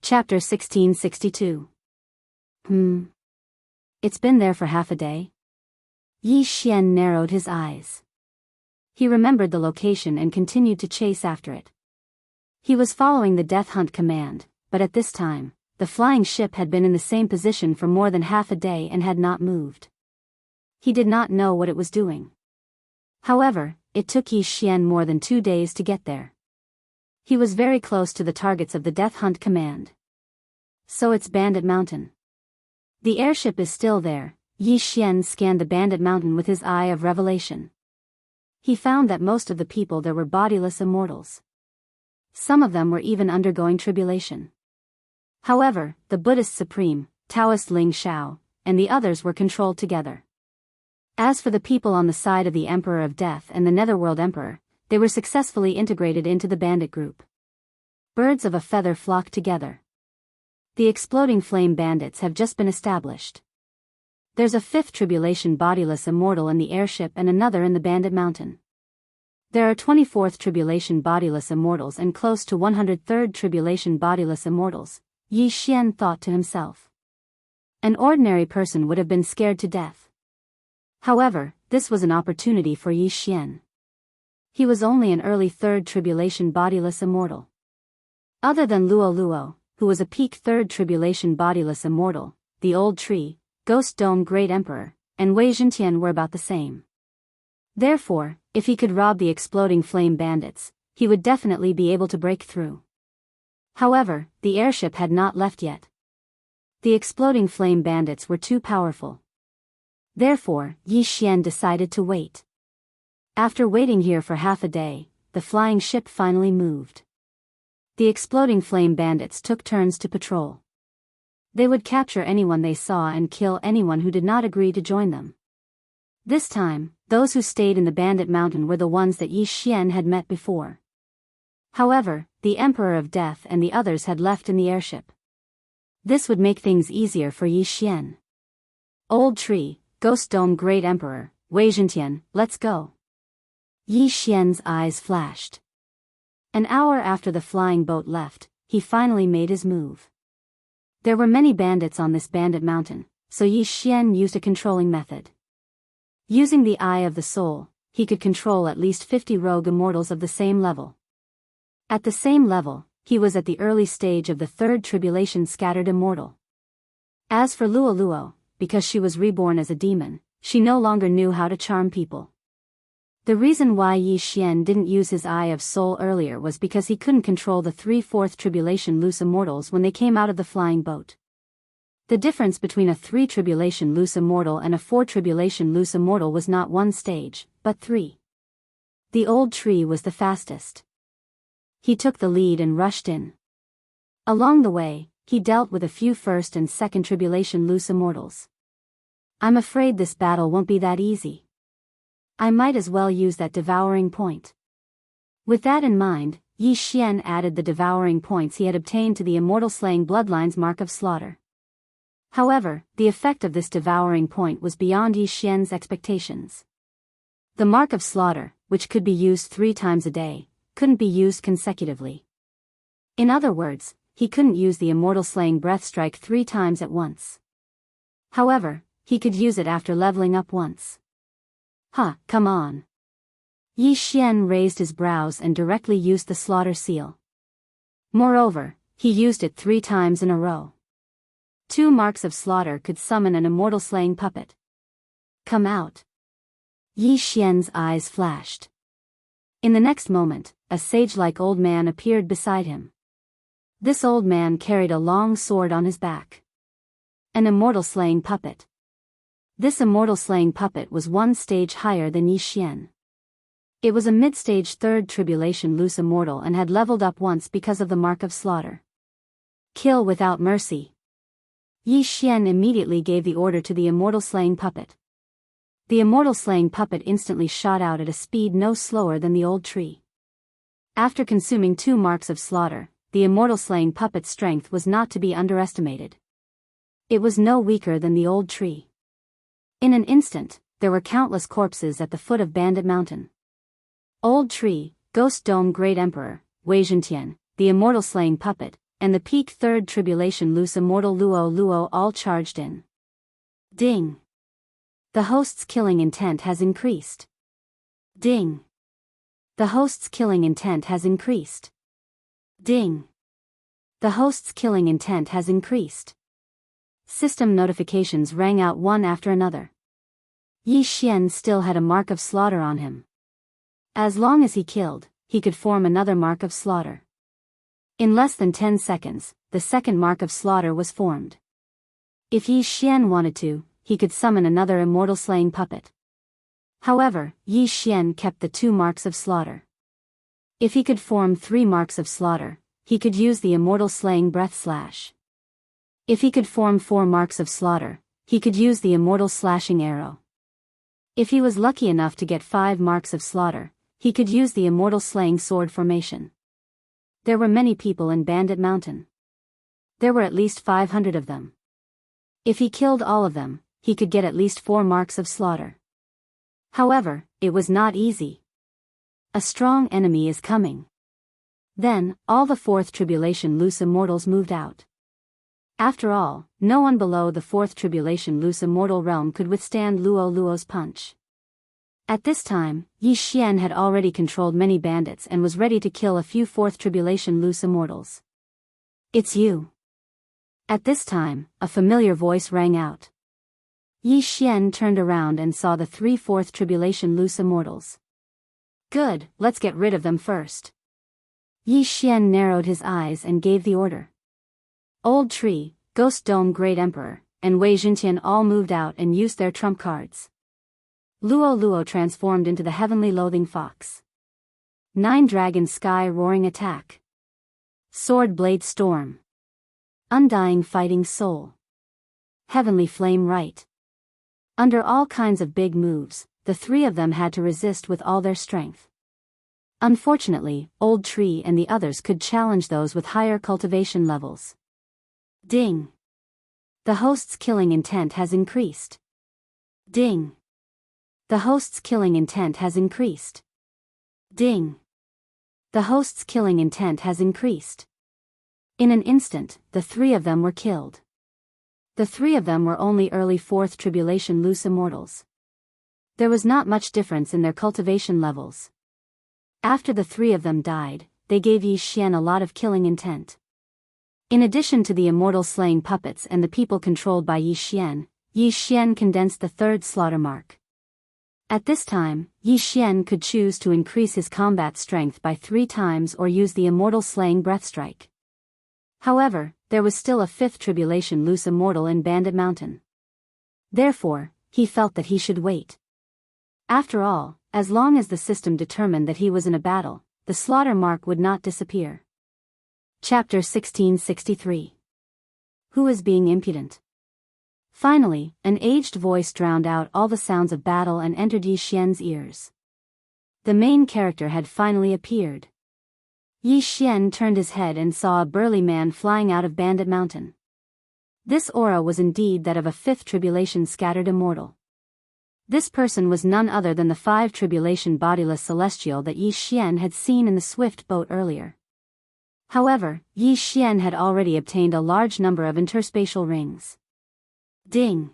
Chapter 1662. It's been there for half a day? Yi Xian narrowed his eyes. He remembered the location and continued to chase after it. He was following the death hunt command, but at this time, the flying ship had been in the same position for more than half a day and had not moved. He did not know what it was doing. However, it took Yi Xian more than 2 days to get there. He was very close to the targets of the death hunt command. So it's Bandit Mountain. The airship is still there. Yi Xian scanned the Bandit Mountain with his eye of revelation. He found that most of the people there were bodiless immortals. Some of them were even undergoing tribulation. However, the Buddhist Supreme, Taoist Ling Shao, and the others were controlled together. As for the people on the side of the Emperor of Death and the Netherworld Emperor, they were successfully integrated into the bandit group. Birds of a feather flock together. The exploding flame bandits have just been established. There's a 5th tribulation bodiless immortal in the airship and another in the Bandit Mountain. There are 24th tribulation bodiless immortals and close to 103rd tribulation bodiless immortals, Yi Xian thought to himself. An ordinary person would have been scared to death. However, this was an opportunity for Yi Xian. He was only an early 3rd tribulation bodiless immortal. Other than Luo Luo, who was a peak 3rd tribulation bodiless immortal, the Old Tree, Ghost Dome Great Emperor, and Wei Zhentian were about the same. Therefore, if he could rob the exploding flame bandits, he would definitely be able to break through. However, the airship had not left yet. The exploding flame bandits were too powerful. Therefore, Yi Xian decided to wait. After waiting here for half a day, the flying ship finally moved. The exploding flame bandits took turns to patrol. They would capture anyone they saw and kill anyone who did not agree to join them. This time, those who stayed in the Bandit Mountain were the ones that Yi Xian had met before. However, the Emperor of Death and the others had left in the airship. This would make things easier for Yi Xian. Old Tree, Ghost Dome Great Emperor, Wei Zhentian, let's go. Yi Xian's eyes flashed. An hour after the flying boat left, he finally made his move. There were many bandits on this Bandit Mountain, so Yi Xian used a controlling method. Using the Eye of the Soul, he could control at least 50 rogue immortals of the same level. At the same level, he was at the early stage of the 3rd tribulation scattered immortal. As for Luo Luo, because she was reborn as a demon, she no longer knew how to charm people. The reason why Yi Xian didn't use his Eye of Soul earlier was because he couldn't control the 3/4 tribulation loose immortals when they came out of the flying boat. The difference between a 3 tribulation loose immortal and a 4 tribulation loose immortal was not 1 stage, but 3. The Old Tree was the fastest. He took the lead and rushed in. Along the way, he dealt with a few 1st and 2nd tribulation loose immortals. I'm afraid this battle won't be that easy. I might as well use that devouring point. With that in mind, Yi Xian added the devouring points he had obtained to the immortal slaying bloodline's mark of slaughter. However, the effect of this devouring point was beyond Yi Xian's expectations. The mark of slaughter, which could be used 3 times a day, couldn't be used consecutively. In other words, he couldn't use the immortal slaying breath strike 3 times at once. However, he could use it after leveling up once. Come on. Yi Xian raised his brows and directly used the slaughter seal. Moreover, he used it 3 times in a row. 2 marks of slaughter could summon an immortal slaying puppet. Come out. Yi Xian's eyes flashed. In the next moment, a sage-like old man appeared beside him. This old man carried a long sword on his back. An immortal slaying puppet. This immortal slaying puppet was 1 stage higher than Yi Xian. It was a mid-stage 3rd tribulation loose immortal and had leveled up once because of the mark of slaughter. Kill without mercy. Yi Xian immediately gave the order to the immortal slaying puppet. The immortal slaying puppet instantly shot out at a speed no slower than the Old Tree. After consuming 2 marks of slaughter, the immortal slaying puppet's strength was not to be underestimated. It was no weaker than the Old Tree. In an instant, there were countless corpses at the foot of Bandit Mountain. Old Tree, Ghost Dome Great Emperor, Wei Zhentian, the immortal slaying puppet, and the peak third tribulation loose immortal Luo all charged in. Ding! The host's killing intent has increased. Ding! The host's killing intent has increased. Ding! The host's killing intent has increased. System notifications rang out one after another. Yi Xian still had a mark of slaughter on him. As long as he killed, he could form another mark of slaughter. In less than 10 seconds, the second mark of slaughter was formed. If Yi Xian wanted to, he could summon another immortal slaying puppet. However, Yi Xian kept the 2 marks of slaughter. If he could form 3 marks of slaughter, he could use the immortal slaying breath slash. If he could form 4 marks of slaughter, he could use the immortal slashing arrow. If he was lucky enough to get 5 marks of slaughter, he could use the immortal slaying sword formation. There were many people in Bandit Mountain. There were at least 500 of them. If he killed all of them, he could get at least 4 marks of slaughter. However, it was not easy. A strong enemy is coming. Then, all the 4th tribulation loose immortals moved out. After all, no one below the 4th tribulation loose immortal realm could withstand Luo's punch. At this time, Yi Xian had already controlled many bandits and was ready to kill a few 4th tribulation loose immortals. It's you. At this time, a familiar voice rang out. Yi Xian turned around and saw the 3 4th tribulation loose immortals. Good, let's get rid of them first. Yi Xian narrowed his eyes and gave the order. Old Tree, Ghost Dome Great Emperor, and Wei Jintian all moved out and used their trump cards. Luo transformed into the heavenly loathing fox. 9 Dragon Sky Roaring Attack. Sword Blade Storm. Undying Fighting Soul. Heavenly Flame Right. Under all kinds of big moves, the 3 of them had to resist with all their strength. Unfortunately, Old Tree and the others could challenge those with higher cultivation levels. Ding! The host's killing intent has increased. Ding! The host's killing intent has increased. Ding! The host's killing intent has increased. In an instant, the 3 of them were killed. The 3 of them were only early 4th tribulation loose immortals. There was not much difference in their cultivation levels. After the 3 of them died, they gave Yi Xian a lot of killing intent. In addition to the immortal slaying puppets and the people controlled by Yi Xian condensed the 3rd slaughter mark. At this time, Yi Xian could choose to increase his combat strength by 3 times or use the immortal slaying breath strike. However, there was still a 5th tribulation loose immortal in Bandit Mountain. Therefore, he felt that he should wait. After all, as long as the system determined that he was in a battle, the slaughter mark would not disappear. Chapter 1663. Who is being impudent? Finally, an aged voice drowned out all the sounds of battle and entered Yi Xian's ears. The main character had finally appeared. Yi Xian turned his head and saw a burly man flying out of Bandit Mountain. This aura was indeed that of a 5th tribulation scattered immortal. This person was none other than the 5 tribulation bodiless celestial that Yi Xian had seen in the swift boat earlier. However, Yi Xian had already obtained a large number of interspatial rings. Ding!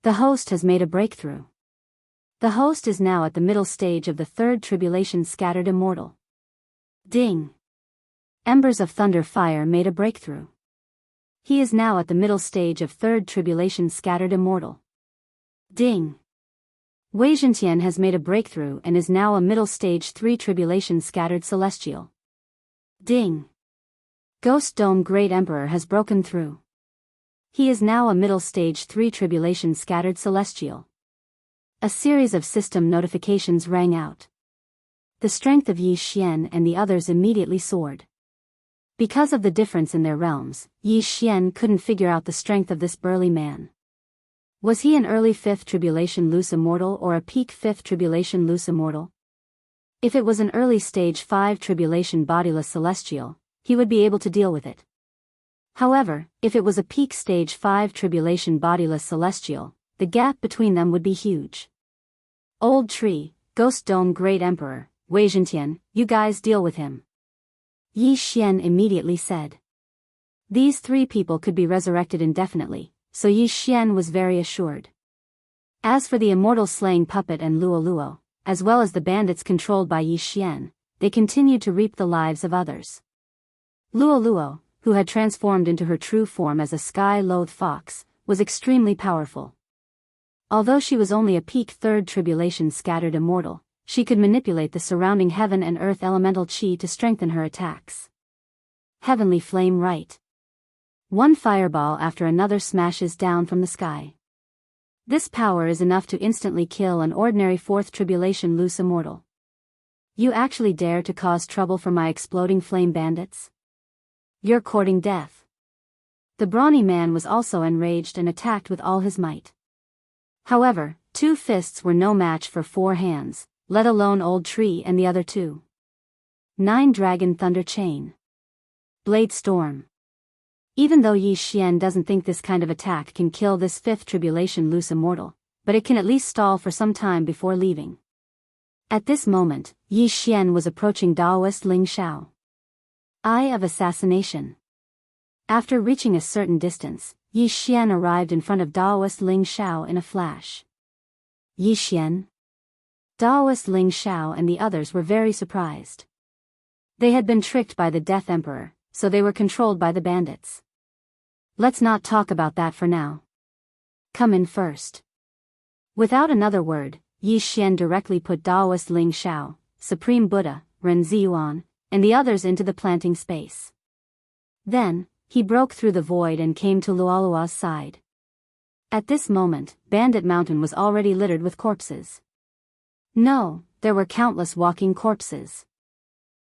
The host has made a breakthrough. The host is now at the middle stage of the 3rd tribulation scattered immortal. Ding! Embers of Thunder Fire made a breakthrough. He is now at the middle stage of 3rd tribulation scattered immortal. Ding! Wei Jintian has made a breakthrough and is now a middle stage 3 tribulation scattered celestial. Ding! Ghost Dome Great Emperor has broken through. He is now a middle stage 3 tribulation scattered celestial. A series of system notifications rang out. The strength of Yi Xian and the others immediately soared. Because of the difference in their realms, Yi Xian couldn't figure out the strength of this burly man. Was he an early 5th tribulation loose immortal or a peak 5th tribulation loose immortal? If it was an early stage 5 tribulation bodiless celestial, he would be able to deal with it. However, if it was a peak stage 5 tribulation bodiless celestial, the gap between them would be huge. Old Tree, Ghost Dome Great Emperor, Wei Jintian, you guys deal with him. Yi Xian immediately said. These 3 people could be resurrected indefinitely, so Yi Xian was very assured. As for the immortal slaying puppet and Luo Luo, as well as the bandits controlled by Yi Xian, they continued to reap the lives of others. Luo Luo, who had transformed into her true form as a sky-loathed fox, was extremely powerful. Although she was only a peak 3rd tribulation scattered immortal, she could manipulate the surrounding heaven and earth elemental chi to strengthen her attacks. Heavenly flame right. One fireball after another smashes down from the sky. This power is enough to instantly kill an ordinary 4th tribulation loose immortal. You actually dare to cause trouble for my exploding flame bandits? You're courting death. The brawny man was also enraged and attacked with all his might. However, 2 fists were no match for 4 hands, let alone Old Tree and the other 2. 9 Dragon Thunder Chain. Blade Storm. Even though Yi Xian doesn't think this kind of attack can kill this 5th tribulation loose immortal, but it can at least stall for some time before leaving. At this moment, Yi Xian was approaching Daoist Ling Xiao. Eye of Assassination. After reaching a certain distance, Yi Xian arrived in front of Daoist Ling Xiao in a flash. Yi Xian? Daoist Ling Xiao and the others were very surprised. They had been tricked by the Death Emperor, so they were controlled by the bandits. Let's not talk about that for now. Come in first. Without another word, Yi Xian directly put Daoist Ling Xiao, Supreme Buddha, Ren Ziyuan, and the others into the planting space. Then, he broke through the void and came to Luolua's side. At this moment, Bandit Mountain was already littered with corpses. No, there were countless walking corpses.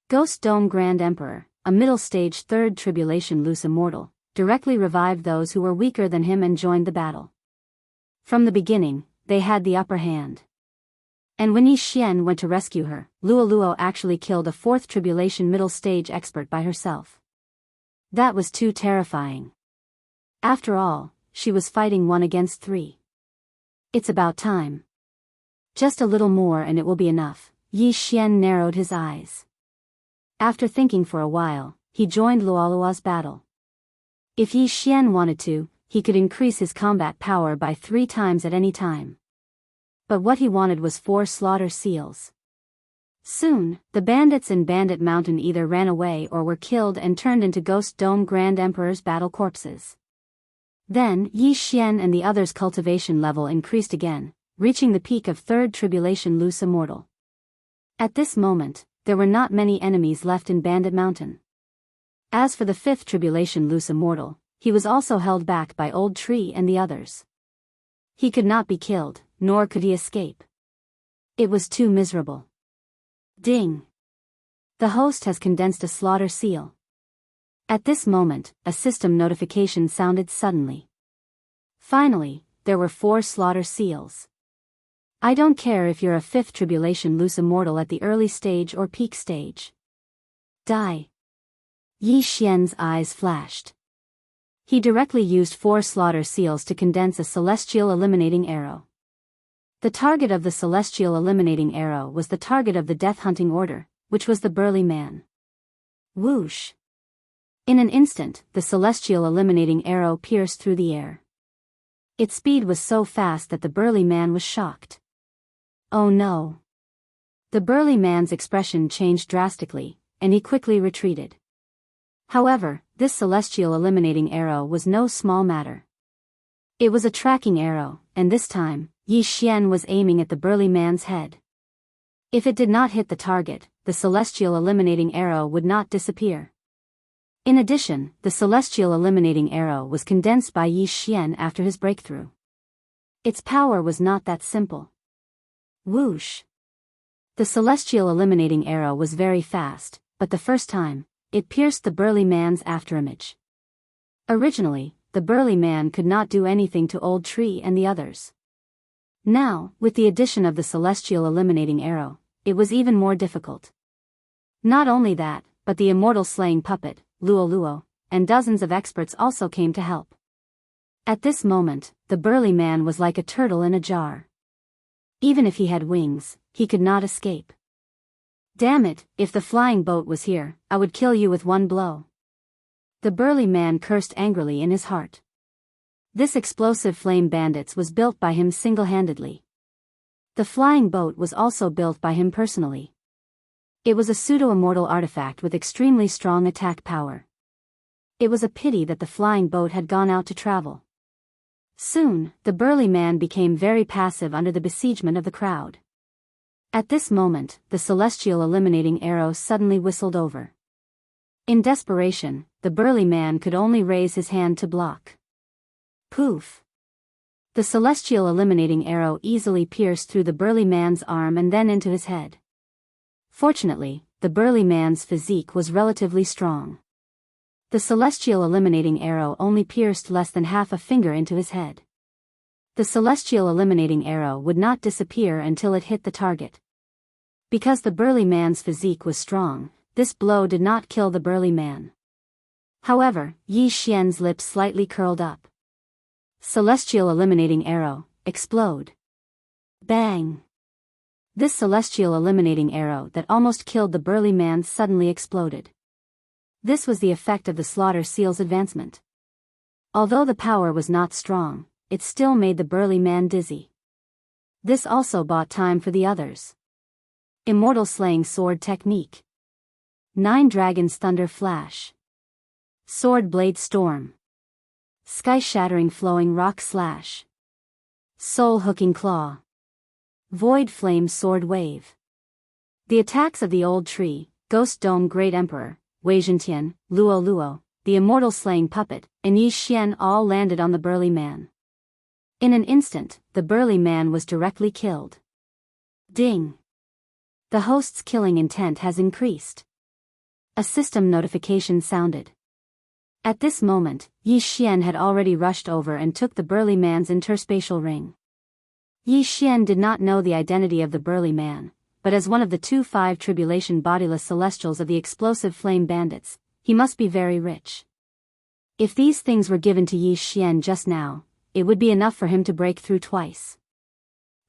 Ghost Dome Grand Emperor, a middle-stage 3rd tribulation loose immortal, directly revived those who were weaker than him and joined the battle. From the beginning, they had the upper hand. And when Yi Xian went to rescue her, Luo Luo actually killed a 4th tribulation middle-stage expert by herself. That was too terrifying. After all, she was fighting 1 against 3. It's about time. Just a little more and it will be enough. Yi Xian narrowed his eyes. After thinking for a while, he joined Luolua's battle. If Yi Xian wanted to, he could increase his combat power by 3 times at any time. But what he wanted was 4 slaughter seals. Soon, the bandits in Bandit Mountain either ran away or were killed and turned into Ghost Dome Grand Emperor's battle corpses. Then, Yi Xian and the others' cultivation level increased again, reaching the peak of 3rd tribulation loose immortal. At this moment, there were not many enemies left in Bandit Mountain. As for the 5th tribulation loose immortal, he was also held back by Old Tree and the others. He could not be killed, nor could he escape. It was too miserable. Ding! The host has condensed a slaughter seal. At this moment, a system notification sounded suddenly. Finally, there were 4 slaughter seals. I don't care if you're a 5th tribulation loose immortal at the early stage or peak stage. Die. Yi Xian's eyes flashed. He directly used 4 slaughter seals to condense a celestial eliminating arrow. The target of the celestial eliminating arrow was the target of the death hunting order, which was the burly man. Whoosh! In an instant, the celestial eliminating arrow pierced through the air. Its speed was so fast that the burly man was shocked. Oh no! The burly man's expression changed drastically, and he quickly retreated. However, this celestial eliminating arrow was no small matter. It was a tracking arrow, and this time, Yi Xian was aiming at the burly man's head. If it did not hit the target, the celestial eliminating arrow would not disappear. In addition, the celestial eliminating arrow was condensed by Yi Xian after his breakthrough. Its power was not that simple. Whoosh! The celestial eliminating arrow was very fast, but the first time, it pierced the burly man's afterimage. Originally, the burly man could not do anything to Old Tree and the others. Now, with the addition of the celestial eliminating arrow, it was even more difficult. Not only that, but the immortal slaying puppet, Luo Luo, and dozens of experts also came to help. At this moment, the burly man was like a turtle in a jar. Even if he had wings, he could not escape. Damn it, if the flying boat was here, I would kill you with one blow. The burly man cursed angrily in his heart. This explosive flame bandits was built by him single-handedly. The flying boat was also built by him personally. It was a pseudo-immortal artifact with extremely strong attack power. It was a pity that the flying boat had gone out to travel. Soon, the burly man became very passive under the besiegement of the crowd. At this moment, the celestial eliminating arrow suddenly whistled over. In desperation, the burly man could only raise his hand to block. Poof! The celestial eliminating arrow easily pierced through the burly man's arm and then into his head. Fortunately, the burly man's physique was relatively strong. The celestial eliminating arrow only pierced less than half a finger into his head. The celestial eliminating arrow would not disappear until it hit the target. Because the burly man's physique was strong, this blow did not kill the burly man. However, Yi Xian's lips slightly curled up. Celestial eliminating arrow, explode. Bang! This celestial eliminating arrow that almost killed the burly man suddenly exploded. This was the effect of the slaughter seal's advancement. Although the power was not strong, it still made the burly man dizzy. This also bought time for the others. Immortal slaying sword technique. 9 dragons thunder flash. Sword blade storm. Sky-shattering flowing rock slash. Soul-hooking claw. Void flame sword wave. The attacks of the old tree, Ghost Dome Great Emperor, Wei Zhentian, Luo Luo, the immortal slaying puppet, and Yi Xian all landed on the burly man. In an instant, the burly man was directly killed. Ding! The host's killing intent has increased. A system notification sounded. At this moment, Yi Xian had already rushed over and took the burly man's interspatial ring. Yi Xian did not know the identity of the burly man, but as one of the 2-5 tribulation bodiless celestials of the explosive flame bandits, he must be very rich. If these things were given to Yi Xian just now, it would be enough for him to break through twice.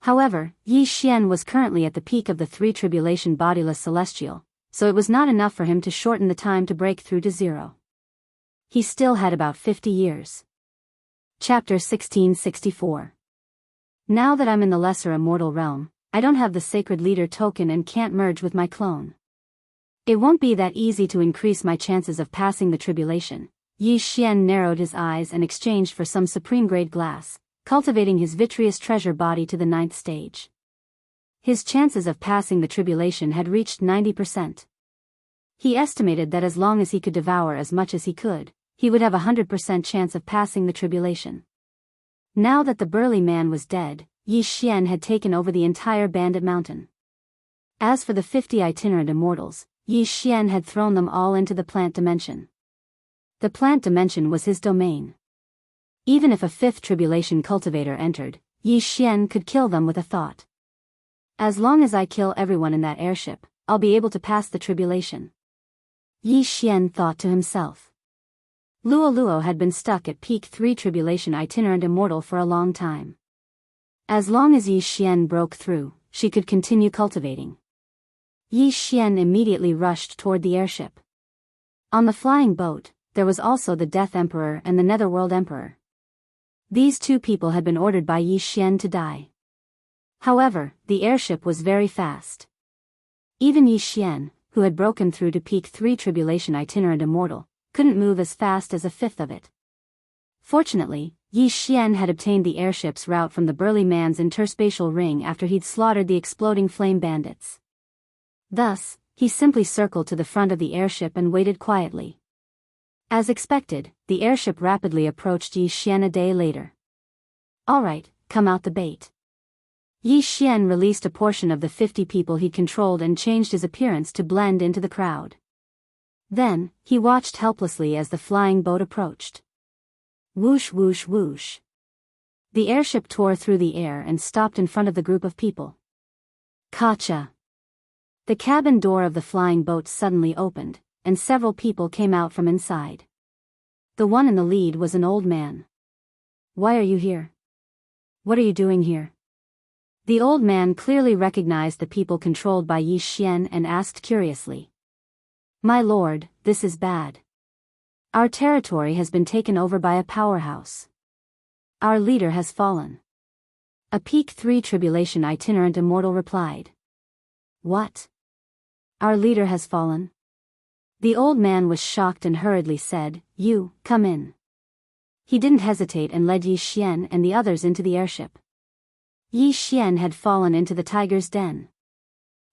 However, Yi Xian was currently at the peak of the 3 tribulation bodiless celestial, so it was not enough for him to shorten the time to break through to 0. He still had about 50 years. Chapter 1664. Now that I'm in the lesser immortal realm, I don't have the sacred leader token and can't merge with my clone. It won't be that easy to increase my chances of passing the tribulation. Yi Xian narrowed his eyes and exchanged for some supreme grade glass, cultivating his vitreous treasure body to the 9th stage. His chances of passing the tribulation had reached 90%. He estimated that as long as he could devour as much as he could, he would have a 100% chance of passing the tribulation. Now that the burly man was dead, Yi Xian had taken over the entire bandit mountain. As for the 50 itinerant immortals, Yi Xian had thrown them all into the plant dimension. The plant dimension was his domain. Even if a 5th tribulation cultivator entered, Yi Xian could kill them with a thought. As long as I kill everyone in that airship, I'll be able to pass the tribulation. Yi Xian thought to himself. Luo Luo had been stuck at peak 3 tribulation itinerant immortal for a long time. As long as Yi Xian broke through, she could continue cultivating. Yi Xian immediately rushed toward the airship. On the flying boat, there was also the Death Emperor and the Netherworld Emperor. These 2 people had been ordered by Yi Xian to die. However, the airship was very fast. Even Yi Xian, who had broken through to peak 3 tribulation itinerant immortal, couldn't move as fast as a 5th of it. Fortunately, Yi Xian had obtained the airship's route from the burly man's interspatial ring after he'd slaughtered the exploding flame bandits. Thus, he simply circled to the front of the airship and waited quietly. As expected, the airship rapidly approached Yi Xian a day later. Alright, come out the bait. Yi Xian released a portion of the 50 people he controlled and changed his appearance to blend into the crowd. Then, he watched helplessly as the flying boat approached. Whoosh whoosh whoosh. The airship tore through the air and stopped in front of the group of people. Gotcha! The cabin door of the flying boat suddenly opened, and several people came out from inside. The one in the lead was an old man. Why are you here? What are you doing here? The old man clearly recognized the people controlled by Yi Xian and asked curiously. My lord, this is bad. Our territory has been taken over by a powerhouse. Our leader has fallen. A peak 3 tribulation itinerant immortal replied. What? Our leader has fallen? The old man was shocked and hurriedly said, You, come in. He didn't hesitate and led Yi Xian and the others into the airship. Yi Xian had fallen into the tiger's den.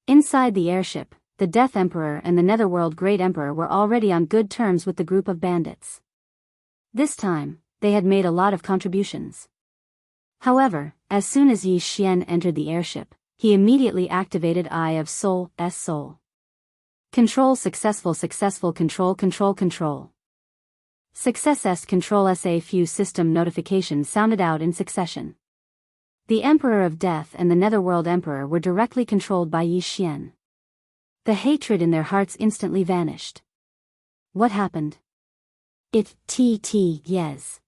Inside the airship, the Death Emperor and the Netherworld Great Emperor were already on good terms with the group of bandits. This time, they had made a lot of contributions. However, as soon as Yi Xian entered the airship, he immediately activated Eye of Soul, Soul. Control successful control. Success control SA few system notifications sounded out in succession. The Emperor of Death and the Netherworld Emperor were directly controlled by Yi Xian. The hatred in their hearts instantly vanished. What happened? Yes.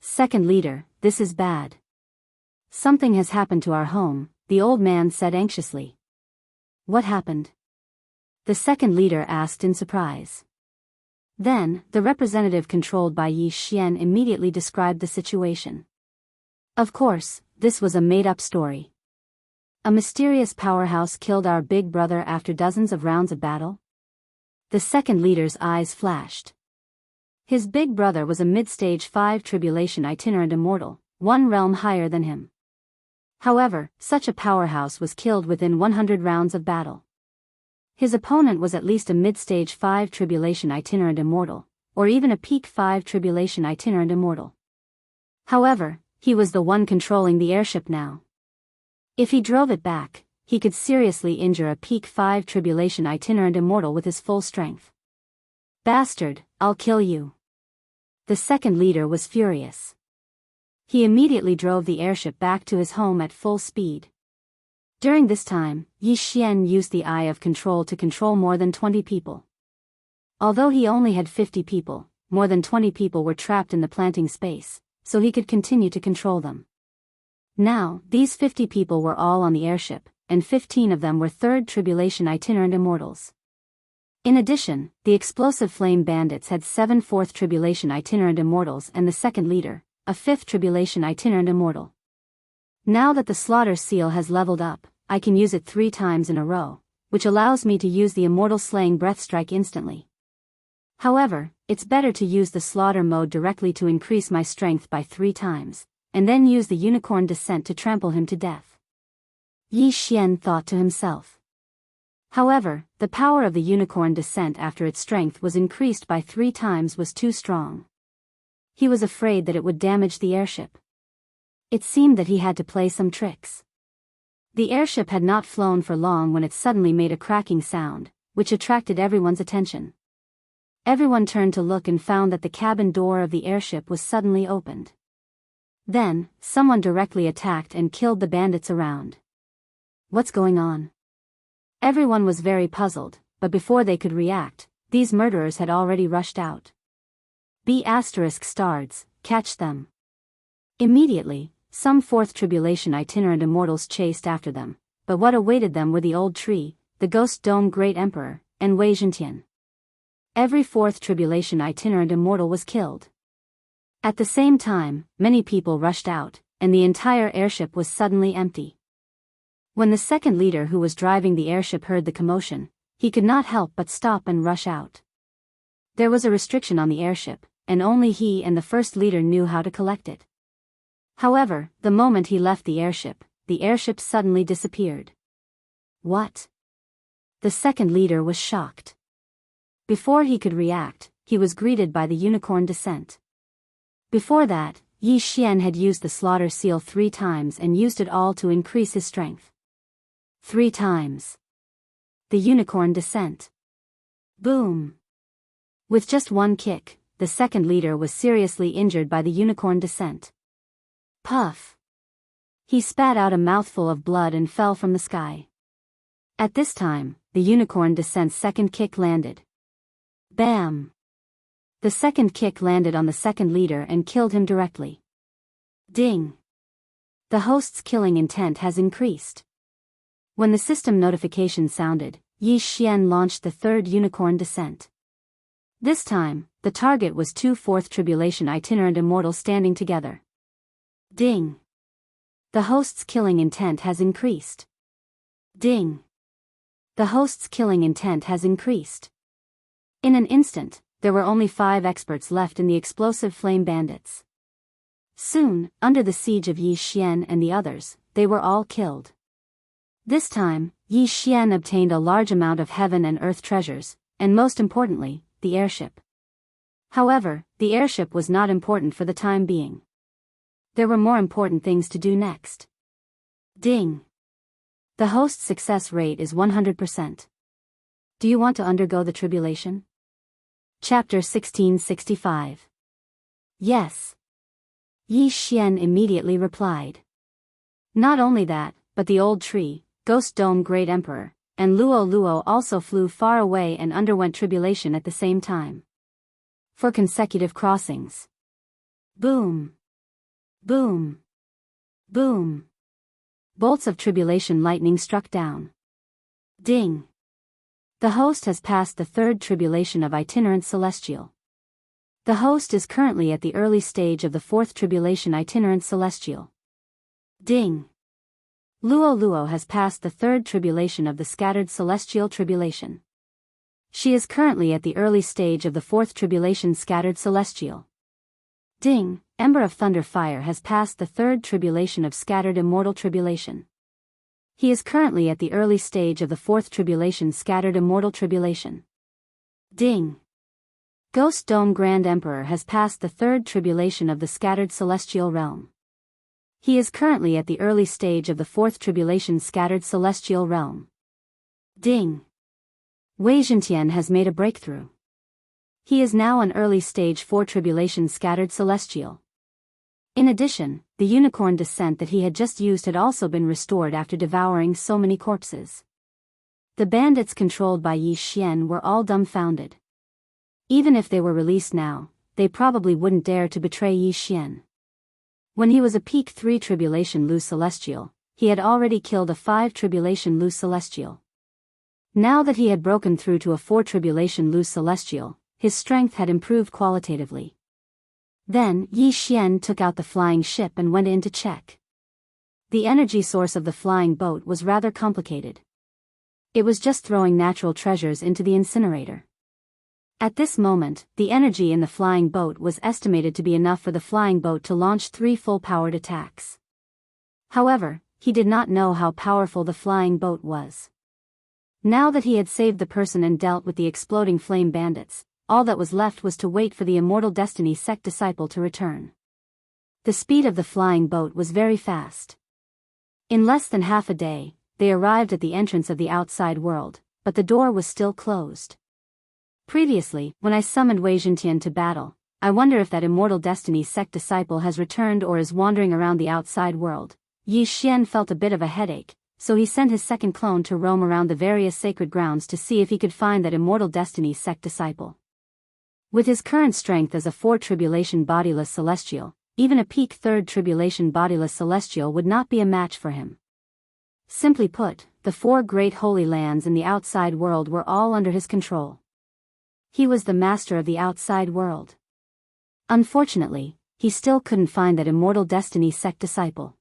Second leader, this is bad. Something has happened to our home, the old man said anxiously. What happened? The second leader asked in surprise. Then, the representative controlled by Yi Xian immediately described the situation. Of course, this was a made-up story. A mysterious powerhouse killed our big brother after dozens of rounds of battle? The second leader's eyes flashed. His big brother was a mid-stage 5 tribulation itinerant immortal, one realm higher than him. However, such a powerhouse was killed within 100 rounds of battle. His opponent was at least a mid-stage 5 tribulation itinerant immortal, or even a peak 5 tribulation itinerant immortal. However, he was the one controlling the airship now. If he drove it back, he could seriously injure a peak 5 tribulation itinerant immortal with his full strength. Bastard, I'll kill you. The second leader was furious. He immediately drove the airship back to his home at full speed. During this time, Yi Xian used the Eye of Control to control more than 20 people. Although he only had 50 people, more than 20 people were trapped in the planting space, so he could continue to control them. Now, these 50 people were all on the airship, and 15 of them were 3rd Tribulation itinerant immortals. In addition, the explosive flame bandits had 7 4th Tribulation itinerant immortals and the second leader, a 5th Tribulation itinerant immortal. Now that the slaughter seal has leveled up, I can use it 3 times in a row, which allows me to use the immortal slaying breath strike instantly. However, it's better to use the slaughter mode directly to increase my strength by 3 times, and then use the unicorn descent to trample him to death. Yi Xian thought to himself. However, the power of the unicorn descent after its strength was increased by 3 times was too strong. He was afraid that it would damage the airship. It seemed that he had to play some tricks. The airship had not flown for long when it suddenly made a cracking sound, which attracted everyone's attention. Everyone turned to look and found that the cabin door of the airship was suddenly opened. Then, someone directly attacked and killed the bandits around. What's going on? Everyone was very puzzled, but before they could react, these murderers had already rushed out. B*****, catch them. Immediately, some 4th Tribulation itinerant immortals chased after them, but what awaited them were the Old Tree, the Ghost Dome Great Emperor, and Wei Zhentian. Every 4th Tribulation itinerant immortal was killed. At the same time, many people rushed out, and the entire airship was suddenly empty. When the second leader who was driving the airship heard the commotion, he could not help but stop and rush out. There was a restriction on the airship, and only he and the first leader knew how to collect it. However, the moment he left the airship suddenly disappeared. What? The second leader was shocked. Before he could react, he was greeted by the unicorn descent. Before that, Yi Xian had used the slaughter seal 3 times and used it all to increase his strength. 3 times. The unicorn descent. Boom! With just one kick, the second leader was seriously injured by the unicorn descent. Puff! He spat out a mouthful of blood and fell from the sky. At this time, the unicorn descent's second kick landed. Bam! The second kick landed on the second leader and killed him directly. Ding! The host's killing intent has increased. When the system notification sounded, Yi Xian launched the 3rd unicorn descent. This time, the target was two fourth tribulation itinerant immortals standing together. Ding. The host's killing intent has increased. Ding. The host's killing intent has increased. In an instant, there were only 5 experts left in the explosive flame bandits. Soon, under the siege of Yi Xian and the others, they were all killed. This time, Yi Xian obtained a large amount of heaven and earth treasures, and most importantly, the airship. However, the airship was not important for the time being. There were more important things to do next. Ding. The host's success rate is 100%. Do you want to undergo the tribulation? Chapter 1665. Yes. Yi Xian immediately replied. Not only that, but the old tree, Ghost Dome Great Emperor, and Luo Luo also flew far away and underwent tribulation at the same time. 4 consecutive crossings. Boom. Boom. Boom. Bolts of tribulation lightning struck down. Ding. The host has passed the 3rd tribulation of itinerant celestial. The host is currently at the early stage of the 4th tribulation itinerant celestial. Ding. Luo Luo has passed the 3rd tribulation of the scattered celestial tribulation. She is currently at the early stage of the 4th tribulation scattered celestial. Ding. Ember of Thunder Fire has passed the 3rd tribulation of scattered immortal tribulation. He is currently at the early stage of the 4th tribulation scattered immortal tribulation. Ding. Ghost Dome Grand Emperor has passed the 3rd tribulation of the scattered celestial realm. He is currently at the early stage of the 4th tribulation scattered celestial realm. Ding. Wei Zhentian has made a breakthrough. He is now an early stage 4 tribulation scattered celestial. In addition, the unicorn descent that he had just used had also been restored after devouring so many corpses. The bandits controlled by Yi Xian were all dumbfounded. Even if they were released now, they probably wouldn't dare to betray Yi Xian. When he was a peak 3 tribulation Lu Celestial, he had already killed a 5 tribulation Lu Celestial. Now that he had broken through to a 4 tribulation Lu Celestial, his strength had improved qualitatively. Then, Yi Xian took out the flying ship and went in to check. The energy source of the flying boat was rather complicated. It was just throwing natural treasures into the incinerator. At this moment, the energy in the flying boat was estimated to be enough for the flying boat to launch 3 full-powered attacks. However, he did not know how powerful the flying boat was. Now that he had saved the person and dealt with the exploding flame bandits, all that was left was to wait for the Immortal Destiny sect disciple to return. The speed of the flying boat was very fast. In less than half a day, they arrived at the entrance of the outside world, but the door was still closed. Previously, when I summoned Wei Zhentian to battle, I wonder if that Immortal Destiny sect disciple has returned or is wandering around the outside world. Yi Xian felt a bit of a headache, so he sent his second clone to roam around the various sacred grounds to see if he could find that Immortal Destiny sect disciple. With his current strength as a 4 tribulation bodiless celestial, even a peak 3rd tribulation bodiless celestial would not be a match for him. Simply put, the 4 great holy lands in the outside world were all under his control. He was the master of the outside world. Unfortunately, he still couldn't find that Immortal Destiny sect disciple.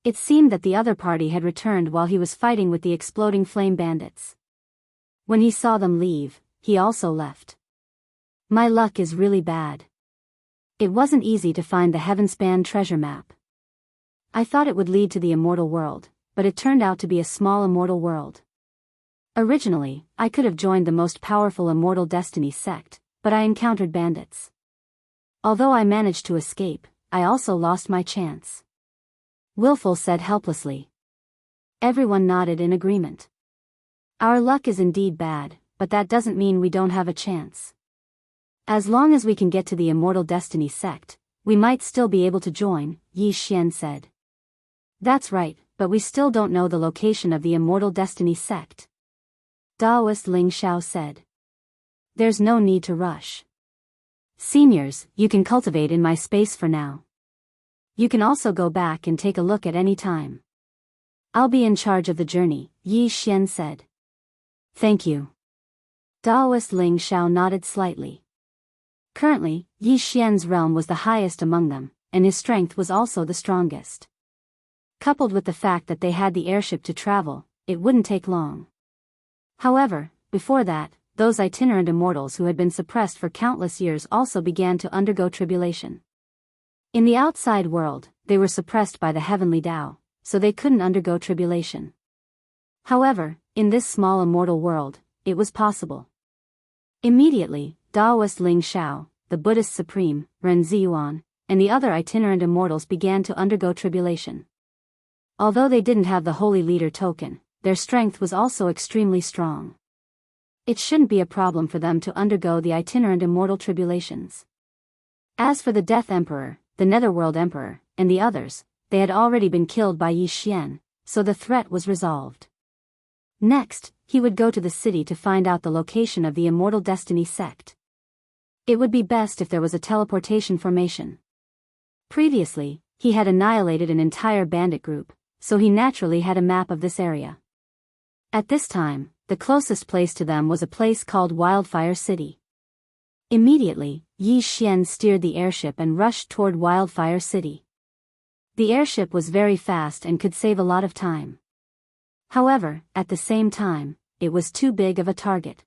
It seemed that the other party had returned while he was fighting with the exploding flame bandits. When he saw them leave, he also left. My luck is really bad. It wasn't easy to find the Heavenspan treasure map. I thought it would lead to the immortal world, but it turned out to be a small immortal world. Originally, I could have joined the most powerful Immortal Destiny sect, but I encountered bandits. Although I managed to escape, I also lost my chance. Willful said helplessly. Everyone nodded in agreement. Our luck is indeed bad, but that doesn't mean we don't have a chance. As long as we can get to the Immortal Destiny sect, we might still be able to join, Yi Xian said. That's right, but we still don't know the location of the Immortal Destiny sect. Daoist Ling Xiao said. There's no need to rush. Seniors, you can cultivate in my space for now. You can also go back and take a look at any time. I'll be in charge of the journey, Yi Xian said. Thank you. Daoist Ling Xiao nodded slightly. Currently, Yi Xian's realm was the highest among them, and his strength was also the strongest. Coupled with the fact that they had the airship to travel, it wouldn't take long. However, before that, those itinerant immortals who had been suppressed for countless years also began to undergo tribulation. In the outside world, they were suppressed by the heavenly Tao, so they couldn't undergo tribulation. However, in this small immortal world, it was possible. Immediately, Daoist Ling Xiao, the Buddhist supreme, Ren Ziyuan, and the other itinerant immortals began to undergo tribulation. Although they didn't have the holy leader token, their strength was also extremely strong. It shouldn't be a problem for them to undergo the itinerant immortal tribulations. As for the Death Emperor, the Netherworld Emperor, and the others, they had already been killed by Yi Xian, so the threat was resolved. Next, he would go to the city to find out the location of the Immortal Destiny sect. It would be best if there was a teleportation formation. Previously, he had annihilated an entire bandit group, so he naturally had a map of this area. At this time, the closest place to them was a place called Wildfire City. Immediately, Yi Xian steered the airship and rushed toward Wildfire City. The airship was very fast and could save a lot of time. However, at the same time, it was too big of a target.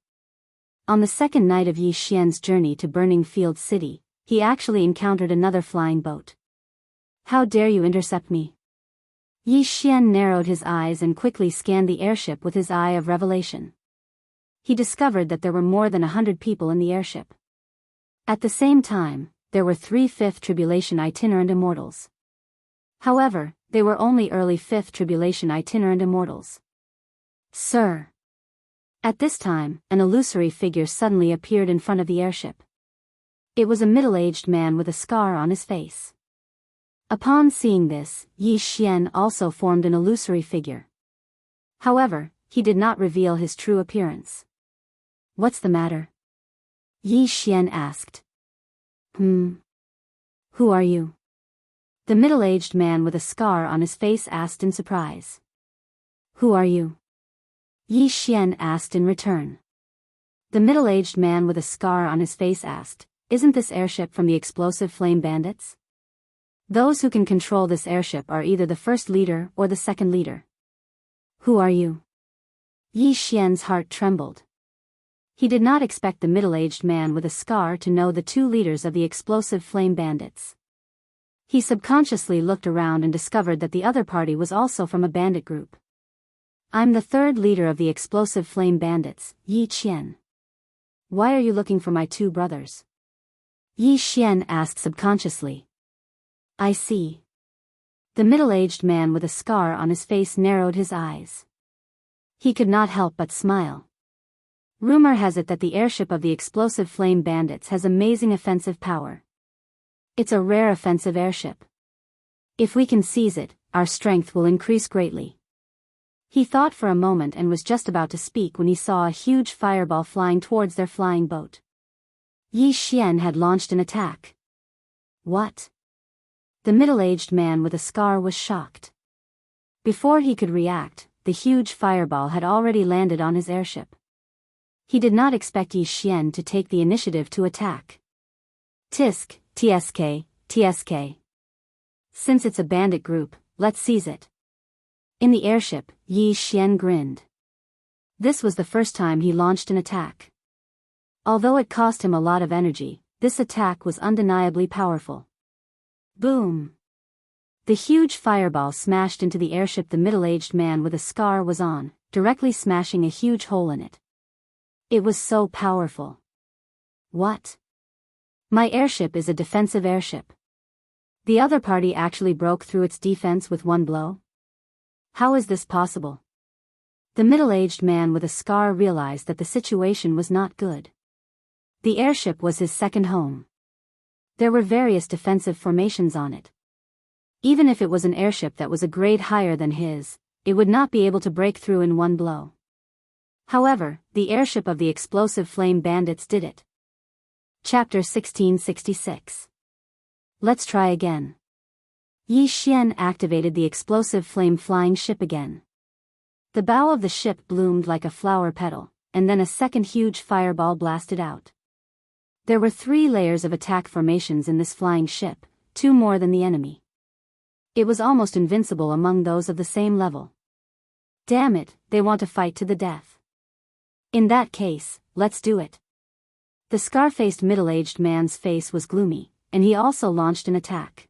On the second night of Yi Xian's journey to Burning Field City, he actually encountered another flying boat. "How dare you intercept me?" Yi Xian narrowed his eyes and quickly scanned the airship with his eye of revelation. He discovered that there were more than 100 people in the airship. At the same time, there were 3 Fifth Tribulation itinerant immortals. However, they were only early Fifth Tribulation itinerant immortals. "Sir." At this time, an illusory figure suddenly appeared in front of the airship. It was a middle-aged man with a scar on his face. Upon seeing this, Yi Xian also formed an illusory figure. However, he did not reveal his true appearance. "What's the matter?" Yi Xian asked. Who are you?" The middle-aged man with a scar on his face asked in surprise. "Who are you?" Yi Xian asked in return. The middle-aged man with a scar on his face asked, "Isn't this airship from the explosive flame bandits? Those who can control this airship are either the first leader or the second leader. Who are you?" Yi Xian's heart trembled. He did not expect the middle-aged man with a scar to know the 2 leaders of the explosive flame bandits. He subconsciously looked around and discovered that the other party was also from a bandit group. "I'm the 3rd leader of the explosive flame bandits, Yi Qian. Why are you looking for my 2 brothers?" Yi Xian asked subconsciously. "I see." The middle-aged man with a scar on his face narrowed his eyes. He could not help but smile. Rumor has it that the airship of the explosive flame bandits has amazing offensive power. It's a rare offensive airship. If we can seize it, our strength will increase greatly. He thought for a moment and was just about to speak when he saw a huge fireball flying towards their flying boat. Yi Xian had launched an attack. "What?" The middle-aged man with a scar was shocked. Before he could react, the huge fireball had already landed on his airship. He did not expect Yi Xian to take the initiative to attack. "Tisk, TSK, TSK. Since it's a bandit group, let's seize it." In the airship, Yi Xian grinned. This was the first time he launched an attack. Although it cost him a lot of energy, this attack was undeniably powerful. Boom! The huge fireball smashed into the airship the middle-aged man with a scar was on, directly smashing a huge hole in it. It was so powerful. "What? My airship is a defensive airship. The other party actually broke through its defense with one blow? How is this possible?" The middle-aged man with a scar realized that the situation was not good. The airship was his second home. There were various defensive formations on it. Even if it was an airship that was a grade higher than his, it would not be able to break through in one blow. However, the airship of the explosive flame bandits did it. Chapter 1666. Let's try again. Yi Xian activated the explosive flame flying ship again. The bow of the ship bloomed like a flower petal, and then a second huge fireball blasted out. There were 3 layers of attack formations in this flying ship, 2 more than the enemy. It was almost invincible among those of the same level. Damn it, they want to fight to the death. In that case, let's do it. The scar-faced middle-aged man's face was gloomy, and he also launched an attack.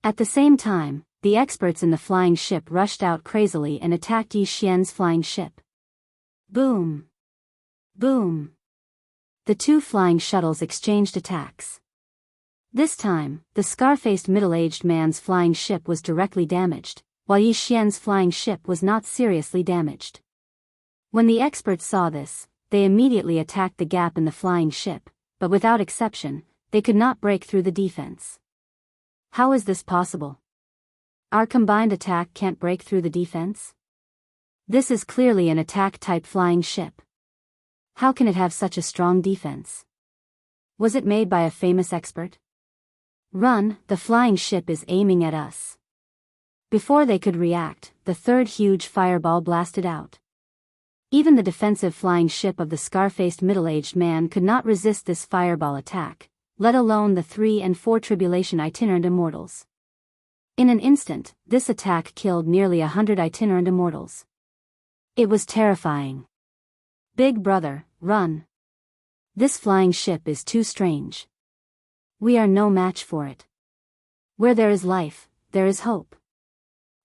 At the same time, the experts in the flying ship rushed out crazily and attacked Yi Xian's flying ship. Boom! Boom! The 2 flying shuttles exchanged attacks. This time, the scar-faced middle-aged man's flying ship was directly damaged, while Yi Xian's flying ship was not seriously damaged. When the experts saw this, they immediately attacked the gap in the flying ship, but without exception, they could not break through the defense. How is this possible? Our combined attack can't break through the defense? This is clearly an attack-type flying ship. How can it have such a strong defense? Was it made by a famous expert? Run, the flying ship is aiming at us. Before they could react, the 3rd huge fireball blasted out. Even the defensive flying ship of the scar-faced middle-aged man could not resist this fireball attack, let alone the 3 and 4 tribulation itinerant immortals. In an instant, this attack killed nearly 100 itinerant immortals. It was terrifying. Big brother, run. This flying ship is too strange. We are no match for it. Where there is life, there is hope.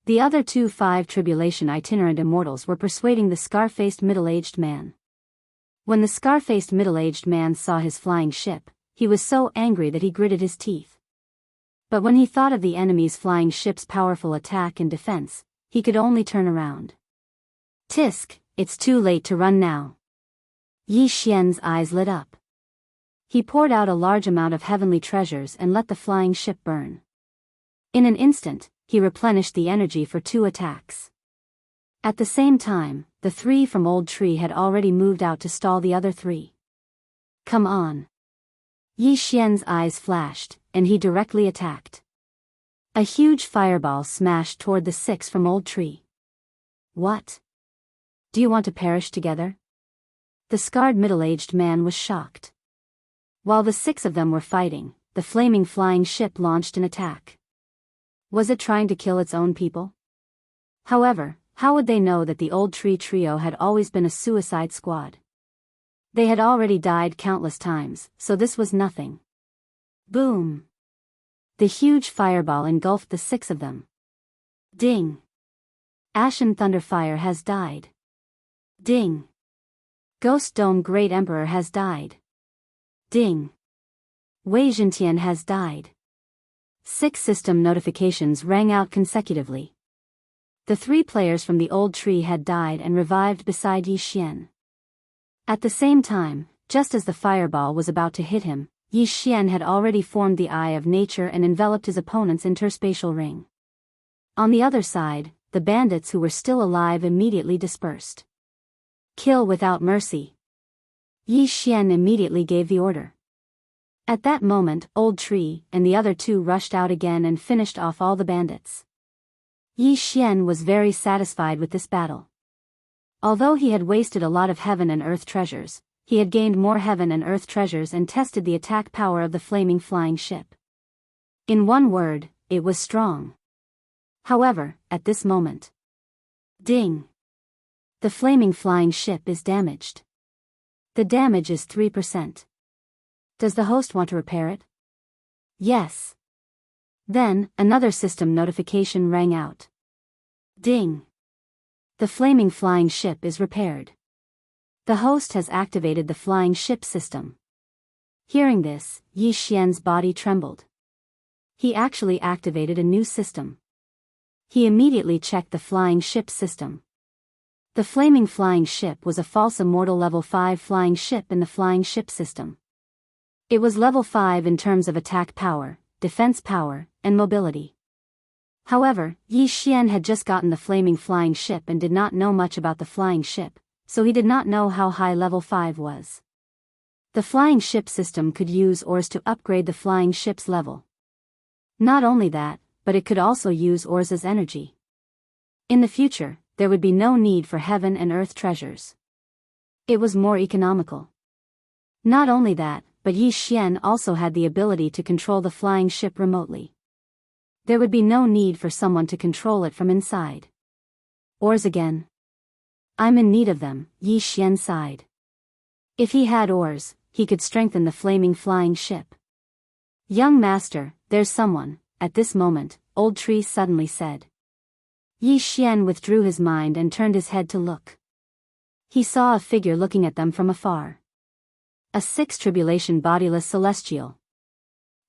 The other 2 5 tribulation itinerant immortals were persuading the scar-faced middle-aged man. When the scar-faced middle-aged man saw his flying ship, he was so angry that he gritted his teeth. But when he thought of the enemy's flying ship's powerful attack and defense, he could only turn around. Tisk, it's too late to run now. Yi Xian's eyes lit up. He poured out a large amount of heavenly treasures and let the flying ship burn. In an instant, he replenished the energy for 2 attacks. At the same time, the 3 from Old Tree had already moved out to stall the other 3. Come on. Yi Xian's eyes flashed, and he directly attacked. A huge fireball smashed toward the 6 from Old Tree. What? Do you want to perish together? The scarred middle-aged man was shocked. While the 6 of them were fighting, the flaming flying ship launched an attack. Was it trying to kill its own people? However, how would they know that the Old Tree trio had always been a suicide squad? They had already died countless times, so this was nothing. Boom! The huge fireball engulfed the 6 of them. Ding! Ashen Thunderfire has died. Ding! Ghost Dome Great Emperor has died. Ding! Wei Zhentian has died. 6 system notifications rang out consecutively. The 3 players from the Old Tree had died and revived beside Yi Xian. At the same time, just as the fireball was about to hit him, Yi Xian had already formed the Eye of Nature and enveloped his opponent's interspatial ring. On the other side, the bandits who were still alive immediately dispersed. Kill without mercy. Yi Xian immediately gave the order. At that moment, Old Tree and the other 2 rushed out again and finished off all the bandits. Yi Xian was very satisfied with this battle. Although he had wasted a lot of heaven and earth treasures, he had gained more heaven and earth treasures and tested the attack power of the flaming flying ship. In one word, it was strong. However, at this moment. Ding! The flaming flying ship is damaged. The damage is 3%. Does the host want to repair it? Yes. Then, another system notification rang out. Ding! The flaming flying ship is repaired. The host has activated the flying ship system. Hearing this, Yi Xian's body trembled. He actually activated a new system. He immediately checked the flying ship system. The flaming flying ship was a false immortal level 5 flying ship in the flying ship system. It was level 5 in terms of attack power, defense power, and mobility. However, Yi Xian had just gotten the flaming flying ship and did not know much about the flying ship, so he did not know how high level 5 was. The flying ship system could use ores to upgrade the flying ship's level. Not only that, but it could also use ores as energy. In the future, there would be no need for heaven and earth treasures. It was more economical. Not only that, but Yi Xian also had the ability to control the flying ship remotely. There would be no need for someone to control it from inside. Oars again. I'm in need of them, Yi Xian sighed. If he had oars, he could strengthen the flaming flying ship. Young master, there's someone, at this moment, Old Tree suddenly said. Yi Xian withdrew his mind and turned his head to look. He saw a figure looking at them from afar. A sixth tribulation bodiless celestial.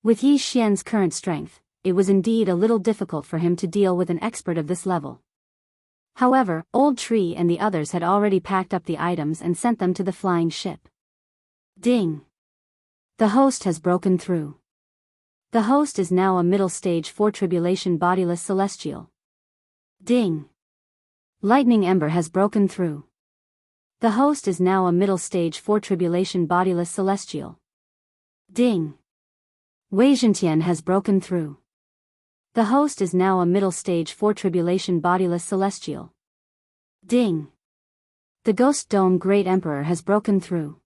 With Yi Xian's current strength, it was indeed a little difficult for him to deal with an expert of this level. However, Old Tree and the others had already packed up the items and sent them to the flying ship. Ding! The host has broken through. The host is now a middle stage 4 tribulation bodiless celestial. Ding! Lightning Ember has broken through. The host is now a middle stage 4 tribulation bodiless celestial. Ding! Wei Zhentian has broken through. The host is now a middle stage 4 tribulation bodiless celestial. Ding! The Ghost Dome Great Emperor has broken through.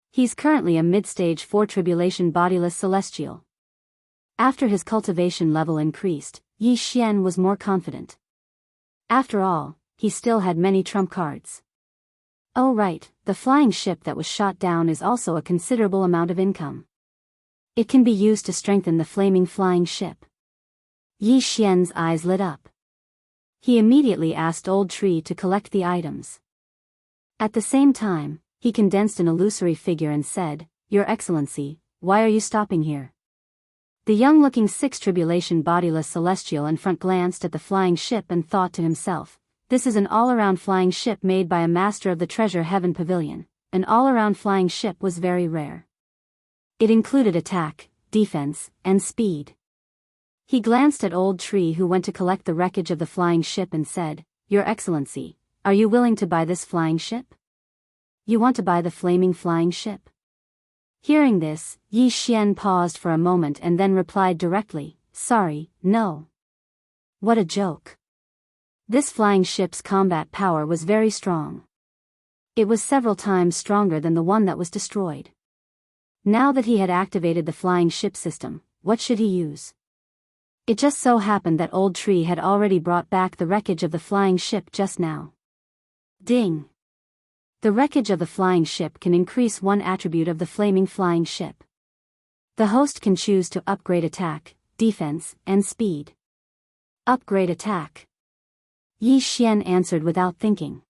He's currently a mid-stage 4 tribulation bodiless celestial. After his cultivation level increased, Yi Xian was more confident. After all, he still had many trump cards. Oh right, the flying ship that was shot down is also a considerable amount of income. It can be used to strengthen the flaming flying ship. Yi Xian's eyes lit up. He immediately asked Old Tree to collect the items. At the same time, he condensed an illusory figure and said, Your Excellency, why are you stopping here? The young-looking sixth tribulation bodiless celestial in front glanced at the flying ship and thought to himself, this is an all-around flying ship made by a master of the Treasure Heaven Pavilion. An all-around flying ship was very rare. It included attack, defense, and speed. He glanced at Old Tree who went to collect the wreckage of the flying ship and said, Your Excellency, are you willing to buy this flying ship? You want to buy the flaming flying ship? Hearing this, Yi Xian paused for a moment and then replied directly, Sorry, no. What a joke. This flying ship's combat power was very strong. It was several times stronger than the one that was destroyed. Now that he had activated the flying ship system, what should he use? It just so happened that Old Tree had already brought back the wreckage of the flying ship just now. Ding! The wreckage of the flying ship can increase one attribute of the flaming flying ship. The host can choose to upgrade attack, defense, and speed. Upgrade attack. Yi Xian answered without thinking.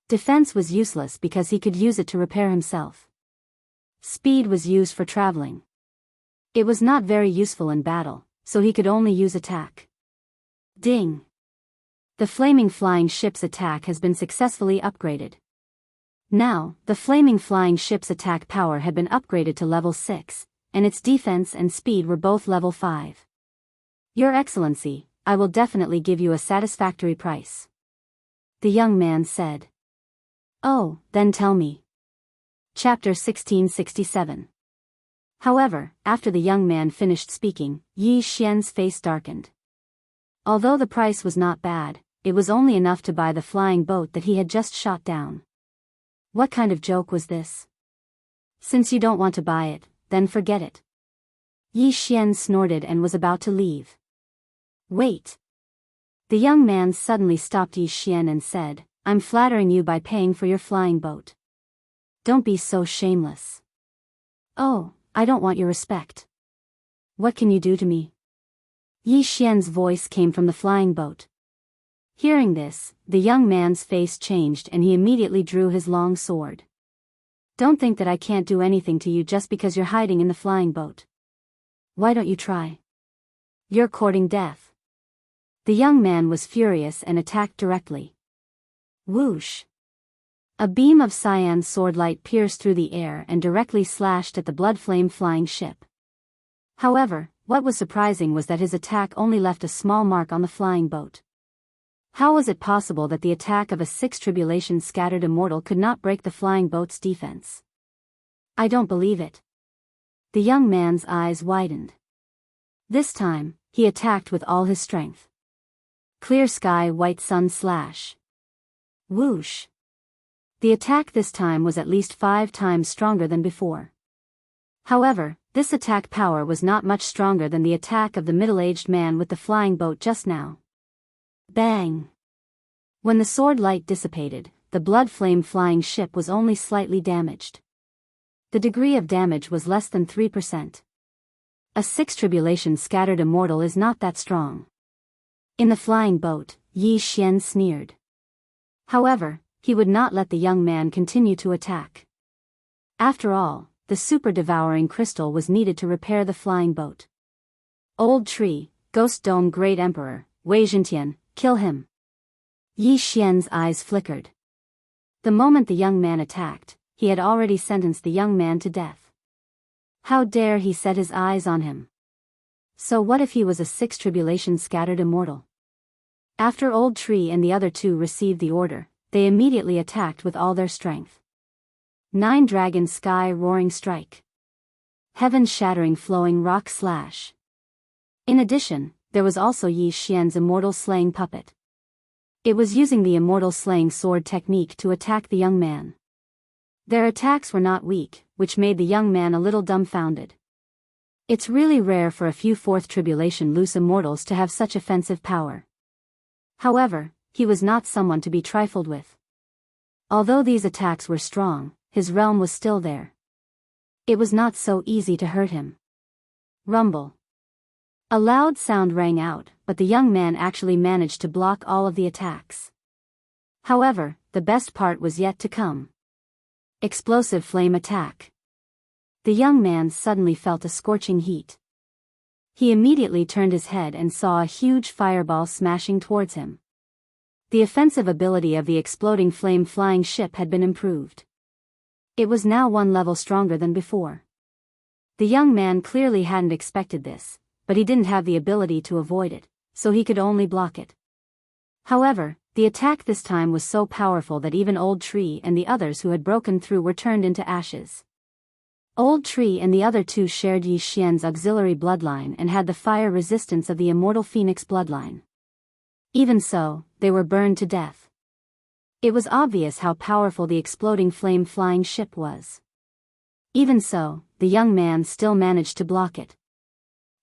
Defense was useless because he could use it to repair himself. Speed was used for traveling. It was not very useful in battle, so he could only use attack. Ding! The flaming flying ship's attack has been successfully upgraded. Now, the flaming flying ship's attack power had been upgraded to level 6, and its defense and speed were both level 5. Your Excellency, I will definitely give you a satisfactory price. The young man said. Oh, then tell me. Chapter 1667. However, after the young man finished speaking, Yi Xian's face darkened. Although the price was not bad, it was only enough to buy the flying boat that he had just shot down. What kind of joke was this? Since you don't want to buy it, then forget it. Yi Xian snorted and was about to leave. Wait. The young man suddenly stopped Yi Xian and said, I'm flattering you by paying for your flying boat. Don't be so shameless. Oh, I don't want your respect. What can you do to me? Yi Xian's voice came from the flying boat. Hearing this, the young man's face changed and he immediately drew his long sword. Don't think that I can't do anything to you just because you're hiding in the flying boat. Why don't you try? You're courting death. The young man was furious and attacked directly. Whoosh! A beam of cyan sword light pierced through the air and directly slashed at the blood flame flying ship. However, what was surprising was that his attack only left a small mark on the flying boat. How was it possible that the attack of a 6 tribulation scattered immortal could not break the flying boat's defense? I don't believe it. The young man's eyes widened. This time, he attacked with all his strength. Clear sky white sun slash. Whoosh! The attack this time was at least 5 times stronger than before. However, this attack power was not much stronger than the attack of the middle-aged man with the flying boat just now. Bang! When the sword light dissipated, the blood flame flying ship was only slightly damaged. The degree of damage was less than 3%. A 6 tribulation scattered immortal is not that strong. In the flying boat, Yi Xian sneered. However, he would not let the young man continue to attack. After all, the super-devouring crystal was needed to repair the flying boat. Old tree, Ghost Dome Great Emperor, Wei Zhentian, kill him. Yi Xian's eyes flickered. The moment the young man attacked, he had already sentenced the young man to death. How dare he set his eyes on him? So what if he was a 6 tribulation scattered immortal? After Old Tree and the other two received the order, they immediately attacked with all their strength. 9 Dragon Sky Roaring Strike. Heaven Shattering Flowing Rock Slash. In addition, there was also Yi Xian's Immortal Slaying Puppet. It was using the Immortal Slaying Sword technique to attack the young man. Their attacks were not weak, which made the young man a little dumbfounded. It's really rare for a few 4th Tribulation loose immortals to have such offensive power. However, he was not someone to be trifled with. Although these attacks were strong, his realm was still there. It was not so easy to hurt him. Rumble. A loud sound rang out, but the young man actually managed to block all of the attacks. However, the best part was yet to come. Explosive flame attack. The young man suddenly felt a scorching heat. He immediately turned his head and saw a huge fireball smashing towards him. The offensive ability of the exploding flame flying ship had been improved. It was now 1 level stronger than before. The young man clearly hadn't expected this, but he didn't have the ability to avoid it, so he could only block it. However, the attack this time was so powerful that even Old Tree and the others who had broken through were turned into ashes. Old Tree and the other two shared Yi Xian's auxiliary bloodline and had the fire resistance of the immortal Phoenix bloodline. Even so, they were burned to death. It was obvious how powerful the exploding flame flying ship was. Even so, the young man still managed to block it.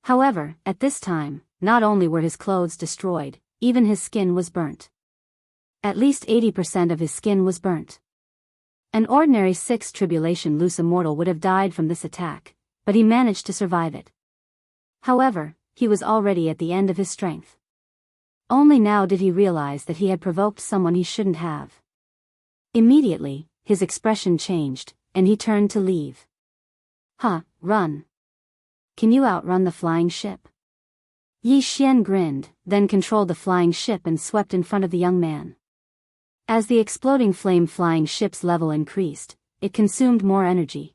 However, at this time, not only were his clothes destroyed, even his skin was burnt. At least 80% of his skin was burnt. An ordinary 6th Tribulation loose immortal would have died from this attack, but he managed to survive it. However, he was already at the end of his strength. Only now did he realize that he had provoked someone he shouldn't have. Immediately, his expression changed, and he turned to leave. Run. Can you outrun the flying ship? Yi Xian grinned, then controlled the flying ship and swept in front of the young man. As the exploding flame flying ship's level increased, it consumed more energy.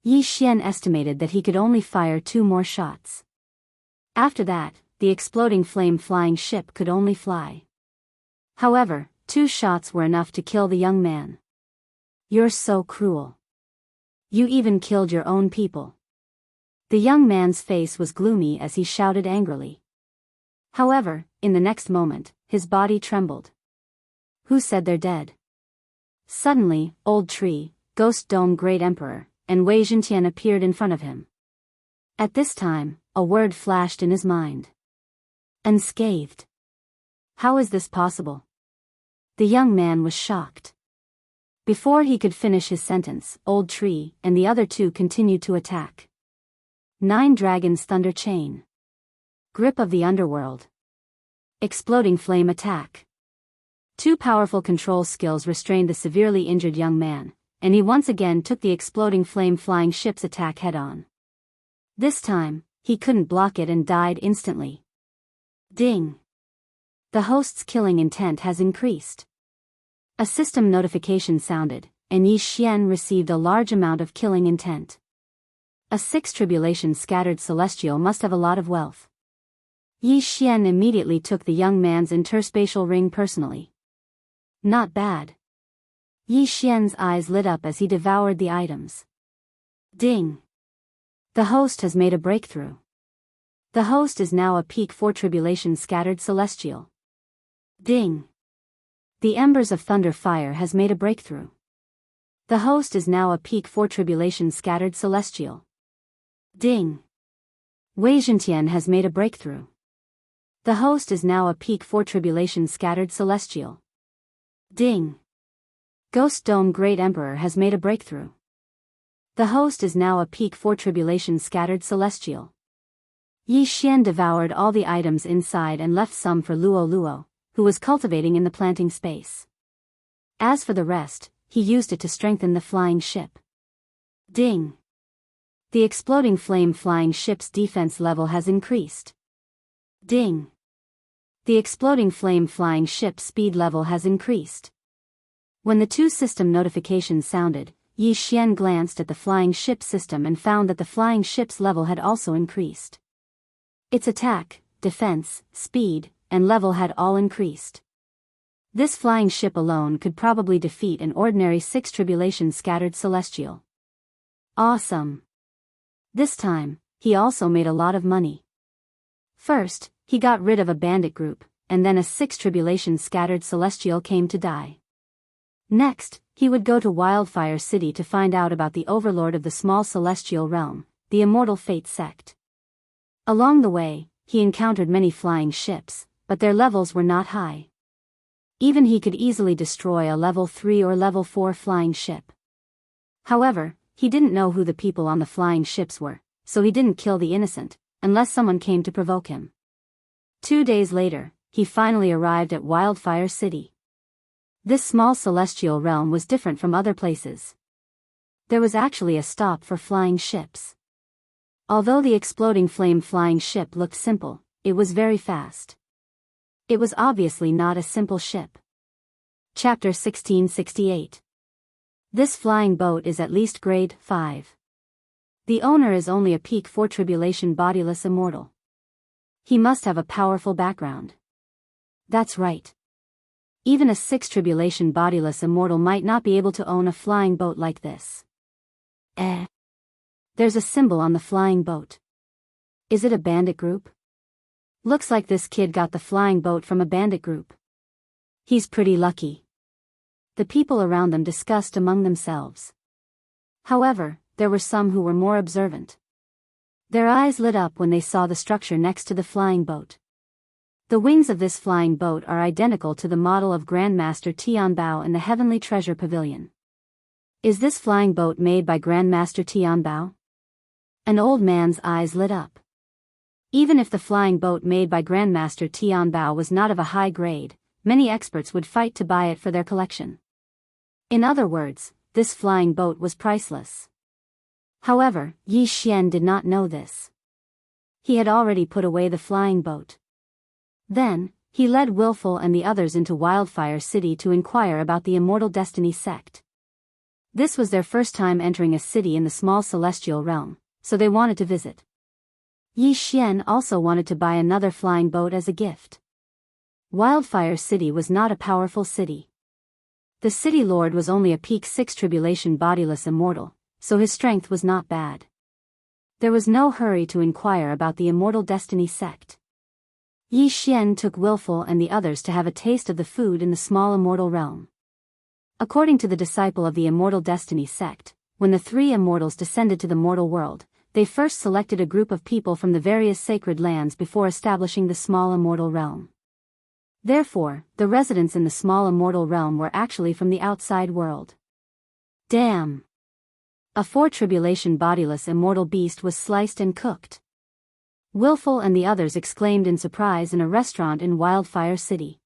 Yi Xian estimated that he could only fire 2 more shots. After that, the exploding flame flying ship could only fly. However, 2 shots were enough to kill the young man. You're so cruel. You even killed your own people. The young man's face was gloomy as he shouted angrily. However, in the next moment, his body trembled. Who said they're dead? Suddenly, Old Tree, Ghost Dome Great Emperor, and Wei Zhentian appeared in front of him. At this time, a word flashed in his mind. Unscathed. How is this possible? The young man was shocked. Before he could finish his sentence, Old Tree and the other two continued to attack. 9 Dragons Thunder Chain. Grip of the Underworld. Exploding Flame Attack. 2 powerful control skills restrained the severely injured young man, and he once again took the exploding flame flying ship's attack head-on. This time, he couldn't block it and died instantly. Ding! The host's killing intent has increased. A system notification sounded, and Yi Xian received a large amount of killing intent. A 6th Tribulation scattered celestial must have a lot of wealth. Yi Xian immediately took the young man's interspatial ring personally. Not bad. Yi Xian's eyes lit up as he devoured the items. Ding! The host has made a breakthrough. The host is now a peak 4 Tribulation scattered celestial. Ding! The embers of thunder fire has made a breakthrough. The host is now a peak for tribulation scattered celestial. Ding. Wei Zhentian has made a breakthrough. The host is now a peak for tribulation scattered celestial. Ding. Ghost Dome Great Emperor has made a breakthrough. The host is now a peak for tribulation scattered celestial. Yi Xian devoured all the items inside and left some for Luo Luo, who was cultivating in the planting space. As for the rest, he used it to strengthen the flying ship. Ding. The exploding flame flying ship's defense level has increased. Ding. The exploding flame flying ship's speed level has increased. When the two system notifications sounded, Yi Xian glanced at the flying ship system and found that the flying ship's level had also increased. Its attack, defense, speed, and level had all increased. This flying ship alone could probably defeat an ordinary 6 tribulation scattered celestial. Awesome. This time, he also made a lot of money. First, he got rid of a bandit group, and then a 6 tribulation scattered celestial came to die. Next, he would go to Wildfire City to find out about the overlord of the small celestial realm, the Immortal Fate sect. Along the way, he encountered many flying ships, but their levels were not high. Even he could easily destroy a level 3 or level 4 flying ship. However, he didn't know who the people on the flying ships were, so he didn't kill the innocent, unless someone came to provoke him. 2 days later, he finally arrived at Wildfire City. This small celestial realm was different from other places. There was actually a stop for flying ships. Although the exploding flame flying ship looked simple, it was very fast. It was obviously not a simple ship. Chapter 1668. This flying boat is at least grade 5. The owner is only a peak 4 tribulation bodiless immortal. He must have a powerful background. That's right. Even a 6 tribulation bodiless immortal might not be able to own a flying boat like this. There's a symbol on the flying boat. Is it a bandit group? Looks like this kid got the flying boat from a bandit group. He's pretty lucky. The people around them discussed among themselves. However, there were some who were more observant. Their eyes lit up when they saw the structure next to the flying boat. The wings of this flying boat are identical to the model of Grandmaster Tianbao in the Heavenly Treasure Pavilion. Is this flying boat made by Grandmaster Tianbao? An old man's eyes lit up. Even if the flying boat made by Grandmaster Tianbao was not of a high grade, many experts would fight to buy it for their collection. In other words, this flying boat was priceless. However, Yi Xian did not know this. He had already put away the flying boat. Then, he led Willful and the others into Wildfire City to inquire about the Immortal Destiny sect. This was their first time entering a city in the small celestial realm, so they wanted to visit. Yi Xian also wanted to buy another flying boat as a gift. Wildfire City was not a powerful city. The city lord was only a peak 6 tribulation bodiless immortal, so his strength was not bad. There was no hurry to inquire about the Immortal Destiny sect. Yi Xian took Willful and the others to have a taste of the food in the small immortal realm. According to the disciple of the Immortal Destiny sect, when the 3 immortals descended to the mortal world, they first selected a group of people from the various sacred lands before establishing the small immortal realm. Therefore, the residents in the small immortal realm were actually from the outside world. Damn! A 4 tribulation bodiless immortal beast was sliced and cooked. Willful and the others exclaimed in surprise in a restaurant in Wildfire City.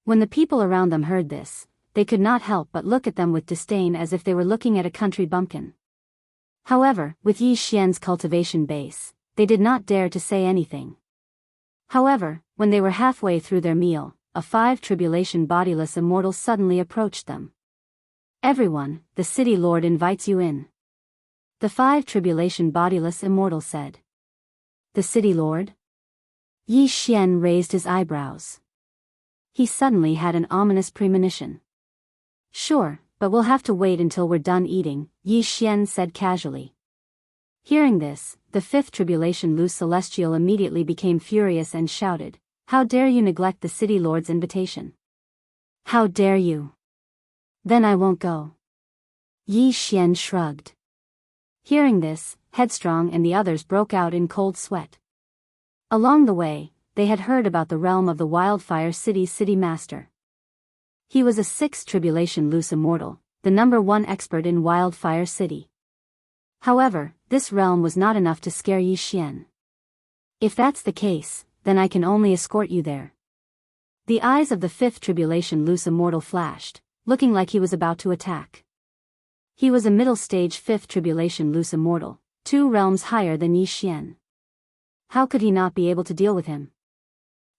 When the people around them heard this, they could not help but look at them with disdain as if they were looking at a country bumpkin. However, with Yi Xian's cultivation base, they did not dare to say anything. However, when they were halfway through their meal, a 5 tribulation bodiless immortal suddenly approached them. Everyone, the city lord invites you in. The 5 tribulation bodiless immortal said. The city lord? Yi Xian raised his eyebrows. He suddenly had an ominous premonition. Sure, but we'll have to wait until we're done eating, Yi Xian said casually. Hearing this, the 5th tribulation loose celestial immediately became furious and shouted, "How dare you neglect the city lord's invitation? How dare you? Then I won't go. Yi Xian shrugged. Hearing this, Headstrong and the others broke out in cold sweat. Along the way, they had heard about the realm of the Wildfire City's city master. He was a sixth tribulation loose immortal, the #1 expert in Wildfire City. However, this realm was not enough to scare Yi Xian. If that's the case, then I can only escort you there. The eyes of the fifth tribulation loose immortal flashed, looking like he was about to attack. He was a middle-stage fifth tribulation loose immortal, 2 realms higher than Yi Xian. How could he not be able to deal with him?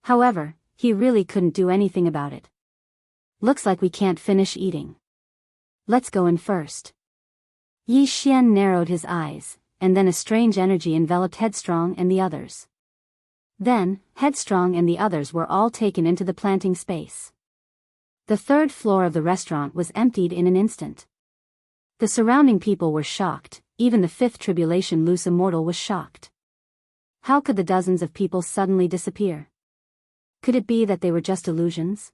However, he really couldn't do anything about it. Looks like we can't finish eating. Let's go in first. Yi Xian narrowed his eyes, and then a strange energy enveloped Headstrong and the others. Then, Headstrong and the others were all taken into the planting space. The 3rd floor of the restaurant was emptied in an instant. The surrounding people were shocked, even the 5th tribulation loose immortal was shocked. How could the dozens of people suddenly disappear? Could it be that they were just illusions?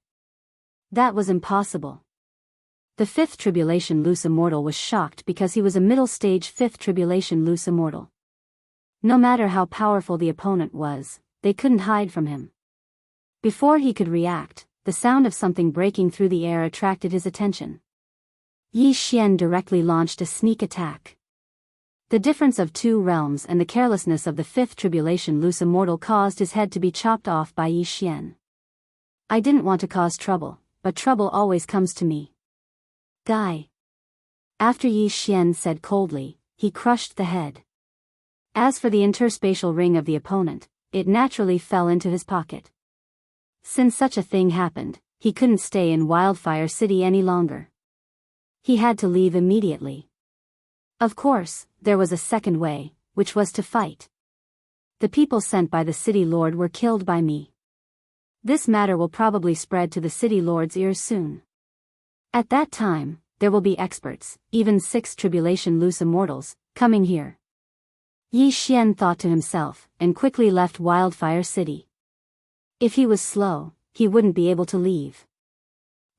That was impossible. The 5th tribulation loose immortal was shocked because he was a middle-stage 5th tribulation loose immortal. No matter how powerful the opponent was, they couldn't hide from him. Before he could react, the sound of something breaking through the air attracted his attention. Yi Xian directly launched a sneak attack. The difference of 2 realms and the carelessness of the 5th tribulation loose immortal caused his head to be chopped off by Yi Xian. I didn't want to cause trouble, but trouble always comes to me. Die. After Yi Xian said coldly, he crushed the head. As for the interspatial ring of the opponent, it naturally fell into his pocket. Since such a thing happened, he couldn't stay in Wildfire City any longer. He had to leave immediately. Of course, there was a second way, which was to fight. The people sent by the city lord were killed by me. This matter will probably spread to the city lord's ears soon. At that time, there will be experts, even 6 tribulation loose immortals, coming here. Yi Xian thought to himself, and quickly left Wildfire City. If he was slow, he wouldn't be able to leave.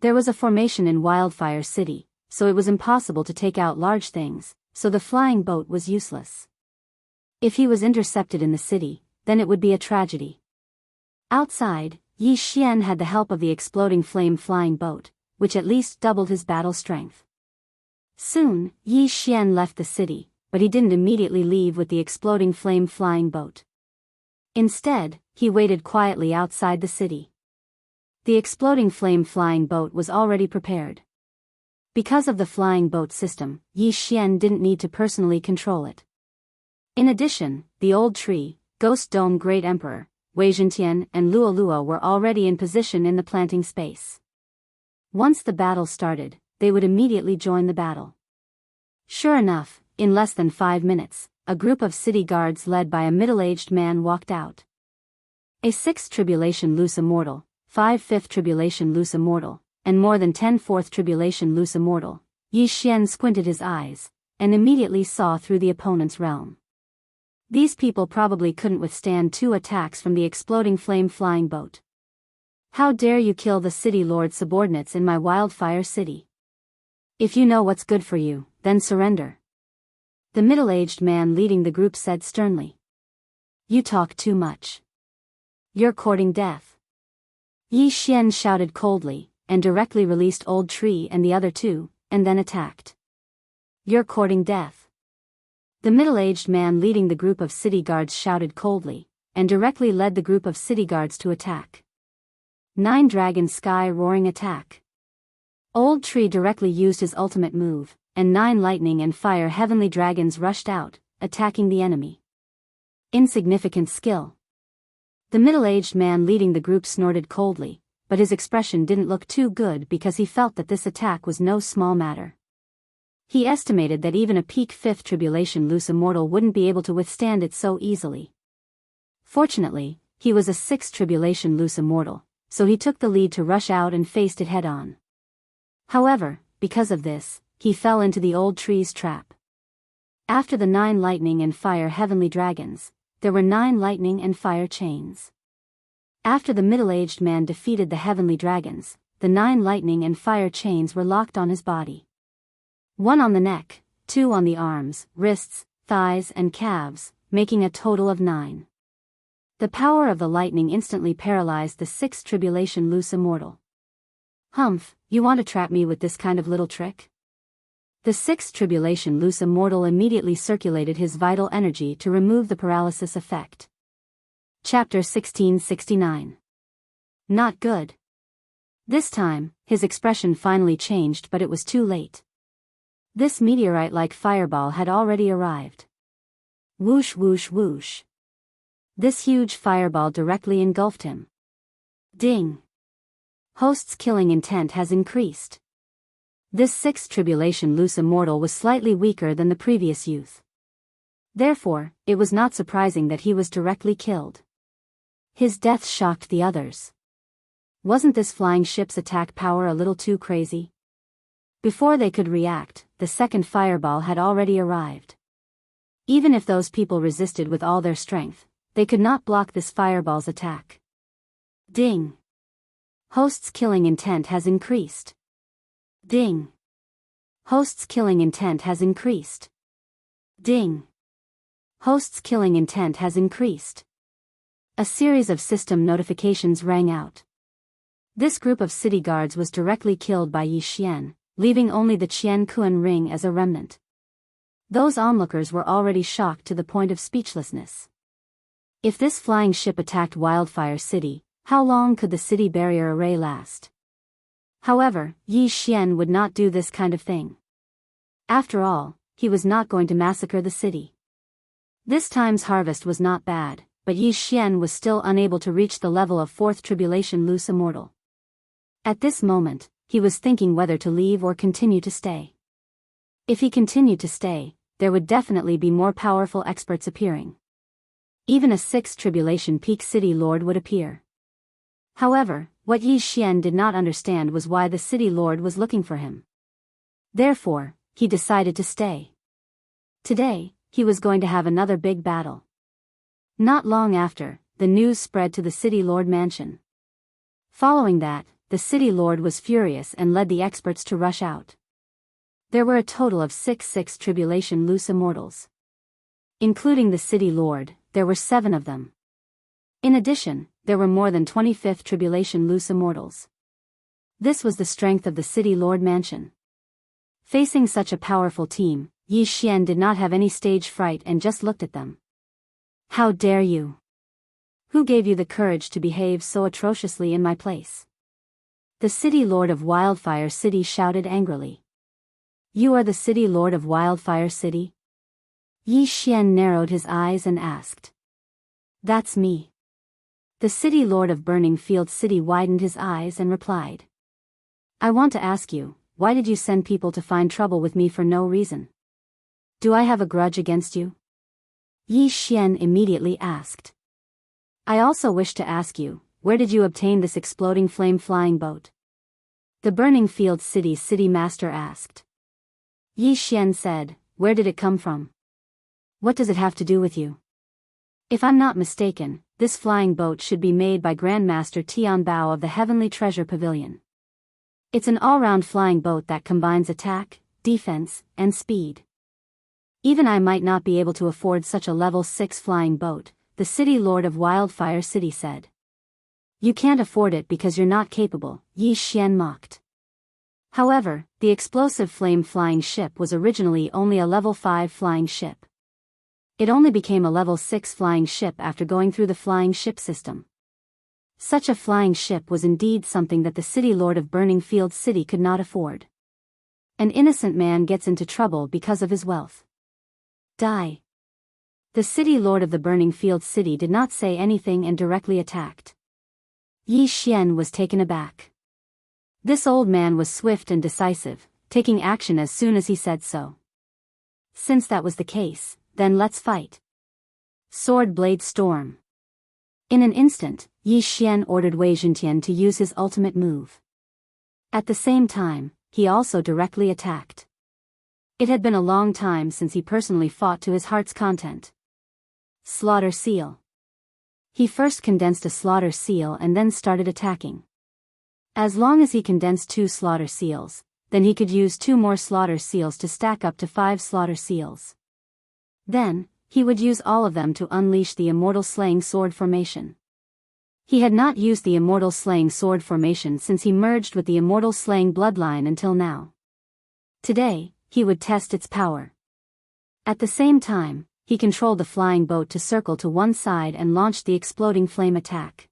There was a formation in Wildfire City, so it was impossible to take out large things, so the flying boat was useless. If he was intercepted in the city, then it would be a tragedy. Outside, Yi Xian had the help of the exploding flame flying boat, which at least doubled his battle strength. Soon, Yi Xian left the city, but he didn't immediately leave with the exploding flame flying boat. Instead, he waited quietly outside the city. The exploding flame flying boat was already prepared. Because of the flying boat system, Yi Xian didn't need to personally control it. In addition, the old tree, Ghost Dome Great Emperor, Wei Zhentian and Luolua were already in position in the planting space. Once the battle started, they would immediately join the battle. Sure enough, in less than 5 minutes, a group of city guards led by a middle-aged man walked out. A 6th tribulation loose immortal, 5 5th tribulation loose immortal, and more than 10 4th tribulation loose immortal, Yi Xian squinted his eyes, and immediately saw through the opponent's realm. These people probably couldn't withstand 2 attacks from the exploding flame flying boat. How dare you kill the city lord's subordinates in my Wildfire City? If you know what's good for you, then surrender. The middle-aged man leading the group said sternly. You talk too much. You're courting death. Yi Xian shouted coldly, and directly released Old Tree and the other 2, and then attacked. You're courting death. The middle-aged man leading the group of city guards shouted coldly, and directly led the group of city guards to attack. 9 Dragon Sky Roaring Attack. Old Tree directly used his ultimate move, and 9 lightning and fire heavenly dragons rushed out, attacking the enemy. Insignificant skill. The middle-aged man leading the group snorted coldly, but his expression didn't look too good because he felt that this attack was no small matter. He estimated that even a peak 5th tribulation loose immortal wouldn't be able to withstand it so easily. Fortunately, he was a 6th tribulation loose immortal, so he took the lead to rush out and faced it head-on. However, because of this, he fell into the old tree's trap. After the 9 lightning and fire heavenly dragons, there were 9 lightning and fire chains. After the middle-aged man defeated the heavenly dragons, the 9 lightning and fire chains were locked on his body. 1 on the neck, 2 on the arms, wrists, thighs and calves, making a total of 9. The power of the lightning instantly paralyzed the 6th tribulation loose immortal. "Humph, you want to trap me with this kind of little trick?" The 6th tribulation loose immortal immediately circulated his vital energy to remove the paralysis effect. Chapter 1669. Not good. This time, his expression finally changed, but it was too late. This meteorite-like fireball had already arrived. Whoosh whoosh whoosh. This huge fireball directly engulfed him. Ding. Host's killing intent has increased. This 6th tribulation loose immortal was slightly weaker than the previous youth. Therefore, it was not surprising that he was directly killed. His death shocked the others. Wasn't this flying ship's attack power a little too crazy? Before they could react, the 2nd fireball had already arrived. Even if those people resisted with all their strength, they could not block this fireball's attack. Ding. Host's killing intent has increased. Ding. Host's killing intent has increased. Ding. Host's killing intent has increased. A series of system notifications rang out. This group of city guards was directly killed by Yi Xian, leaving only the Qian Kuan ring as a remnant. Those onlookers were already shocked to the point of speechlessness. If this flying ship attacked Wildfire City, how long could the city barrier array last? However, Yi Xian would not do this kind of thing. After all, he was not going to massacre the city. This time's harvest was not bad, but Yi Xian was still unable to reach the level of 4th tribulation loose immortal. At this moment, he was thinking whether to leave or continue to stay. If he continued to stay, there would definitely be more powerful experts appearing. Even a 6th tribulation peak city lord would appear. However, what Yi Xian did not understand was why the city lord was looking for him. Therefore, he decided to stay. Today, he was going to have another big battle. Not long after, the news spread to the city lord mansion. Following that, the city lord was furious and led the experts to rush out. There were a total of 6 6th tribulation loose immortals. Including the city lord, there were 7 of them. In addition, there were more than 25th tribulation loose immortals. This was the strength of the city lord mansion. Facing such a powerful team, Yi Xian did not have any stage fright and just looked at them. "How dare you? Who gave you the courage to behave so atrociously in my place?" The city lord of Wildfire City shouted angrily. "You are the city lord of Wildfire City?" Yi Xian narrowed his eyes and asked. "That's me." The city lord of Burning Field City widened his eyes and replied. "I want to ask you, why did you send people to find trouble with me for no reason? Do I have a grudge against you?" Yi Xian immediately asked. "I also wish to ask you, where did you obtain this exploding flame-flying boat?" The Burning Field City's city master asked. Yi Xian said, "Where did it come from? What does it have to do with you? If I'm not mistaken, this flying boat should be made by Grandmaster Tian Bao of the Heavenly Treasure Pavilion. It's an all-round flying boat that combines attack, defense, and speed. Even I might not be able to afford such a level 6 flying boat," the city lord of Wildfire City said. "You can't afford it because you're not capable," Yi Xian mocked. However, the explosive flame-flying ship was originally only a level 5 flying ship. It only became a level 6 flying ship after going through the flying ship system. Such a flying ship was indeed something that the city lord of Burning Field City could not afford. An innocent man gets into trouble because of his wealth. Die. The city lord of the Burning Field City did not say anything and directly attacked. Yi Xian was taken aback. This old man was swift and decisive, taking action as soon as he said so. Since that was the case, then let's fight. Sword Blade Storm. In an instant, Yi Xian ordered Wei Zhentian to use his ultimate move. At the same time, he also directly attacked. It had been a long time since he personally fought to his heart's content. Slaughter Seal. He first condensed a slaughter seal and then started attacking. As long as he condensed 2 slaughter seals, then he could use 2 more slaughter seals to stack up to 5 slaughter seals. Then, he would use all of them to unleash the immortal slaying sword formation. He had not used the immortal slaying sword formation since he merged with the immortal slaying bloodline until now. Today, he would test its power. At the same time, he controlled the flying boat to circle to one side and launched the exploding flame attack.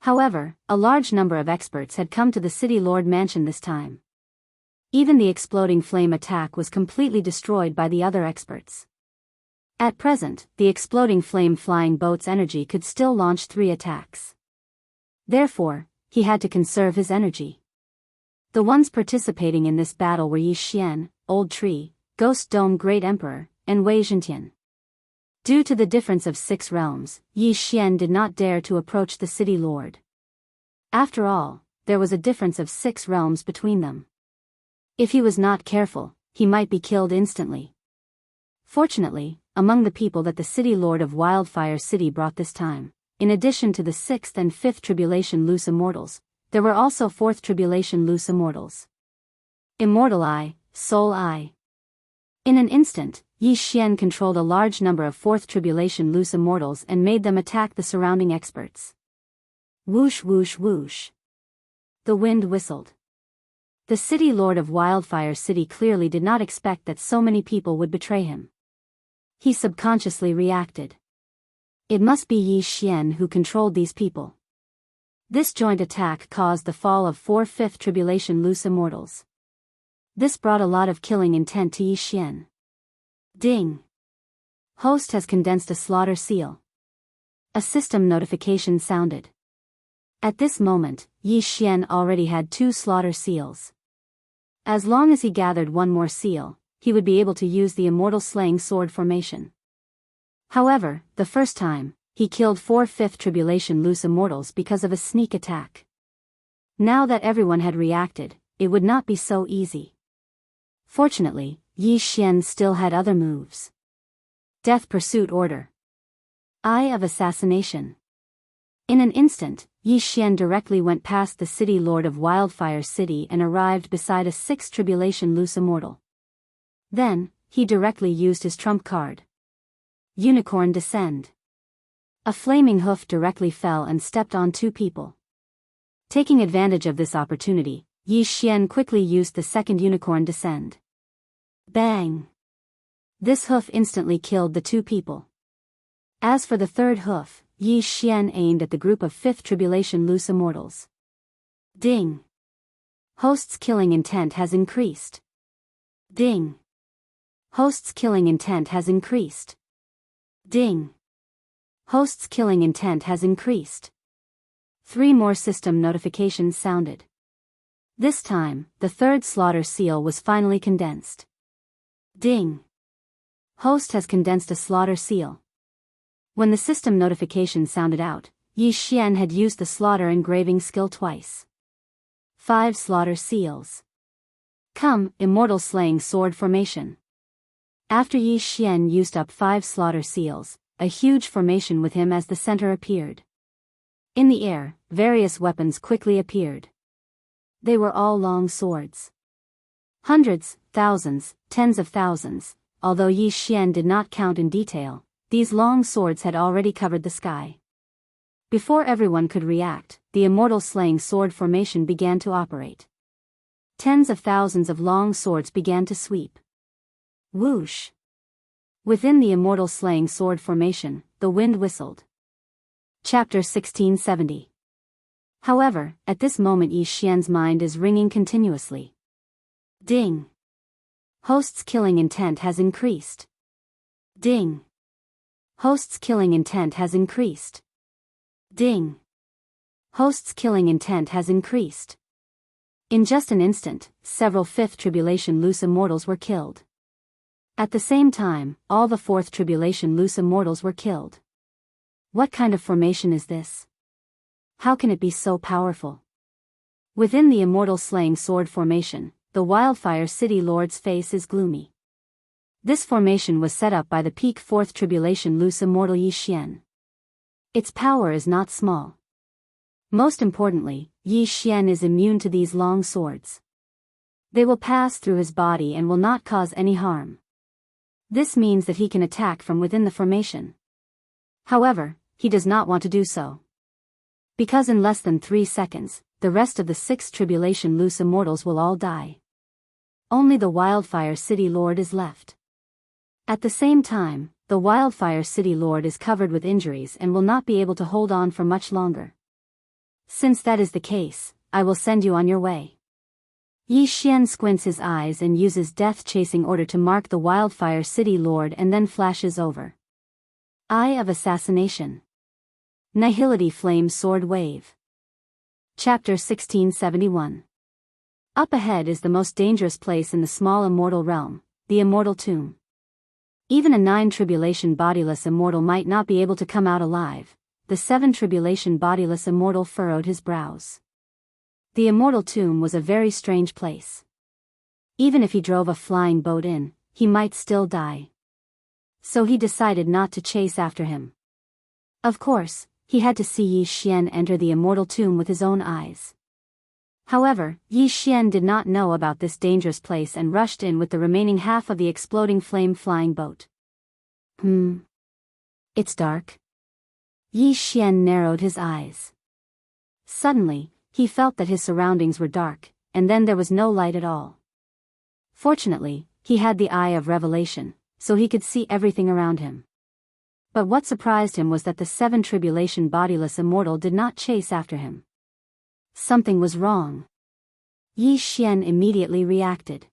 However, a large number of experts had come to the City Lord Mansion this time. Even the exploding flame attack was completely destroyed by the other experts. At present, the exploding flame flying boat's energy could still launch 3 attacks. Therefore, he had to conserve his energy. The ones participating in this battle were Yi Xian, Old Tree, Ghost Dome Great Emperor, and Wei Zhentian. Due to the difference of 6 realms, Yi Xian did not dare to approach the City Lord. After all, there was a difference of 6 realms between them. If he was not careful, he might be killed instantly. Fortunately, among the people that the City Lord of Wildfire City brought this time, in addition to the 6th and 5th Tribulation Loose Immortals, there were also 4th Tribulation Loose Immortals. Immortal Eye, Soul Eye. In an instant, Yi Xian controlled a large number of 4th Tribulation Loose Immortals and made them attack the surrounding experts. Whoosh whoosh whoosh. The wind whistled. The City Lord of Wildfire City clearly did not expect that so many people would betray him. He subconsciously reacted. It must be Yi Xian who controlled these people. This joint attack caused the fall of 4 5th Tribulation Loose Immortals. This brought a lot of killing intent to Yi Xian. Ding! Host has condensed a slaughter seal. A system notification sounded. At this moment, Yi Xian already had 2 slaughter seals. As long as he gathered 1 more seal, he would be able to use the immortal slaying sword formation. However, the first time, he killed 4 5th Tribulation Loose Immortals because of a sneak attack. Now that everyone had reacted, it would not be so easy. Fortunately, Yi Xian still had other moves. Death Pursuit Order. Eye of Assassination. In an instant, Yi Xian directly went past the City Lord of Wildfire City and arrived beside a 6th Tribulation Loose Immortal. Then, he directly used his trump card. Unicorn Descend. A flaming hoof directly fell and stepped on 2 people. Taking advantage of this opportunity, Yi Xian quickly used the second Unicorn Descend. Bang! This hoof instantly killed the 2 people. As for the third hoof, Yi Xian aimed at the group of 5th Tribulation Loose Immortals. Ding! Host's killing intent has increased. Ding! Host's killing intent has increased. Ding! Host's killing intent has increased. 3 more system notifications sounded. This time, the 3rd slaughter seal was finally condensed. Ding! Host has condensed a slaughter seal. When the system notification sounded out, Yi Xian had used the slaughter engraving skill twice. 5 slaughter seals. Come, immortal slaying sword formation. After Yi Xian used up 5 slaughter seals, a huge formation with him as the center appeared. In the air, various weapons quickly appeared. They were all long swords. Hundreds, thousands, tens of thousands, although Yi Xian did not count in detail, these long swords had already covered the sky. Before everyone could react, the immortal slaying sword formation began to operate. Tens of thousands of long swords began to sweep. Whoosh! Within the immortal slaying sword formation, the wind whistled. Chapter 1670. However, at this moment Yi Xian's mind is ringing continuously. Ding! Host's killing intent has increased. Ding! Host's killing intent has increased. Ding! Host's killing intent has increased. In just an instant, several 5th Tribulation Loose Immortals were killed. At the same time, all the 4th Tribulation Loose Immortals were killed. What kind of formation is this? How can it be so powerful? Within the immortal slaying sword formation, the Wildfire City Lord's face is gloomy. This formation was set up by the peak 4th Tribulation Loose Immortal Yi Xian. Its power is not small. Most importantly, Yi Xian is immune to these long swords. They will pass through his body and will not cause any harm. This means that he can attack from within the formation. However, he does not want to do so. Because in less than 3 seconds, the rest of the 6 Tribulation Loose Immortals will all die. Only the Wildfire City Lord is left. At the same time, the Wildfire City Lord is covered with injuries and will not be able to hold on for much longer. Since that is the case, I will send you on your way. Yi Xian squints his eyes and uses death-chasing order to mark the Wildfire City Lord and then flashes over. Eye of Assassination. Nihility Flame Sword Wave. Chapter 1671. Up ahead is the most dangerous place in the small immortal realm, the Immortal Tomb. Even a 9 Tribulation bodiless immortal might not be able to come out alive. The 7 Tribulation bodiless immortal furrowed his brows. The Immortal Tomb was a very strange place. Even if he drove a flying boat in, he might still die. So he decided not to chase after him. Of course, he had to see Yi Xian enter the Immortal Tomb with his own eyes. However, Yi Xian did not know about this dangerous place and rushed in with the remaining half of the exploding flame-flying boat. It's dark. Yi Xian narrowed his eyes. Suddenly, he felt that his surroundings were dark, and then there was no light at all. Fortunately, he had the Eye of Revelation, so he could see everything around him. But what surprised him was that the 7 Tribulation bodiless immortal did not chase after him. Something was wrong. Yi Xian immediately reacted.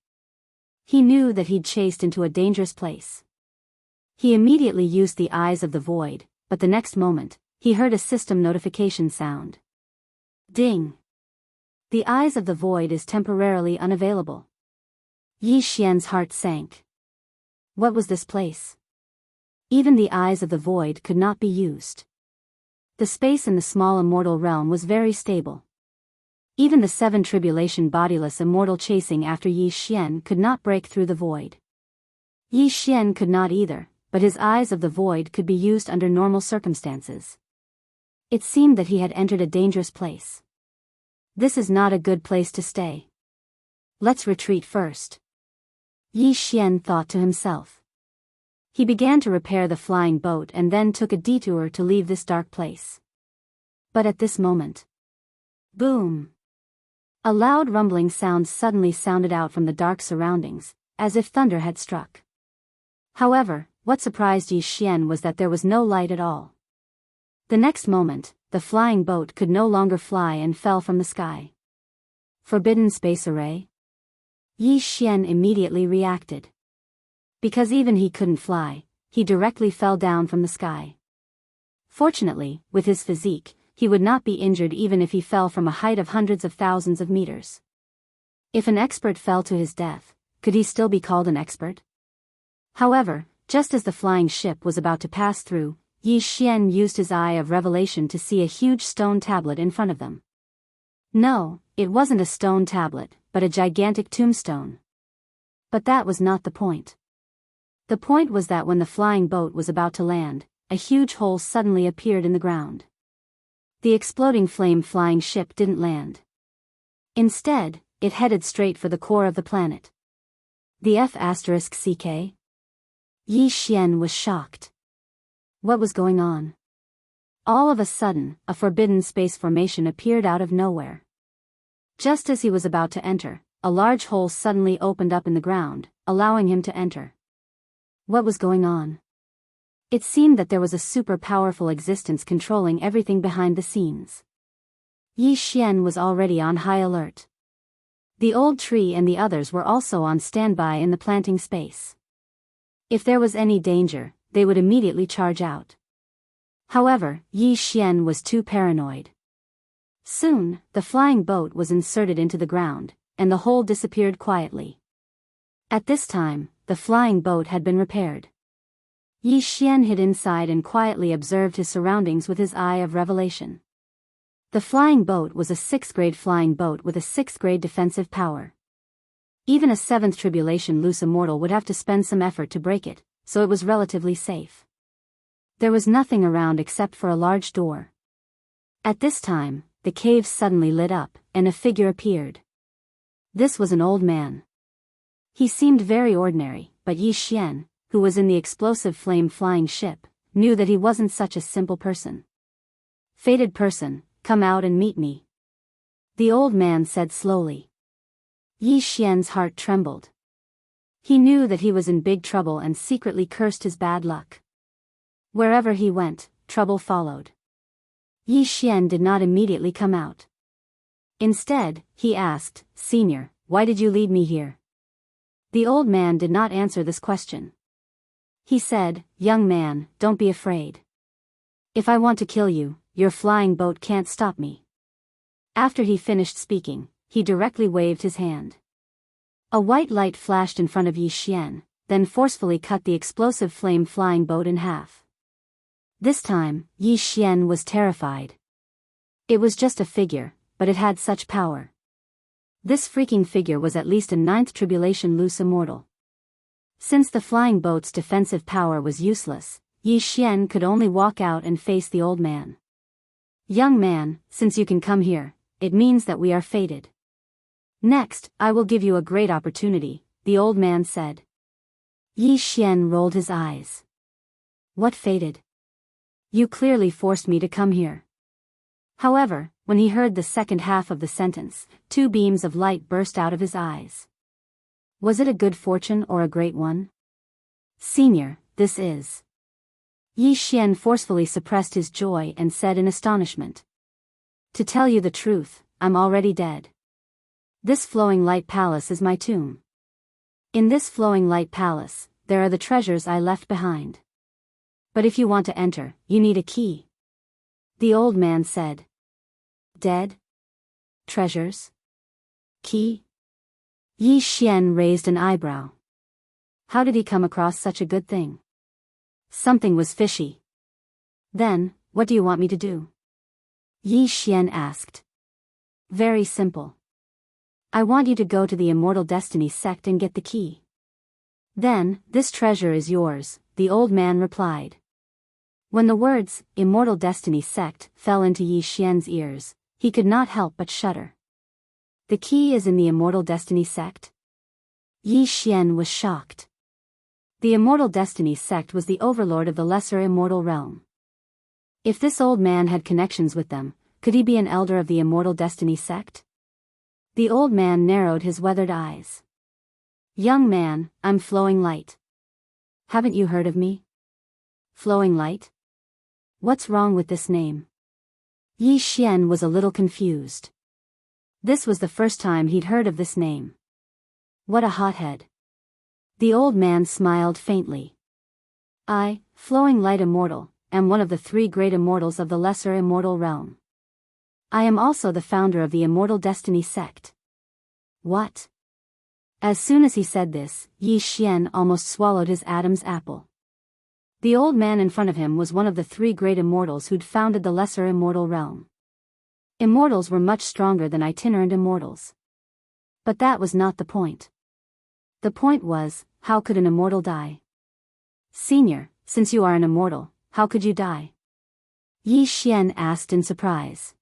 He knew that he'd chased into a dangerous place. He immediately used the Eyes of the Void, but the next moment, he heard a system notification sound. Ding! The Eyes of the Void is temporarily unavailable. Yi Xian's heart sank. What was this place? Even the Eyes of the Void could not be used. The space in the small immortal realm was very stable. Even the 7 Tribulation bodiless immortal chasing after Yi Xian could not break through the void. Yi Xian could not either, but his Eyes of the Void could be used under normal circumstances. It seemed that he had entered a dangerous place. This is not a good place to stay. Let's retreat first. Yi Xian thought to himself. He began to repair the flying boat and then took a detour to leave this dark place. But at this moment, boom! A loud rumbling sound suddenly sounded out from the dark surroundings, as if thunder had struck. However, what surprised Yi Xian was that there was no light at all. The next moment, the flying boat could no longer fly and fell from the sky. Forbidden Space Array? Yi Xian immediately reacted. Because even he couldn't fly, he directly fell down from the sky. Fortunately, with his physique, he would not be injured even if he fell from a height of hundreds of thousands of meters. If an expert fell to his death, could he still be called an expert? However, just as the flying ship was about to pass through, Yi Xian used his Eye of Revelation to see a huge stone tablet in front of them. No, it wasn't a stone tablet, but a gigantic tombstone. But that was not the point. The point was that when the flying boat was about to land, a huge hole suddenly appeared in the ground. The exploding flame-flying ship didn't land. Instead, it headed straight for the core of the planet. The F***CK? Yi Xian was shocked. What was going on? All of a sudden, a forbidden space formation appeared out of nowhere. Just as he was about to enter, a large hole suddenly opened up in the ground, allowing him to enter. What was going on? It seemed that there was a super powerful existence controlling everything behind the scenes. Yi Xian was already on high alert. The old tree and the others were also on standby in the planting space. If there was any danger, they would immediately charge out. However, Yi Xian was too paranoid. Soon, the flying boat was inserted into the ground, and the hole disappeared quietly. At this time, the flying boat had been repaired. Yi Xian hid inside and quietly observed his surroundings with his Eye of Revelation. The flying boat was a 6th grade flying boat with a 6th grade defensive power. Even a 7th Tribulation loose immortal would have to spend some effort to break it, so it was relatively safe. There was nothing around except for a large door. At this time, the cave suddenly lit up, and a figure appeared. This was an old man. He seemed very ordinary, but Yi Xian, who was in the explosive flame-flying ship, knew that he wasn't such a simple person. "Fated person, come out and meet me," the old man said slowly. Yi Xian's heart trembled. He knew that he was in big trouble and secretly cursed his bad luck. Wherever he went, trouble followed. Yi Xian did not immediately come out. Instead, he asked, "Senior, why did you lead me here?" The old man did not answer this question. He said, "Young man, don't be afraid. If I want to kill you, your flying boat can't stop me." After he finished speaking, he directly waved his hand. A white light flashed in front of Yi Xian, then forcefully cut the explosive flame-flying boat in half. This time, Yi Xian was terrified. It was just a figure, but it had such power. This freaking figure was at least a ninth tribulation loose immortal. Since the flying boat's defensive power was useless, Yi Xian could only walk out and face the old man. "Young man, since you can come here, it means that we are fated. Next, I will give you a great opportunity," the old man said. Yi Xian rolled his eyes. "What fated? You clearly forced me to come here." However, when he heard the second half of the sentence, two beams of light burst out of his eyes. Was it a good fortune or a great one? "Senior, this is..." Yi Xian forcefully suppressed his joy and said in astonishment. "To tell you the truth, I'm already dead. This flowing light palace is my tomb. In this flowing light palace, there are the treasures I left behind. But if you want to enter, you need a key," the old man said. "Dead? Treasures? Key?" Yi Xian raised an eyebrow. How did he come across such a good thing? Something was fishy. "Then, what do you want me to do?" Yi Xian asked. "Very simple. I want you to go to the Immortal Destiny sect and get the key. Then, this treasure is yours," the old man replied. When the words, Immortal Destiny sect, fell into Yi Xian's ears, he could not help but shudder. "The key is in the Immortal Destiny sect?" Yi Xian was shocked. The Immortal Destiny sect was the overlord of the lesser immortal realm. If this old man had connections with them, could he be an elder of the Immortal Destiny sect? The old man narrowed his weathered eyes. "Young man, I'm Flowing Light. Haven't you heard of me?" "Flowing Light? What's wrong with this name?" Yi Xian was a little confused. This was the first time he'd heard of this name. What a hothead. The old man smiled faintly. "I, Flowing Light Immortal, am one of the three great immortals of the lesser immortal realm. I am also the founder of the Immortal Destiny sect." "What?" As soon as he said this, Yi Xian almost swallowed his Adam's apple. The old man in front of him was one of the three great immortals who'd founded the lesser immortal realm. Immortals were much stronger than itinerant immortals. But that was not the point. The point was, how could an immortal die? "Senior, since you are an immortal, how could you die?" Yi Xian asked in surprise.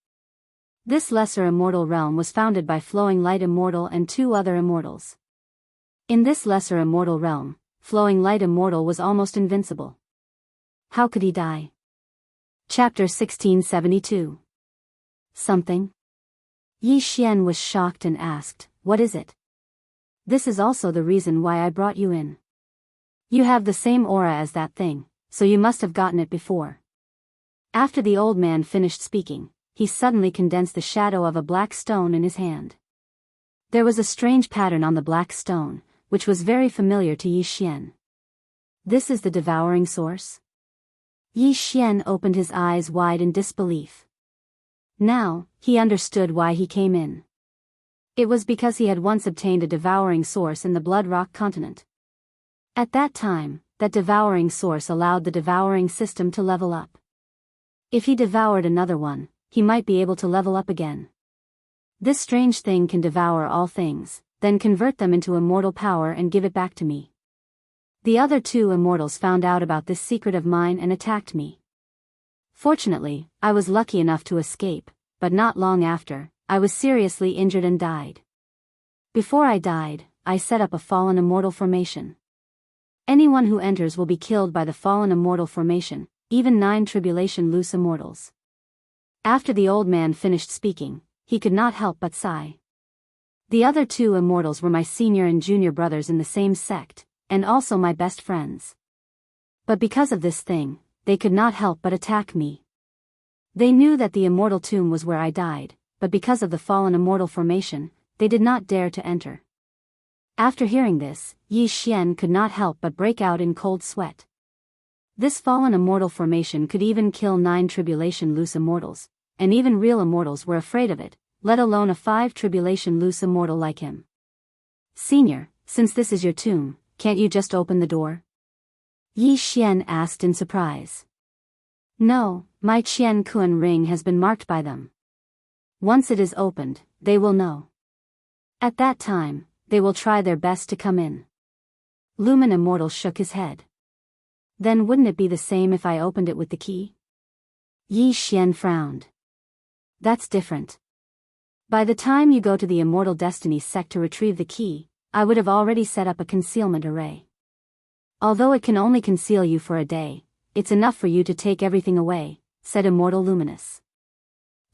This lesser immortal realm was founded by Flowing Light Immortal and two other immortals. In this lesser immortal realm, Flowing Light Immortal was almost invincible. How could he die? Chapter 1672. Something? Yi Xian was shocked and asked, "What is it?" "This is also the reason why I brought you in. You have the same aura as that thing, so you must have gotten it before." After the old man finished speaking, he suddenly condensed the shadow of a black stone in his hand. There was a strange pattern on the black stone, which was very familiar to Yi Xian. "This is the devouring source?" Yi Xian opened his eyes wide in disbelief. Now, he understood why he came in. It was because he had once obtained a devouring source in the Blood Rock continent. At that time, that devouring source allowed the devouring system to level up. If he devoured another one, he might be able to level up again. This strange thing can devour all things, then convert them into immortal power and give it back to me. The other two immortals found out about this secret of mine and attacked me. Fortunately, I was lucky enough to escape, but not long after, I was seriously injured and died. Before I died, I set up a fallen immortal formation. Anyone who enters will be killed by the fallen immortal formation, even 9 tribulation loose immortals. After the old man finished speaking, he could not help but sigh. The other 2 immortals were my senior and junior brothers in the same sect, and also my best friends. But because of this thing, they could not help but attack me. They knew that the immortal tomb was where I died, but because of the fallen immortal formation, they did not dare to enter. After hearing this, Yi Xian could not help but break out in cold sweat. This fallen immortal formation could even kill 9 tribulation loose immortals, and even real immortals were afraid of it, let alone a 5 tribulation loose immortal like him. Senior, since this is your tomb, can't you just open the door? Yi Xian asked in surprise. No, my Qian Kuan ring has been marked by them. Once it is opened, they will know. At that time, they will try their best to come in. Lumen Immortal shook his head. Then wouldn't it be the same if I opened it with the key? Yi Xian frowned. That's different. By the time you go to the Immortal Destiny sect to retrieve the key, I would have already set up a concealment array. Although it can only conceal you for a day, it's enough for you to take everything away, said Immortal Luminous.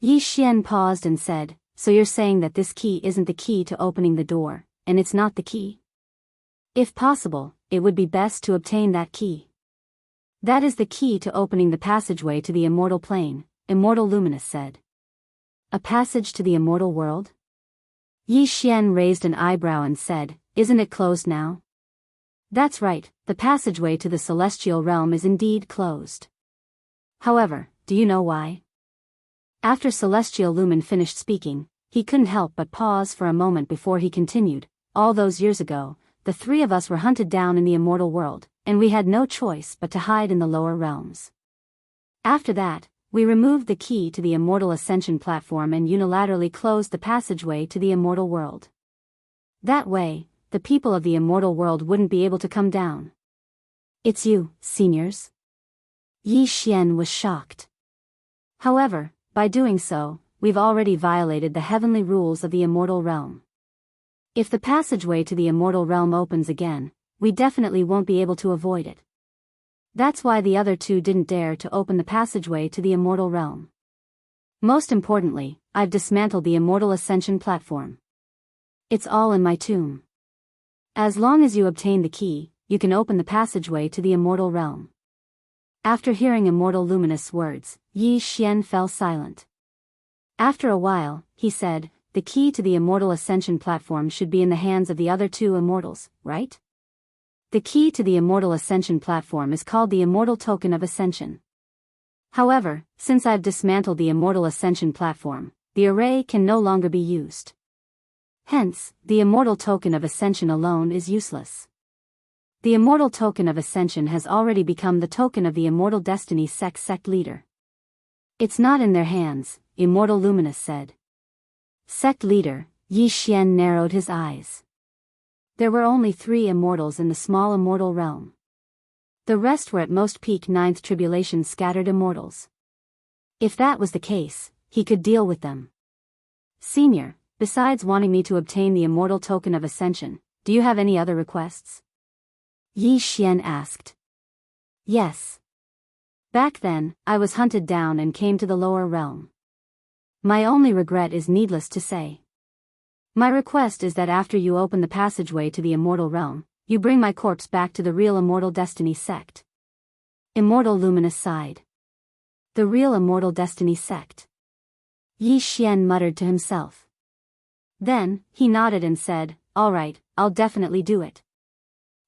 Yi Xian paused and said, so you're saying that this key isn't the key to opening the door, and it's not the key? If possible, it would be best to obtain that key. That is the key to opening the passageway to the immortal plane, Immortal Luminous said. A passage to the immortal world? Yi Xian raised an eyebrow and said, isn't it closed now? That's right, the passageway to the celestial realm is indeed closed. However, do you know why? After Celestial Lumen finished speaking, he couldn't help but pause for a moment before he continued. All those years ago, the 3 of us were hunted down in the immortal world, and we had no choice but to hide in the lower realms. After that, we removed the key to the Immortal Ascension platform and unilaterally closed the passageway to the immortal world. That way, the people of the immortal world wouldn't be able to come down. It's you, seniors? Yi Xian was shocked. However, by doing so, we've already violated the heavenly rules of the immortal realm. If the passageway to the immortal realm opens again, we definitely won't be able to avoid it. That's why the other 2 didn't dare to open the passageway to the immortal realm. Most importantly, I've dismantled the Immortal Ascension platform. It's all in my tomb. As long as you obtain the key, you can open the passageway to the immortal realm. After hearing Immortal Luminous words, Yi Xian fell silent. After a while, he said, the key to the Immortal Ascension platform should be in the hands of the other 2 immortals, right? The key to the Immortal Ascension platform is called the Immortal Token of Ascension. However, since I've dismantled the Immortal Ascension platform, the array can no longer be used. Hence, the Immortal Token of Ascension alone is useless. The Immortal Token of Ascension has already become the token of the Immortal Destiny sect leader. It's not in their hands, Immortal Luminous said. Sect leader, Yi Xian narrowed his eyes. There were only 3 immortals in the small immortal realm. The rest were at most peak 9th tribulation scattered immortals. If that was the case, he could deal with them. Senior, besides wanting me to obtain the Immortal Token of Ascension, do you have any other requests? Yi Xian asked. Yes. Back then, I was hunted down and came to the lower realm. My only regret is needless to say. My request is that after you open the passageway to the immortal realm, you bring my corpse back to the real Immortal Destiny sect. Immortal Luminous sighed. The real Immortal Destiny sect. Yi Xian muttered to himself. Then, he nodded and said, all right, I'll definitely do it.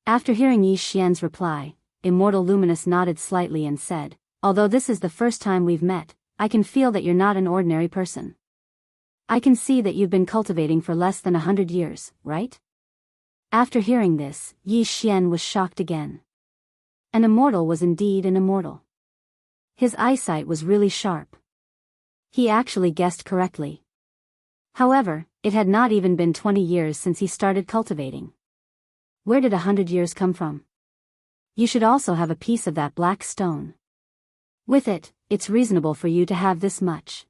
After hearing Yi Xian's reply, Immortal Luminous nodded slightly and said, although this is the first time we've met, I can feel that you're not an ordinary person. I can see that you've been cultivating for less than 100 years, right? After hearing this, Yi Xian was shocked again. An immortal was indeed an immortal. His eyesight was really sharp. He actually guessed correctly. However, it had not even been 20 years since he started cultivating. Where did 100 years come from? You should also have a piece of that black stone. With it, it's reasonable for you to have this much.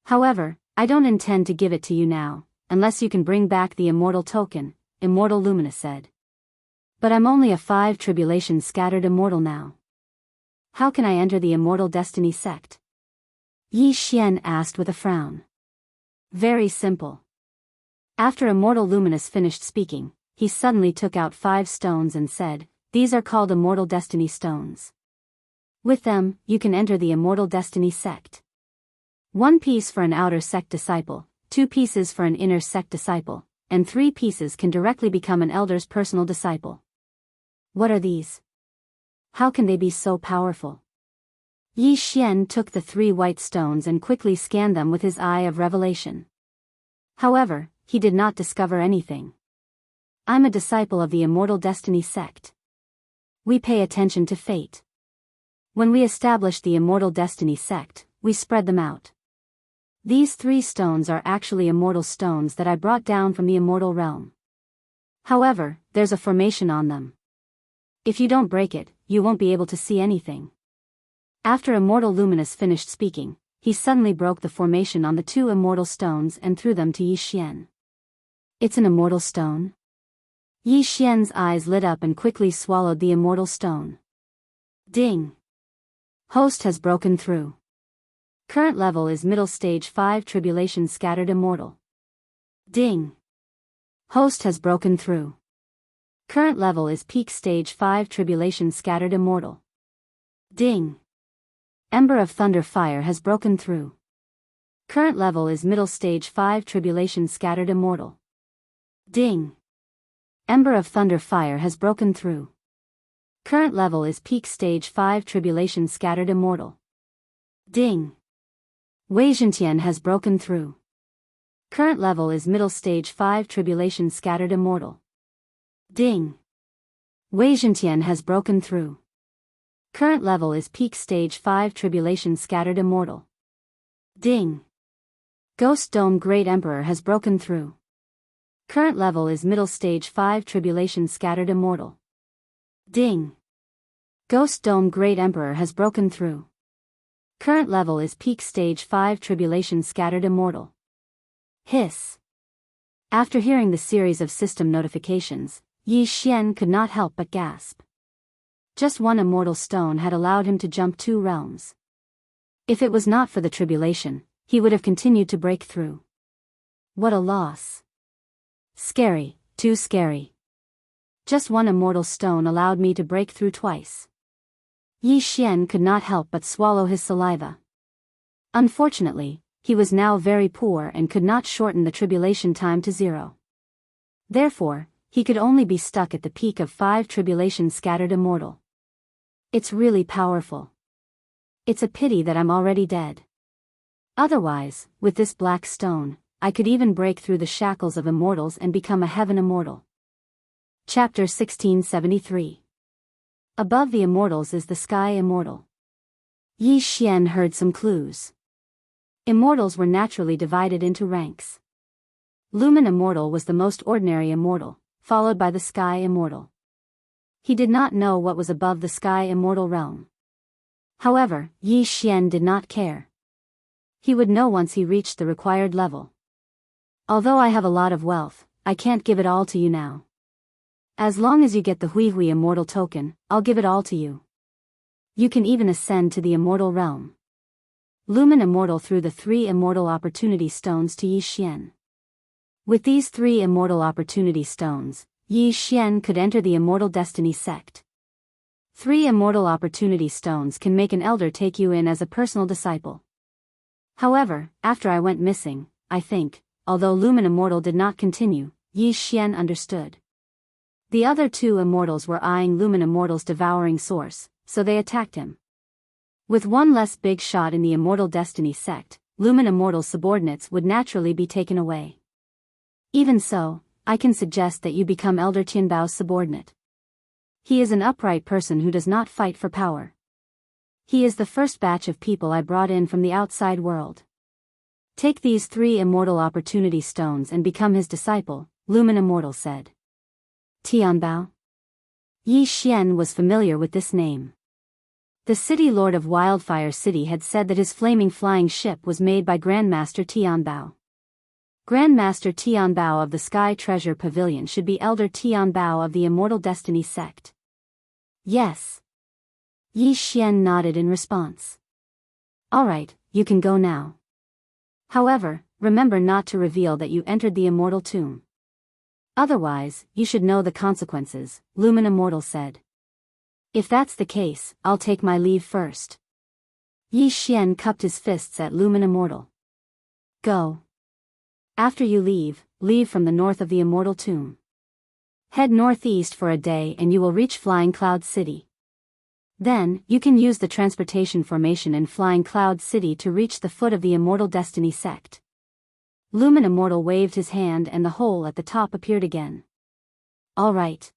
However, I don't intend to give it to you now, unless you can bring back the immortal token, Immortal Luminous said. But I'm only a 5 tribulations scattered immortal now. How can I enter the immortal destiny sect? Yi Xian asked with a frown. Very simple. After Immortal Luminous finished speaking, he suddenly took out 5 stones and said, "These are called Immortal Destiny Stones. With them, you can enter the Immortal Destiny sect. 1 piece for an outer sect disciple, 2 pieces for an inner sect disciple, and 3 pieces can directly become an elder's personal disciple." What are these? How can they be so powerful? Yi Xian took the 3 white stones and quickly scanned them with his eye of revelation. However, he did not discover anything. I'm a disciple of the Immortal Destiny sect. We pay attention to fate. When we established the Immortal Destiny sect, we spread them out. These 3 stones are actually immortal stones that I brought down from the immortal realm. However, there's a formation on them. If you don't break it, you won't be able to see anything. After Immortal Luminous finished speaking, he suddenly broke the formation on the 2 immortal stones and threw them to Yi Xian. It's an immortal stone? Yi Xian's eyes lit up and quickly swallowed the immortal stone. Ding! Host has broken through. Current level is middle stage 5 tribulation scattered immortal. Ding! Host has broken through. Current level is peak stage 5 tribulation scattered immortal. Ding! Ember of Thunder Fire has broken through. Current level is middle stage 5 tribulation scattered immortal. Ding! Ember of Thunder Fire has broken through. Current level is peak stage 5 tribulation scattered immortal. Ding! Wei Zhentian has broken through. Current level is middle stage 5 tribulation scattered immortal. Ding! Wei Zhentian has broken through. Current level is peak stage 5 tribulation scattered immortal. Ding! Ghost Dome Great Emperor has broken through. Current level is middle stage 5 tribulation scattered immortal. Ding! Ghost Dome Great Emperor has broken through. Current level is peak stage 5 tribulation scattered immortal. Hiss! After hearing the series of system notifications, Yi Xian could not help but gasp. Just 1 immortal stone had allowed him to jump 2 realms. If it was not for the tribulation, he would have continued to break through. What a loss. Scary, too scary. Just 1 immortal stone allowed me to break through twice. Yi Xian could not help but swallow his saliva. Unfortunately, he was now very poor and could not shorten the tribulation time to 0. Therefore, he could only be stuck at the peak of 5 tribulation scattered immortal. It's really powerful. It's a pity that I'm already dead. Otherwise, with this black stone, I could even break through the shackles of immortals and become a heaven immortal. Chapter 1673. Above the immortals is the sky immortal. Yi Xian heard some clues. Immortals were naturally divided into ranks. Lumen Immortal was the most ordinary immortal, followed by the Sky Immortal. He did not know what was above the Sky Immortal realm. However, Yi Xian did not care. He would know once he reached the required level. Although I have a lot of wealth, I can't give it all to you now. As long as you get the Hui Hui Immortal token, I'll give it all to you. You can even ascend to the Immortal realm. Lumen Immortal threw the 3 Immortal Opportunity Stones to Yi Xian. With these 3 Immortal Opportunity Stones, Yi Xian could enter the Immortal Destiny sect. 3 Immortal Opportunity Stones can make an elder take you in as a personal disciple. However, after I went missing, I think, although Lumen Immortal did not continue, Yi Xian understood. The other 2 immortals were eyeing Lumen Immortal's devouring source, so they attacked him. With 1 less big shot in the Immortal Destiny sect, Lumen Immortal's subordinates would naturally be taken away. Even so, I can suggest that you become Elder Tianbao's subordinate. He is an upright person who does not fight for power. He is the first batch of people I brought in from the outside world. Take these 3 Immortal Opportunity Stones and become his disciple, Lumen Immortal said. Tianbao? Yi Xian was familiar with this name. The city lord of Wildfire City had said that his flaming flying ship was made by Grandmaster Tianbao. Grandmaster Tianbao of the Sky Treasure Pavilion should be Elder Tianbao of the Immortal Destiny sect. Yes. Yi Xian nodded in response. Alright, you can go now. However, remember not to reveal that you entered the immortal tomb. Otherwise, you should know the consequences, Lumen Immortal said. If that's the case, I'll take my leave first. Yi Xian cupped his fists at Lumen Immortal. Go. After you leave from the north of the immortal tomb. Head northeast for a day and you will reach Flying Cloud City. Then, you can use the transportation formation in Flying Cloud City to reach the foot of the Immortal Destiny sect. Lumen Immortal waved his hand and the hole at the top appeared again. All right.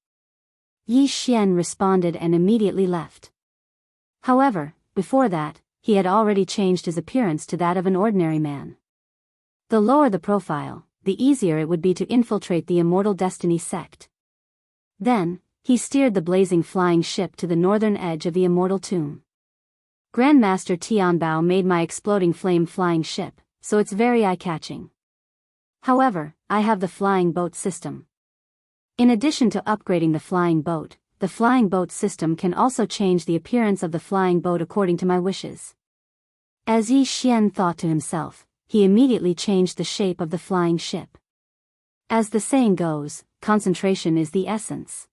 Yi Xian responded and immediately left. However, before that, he had already changed his appearance to that of an ordinary man. The lower the profile, the easier it would be to infiltrate the Immortal Destiny sect. Then, he steered the blazing flying ship to the northern edge of the immortal tomb. Grandmaster Tianbao made my exploding flame flying ship, so it's very eye-catching. However, I have the flying boat system. In addition to upgrading the flying boat system can also change the appearance of the flying boat according to my wishes. As Yi Xian thought to himself, he immediately changed the shape of the flying ship. As the saying goes, concentration is the essence.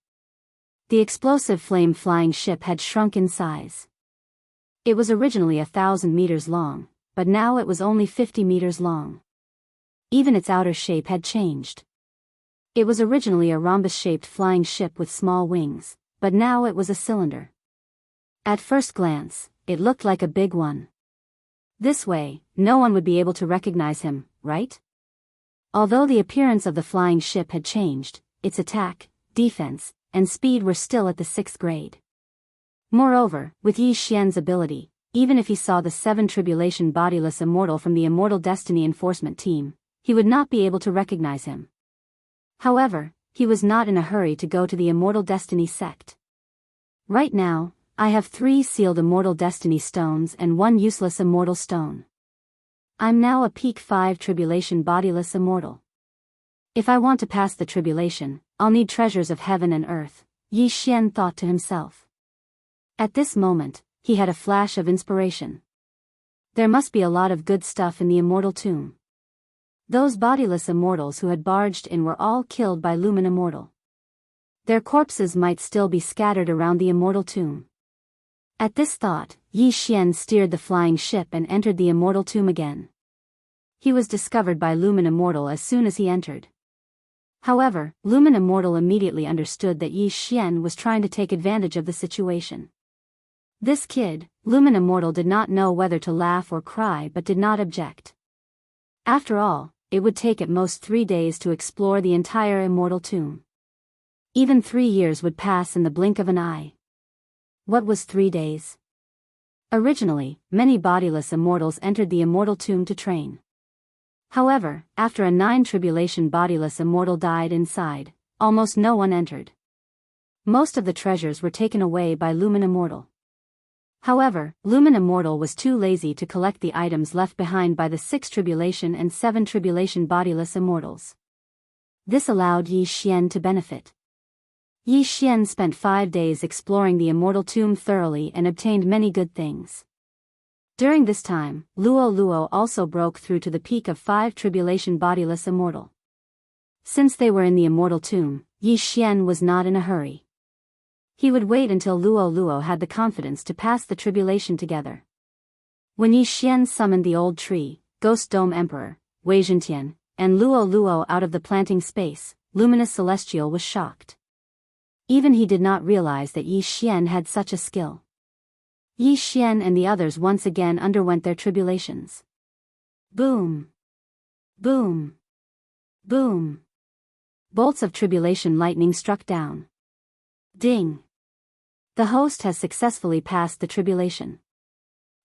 The explosive flame flying ship had shrunk in size. It was originally 1,000 meters long, but now it was only 50 meters long. Even its outer shape had changed. It was originally a rhombus-shaped flying ship with small wings, but now it was a cylinder. At first glance, it looked like a big one. This way, no one would be able to recognize him, right? Although the appearance of the flying ship had changed, its attack, defense, and speed were still at the 6th grade. Moreover, with Yi Xian's ability, even if he saw the 7 Tribulation bodiless immortal from the Immortal Destiny Enforcement team, he would not be able to recognize him. However, he was not in a hurry to go to the Immortal Destiny sect. Right now, I have 3 sealed Immortal Destiny stones and 1 useless Immortal stone. I'm now a peak 5 Tribulation bodiless immortal. If I want to pass the tribulation, I'll need treasures of heaven and earth, Yi Xian thought to himself. At this moment, he had a flash of inspiration. There must be a lot of good stuff in the immortal tomb. Those bodiless immortals who had barged in were all killed by Lumen Immortal. Their corpses might still be scattered around the immortal tomb. At this thought, Yi Xian steered the flying ship and entered the immortal tomb again. He was discovered by Lumen Immortal as soon as he entered. However, Lumen Immortal immediately understood that Yi Xian was trying to take advantage of the situation. This kid, Lumen Immortal did not know whether to laugh or cry but did not object. After all, it would take at most 3 days to explore the entire immortal tomb. Even 3 years would pass in the blink of an eye. What was 3 days? Originally, many bodiless immortals entered the immortal tomb to train. However, after a 9 Tribulation bodiless immortal died inside, almost no one entered. Most of the treasures were taken away by Lumen Immortal. However, Lumen Immortal was too lazy to collect the items left behind by the 6 Tribulation and 7 Tribulation bodiless immortals. This allowed Yi Xian to benefit. Yi Xian spent 5 days exploring the immortal tomb thoroughly and obtained many good things. During this time, Luo also broke through to the peak of 5 Tribulation bodiless immortal. Since they were in the immortal tomb, Yi Xian was not in a hurry. He would wait until Luo had the confidence to pass the tribulation together. When Yi Xian summoned the old tree, Ghost Dome Emperor, Wei Zhentian, and Luo out of the planting space, Luminous Celestial was shocked. Even he did not realize that Yi Xian had such a skill. Yi Xian and the others once again underwent their tribulations. Boom! Boom! Boom! Bolts of tribulation lightning struck down. Ding! The host has successfully passed the tribulation.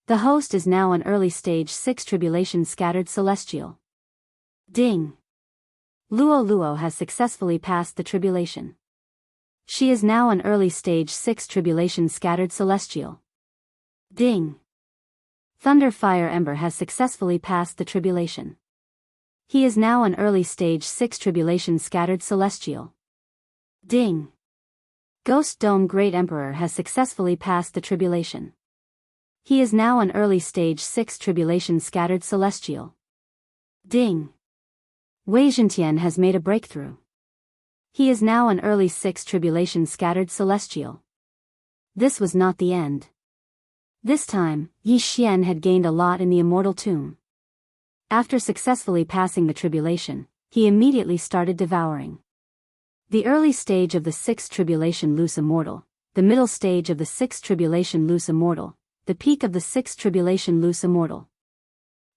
The host is now an early stage 6 tribulation scattered celestial. Ding! Luo has successfully passed the tribulation. She is now an early stage 6 tribulation scattered celestial. Ding! Thunder Fire Ember has successfully passed the tribulation. He is now an early stage 6 tribulation scattered celestial. Ding! Ghost Dome Great Emperor has successfully passed the tribulation. He is now an early stage 6 tribulation scattered celestial. Ding! Wei Zhentian has made a breakthrough. He is now an early 6 tribulation scattered celestial. This was not the end. This time, Yi Xian had gained a lot in the immortal tomb. After successfully passing the tribulation, he immediately started devouring. The early stage of the 6th tribulation loose immortal, the middle stage of the 6th tribulation loose immortal, the peak of the 6th tribulation loose immortal.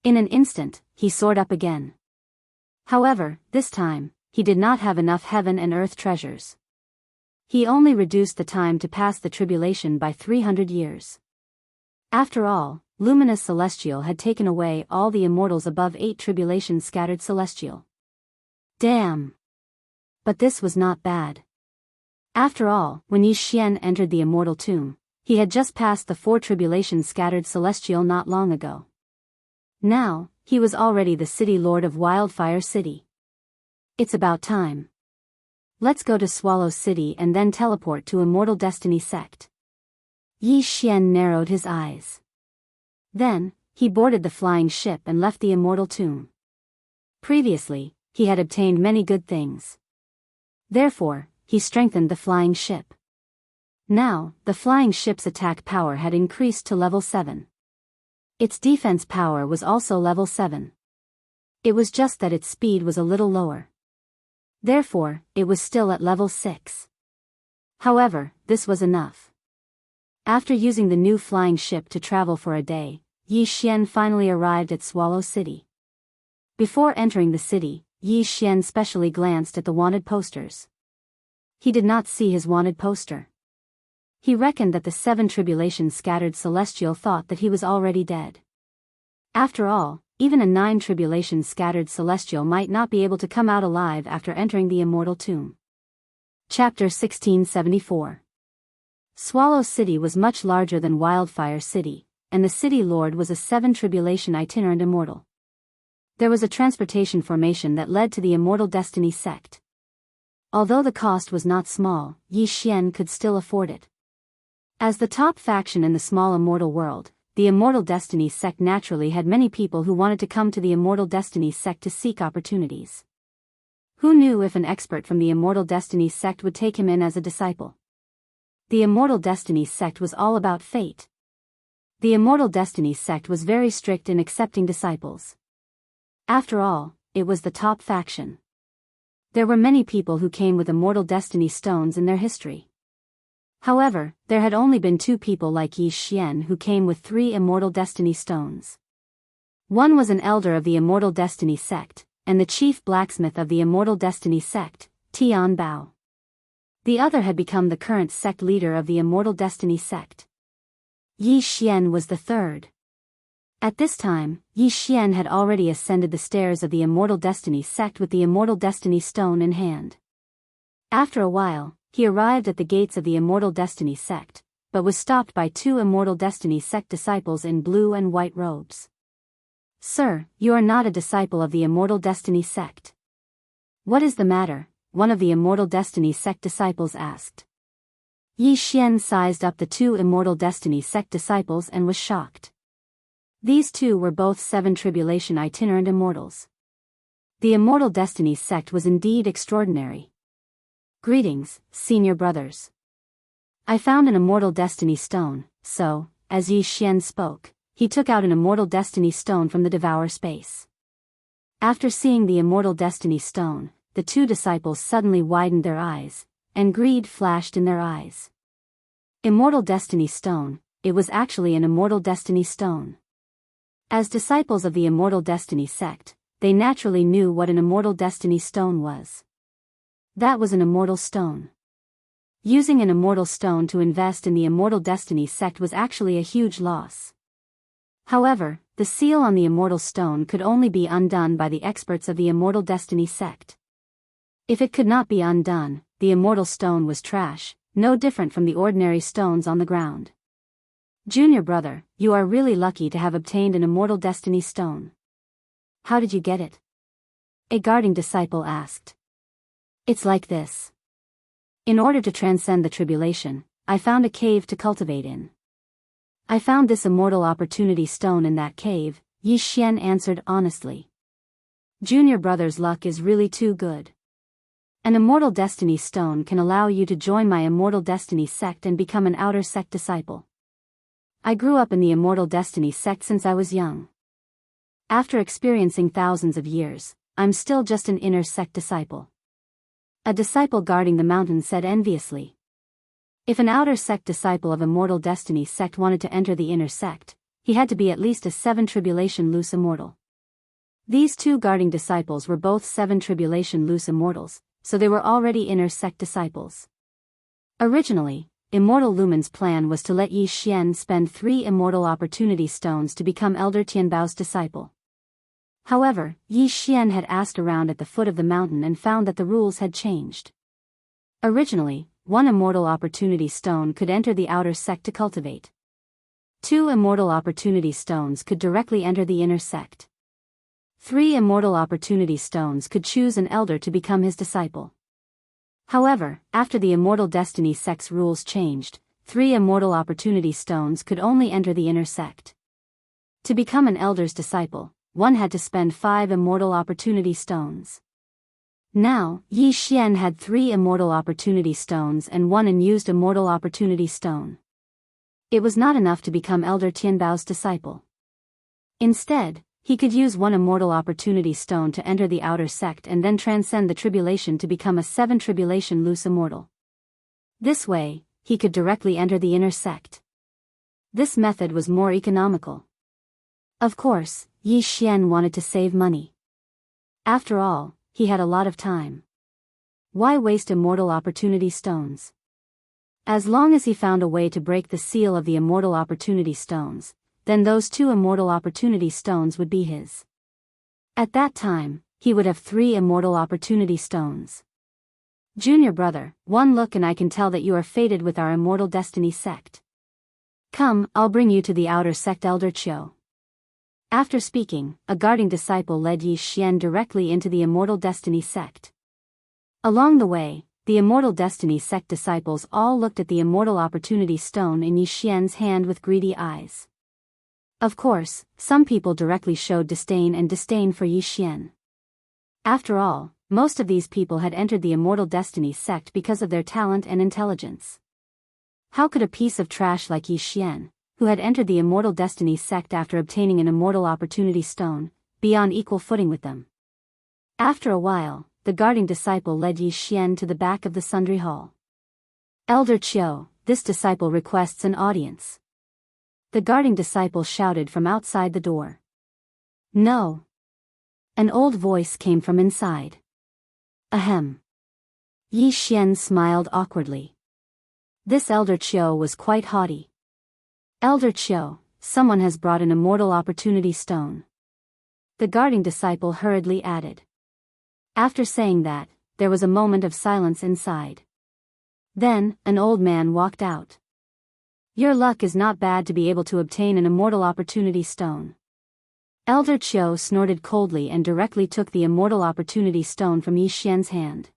In an instant, he soared up again. However, this time, he did not have enough heaven and earth treasures. He only reduced the time to pass the tribulation by 300 years. After all, Luminous Celestial had taken away all the immortals above 8 tribulation scattered celestial. Damn! But this was not bad. After all, when Yi Xian entered the immortal tomb, he had just passed the 4 tribulation scattered celestial not long ago. Now, he was already the city lord of Wildfire City. It's about time. Let's go to Swallow City and then teleport to Immortal Destiny Sect. Yi Xian narrowed his eyes. Then, he boarded the flying ship and left the immortal tomb. Previously, he had obtained many good things. Therefore, he strengthened the flying ship. Now, the flying ship's attack power had increased to level 7. Its defense power was also level 7. It was just that its speed was a little lower. Therefore, it was still at level 6. However, this was enough. After using the new flying ship to travel for a day, Yi Xian finally arrived at Swallow City. Before entering the city, Yi Xian specially glanced at the wanted posters. He did not see his wanted poster. He reckoned that the 7 tribulation scattered celestial thought that he was already dead. After all, even a 9 tribulation scattered celestial might not be able to come out alive after entering the immortal tomb. Chapter 1674. Swallow City was much larger than Wildfire City, and the city lord was a 7 tribulation itinerant immortal. There was a transportation formation that led to the Immortal Destiny Sect. Although the cost was not small, Yi Xian could still afford it. As the top faction in the small immortal world, the Immortal Destiny Sect naturally had many people who wanted to come to the Immortal Destiny Sect to seek opportunities. Who knew if an expert from the Immortal Destiny Sect would take him in as a disciple? The Immortal Destiny Sect was all about fate. The Immortal Destiny Sect was very strict in accepting disciples. After all, it was the top faction. There were many people who came with Immortal Destiny stones in their history. However, there had only been 2 people like Yi Xian who came with 3 Immortal Destiny stones. One was an elder of the Immortal Destiny Sect, and the chief blacksmith of the Immortal Destiny Sect, Tian Bao. The other had become the current sect leader of the Immortal Destiny Sect. Yi Xian was the third. At this time, Yi Xian had already ascended the stairs of the Immortal Destiny Sect with the Immortal Destiny Stone in hand. After a while, he arrived at the gates of the Immortal Destiny Sect, but was stopped by 2 Immortal Destiny Sect disciples in blue and white robes. "Sir, you are not a disciple of the Immortal Destiny Sect." "What is the matter?" one of the Immortal Destiny Sect disciples asked. Yi Xian sized up the 2 Immortal Destiny Sect disciples and was shocked. These 2 were both 7 tribulation itinerant immortals. The Immortal Destiny Sect was indeed extraordinary. "Greetings, senior brothers. I found an Immortal Destiny Stone," so, as Yi Xian spoke, he took out an Immortal Destiny Stone from the Devour space. After seeing the Immortal Destiny Stone, the 2 disciples suddenly widened their eyes, and greed flashed in their eyes. Immortal Destiny Stone, it was actually an Immortal Destiny Stone. As disciples of the Immortal Destiny Sect, they naturally knew what an Immortal Destiny Stone was. That was an immortal stone. Using an immortal stone to invest in the Immortal Destiny Sect was actually a huge loss. However, the seal on the immortal stone could only be undone by the experts of the Immortal Destiny Sect. If it could not be undone, the immortal stone was trash, no different from the ordinary stones on the ground. Junior brother, you are really lucky to have obtained an immortal destiny stone. How did you get it? A guarding disciple asked. It's like this. In order to transcend the tribulation, I found a cave to cultivate in. I found this immortal opportunity stone in that cave, Yi Xian answered honestly. Junior brother's luck is really too good. An immortal destiny stone can allow you to join my immortal destiny sect and become an outer sect disciple. I grew up in the immortal destiny sect since I was young. After experiencing thousands of years, I'm still just an inner sect disciple. A disciple guarding the mountain said enviously. If an outer sect disciple of immortal destiny sect wanted to enter the inner sect, he had to be at least a 7 tribulation loose immortal. These two guarding disciples were both 7 tribulation loose immortals, so they were already inner sect disciples. Originally, Immortal Lumen's plan was to let Yi Xian spend 3 immortal opportunity stones to become Elder Tianbao's disciple. However, Yi Xian had asked around at the foot of the mountain and found that the rules had changed. Originally, 1 immortal opportunity stone could enter the outer sect to cultivate. 2 immortal opportunity stones could directly enter the inner sect. 3 immortal opportunity stones could choose an elder to become his disciple. However, after the immortal destiny sect's rules changed, 3 immortal opportunity stones could only enter the inner sect. To become an elder's disciple, one had to spend 5 immortal opportunity stones. Now, Yi Xian had 3 immortal opportunity stones and 1 unused immortal opportunity stone. It was not enough to become Elder Tianbao's disciple. Instead, he could use 1 immortal opportunity stone to enter the outer sect and then transcend the tribulation to become a 7 tribulation loose immortal. This way, he could directly enter the inner sect. This method was more economical. Of course, Yi Xian wanted to save money. After all, he had a lot of time. Why waste immortal opportunity stones? As long as he found a way to break the seal of the immortal opportunity stones, then those 2 immortal opportunity stones would be his. At that time, he would have 3 immortal opportunity stones. Junior brother, one look and I can tell that you are fated with our immortal destiny sect. Come, I'll bring you to the outer sect Elder Qiu. After speaking, a guarding disciple led Yi Xian directly into the immortal destiny sect. Along the way, the immortal destiny sect disciples all looked at the immortal opportunity stone in Yi Xian's hand with greedy eyes. Of course, some people directly showed disdain for Yi Xian. After all, most of these people had entered the immortal destiny sect because of their talent and intelligence. How could a piece of trash like Yi Xian, who had entered the immortal destiny sect after obtaining an immortal opportunity stone, be on equal footing with them? After a while, the guarding disciple led Yi Xian to the back of the sundry hall. Elder Qiu, this disciple requests an audience. The guarding disciple shouted from outside the door. No. An old voice came from inside. Ahem. Yi Xian smiled awkwardly. This Elder Qiu was quite haughty. Elder Qiu, someone has brought an immortal opportunity stone. The guarding disciple hurriedly added. After saying that, there was a moment of silence inside. Then, an old man walked out. Your luck is not bad to be able to obtain an immortal opportunity stone. Elder Qiu snorted coldly and directly took the immortal opportunity stone from Yi Xian's hand.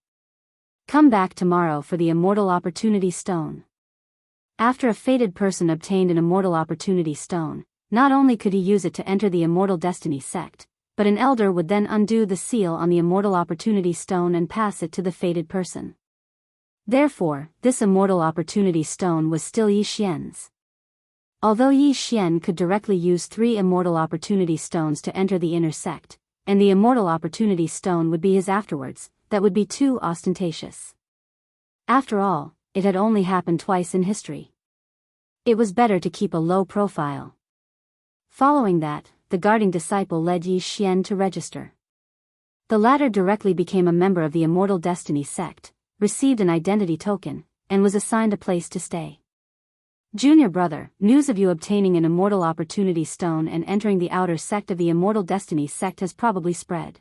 Come back tomorrow for the immortal opportunity stone. After a fated person obtained an immortal opportunity stone, not only could he use it to enter the immortal destiny sect, but an elder would then undo the seal on the immortal opportunity stone and pass it to the fated person. Therefore, this immortal opportunity stone was still Yi Xian's. Although Yi Xian could directly use 3 immortal opportunity stones to enter the inner sect, and the immortal opportunity stone would be his afterwards, that would be too ostentatious. After all, it had only happened twice in history. It was better to keep a low profile. Following that, the guarding disciple led Yi Xian to register. The latter directly became a member of the immortal destiny sect, received an identity token, and was assigned a place to stay. Junior brother, news of you obtaining an immortal opportunity stone and entering the outer sect of the immortal destiny sect has probably spread.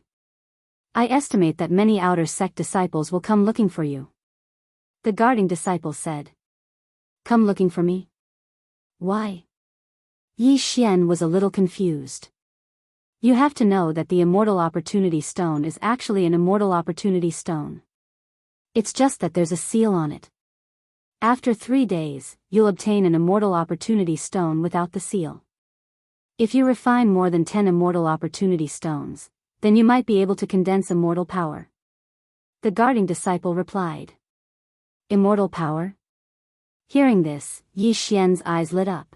I estimate that many outer sect disciples will come looking for you. The guarding disciple said. Come looking for me? Why? Yi Xian was a little confused. You have to know that the Immortal Opportunity Stone is actually an Immortal Opportunity Stone. It's just that there's a seal on it. After 3 days, you'll obtain an Immortal Opportunity Stone without the seal. If you refine more than 10 Immortal Opportunity Stones, then you might be able to condense immortal power. The guarding disciple replied. Immortal power? Hearing this, Yi Xian's eyes lit up.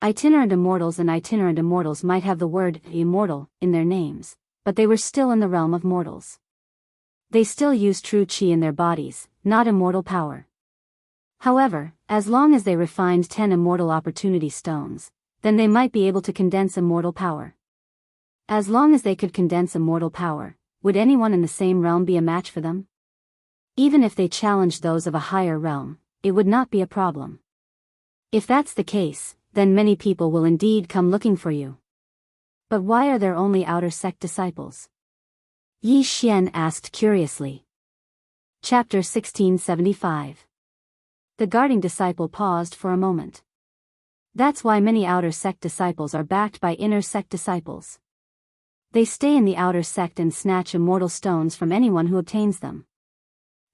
Itinerant immortals and itinerant immortals might have the word immortal in their names, but they were still in the realm of mortals. They still use true qi in their bodies, not immortal power. However, as long as they refined 10 Immortal Opportunity Stones, then they might be able to condense immortal power. As long as they could condense immortal power, would anyone in the same realm be a match for them? Even if they challenged those of a higher realm, it would not be a problem. If that's the case, then many people will indeed come looking for you. But why are there only outer sect disciples? Yi Xian asked curiously. Chapter 1675. The guarding disciple paused for a moment. That's why many outer sect disciples are backed by inner sect disciples. They stay in the outer sect and snatch immortal stones from anyone who obtains them.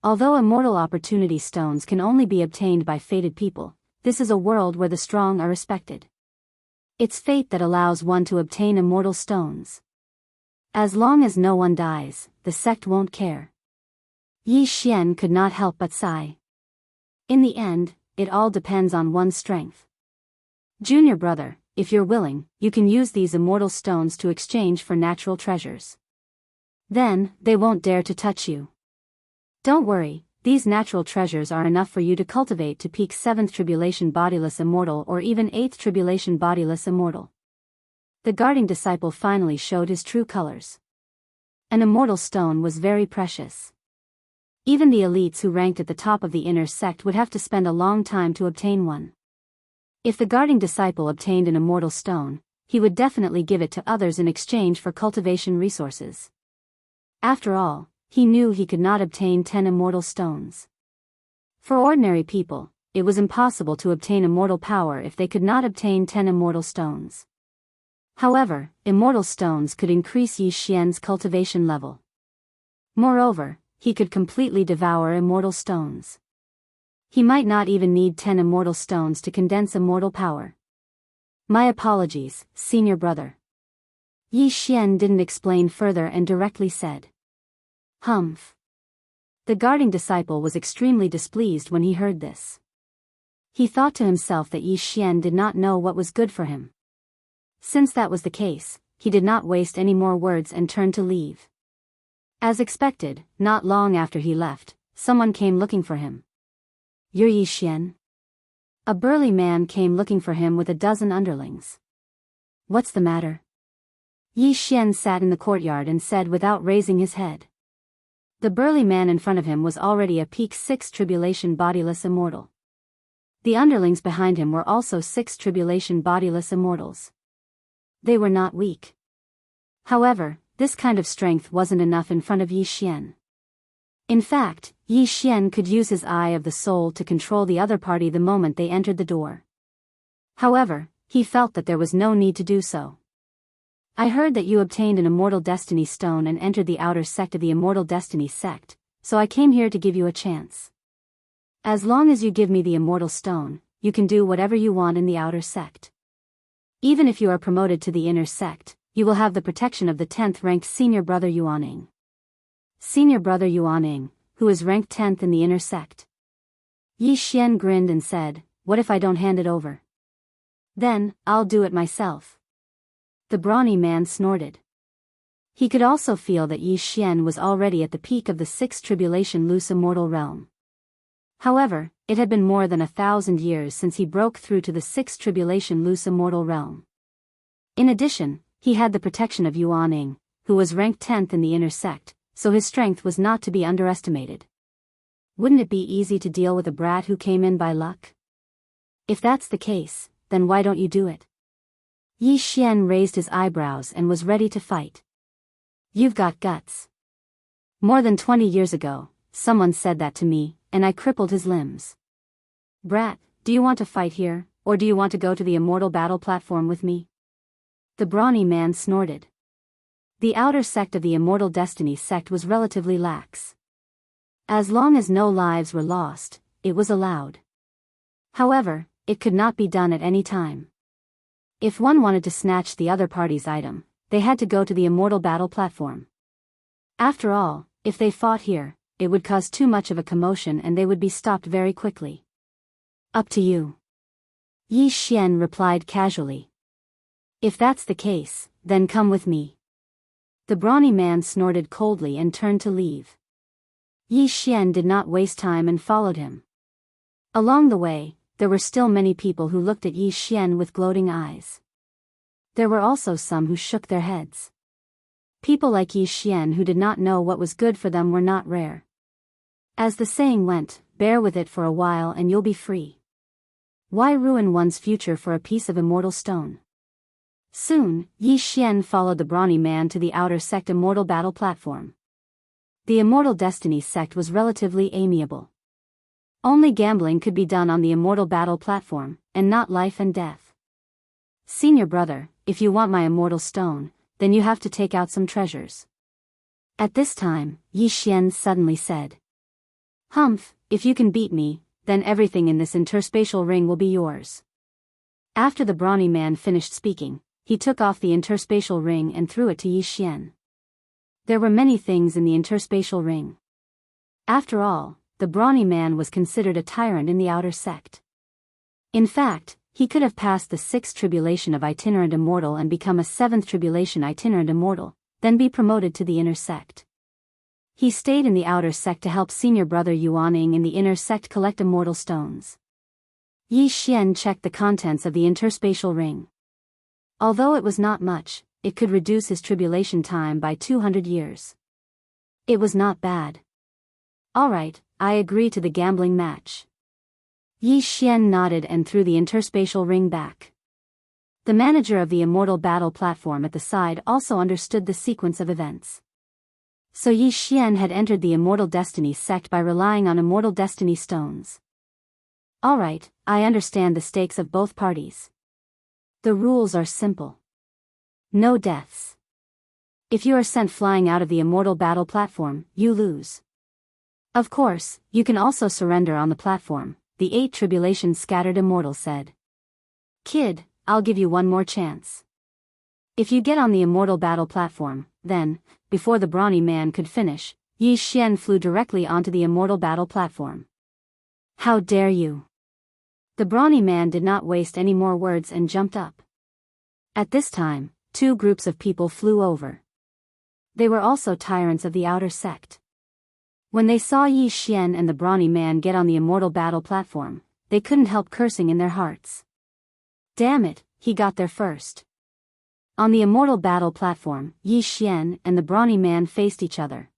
Although immortal opportunity stones can only be obtained by fated people, this is a world where the strong are respected. It's fate that allows one to obtain immortal stones. As long as no one dies, the sect won't care. Yi Xian could not help but sigh. In the end, it all depends on one's strength. Junior brother, if you're willing, you can use these immortal stones to exchange for natural treasures. Then, they won't dare to touch you. Don't worry, these natural treasures are enough for you to cultivate to peak 7th Tribulation Bodiless Immortal or even 8th Tribulation Bodiless Immortal. The guarding disciple finally showed his true colors. An immortal stone was very precious. Even the elites who ranked at the top of the inner sect would have to spend a long time to obtain one. If the guarding disciple obtained an immortal stone, he would definitely give it to others in exchange for cultivation resources. After all, he knew he could not obtain 10 immortal stones. For ordinary people, it was impossible to obtain immortal power if they could not obtain 10 immortal stones. However, immortal stones could increase Yi Xian's cultivation level. Moreover, he could completely devour immortal stones. He might not even need 10 immortal stones to condense immortal power. My apologies, senior brother. Yi Xian didn't explain further and directly said. Humph. The guarding disciple was extremely displeased when he heard this. He thought to himself that Yi Xian did not know what was good for him. Since that was the case, he did not waste any more words and turned to leave. As expected, not long after he left, someone came looking for him. You're Yi Xian? A burly man came looking for him with a dozen underlings. What's the matter? Yi Xian sat in the courtyard and said without raising his head. The burly man in front of him was already a peak 6th Tribulation Bodiless Immortal. The underlings behind him were also 6th Tribulation Bodiless Immortals. They were not weak. However, this kind of strength wasn't enough in front of Yi Xian. In fact, Yi Xian could use his Eye of the Soul to control the other party the moment they entered the door. However, he felt that there was no need to do so. I heard that you obtained an Immortal Destiny Stone and entered the outer sect of the Immortal Destiny sect, so I came here to give you a chance. As long as you give me the Immortal Stone, you can do whatever you want in the outer sect. Even if you are promoted to the inner sect, you will have the protection of the 10th ranked Senior Brother Yuaning. Senior Brother Yuaning, who is ranked 10th in the inner sect. Yi Xian grinned and said, what if I don't hand it over? Then, I'll do it myself. The brawny man snorted. He could also feel that Yi Xian was already at the peak of the 6th Tribulation Loose Immortal Realm. However, it had been more than 1,000 years since he broke through to the 6th Tribulation Loose Immortal Realm. In addition, he had the protection of Yuaning, who was ranked 10th in the inner sect, so his strength was not to be underestimated. Wouldn't it be easy to deal with a brat who came in by luck? If that's the case, then why don't you do it? Yi Xian raised his eyebrows and was ready to fight. You've got guts. More than 20 years ago, someone said that to me, and I crippled his limbs. Brat, do you want to fight here, or do you want to go to the immortal battle platform with me? The brawny man snorted. The outer sect of the Immortal Destiny sect was relatively lax. As long as no lives were lost, it was allowed. However, it could not be done at any time. If one wanted to snatch the other party's item, they had to go to the immortal battle platform. After all, if they fought here, it would cause too much of a commotion and they would be stopped very quickly. Up to you. Yi Xian replied casually. If that's the case, then come with me. The brawny man snorted coldly and turned to leave. Yi Xian did not waste time and followed him. Along the way, there were still many people who looked at Yi Xian with gloating eyes. There were also some who shook their heads. People like Yi Xian who did not know what was good for them were not rare. As the saying went, bear with it for a while and you'll be free. Why ruin one's future for a piece of immortal stone? Soon, Yi Xian followed the brawny man to the outer sect immortal battle platform. The Immortal Destiny sect was relatively amiable. Only gambling could be done on the immortal battle platform, and not life and death. Senior brother, if you want my immortal stone, then you have to take out some treasures. At this time, Yi Xian suddenly said. Humph, if you can beat me, then everything in this interspatial ring will be yours. After the brawny man finished speaking, he took off the interspatial ring and threw it to Yi Xian. There were many things in the interspatial ring. After all, the brawny man was considered a tyrant in the outer sect. In fact, he could have passed the 6th tribulation of itinerant immortal and become a 7th tribulation itinerant immortal, then be promoted to the inner sect. He stayed in the outer sect to help senior brother Yuaning in the inner sect collect immortal stones. Yi Xian checked the contents of the interspatial ring. Although it was not much, it could reduce his tribulation time by 200 years. It was not bad. Alright, I agree to the gambling match. Yi Xian nodded and threw the interspatial ring back. The manager of the immortal battle platform at the side also understood the sequence of events. So Yi Xian had entered the Immortal Destiny sect by relying on Immortal Destiny stones. Alright, I understand the stakes of both parties. The rules are simple. No deaths. If you are sent flying out of the immortal battle platform, you lose. Of course, you can also surrender on the platform, the 8 tribulation scattered immortal said. Kid, I'll give you one more chance. If you get on the immortal battle platform, then, before the brawny man could finish, Yi Xian flew directly onto the immortal battle platform. How dare you? The brawny man did not waste any more words and jumped up. At this time, 2 groups of people flew over. They were also tyrants of the outer sect. When they saw Yi Xian and the brawny man get on the immortal battle platform, they couldn't help cursing in their hearts. Damn it, he got there first. On the immortal battle platform, Yi Xian and the brawny man faced each other.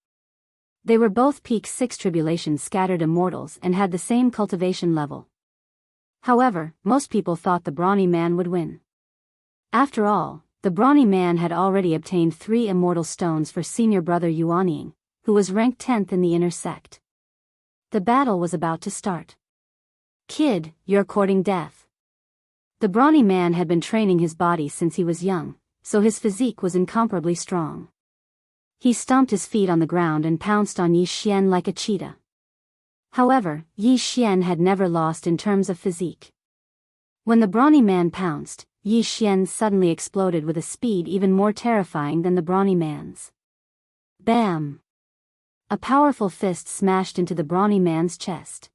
They were both peak 6 tribulation scattered immortals and had the same cultivation level. However, most people thought the brawny man would win. After all, the brawny man had already obtained 3 immortal stones for senior brother Yuaning, who was ranked 10th in the inner sect. The battle was about to start. Kid, you're courting death. The brawny man had been training his body since he was young, so his physique was incomparably strong. He stomped his feet on the ground and pounced on Yi Xian like a cheetah. However, Yi Xian had never lost in terms of physique. When the brawny man pounced, Yi Xian suddenly exploded with a speed even more terrifying than the brawny man's. Bam! A powerful fist smashed into the brawny man's chest.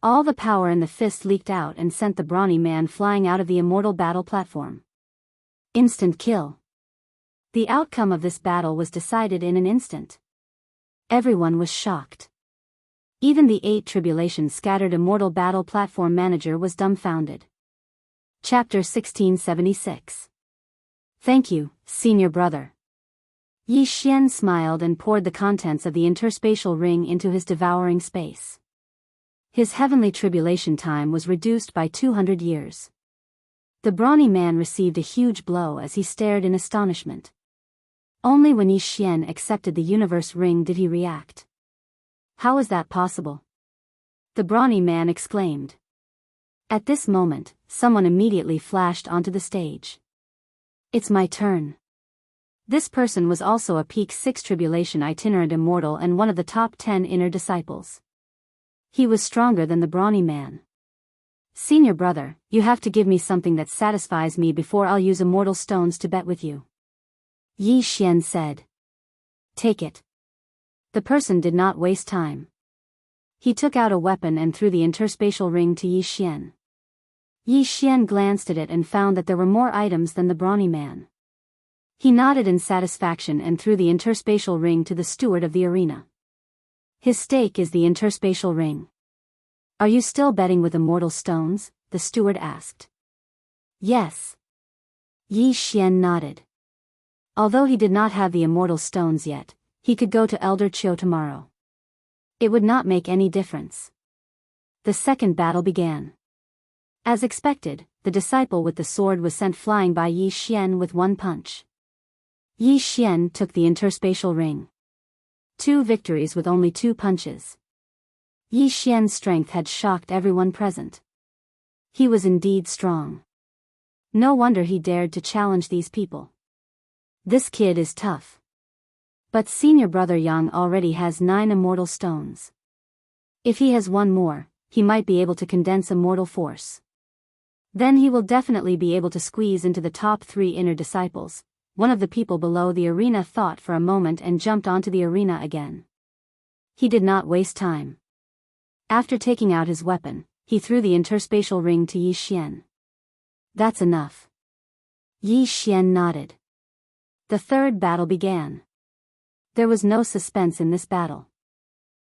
All the power in the fist leaked out and sent the brawny man flying out of the immortal battle platform. Instant kill. The outcome of this battle was decided in an instant. Everyone was shocked. Even the 8 tribulation scattered immortal battle platform manager was dumbfounded. Chapter 1676. Thank you, senior brother. Yi Xian smiled and poured the contents of the interspatial ring into his devouring space. His heavenly tribulation time was reduced by 200 years. The brawny man received a huge blow as he stared in astonishment. Only when Yi Xian accepted the universe ring did he react. How is that possible? The brawny man exclaimed. At this moment, someone immediately flashed onto the stage. It's my turn. This person was also a peak 6 tribulation itinerant immortal and one of the top 10 inner disciples. He was stronger than the brawny man. Senior brother, you have to give me something that satisfies me before I'll use immortal stones to bet with you. Yi Xian said. Take it. The person did not waste time. He took out a weapon and threw the interspatial ring to Yi Xian. Yi Xian glanced at it and found that there were more items than the brawny man. He nodded in satisfaction and threw the interspatial ring to the steward of the arena. His stake is the interspatial ring. Are you still betting with immortal stones? The steward asked. Yes. Yi Xian nodded. Although he did not have the immortal stones yet, he could go to Elder Chiu tomorrow. It would not make any difference. The second battle began. As expected, the disciple with the sword was sent flying by Yi Xian with one punch. Yi Xian took the interspatial ring. 2 victories with only 2 punches. Yi Xian's strength had shocked everyone present. He was indeed strong. No wonder he dared to challenge these people. This kid is tough. But senior brother Yang already has 9 immortal stones. If he has one more, he might be able to condense immortal force. Then he will definitely be able to squeeze into the top 3 inner disciples. One of the people below the arena thought for a moment and jumped onto the arena again. He did not waste time. After taking out his weapon, he threw the interspatial ring to Yi Xian. That's enough. Yi Xian nodded. The third battle began. There was no suspense in this battle.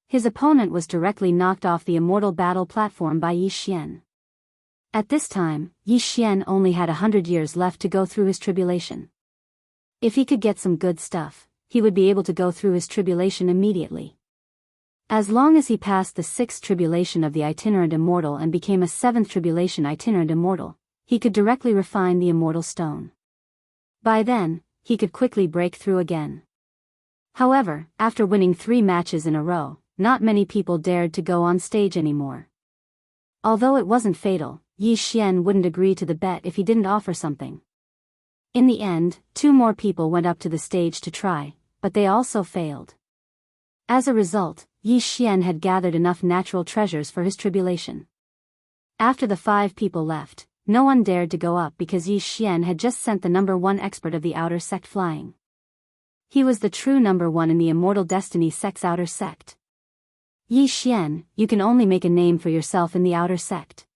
His opponent was directly knocked off the immortal battle platform by Yi Xian. At this time, Yi Xian only had 100 years left to go through his tribulation. If he could get some good stuff, he would be able to go through his tribulation immediately. As long as he passed the 6th tribulation of the itinerant immortal and became a 7th tribulation itinerant immortal, he could directly refine the immortal stone. By then, he could quickly break through again. However, after winning 3 matches in a row, not many people dared to go on stage anymore. Although it wasn't fatal, Yi Xian wouldn't agree to the bet if he didn't offer something. In the end, 2 more people went up to the stage to try, but they also failed. As a result, Yi Xian had gathered enough natural treasures for his tribulation. After the 5 people left, no one dared to go up because Yi Xian had just sent the number 1 expert of the outer sect flying. He was the true number 1 in the Immortal Destiny sect's outer sect. Yi Xian, you can only make a name for yourself in the outer sect.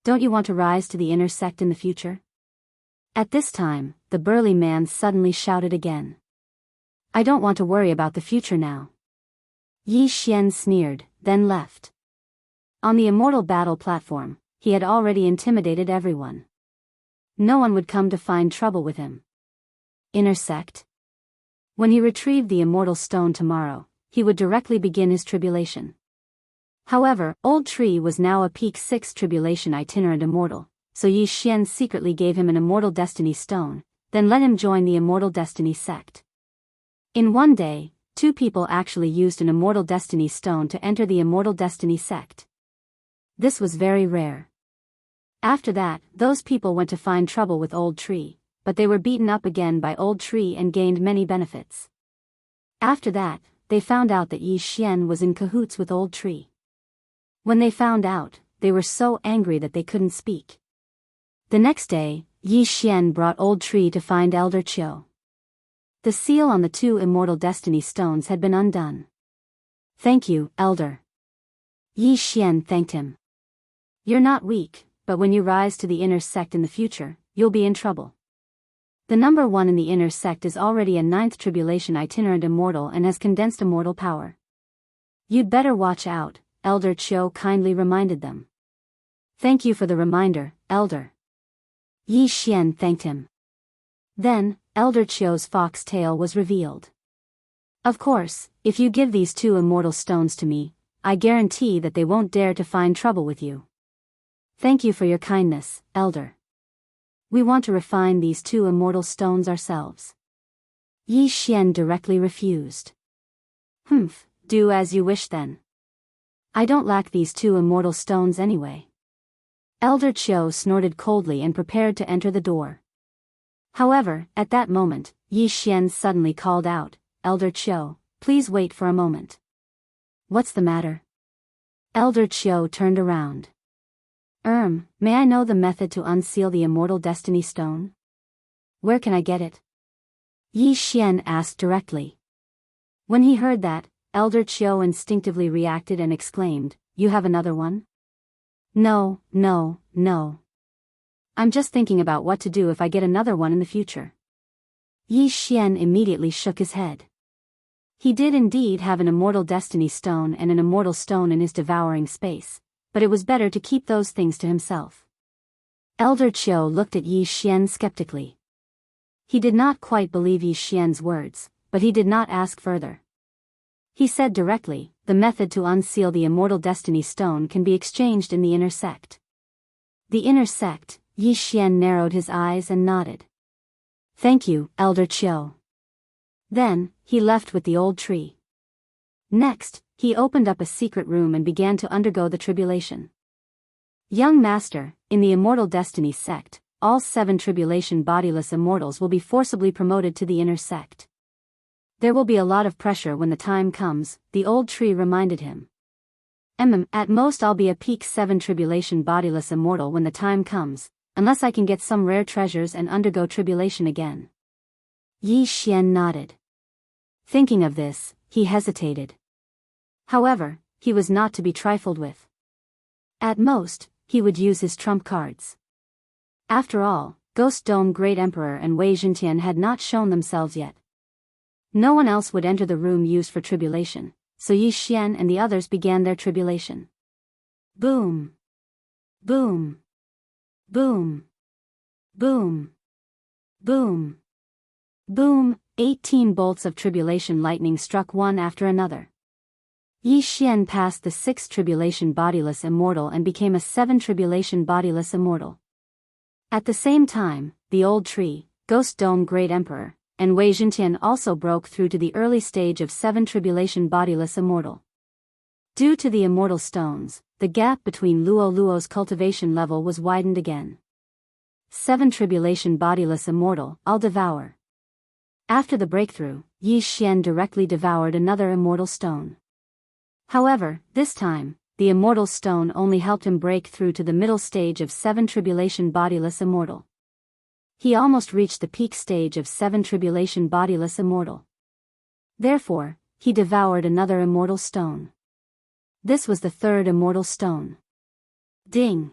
Don't you want to rise to the inner sect in the future? At this time, the burly man suddenly shouted again. I don't want to worry about the future now. Yi Xian sneered, then left. On the immortal battle platform, he had already intimidated everyone. No one would come to find trouble with him. Inner sect? When he retrieved the immortal stone tomorrow, he would directly begin his tribulation. However, Old Tree was now a peak 6 tribulation itinerant immortal, so Yi Xian secretly gave him an immortal destiny stone, then let him join the immortal destiny sect. In one day, 2 people actually used an immortal destiny stone to enter the immortal destiny sect. This was very rare. After that, those people went to find trouble with Old Tree, but they were beaten up again by Old Tree and gained many benefits. After that, they found out that Yi Xian was in cahoots with Old Tree. When they found out, they were so angry that they couldn't speak. The next day, Yi Xian brought Old Tree to find Elder Chiu. The seal on the 2 immortal destiny stones had been undone. Thank you, Elder. Yi Xian thanked him. You're not weak, but when you rise to the inner sect in the future, you'll be in trouble. The number 1 in the inner sect is already a 9th tribulation itinerant immortal and has condensed immortal power. You'd better watch out, Elder Chiu kindly reminded them. Thank you for the reminder, Elder. Yi Xian thanked him. Then, Elder Chiu's fox tail was revealed. Of course, if you give these 2 immortal stones to me, I guarantee that they won't dare to find trouble with you. Thank you for your kindness, Elder. We want to refine these 2 immortal stones ourselves. Yi Xian directly refused. Do as you wish then. I don't lack these 2 immortal stones anyway. Elder Chiu snorted coldly and prepared to enter the door. However, at that moment, Yi Xian suddenly called out, "Elder Chiu, please wait for a moment." "What's the matter?" Elder Chiu turned around. May I know the method to unseal the immortal destiny stone? Where can I get it?" Yi Xian asked directly. When he heard that, Elder Chiu instinctively reacted and exclaimed, "You have another one?" No. I'm just thinking about what to do if I get another one in the future." Yi Xian immediately shook his head. He did indeed have an immortal destiny stone and an immortal stone in his devouring space, but it was better to keep those things to himself. Elder Chiu looked at Yi Xian skeptically. He did not quite believe Yi Xian's words, but he did not ask further. He said directly, "The method to unseal the immortal destiny stone can be exchanged in the inner sect." The inner sect? Yi Xian narrowed his eyes and nodded. "Thank you, Elder Chiu." Then, he left with the old tree. Next, he opened up a secret room and began to undergo the tribulation. "Young master, in the immortal destiny sect, all 7 tribulation bodiless immortals will be forcibly promoted to the inner sect. There will be a lot of pressure when the time comes," the old tree reminded him. At most I'll be a peak 7 tribulation bodiless immortal when the time comes, unless I can get some rare treasures and undergo tribulation again." Yi Xian nodded. Thinking of this, he hesitated. However, he was not to be trifled with. At most, he would use his trump cards. After all, Ghost Dome Great Emperor and Wei Zhentian had not shown themselves yet. No one else would enter the room used for tribulation, so Yi Xian and the others began their tribulation. Boom! Boom! Boom! Boom! Boom! Boom! 18 bolts of tribulation lightning struck one after another. Yi Xian passed the 6th tribulation bodiless immortal and became a 7 tribulation bodiless immortal. At the same time, the old tree, Ghost Dome Great Emperor, and Wei Zhentian also broke through to the early stage of 7 tribulation bodiless immortal. Due to the immortal stones, the gap between Luo's cultivation level was widened again. 7 tribulation bodiless immortal, I'll devour. After the breakthrough, Yi Xian directly devoured another immortal stone. However, this time, the immortal stone only helped him break through to the middle stage of 7 tribulation bodiless immortal. He almost reached the peak stage of 7 tribulation bodiless immortal. Therefore, he devoured another immortal stone. This was the 3rd immortal stone. Ding!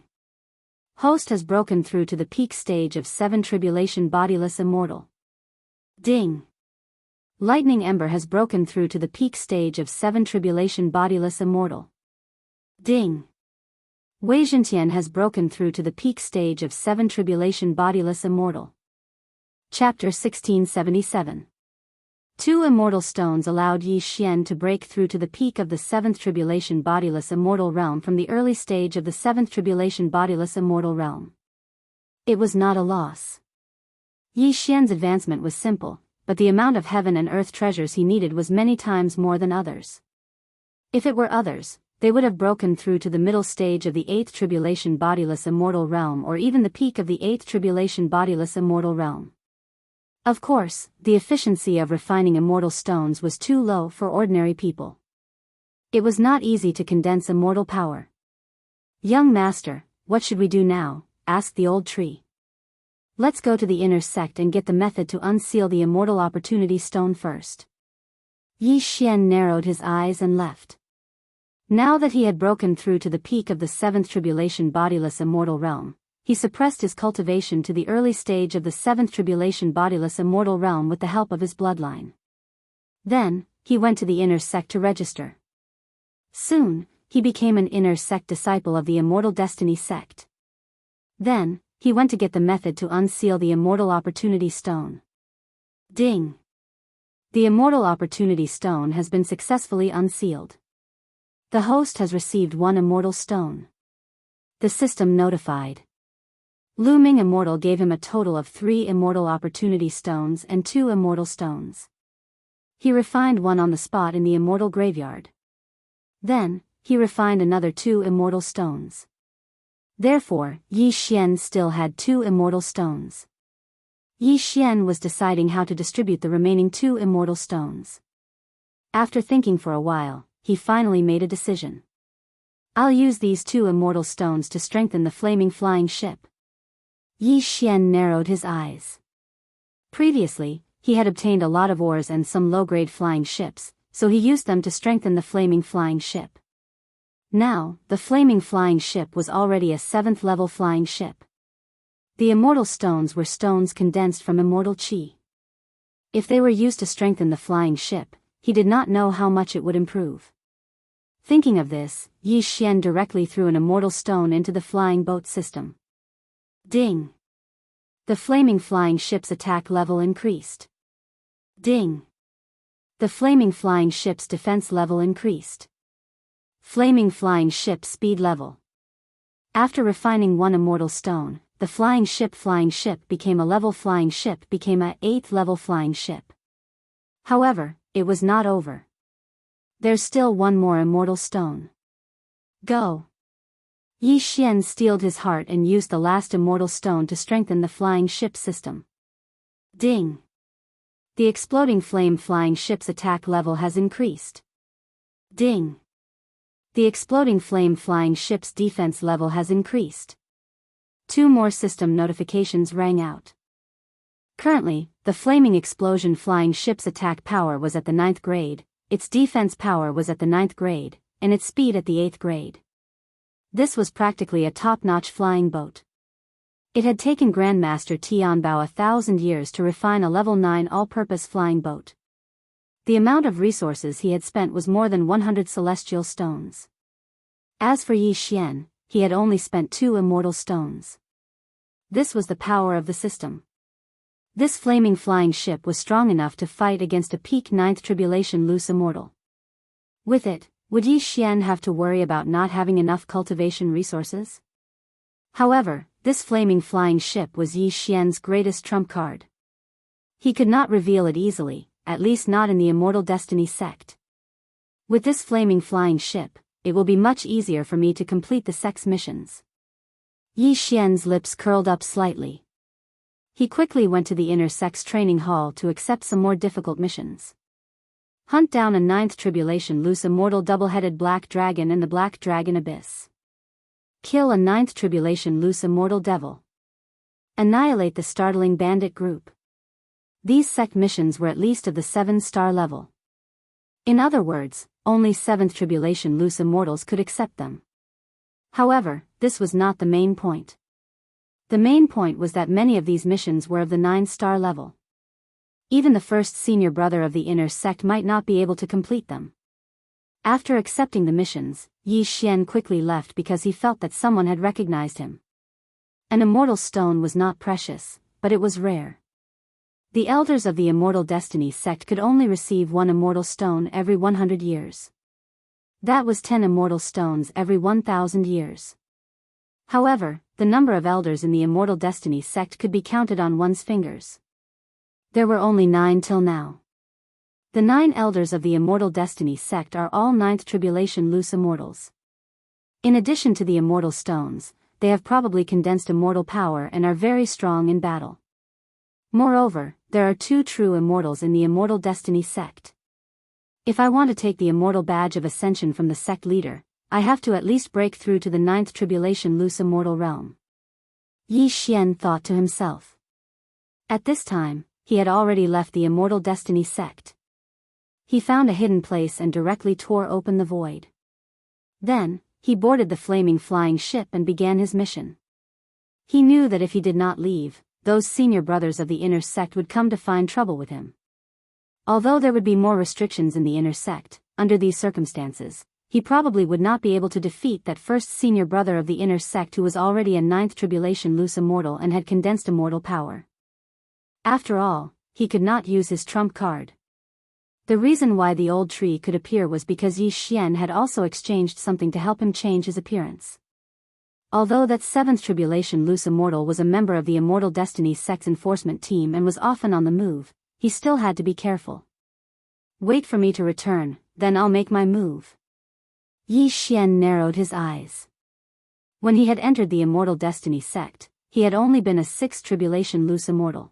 Host has broken through to the peak stage of 7 tribulation bodiless immortal. Ding! Lightning Ember has broken through to the peak stage of 7 tribulation bodiless immortal. Ding! Wei Zhentian has broken through to the peak stage of 7 tribulation bodiless immortal. Chapter 1677. 2 immortal stones allowed Yi Xian to break through to the peak of the 7th tribulation bodiless immortal realm from the early stage of the 7th tribulation bodiless immortal realm. It was not a loss. Yi Xian's advancement was simple, but the amount of heaven and earth treasures he needed was many times more than others. If it were others, they would have broken through to the middle stage of the 8th tribulation bodiless immortal realm or even the peak of the 8th tribulation bodiless immortal realm. Of course, the efficiency of refining immortal stones was too low for ordinary people. It was not easy to condense immortal power. "Young master, what should we do now?" asked the old tree. "Let's go to the inner sect and get the method to unseal the immortal opportunity stone first." Yi Xian narrowed his eyes and left. Now that he had broken through to the peak of the 7th tribulation bodiless immortal realm, he suppressed his cultivation to the early stage of the 7th tribulation bodiless immortal realm with the help of his bloodline. Then, he went to the inner sect to register. Soon, he became an inner sect disciple of the immortal destiny sect. Then, he went to get the method to unseal the immortal opportunity stone. Ding! The immortal opportunity stone has been successfully unsealed. The host has received 1 immortal stone. The system notified. Looming Immortal gave him a total of 3 immortal opportunity stones and 2 immortal stones. He refined 1 on the spot in the immortal graveyard. Then, he refined another 2 immortal stones. Therefore, Yi Xian still had 2 immortal stones. Yi Xian was deciding how to distribute the remaining 2 immortal stones. After thinking for a while, he finally made a decision. I'll use these 2 immortal stones to strengthen the flaming flying ship. Yi Xian narrowed his eyes. Previously, he had obtained a lot of ores and some low-grade flying ships, so he used them to strengthen the flaming flying ship. Now, the flaming flying ship was already a 7th-level flying ship. The immortal stones were stones condensed from immortal qi. If they were used to strengthen the flying ship, he did not know how much it would improve. Thinking of this, Yi Xian directly threw an immortal stone into the flying boat system. Ding! The flaming flying ship's attack level increased. Ding! The flaming flying ship's defense level increased. Flaming flying ship speed level. After refining 1 immortal stone, the flying ship became a 8th level flying ship. However, it was not over. There's still 1 more immortal stone. Go! Yi Xian steeled his heart and used the last immortal stone to strengthen the flying ship system. Ding! The exploding flame flying ship's attack level has increased. Ding! The exploding flame flying ship's defense level has increased. 2 more system notifications rang out. Currently, the flaming explosion flying ship's attack power was at the 9th grade, its defense power was at the 9th grade, and its speed at the 8th grade. This was practically a top-notch flying boat. It had taken Grandmaster Tianbao 1,000 years to refine a level 9 all-purpose flying boat. The amount of resources he had spent was more than 100 celestial stones. As for Yi Xian, he had only spent 2 immortal stones. This was the power of the system. This flaming flying ship was strong enough to fight against a peak 9th tribulation loose immortal. With it, would Yi Xian have to worry about not having enough cultivation resources? However, this flaming flying ship was Yi Xian's greatest trump card. He could not reveal it easily, at least not in the Immortal Destiny sect. With this flaming flying ship, it will be much easier for me to complete the sect's missions. Yi Xian's lips curled up slightly. He quickly went to the inner sect's training hall to accept some more difficult missions. Hunt down a 9th tribulation loose immortal double-headed black dragon in the Black Dragon Abyss. Kill a 9th tribulation loose immortal devil. Annihilate the startling bandit group. These sect missions were at least of the 7-star level. In other words, only 7th tribulation loose immortals could accept them. However, this was not the main point. The main point was that many of these missions were of the 9-star level. Even the first senior brother of the inner sect might not be able to complete them. After accepting the missions, Yi Xian quickly left because he felt that someone had recognized him. An immortal stone was not precious, but it was rare. The elders of the Immortal Destiny sect could only receive 1 immortal stone every 100 years. That was 10 immortal stones every 1,000 years. However, the number of elders in the Immortal Destiny sect could be counted on one's fingers. There were only 9 till now. The 9 elders of the Immortal Destiny sect are all 9th tribulation loose immortals. In addition to the immortal stones, they have probably condensed immortal power and are very strong in battle. Moreover, there are 2 true immortals in the Immortal Destiny sect. If I want to take the immortal badge of ascension from the sect leader, I have to at least break through to the 9th tribulation loose immortal realm. Yi Xian thought to himself. At this time, he had already left the Immortal Destiny sect. He found a hidden place and directly tore open the void. Then, he boarded the flaming flying ship and began his mission. He knew that if he did not leave, those senior brothers of the inner sect would come to find trouble with him. Although there would be more restrictions in the inner sect, under these circumstances, he probably would not be able to defeat that first senior brother of the inner sect who was already a 9th tribulation loose immortal and had condensed immortal power. After all, he could not use his trump card. The reason why the old tree could appear was because Yi Xian had also exchanged something to help him change his appearance. Although that 7th tribulation loose immortal was a member of the Immortal Destiny sect's enforcement team and was often on the move, he still had to be careful. Wait for me to return, then I'll make my move. Yi Xian narrowed his eyes. When he had entered the Immortal Destiny sect, he had only been a 6th tribulation loose immortal.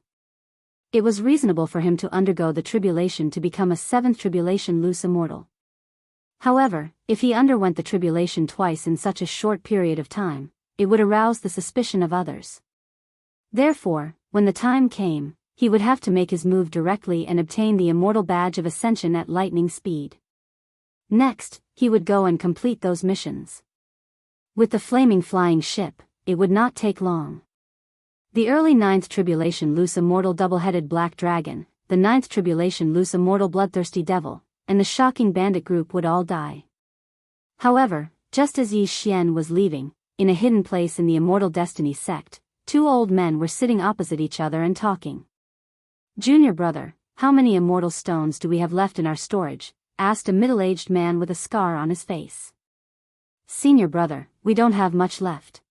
It was reasonable for him to undergo the tribulation to become a 7th tribulation loose immortal. However, if he underwent the tribulation twice in such a short period of time, it would arouse the suspicion of others. Therefore, when the time came, he would have to make his move directly and obtain the immortal badge of ascension at lightning speed. Next, he would go and complete those missions. With the flaming flying ship, it would not take long. The early 9th tribulation loose immortal double-headed black dragon, the 9th tribulation loose immortal bloodthirsty devil, and the shocking bandit group would all die. However, just as Yi Xian was leaving, in a hidden place in the Immortal Destiny sect, 2 old men were sitting opposite each other and talking. "Junior brother, how many immortal stones do we have left in our storage?" asked a middle-aged man with a scar on his face. "Senior brother, we don't have much left.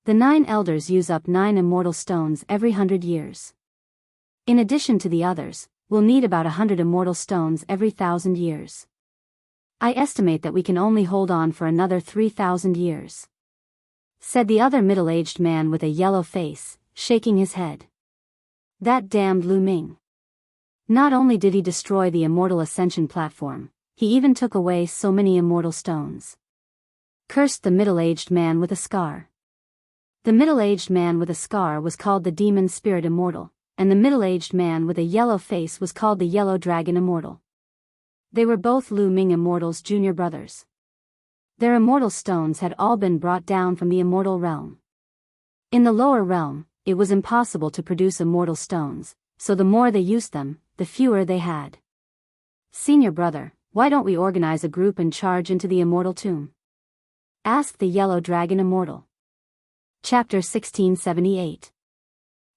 The 9 elders use up 9 immortal stones every 100 years. In addition to the others, we'll need about 100 immortal stones every 1,000 years. I estimate that we can only hold on for another 3,000 years," said the other middle-aged man with a yellow face, shaking his head. "That damned Lu Ming. Not only did he destroy the Immortal Ascension platform, he even took away so many immortal stones," cursed the middle-aged man with a scar. The middle-aged man with a scar was called the Demon Spirit Immortal, and the middle-aged man with a yellow face was called the Yellow Dragon Immortal. They were both Lu Ming Immortal's junior brothers. Their immortal stones had all been brought down from the immortal realm. In the lower realm, it was impossible to produce immortal stones, so the more they used them, the fewer they had. "Senior brother, why don't we organize a group and charge into the immortal tomb?" asked the Yellow Dragon Immortal. Chapter 1678.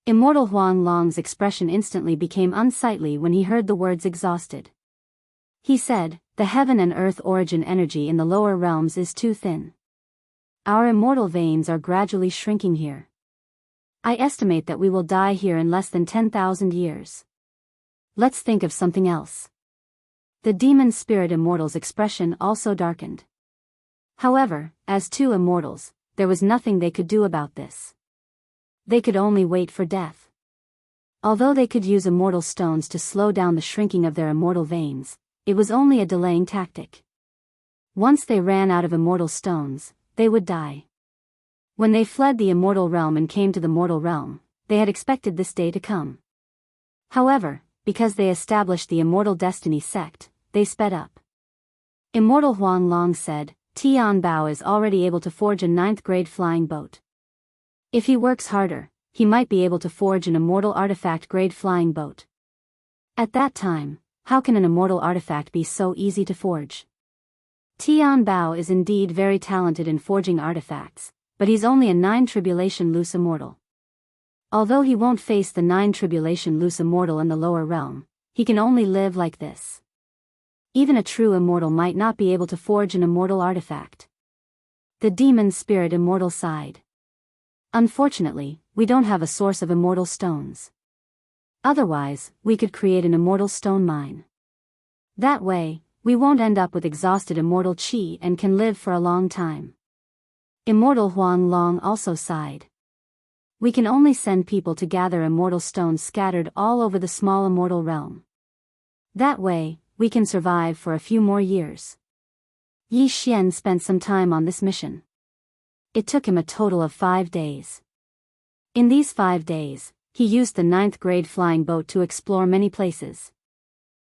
Immortal Huang Long's expression instantly became unsightly when he heard the words exhausted. He said, "The heaven and earth origin energy in the lower realms is too thin. Our immortal veins are gradually shrinking here. I estimate that we will die here in less than 10,000 years. Let's think of something else." The Demon Spirit Immortal's expression also darkened. However, as 2 immortals, there was nothing they could do about this. They could only wait for death. Although they could use immortal stones to slow down the shrinking of their immortal veins, it was only a delaying tactic. Once they ran out of immortal stones, they would die. When they fled the immortal realm and came to the mortal realm, they had expected this day to come. However, because they established the Immortal Destiny sect, they sped up. Immortal Huang Long said, "Tian Bao is already able to forge a 9th grade flying boat. If he works harder, he might be able to forge an immortal artifact grade flying boat. At that time, how can an immortal artifact be so easy to forge?" Tian Bao is indeed very talented in forging artifacts, but he's only a 9 tribulation loose immortal. Although he won't face the 9 tribulation loose immortal in the lower realm, he can only live like this. Even a true immortal might not be able to forge an immortal artifact. The Demon Spirit Immortal sighed. "Unfortunately, we don't have a source of immortal stones. Otherwise, we could create an immortal stone mine. That way, we won't end up with exhausted immortal chi and can live for a long time." Immortal Huang Long also sighed. "We can only send people to gather immortal stones scattered all over the small immortal realm. That way, we can survive for a few more years." Yi Xian spent some time on this mission. It took him a total of 5 days. In these 5 days, he used the 9th grade flying boat to explore many places.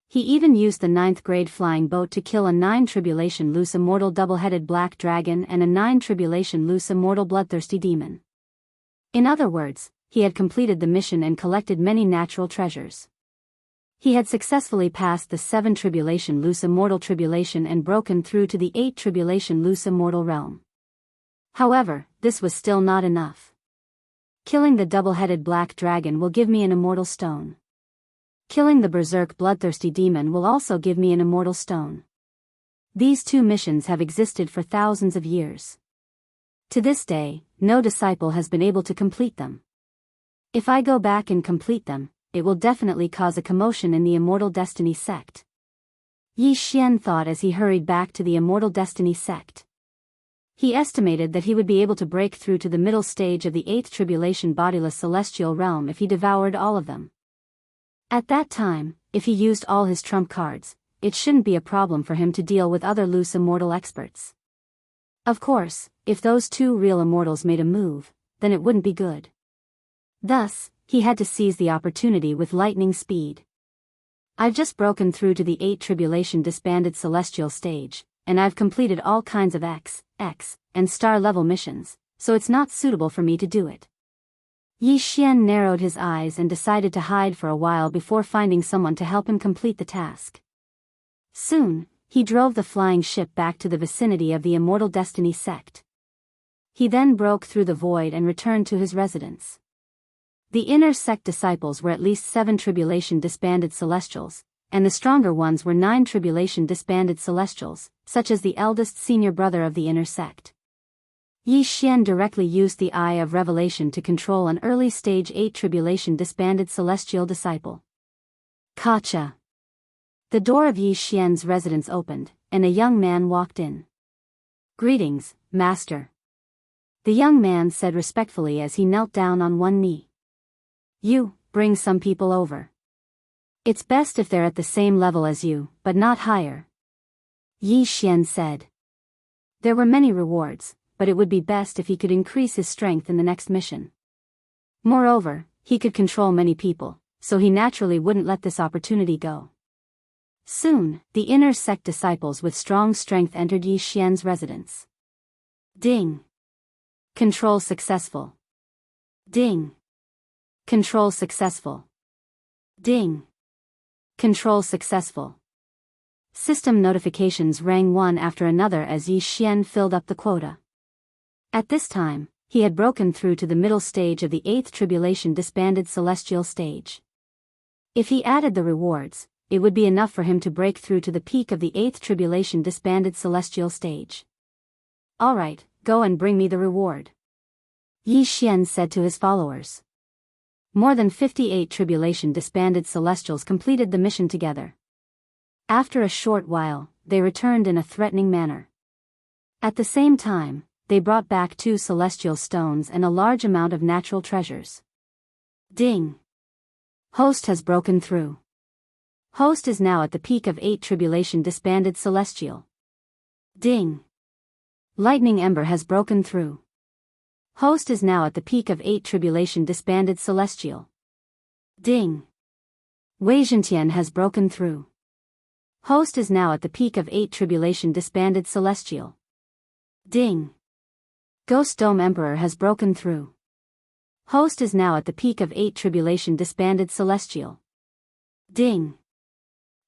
He even used the 9th grade flying boat to kill a 9 tribulation loose immortal double-headed black dragon and a 9 tribulation loose immortal bloodthirsty demon. In other words, he had completed the mission and collected many natural treasures. He had successfully passed the 7 tribulation loose immortal tribulation and broken through to the 8 tribulation loose immortal realm. However, this was still not enough. Killing the double-headed black dragon will give me an immortal stone. Killing the berserk bloodthirsty demon will also give me an immortal stone. These 2 missions have existed for thousands of years. To this day, no disciple has been able to complete them. If I go back and complete them, it will definitely cause a commotion in the Immortal Destiny sect. Yi Xian thought as he hurried back to the Immortal Destiny sect. He estimated that he would be able to break through to the middle stage of the 8th tribulation bodiless celestial realm if he devoured all of them. At that time, if he used all his trump cards, it shouldn't be a problem for him to deal with other loose immortal experts. Of course, if those two real immortals made a move, then it wouldn't be good. Thus, he had to seize the opportunity with lightning speed. I've just broken through to the 8th tribulation disbanded celestial stage, and I've completed all kinds of X, and star-level missions, so it's not suitable for me to do it. Yi Xian narrowed his eyes and decided to hide for a while before finding someone to help him complete the task. Soon, he drove the flying ship back to the vicinity of the Immortal Destiny sect. He then broke through the void and returned to his residence. The inner sect disciples were at least 7 tribulation disbanded celestials, and the stronger ones were 9 tribulation disbanded celestials, such as the eldest senior brother of the inner sect. Yi Xian directly used the Eye of Revelation to control an early stage 8 tribulation disbanded celestial disciple. Kacha. The door of Yi Xian's residence opened, and a young man walked in. "Greetings, Master." The young man said respectfully as he knelt down on one knee. "You, bring some people over. It's best if they're at the same level as you, but not higher," Yi Xian said. There were many rewards, but it would be best if he could increase his strength in the next mission. Moreover, he could control many people, so he naturally wouldn't let this opportunity go. Soon, the inner sect disciples with strong strength entered Yi Xian's residence. Ding. Control successful. Ding. Control successful. Ding. Control successful. System notifications rang one after another as Yi Xian filled up the quota. At this time, he had broken through to the middle stage of the 8th tribulation disbanded celestial stage. If he added the rewards, it would be enough for him to break through to the peak of the 8th tribulation disbanded celestial stage. "Alright, go and bring me the reward," Yi Xian said to his followers. More than 58 tribulation disbanded celestials completed the mission together. After a short while, they returned in a threatening manner. At the same time, they brought back 2 celestial stones and a large amount of natural treasures. Ding. Host has broken through. Host is now at the peak of 8 tribulation disbanded celestial. Ding. Lightning Ember has broken through. Host is now at the peak of 8 tribulation disbanded celestial. Ding. Wei Zhentian has broken through. Host is now at the peak of 8 tribulation disbanded celestial. Ding. Ghost Dome Emperor has broken through. Host is now at the peak of 8 tribulation disbanded celestial. Ding.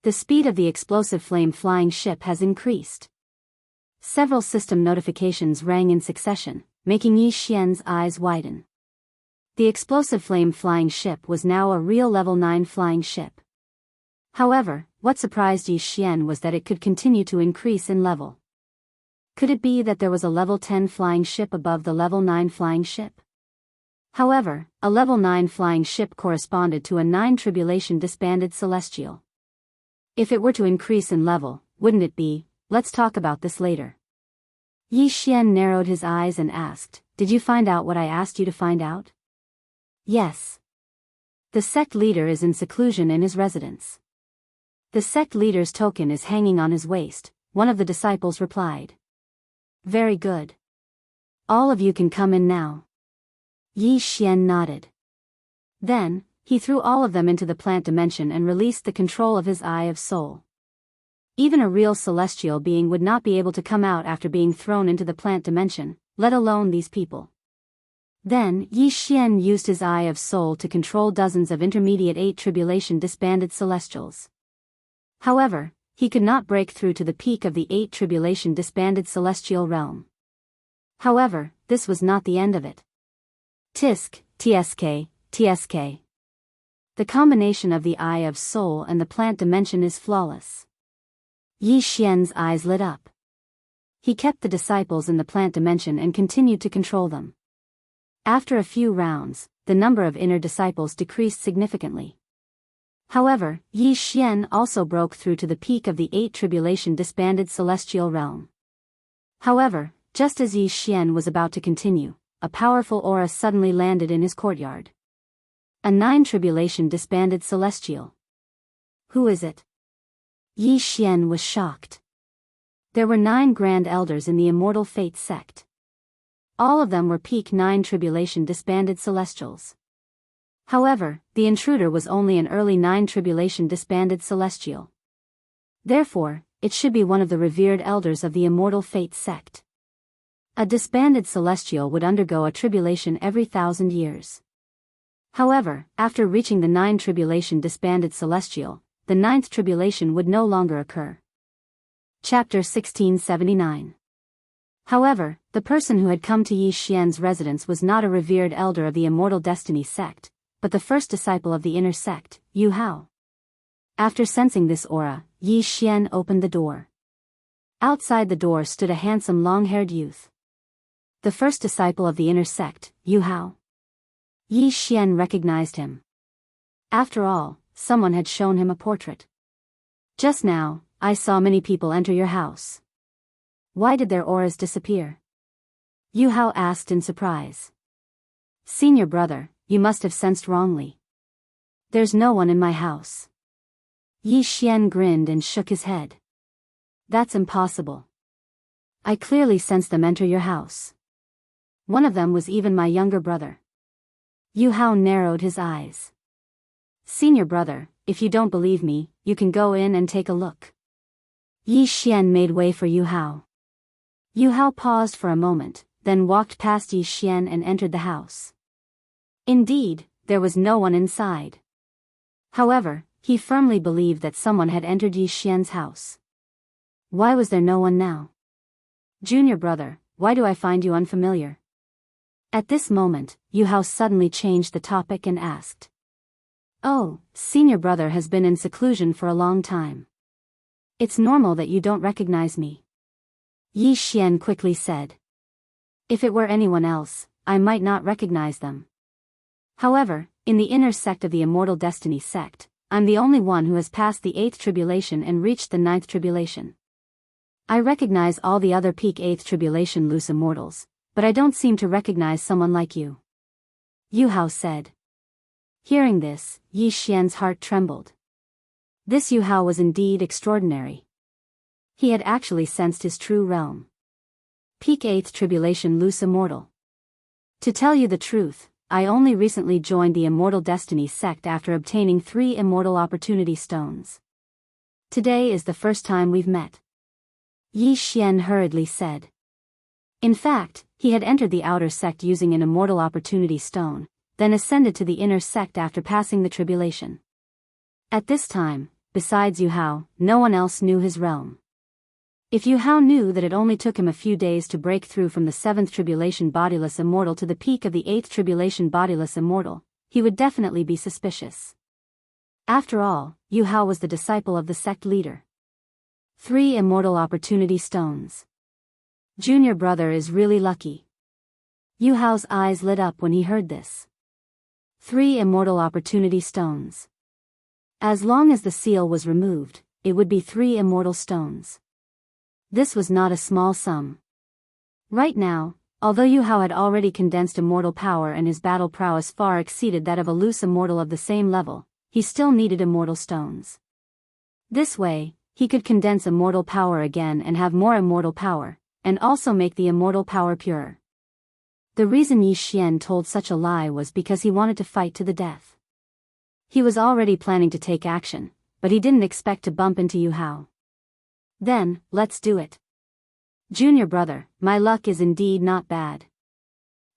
The speed of the explosive flame flying ship has increased. Several system notifications rang in succession, making Yi Xian's eyes widen. The explosive flame flying ship was now a real level 9 flying ship. However, what surprised Yi Xian was that it could continue to increase in level. Could it be that there was a level 10 flying ship above the level 9 flying ship? However, a level 9 flying ship corresponded to a 9 tribulation disbanded celestial. If it were to increase in level, wouldn't it be? Let's talk about this later. Yi Xian narrowed his eyes and asked, "Did you find out what I asked you to find out?" "Yes." "The sect leader is in seclusion in his residence." "The sect leader's token is hanging on his waist," one of the disciples replied. "Very good. All of you can come in now." Yi Xian nodded. Then, he threw all of them into the plant dimension and released the control of his Eye of Soul. Even a real celestial being would not be able to come out after being thrown into the plant dimension, let alone these people. Then, Yi Xian used his Eye of Soul to control dozens of intermediate 8 tribulation disbanded celestials. However, he could not break through to the peak of the 8 tribulation disbanded celestial realm. However, this was not the end of it. Tisk, tsk, tsk. The combination of the Eye of Soul and the plant dimension is flawless. Yi Xian's eyes lit up. He kept the disciples in the plant dimension and continued to control them. After a few rounds, the number of inner disciples decreased significantly. However, Yi Xian also broke through to the peak of the 8 tribulation disbanded celestial realm. However, just as Yi Xian was about to continue, a powerful aura suddenly landed in his courtyard. A 9 tribulation disbanded celestial. Who is it? Yi Xian was shocked. There were 9 grand elders in the Immortal Fate sect. All of them were peak 9 tribulation disbanded celestials. However, the intruder was only an early 9 tribulation disbanded celestial. Therefore, it should be one of the revered elders of the Immortal Fate sect. A disbanded celestial would undergo a tribulation every 1,000 years. However, after reaching the 9 tribulation disbanded celestial, the 9th tribulation would no longer occur. Chapter 1679. However, the person who had come to Yi Xian's residence was not a revered elder of the Immortal Destiny sect, but the first disciple of the inner sect, Yu Hao. After sensing this aura, Yi Xian opened the door. Outside the door stood a handsome long-haired youth. The first disciple of the inner sect, Yu Hao. Yi Xian recognized him. After all, someone had shown him a portrait. Just now, I saw many people enter your house. Why did their auras disappear? Yu Hao asked in surprise. Senior brother, you must have sensed wrongly. There's no one in my house. Yi Xian grinned and shook his head. That's impossible. I clearly sensed them enter your house. One of them was even my younger brother. Yu Hao narrowed his eyes. Senior brother, if you don't believe me, you can go in and take a look. Yi Xian made way for Yu Hao. Yu Hao paused for a moment, then walked past Yi Xian and entered the house. Indeed, there was no one inside. However, he firmly believed that someone had entered Yi Xian's house. Why was there no one now? Junior brother, why do I find you unfamiliar? At this moment, Yu Hao suddenly changed the topic and asked. Oh, senior brother has been in seclusion for a long time. It's normal that you don't recognize me. Yi Xian quickly said. If it were anyone else, I might not recognize them. However, in the inner sect of the Immortal Destiny sect, I'm the only one who has passed the 8th tribulation and reached the 9th tribulation. I recognize all the other peak 8th tribulation loose immortals, but I don't seem to recognize someone like you. Yu Hao said. Hearing this, Yi Xian's heart trembled. This Yu Hao was indeed extraordinary. He had actually sensed his true realm. Peak 8th tribulation loose immortal. To tell you the truth, I only recently joined the Immortal Destiny sect after obtaining 3 Immortal Opportunity Stones. Today is the first time we've met. Yi Xian hurriedly said. In fact, he had entered the outer sect using an Immortal Opportunity Stone, then ascended to the inner sect after passing the tribulation. At this time, besides Yu Hao, no one else knew his realm. If Yu Hao knew that it only took him a few days to break through from the 7th tribulation bodiless immortal to the peak of the 8th tribulation bodiless immortal, he would definitely be suspicious. After all, Yu Hao was the disciple of the sect leader. 3 Immortal Opportunity Stones. Junior brother is really lucky. Yu Hao's eyes lit up when he heard this. 3 Immortal Opportunity Stones. As long as the seal was removed, it would be 3 immortal stones. This was not a small sum. Right now, although Yu Hao had already condensed immortal power and his battle prowess far exceeded that of a loose immortal of the same level, he still needed immortal stones. This way, he could condense immortal power again and have more immortal power, and also make the immortal power purer. The reason Yi Xian told such a lie was because he wanted to fight to the death. He was already planning to take action, but he didn't expect to bump into Yu Hao. Then, let's do it. Junior brother, my luck is indeed not bad.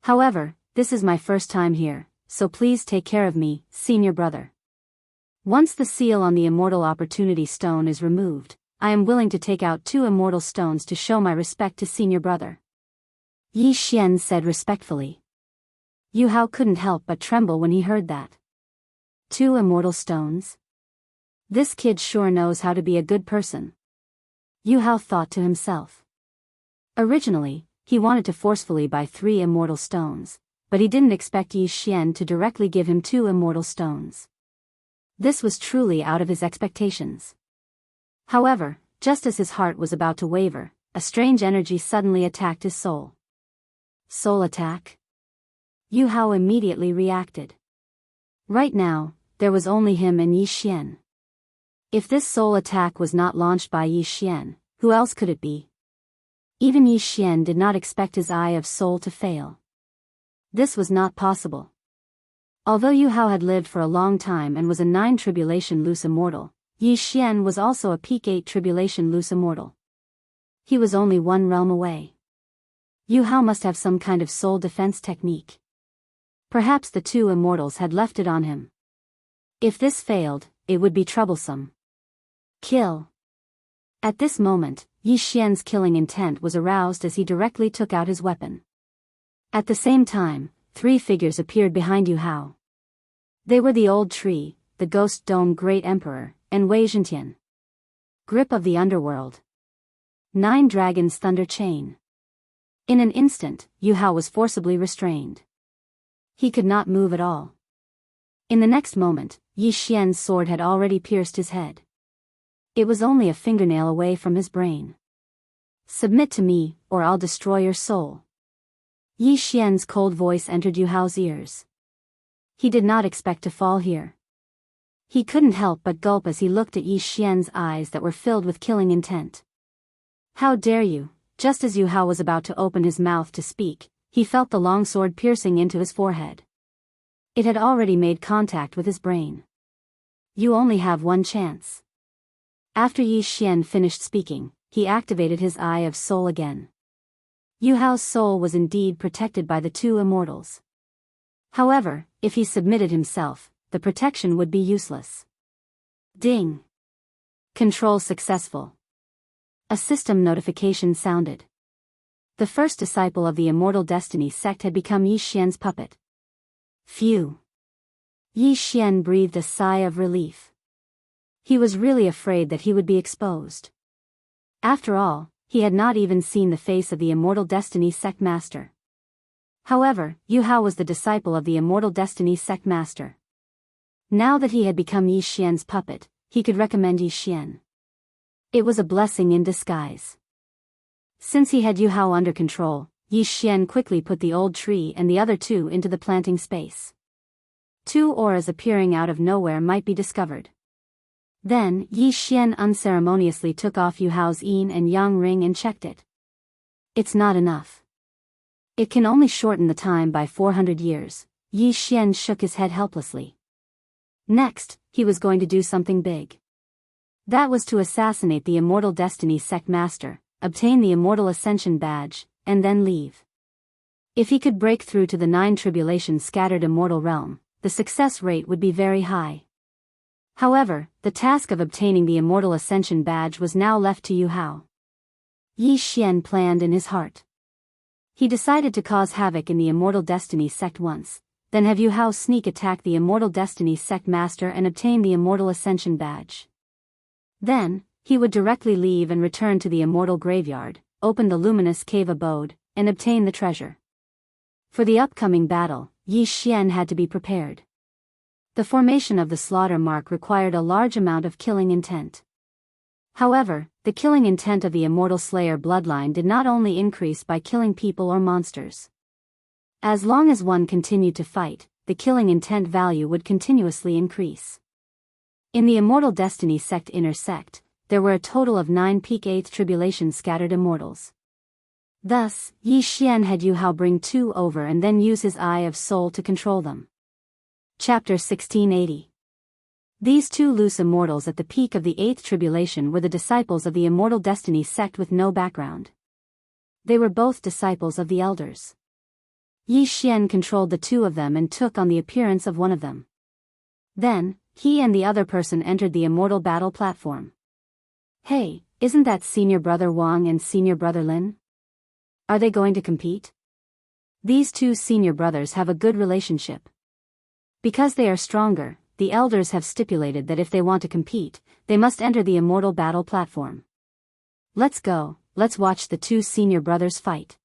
However, this is my first time here, so please take care of me, senior brother. Once the seal on the Immortal Opportunity Stone is removed, I am willing to take out 2 immortal stones to show my respect to senior brother. Yi Xian said respectfully. Yu Hao couldn't help but tremble when he heard that. 2 immortal stones? This kid sure knows how to be a good person. Yu Hao thought to himself. Originally, he wanted to forcefully buy 3 immortal stones, but he didn't expect Yi Xian to directly give him 2 immortal stones. This was truly out of his expectations. However, just as his heart was about to waver, a strange energy suddenly attacked his soul. Soul attack? Yu Hao immediately reacted. Right now, there was only him and Yi Xian. If this soul attack was not launched by Yi Xian, who else could it be? Even Yi Xian did not expect his eye of soul to fail. This was not possible. Although Yu Hao had lived for a long time and was a 9 tribulation loose immortal, Yi Xian was also a peak 8 tribulation loose immortal. He was only one realm away. Yu Hao must have some kind of soul defense technique. Perhaps the 2 immortals had left it on him. If this failed, it would be troublesome. Kill. At this moment, Yi Xian's killing intent was aroused as he directly took out his weapon. At the same time, 3 figures appeared behind Yu Hao. They were the Old Tree, the Ghost Dome Great Emperor, and Wei Zhentian. Grip of the Underworld. 9 Dragons Thunder Chain. In an instant, Yu Hao was forcibly restrained. He could not move at all. In the next moment, Yi Xian's sword had already pierced his head. It was only a fingernail away from his brain. Submit to me, or I'll destroy your soul. Yi Xian's cold voice entered Yu Hao's ears. He did not expect to fall here. He couldn't help but gulp as he looked at Yi Xian's eyes that were filled with killing intent. How dare you? Just as Yu Hao was about to open his mouth to speak, he felt the long sword piercing into his forehead. It had already made contact with his brain. You only have one chance. After Yi Xian finished speaking, he activated his Eye of Soul again. Yu Hao's soul was indeed protected by the 2 immortals. However, if he submitted himself, the protection would be useless. Ding! Control successful. A system notification sounded. The first disciple of the Immortal Destiny sect had become Yi Xian's puppet. Phew! Yi Xian breathed a sigh of relief. He was really afraid that he would be exposed. After all, he had not even seen the face of the Immortal Destiny sect master. However, Yu Hao was the disciple of the Immortal Destiny sect master. Now that he had become Yi Xian's puppet, he could recommend Yi Xian. It was a blessing in disguise. Since he had Yu Hao under control, Yi Xian quickly put the Old Tree and the other 2 into the planting space. 2 auras appearing out of nowhere might be discovered. Then, Yi Xian unceremoniously took off Yu Hao's yin and yang ring and checked it. It's not enough. It can only shorten the time by 400 years, Yi Xian shook his head helplessly. Next, he was going to do something big. That was to assassinate the Immortal Destiny sect master, obtain the Immortal Ascension badge, and then leave. If he could break through to the 9 tribulation scattered immortal realm, the success rate would be very high. However, the task of obtaining the Immortal Ascension badge was now left to Yu Hao. Yi Xian planned in his heart. He decided to cause havoc in the Immortal Destiny sect once, then have Yu Hao sneak attack the Immortal Destiny sect master and obtain the Immortal Ascension badge. Then, he would directly leave and return to the Immortal Graveyard, open the Luminous Cave Abode, and obtain the treasure. For the upcoming battle, Yi Xian had to be prepared. The formation of the slaughter mark required a large amount of killing intent. However, the killing intent of the Immortal Slayer bloodline did not only increase by killing people or monsters. As long as one continued to fight, the killing intent value would continuously increase. In the Immortal Destiny sect inner sect, there were a total of 9 peak 8th tribulation scattered immortals. Thus, Yi Xian had Yu Hao bring 2 over and then use his Eye of Soul to control them. Chapter 1680. These 2 loose immortals at the peak of the 8th tribulation were the disciples of the Immortal Destiny sect with no background. They were both disciples of the elders. Yi Xian controlled the 2 of them and took on the appearance of one of them. Then, he and the other person entered the immortal battle platform. Hey, isn't that Senior Brother Wang and Senior Brother Lin? Are they going to compete? These 2 senior brothers have a good relationship. Because they are stronger, the elders have stipulated that if they want to compete, they must enter the immortal battle platform. Let's go, let's watch the 2 senior brothers fight.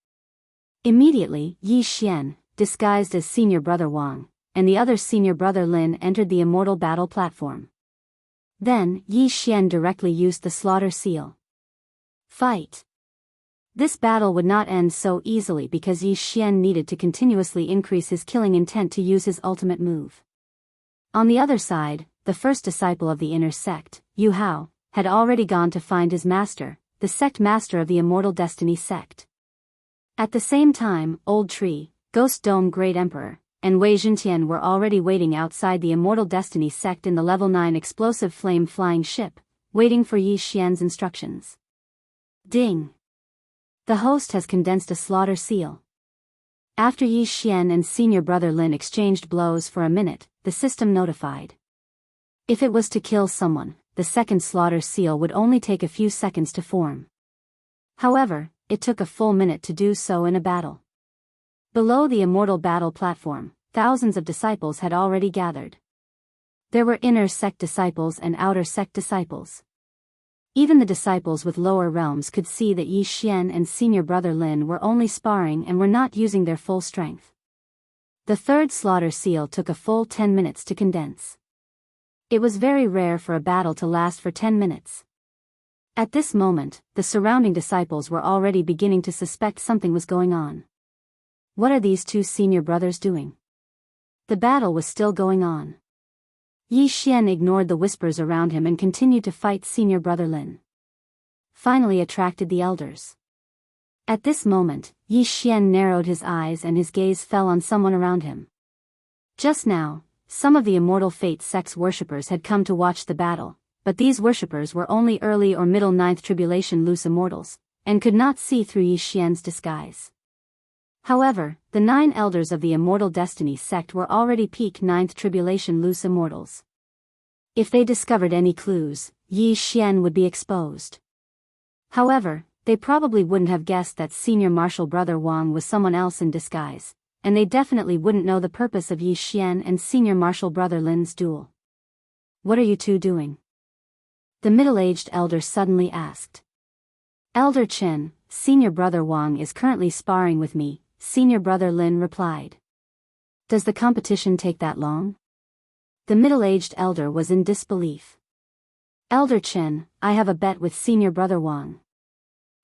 Immediately, Yi Xian, disguised as Senior Brother Wang, and the other Senior Brother Lin entered the immortal battle platform. Then, Yi Xian directly used the slaughter seal. Fight! This battle would not end so easily because Yi Xian needed to continuously increase his killing intent to use his ultimate move. On the other side, the first disciple of the inner sect, Yu Hao, had already gone to find his master, the sect master of the Immortal Destiny sect. At the same time, Old Tree, Ghost Dome Great Emperor, and Wei Zhentian were already waiting outside the Immortal Destiny sect in the level 9 explosive flame flying ship, waiting for Yi Xian's instructions. Ding! The host has condensed a slaughter seal. After Yi Xian and senior brother Lin exchanged blows for a minute, the system notified. If it was to kill someone, the second slaughter seal would only take a few seconds to form. However, it took a full minute to do so in a battle. Below the immortal battle platform, thousands of disciples had already gathered. There were inner sect disciples and outer sect disciples. Even the disciples with lower realms could see that Yi Xian and senior brother Lin were only sparring and were not using their full strength. The third slaughter seal took a full 10 minutes to condense. It was very rare for a battle to last for 10 minutes. At this moment, the surrounding disciples were already beginning to suspect something was going on. What are these two senior brothers doing? The battle was still going on. Yi Xian ignored the whispers around him and continued to fight senior brother Lin. Finally attracted the elders. At this moment, Yi Xian narrowed his eyes and his gaze fell on someone around him. Just now, some of the Immortal Fate sect's worshippers had come to watch the battle, but these worshippers were only early or middle 9th tribulation loose immortals, and could not see through Yi Xian's disguise. However, the 9 elders of the Immortal Destiny sect were already peak 9th tribulation loose immortals. If they discovered any clues, Yi Xian would be exposed. However, they probably wouldn't have guessed that senior martial brother Wang was someone else in disguise, and they definitely wouldn't know the purpose of Yi Xian and senior martial brother Lin's duel. What are you two doing? The middle-aged elder suddenly asked. Elder Chen, senior brother Wang is currently sparring with me, senior brother Lin replied. Does the competition take that long? The middle-aged elder was in disbelief. Elder Chen, I have a bet with senior brother Wang.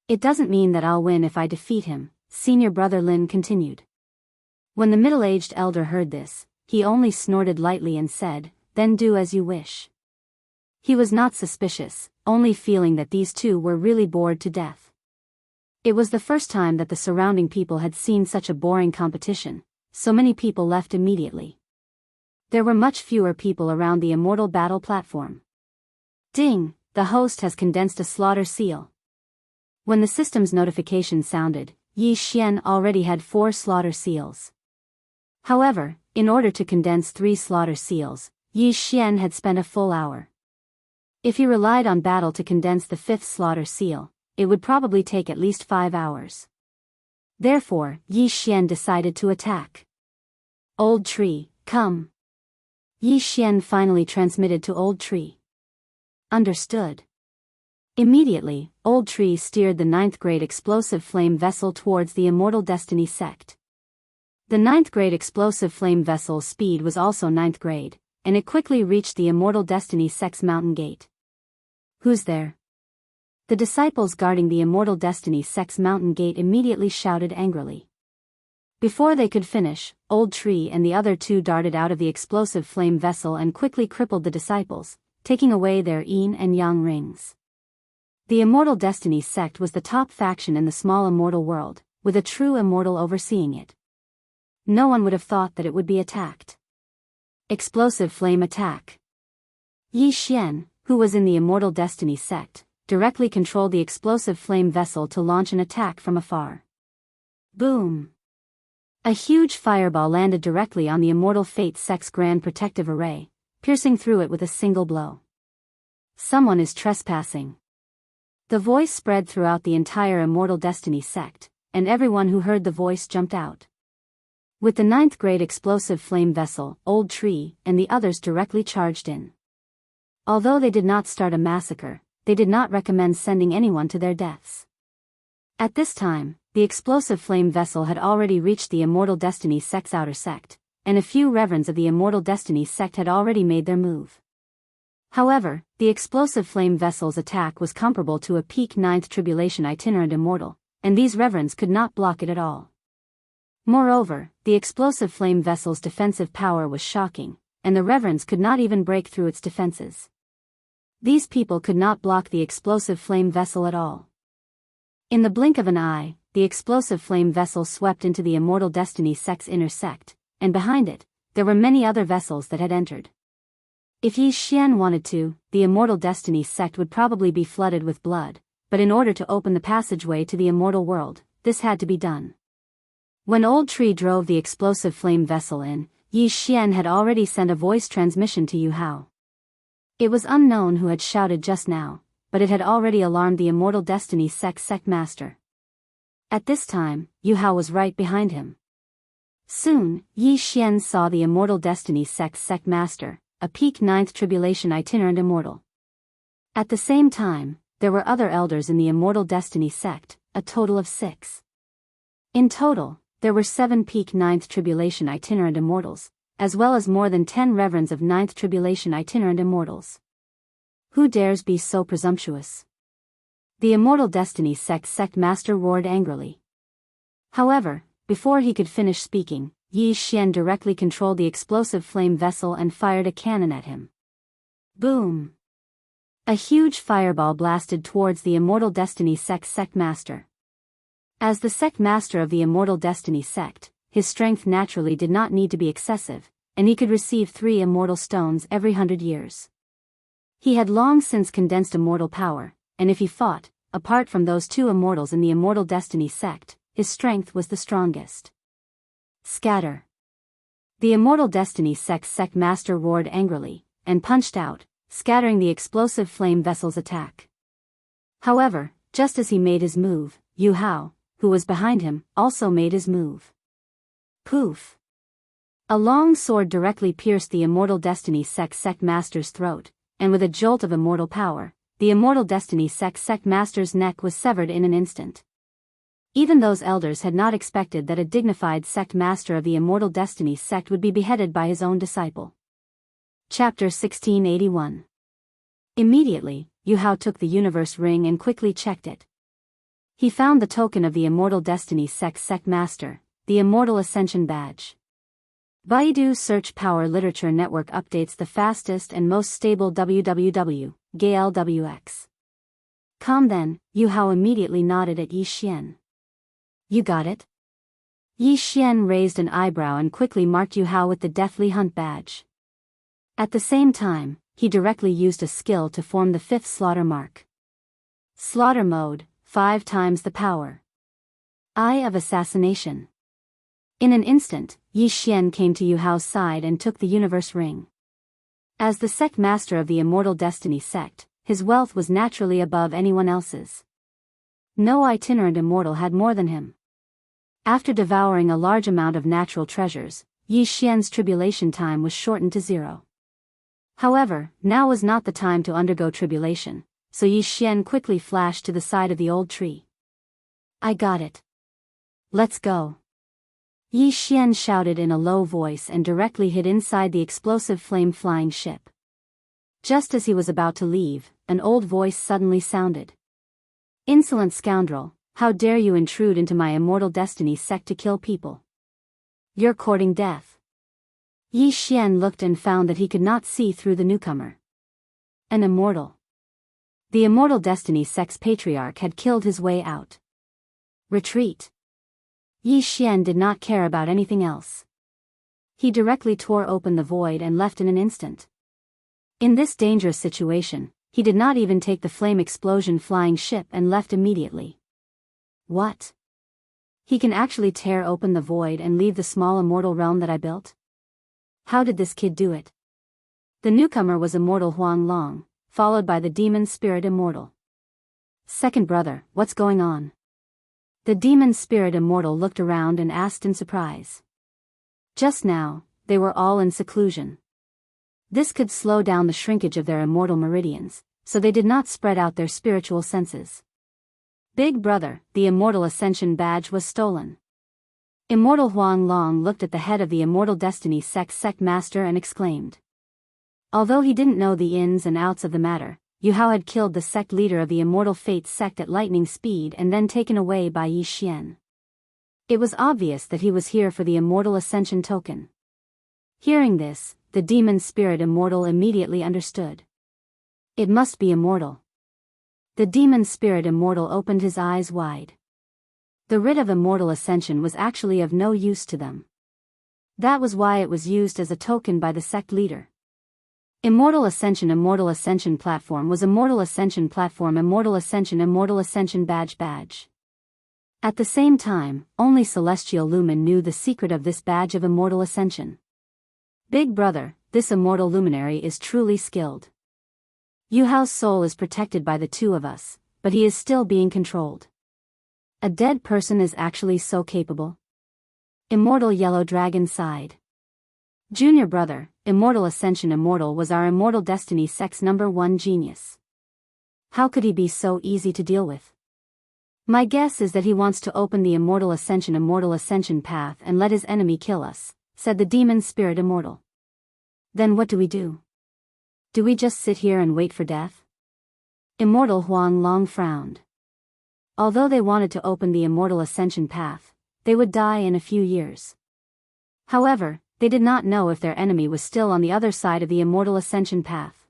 It doesn't mean that I'll win if I defeat him, senior brother Lin continued. When the middle-aged elder heard this, he only snorted lightly and said, then do as you wish. He was not suspicious, only feeling that these two were really bored to death. It was the first time that the surrounding people had seen such a boring competition, so many people left immediately. There were much fewer people around the immortal battle platform. Ding! The host has condensed a slaughter seal. When the system's notification sounded, Yi Xian already had 4 slaughter seals. However, in order to condense 3 slaughter seals, Yi Xian had spent a full hour. If he relied on battle to condense the 5th slaughter seal, it would probably take at least 5 hours. Therefore, Yi Xian decided to attack. Old Tree, come. Yi Xian finally transmitted to Old Tree. Understood. Immediately, Old Tree steered the 9th grade explosive flame vessel towards the Immortal Destiny sect. The 9th grade explosive flame vessel's speed was also 9th grade, and it quickly reached the Immortal Destiny sect's mountain gate. Who's there? The disciples guarding the Immortal Destiny sect's mountain gate immediately shouted angrily. Before they could finish, Old Tree and the other 2 darted out of the explosive flame vessel and quickly crippled the disciples, taking away their yin and yang rings. The Immortal Destiny sect was the top faction in the small immortal world, with a true immortal overseeing it. No one would have thought that it would be attacked. Explosive flame attack. Yi Xian, who was in the Immortal Destiny sect, directly controlled the explosive flame vessel to launch an attack from afar. Boom! A huge fireball landed directly on the Immortal Fate sect's Grand Protective Array, piercing through it with a single blow. Someone is trespassing. The voice spread throughout the entire Immortal Destiny sect, and everyone who heard the voice jumped out. With the 9th grade explosive flame vessel, Old Tree, and the others directly charged in. Although they did not start a massacre, they did not recommend sending anyone to their deaths. At this time, the explosive flame vessel had already reached the Immortal Destiny sect's outer sect, and a few reverends of the Immortal Destiny sect had already made their move. However, the explosive flame vessel's attack was comparable to a peak 9th tribulation itinerant immortal, and these reverends could not block it at all. Moreover, the explosive flame vessel's defensive power was shocking, and the reverends could not even break through its defenses. These people could not block the explosive flame vessel at all. In the blink of an eye, the explosive flame vessel swept into the Immortal Destiny sect's inner sect, and behind it, there were many other vessels that had entered. If Yi Xian wanted to, the Immortal Destiny sect would probably be flooded with blood, but in order to open the passageway to the immortal world, this had to be done. When Old Tree drove the explosive flame vessel in, Yi Xian had already sent a voice transmission to Yu Hao. It was unknown who had shouted just now, but it had already alarmed the Immortal Destiny sect master. At this time, Yu Hao was right behind him. Soon, Yi Xian saw the Immortal Destiny sect master, a peak 9th tribulation itinerant immortal. At the same time, there were other elders in the Immortal Destiny sect, a total of 6. In total, there were 7 peak 9th tribulation itinerant immortals, as well as more than 10 reverends of 9th tribulation itinerant immortals. Who dares be so presumptuous? The Immortal Destiny sect master roared angrily. However, before he could finish speaking, Yi Xian directly controlled the explosive flame vessel and fired a cannon at him. Boom! A huge fireball blasted towards the Immortal Destiny sect master. As the sect master of the Immortal Destiny sect, his strength naturally did not need to be excessive, and he could receive 3 immortal stones every 100 years. He had long since condensed immortal power, and if he fought, apart from those 2 immortals in the Immortal Destiny sect, his strength was the strongest. Scatter! The Immortal Destiny sect master roared angrily, and punched out, scattering the explosive flame vessel's attack. However, just as he made his move, Yu Hao, who was behind him, also made his move. Poof! A long sword directly pierced the Immortal Destiny sect master's throat, and with a jolt of immortal power, the Immortal Destiny sect master's neck was severed in an instant. Even those elders had not expected that a dignified sect master of the Immortal Destiny sect would be beheaded by his own disciple. Chapter 1681. Immediately, Yu Hao took the universe ring and quickly checked it. He found the token of the Immortal Destiny sect master, the Immortal Ascension Badge. Baidu Search Power Literature Network updates the fastest and most stable www.GLWX. Then, Yu Hao immediately nodded at Yi Xian. You got it? Yi Xian raised an eyebrow and quickly marked Yu Hao with the Deathly Hunt badge. At the same time, he directly used a skill to form the 5th slaughter mark. Slaughter mode, 5 times the power. Eye of Assassination. In an instant, Yi Xian came to Yu Hao's side and took the universe ring. As the sect master of the Immortal Destiny sect, his wealth was naturally above anyone else's. No itinerant immortal had more than him. After devouring a large amount of natural treasures, Yi Xian's tribulation time was shortened to 0. However, now was not the time to undergo tribulation, so Yi Xian quickly flashed to the side of the old tree. I got it. Let's go. Yi Xian shouted in a low voice and directly hid inside the explosive flame-flying ship. Just as he was about to leave, an old voice suddenly sounded. Insolent scoundrel, how dare you intrude into my Immortal Destiny sect to kill people? You're courting death. Yi Xian looked and found that he could not see through the newcomer. An immortal. The Immortal Destiny sect's patriarch had killed his way out. Retreat. Yi Xian did not care about anything else. He directly tore open the void and left in an instant. In this dangerous situation, he did not even take the flame explosion flying ship and left immediately. What? He can actually tear open the void and leave the small immortal realm that I built? How did this kid do it? The newcomer was Immortal Huang Long, followed by the Demon Spirit Immortal. Second brother, what's going on? The Demon Spirit Immortal looked around and asked in surprise. Just now, they were all in seclusion. This could slow down the shrinkage of their immortal meridians, so they did not spread out their spiritual senses. Big brother, the Immortal Ascension badge was stolen. Immortal Huang Long looked at the head of the Immortal Destiny sect master and exclaimed. Although he didn't know the ins and outs of the matter, Yuhao had killed the sect leader of the Immortal Fates sect at lightning speed and then taken away by Yi Xian. It was obvious that he was here for the Immortal Ascension token. Hearing this, the demon spirit immortal immediately understood. It must be immortal. The demon spirit immortal opened his eyes wide. The writ of immortal ascension was actually of no use to them. That was why it was used as a token by the sect leader. Immortal Ascension platform was Immortal Ascension platform Immortal Ascension badge. At the same time, only Celestial Lumen knew the secret of this badge of Immortal Ascension. Big brother, this immortal luminary is truly skilled. Yuhao's soul is protected by the two of us, but he is still being controlled. A dead person is actually so capable? Immortal Yellow Dragon sighed. Junior brother, Immortal Ascension Immortal was our Immortal Destiny sect's #1 genius. How could he be so easy to deal with? My guess is that he wants to open the Immortal Ascension path and let his enemy kill us, said the demon spirit immortal. Then what do we do? Do we just sit here and wait for death? Immortal Huang Long frowned. Although they wanted to open the Immortal Ascension path, they would die in a few years. However, they did not know if their enemy was still on the other side of the Immortal Ascension path.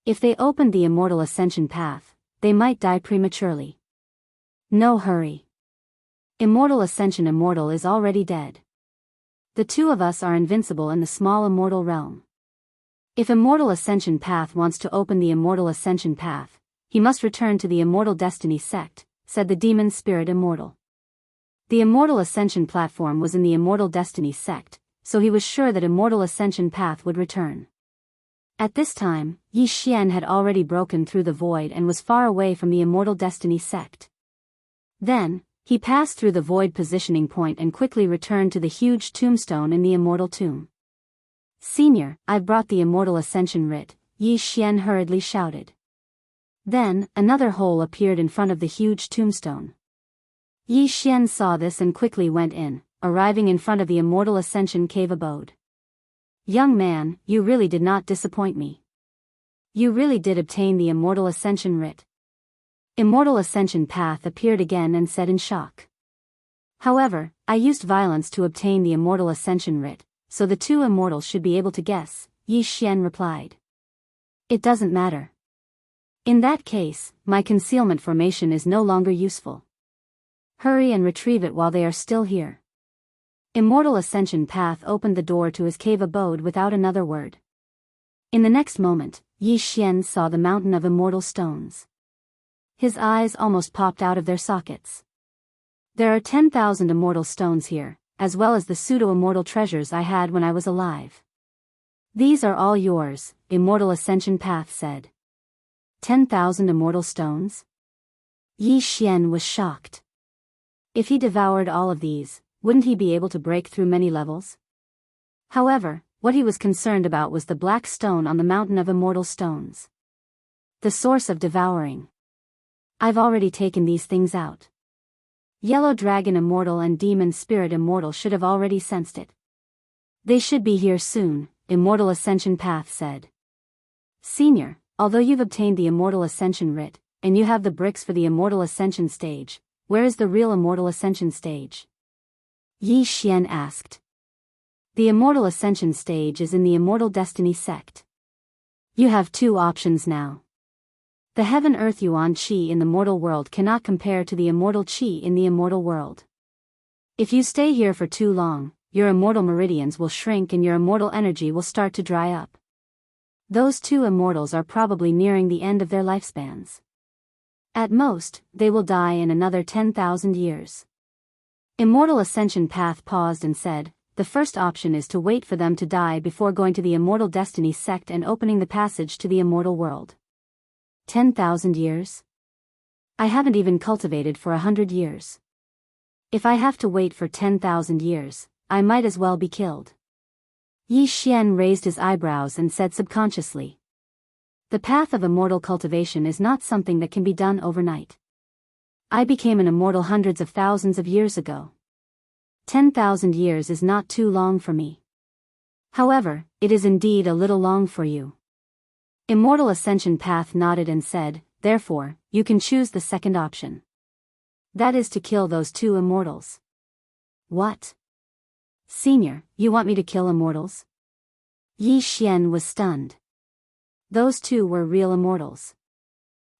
If they opened the Immortal Ascension path, they might die prematurely. No hurry. Immortal Ascension Immortal is already dead. The two of us are invincible in the small immortal realm. If Immortal Ascension path wants to open the Immortal Ascension path, he must return to the Immortal Destiny sect, said the demon spirit immortal. The Immortal Ascension platform was in the Immortal Destiny sect, so he was sure that Immortal Ascension path would return. At this time, Yi Xian had already broken through the void and was far away from the Immortal Destiny sect. Then, he passed through the void positioning point and quickly returned to the huge tombstone in the Immortal Tomb. Senior, I've brought the Immortal Ascension writ, Yi Xian hurriedly shouted. Then, another hole appeared in front of the huge tombstone. Yi Xian saw this and quickly went in, arriving in front of the Immortal Ascension cave abode. Young man, you really did not disappoint me. You really did obtain the Immortal Ascension writ. Immortal Ascension path appeared again and said in shock. However, I used violence to obtain the Immortal Ascension writ, so the two immortals should be able to guess, Yi Xian replied. It doesn't matter. In that case, my concealment formation is no longer useful. Hurry and retrieve it while they are still here. Immortal Ascension path opened the door to his cave abode without another word. In the next moment, Yi Xian saw the mountain of immortal stones. His eyes almost popped out of their sockets. There are 10,000 immortal stones here, as well as the pseudo-immortal treasures I had when I was alive. These are all yours, Immortal Ascension path said. 10,000 immortal stones? Yi Xian was shocked. If he devoured all of these, wouldn't he be able to break through many levels? However, what he was concerned about was the black stone on the mountain of immortal stones. The source of devouring. I've already taken these things out. Yellow Dragon Immortal and Demon Spirit Immortal should have already sensed it. They should be here soon, Immortal Ascension path said. Senior, although you've obtained the Immortal Ascension writ, and you have the bricks for the Immortal Ascension stage, where is the real Immortal Ascension stage? Yi Xian asked. The Immortal Ascension stage is in the Immortal Destiny sect. You have two options now. The Heaven-Earth Yuan Qi in the mortal world cannot compare to the immortal Qi in the immortal world. If you stay here for too long, your immortal meridians will shrink and your immortal energy will start to dry up. Those two immortals are probably nearing the end of their lifespans. At most, they will die in another 10,000 years. Immortal Ascension path paused and said, the first option is to wait for them to die before going to the Immortal Destiny sect and opening the passage to the immortal world. 10,000 years? I haven't even cultivated for 100 years. If I have to wait for 10,000 years, I might as well be killed. Yi Xian raised his eyebrows and said subconsciously. The path of immortal cultivation is not something that can be done overnight. I became an immortal hundreds of thousands of years ago. 10,000 years is not too long for me. However, it is indeed a little long for you. Immortal Ascension Path nodded and said, therefore, you can choose the second option. That is to kill those two immortals. What? Senior, you want me to kill immortals? Yi Xian was stunned. Those two were real immortals.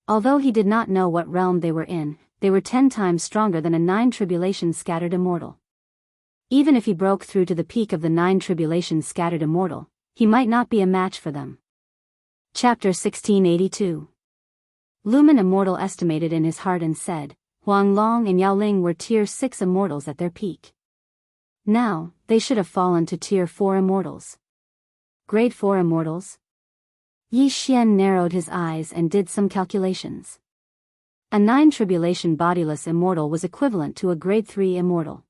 Although he did not know what realm they were in, they were 10 times stronger than a 9 tribulation scattered immortal. Even if he broke through to the peak of the 9 tribulation scattered immortal, he might not be a match for them. Chapter 1682. Lumen Immortal estimated in his heart and said, Huang Long and Yao Ling were Tier 6 immortals at their peak. Now, they should have fallen to Tier 4 immortals. Grade 4 immortals? Yi Xian narrowed his eyes and did some calculations. A 9 tribulation bodiless immortal was equivalent to a Grade 3 immortal.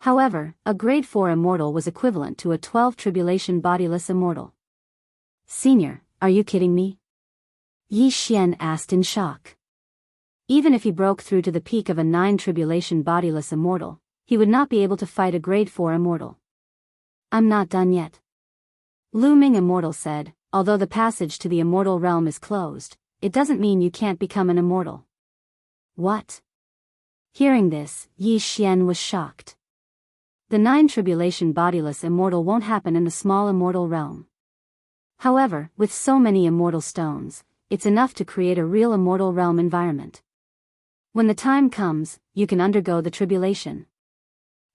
However, a Grade 4 immortal was equivalent to a 12 tribulation bodiless immortal. Senior, are you kidding me? Yi Xian asked in shock. Even if he broke through to the peak of a 9 tribulation bodiless immortal, he would not be able to fight a Grade 4 immortal. I'm not done yet. Lu Ming Immortal said, although the passage to the immortal realm is closed, it doesn't mean you can't become an immortal. What? Hearing this, Yi Xian was shocked. The 9 tribulation bodiless immortal won't happen in the small immortal realm. However, with so many immortal stones, it's enough to create a real immortal realm environment. When the time comes, you can undergo the tribulation.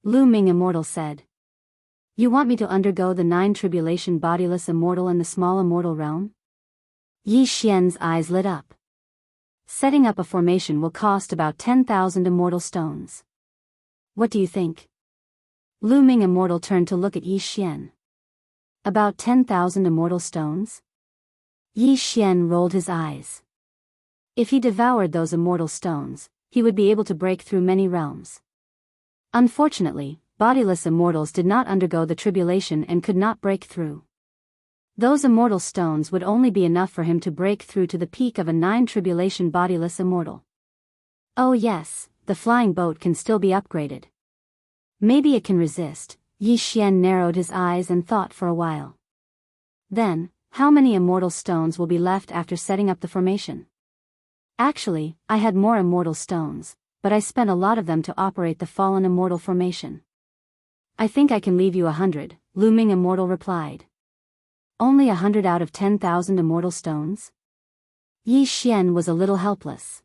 Lu Ming Immortal said. You want me to undergo the 9 tribulation bodiless immortal in the small immortal realm? Yi Xian's eyes lit up. Setting up a formation will cost about 10,000 immortal stones. What do you think? Lu Ming Immortal turned to look at Yi Xian. About 10,000 immortal stones? Yi Xian rolled his eyes. If he devoured those immortal stones, he would be able to break through many realms. Unfortunately, bodiless immortals did not undergo the tribulation and could not break through. Those immortal stones would only be enough for him to break through to the peak of a 9 tribulation bodiless immortal. Oh yes, the flying boat can still be upgraded. Maybe it can resist. Yi Xian narrowed his eyes and thought for a while. Then, how many immortal stones will be left after setting up the formation? Actually, I had more immortal stones, but I spent a lot of them to operate the fallen immortal formation. I think I can leave you 100, Lu Ming Immortal replied. Only 100 out of 10,000 immortal stones? Yi Xian was a little helpless.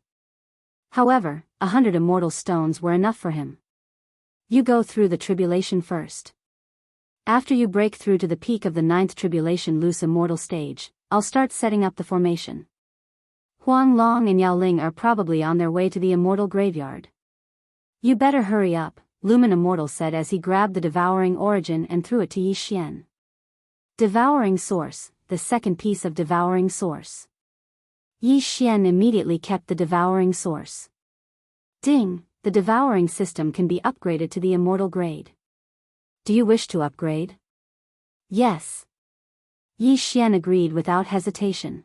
However, 100 immortal stones were enough for him. You go through the tribulation first. After you break through to the peak of the 9th tribulation loose immortal stage, I'll start setting up the formation. Huang Long and Yao Ling are probably on their way to the immortal graveyard. You better hurry up, Lumen Immortal said as he grabbed the devouring origin and threw it to Yi Xian. Devouring Source, the second piece of Devouring Source. Yi Xian immediately kept the Devouring Source. Ding, the Devouring System can be upgraded to the Immortal grade. Do you wish to upgrade? Yes. Yi Xian agreed without hesitation.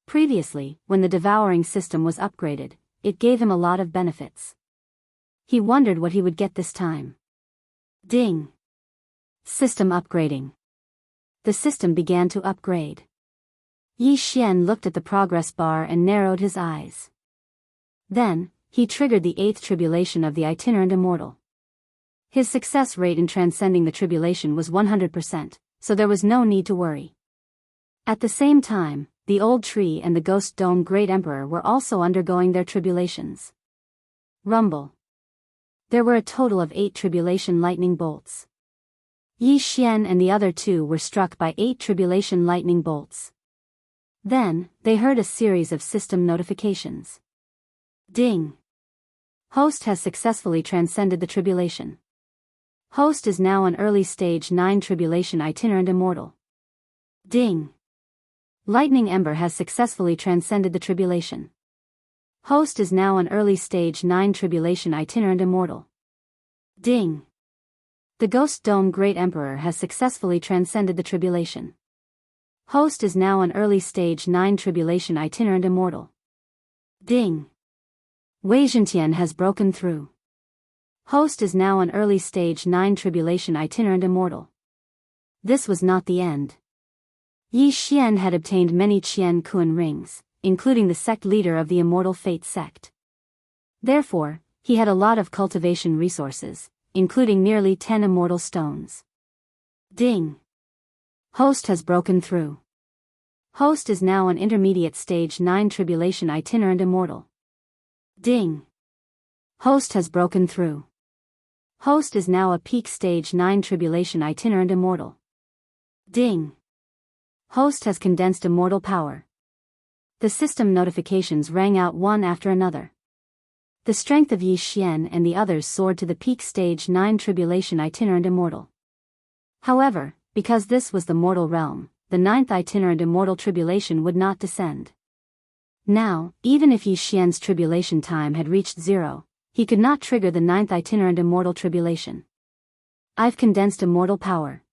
Previously, when the Devouring System was upgraded, it gave him a lot of benefits. He wondered what he would get this time. Ding. System upgrading. The system began to upgrade. Yi Xian looked at the progress bar and narrowed his eyes. Then, he triggered the 8th tribulation of the itinerant immortal. His success rate in transcending the tribulation was 100%, so there was no need to worry. At the same time, the Old Tree and the Ghost Dome Great Emperor were also undergoing their tribulations. Rumble. There were a total of 8 tribulation lightning bolts. Yi Xian and the other 2 were struck by 8 tribulation lightning bolts. Then, they heard a series of system notifications. Ding. Host has successfully transcended the tribulation. Host is now an early stage 9 tribulation itinerant immortal. Ding. Lightning Ember has successfully transcended the tribulation. Host is now an early stage 9 tribulation itinerant immortal. Ding. The Ghost Dome Great Emperor has successfully transcended the tribulation. Host is now an early stage 9 tribulation itinerant immortal. Ding. Wei Zhentian has broken through. Host is now an early stage 9 tribulation itinerant immortal. This was not the end. Yi Xian had obtained many Qian Kun rings, including the sect leader of the Immortal Fate sect. Therefore, he had a lot of cultivation resources, including nearly 10 immortal stones. Ding! Host has broken through. Host is now an intermediate stage 9 tribulation itinerant immortal. Ding! Host has broken through. Host is now a peak stage 9 tribulation itinerant immortal. Ding! Host has condensed immortal power. The system notifications rang out one after another. The strength of Yi Xian and the others soared to the peak stage 9 tribulation itinerant immortal. However, because this was the mortal realm, the 9th itinerant immortal tribulation would not descend. Now, even if Yi Xian's tribulation time had reached 0, he could not trigger the 9th itinerant immortal tribulation. I've condensed immortal power.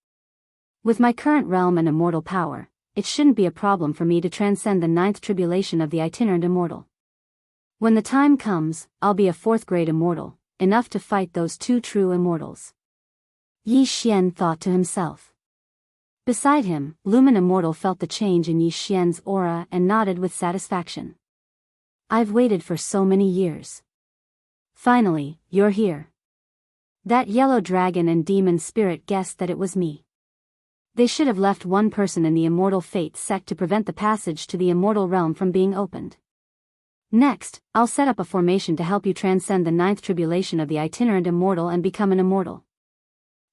With my current realm and immortal power, it shouldn't be a problem for me to transcend the 9th tribulation of the itinerant immortal. When the time comes, I'll be a 4th grade immortal, enough to fight those 2 true immortals. Yi Xian thought to himself. Beside him, Lumen Immortal felt the change in Yi Xian's aura and nodded with satisfaction. I've waited for so many years. Finally, you're here. That yellow dragon and demon spirit guessed that it was me. They should have left one person in the Immortal Fate sect to prevent the passage to the immortal realm from being opened. Next, I'll set up a formation to help you transcend the 9th tribulation of the itinerant immortal and become an immortal.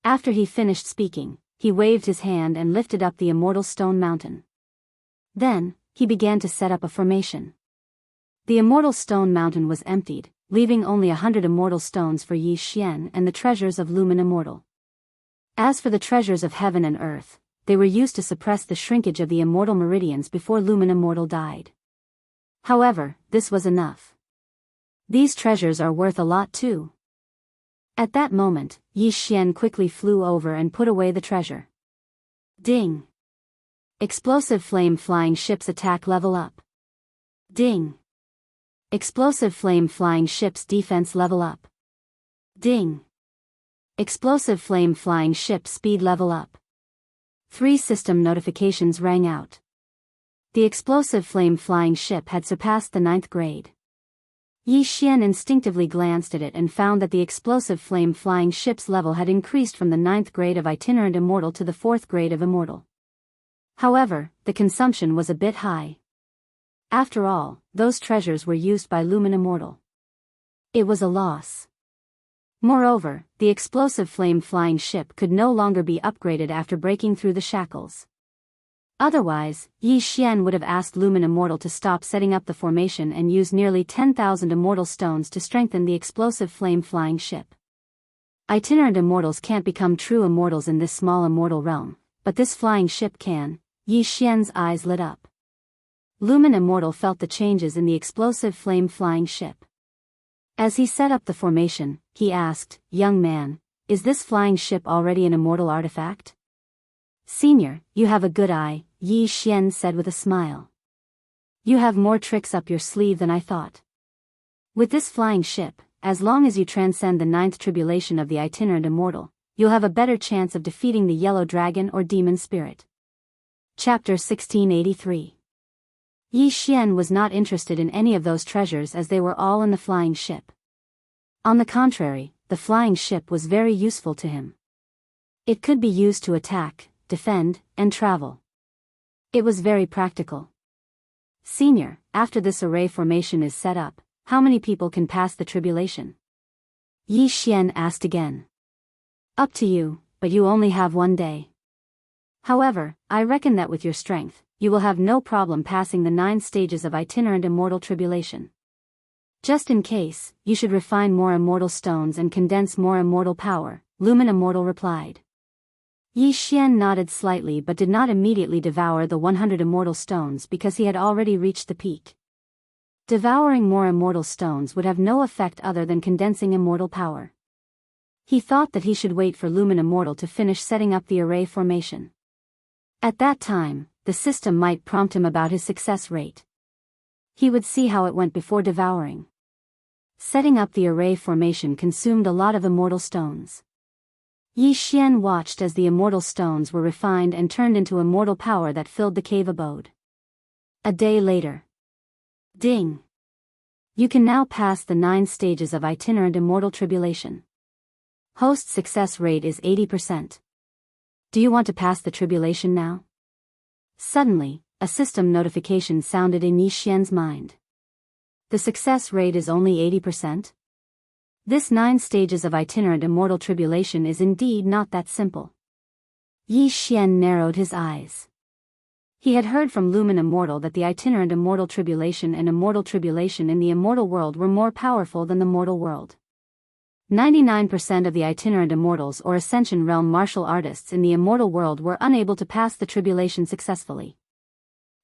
After he finished speaking, he waved his hand and lifted up the immortal stone mountain. Then, he began to set up a formation. The immortal stone mountain was emptied, leaving only 100 immortal stones for Yi Xian and the treasures of Lumen Immortal. As for the treasures of heaven and earth, they were used to suppress the shrinkage of the immortal meridians before Lumen Immortal died. However, this was enough. These treasures are worth a lot too. At that moment, Yi Xian quickly flew over and put away the treasure. Ding! Explosive flame flying ships attack level up. Ding! Explosive flame flying ships defense level up. Ding! Explosive flame flying ship speed level up. 3 system notifications rang out. The explosive flame flying ship had surpassed the 9th grade. Yi Xian instinctively glanced at it and found that the explosive flame flying ship's level had increased from the 9th grade of itinerant immortal to the 4th grade of immortal. However, the consumption was a bit high. After all, those treasures were used by Lumen Immortal. It was a loss. Moreover, the explosive flame flying ship could no longer be upgraded after breaking through the shackles. Otherwise, Yi Xian would have asked Lumen Immortal to stop setting up the formation and use nearly 10,000 immortal stones to strengthen the explosive flame flying ship. Itinerant immortals can't become true immortals in this small immortal realm, but this flying ship can. Yi Xian's eyes lit up. Lumen Immortal felt the changes in the explosive flame flying ship. As he set up the formation, he asked, "Young man, is this flying ship already an immortal artifact?" "Senior, you have a good eye," Yi Xian said with a smile. "You have more tricks up your sleeve than I thought. With this flying ship, as long as you transcend the 9th tribulation of the itinerant immortal, you'll have a better chance of defeating the yellow dragon or demon spirit." Chapter 1683. Yi Xian was not interested in any of those treasures as they were all in the flying ship. On the contrary, the flying ship was very useful to him. It could be used to attack, defend, and travel. It was very practical. "Senior, after this array formation is set up, how many people can pass the tribulation?" Yi Xian asked again. "Up to you, but you only have 1 day. However, I reckon that with your strength, you will have no problem passing the 9 stages of itinerant immortal tribulation. Just in case, you should refine more immortal stones and condense more immortal power," Lumen Immortal replied. Yi Xian nodded slightly but did not immediately devour the 100 immortal stones because he had already reached the peak. Devouring more immortal stones would have no effect other than condensing immortal power. He thought that he should wait for Lumen Immortal to finish setting up the array formation. At that time, the system might prompt him about his success rate. He would see how it went before devouring. Setting up the array formation consumed a lot of immortal stones. Yi Xian watched as the immortal stones were refined and turned into immortal power that filled the cave abode. A day later. Ding! You can now pass the 9 stages of itinerant immortal tribulation. Host success rate is 80%. Do you want to pass the tribulation now? Suddenly, a system notification sounded in Yi Xian's mind. The success rate is only 80%? This 9 stages of itinerant immortal tribulation is indeed not that simple. Yi Xian narrowed his eyes. He had heard from Lumen Immortal that the itinerant immortal tribulation and immortal tribulation in the immortal world were more powerful than the mortal world. 99% of the itinerant immortals or ascension realm martial artists in the immortal world were unable to pass the tribulation successfully.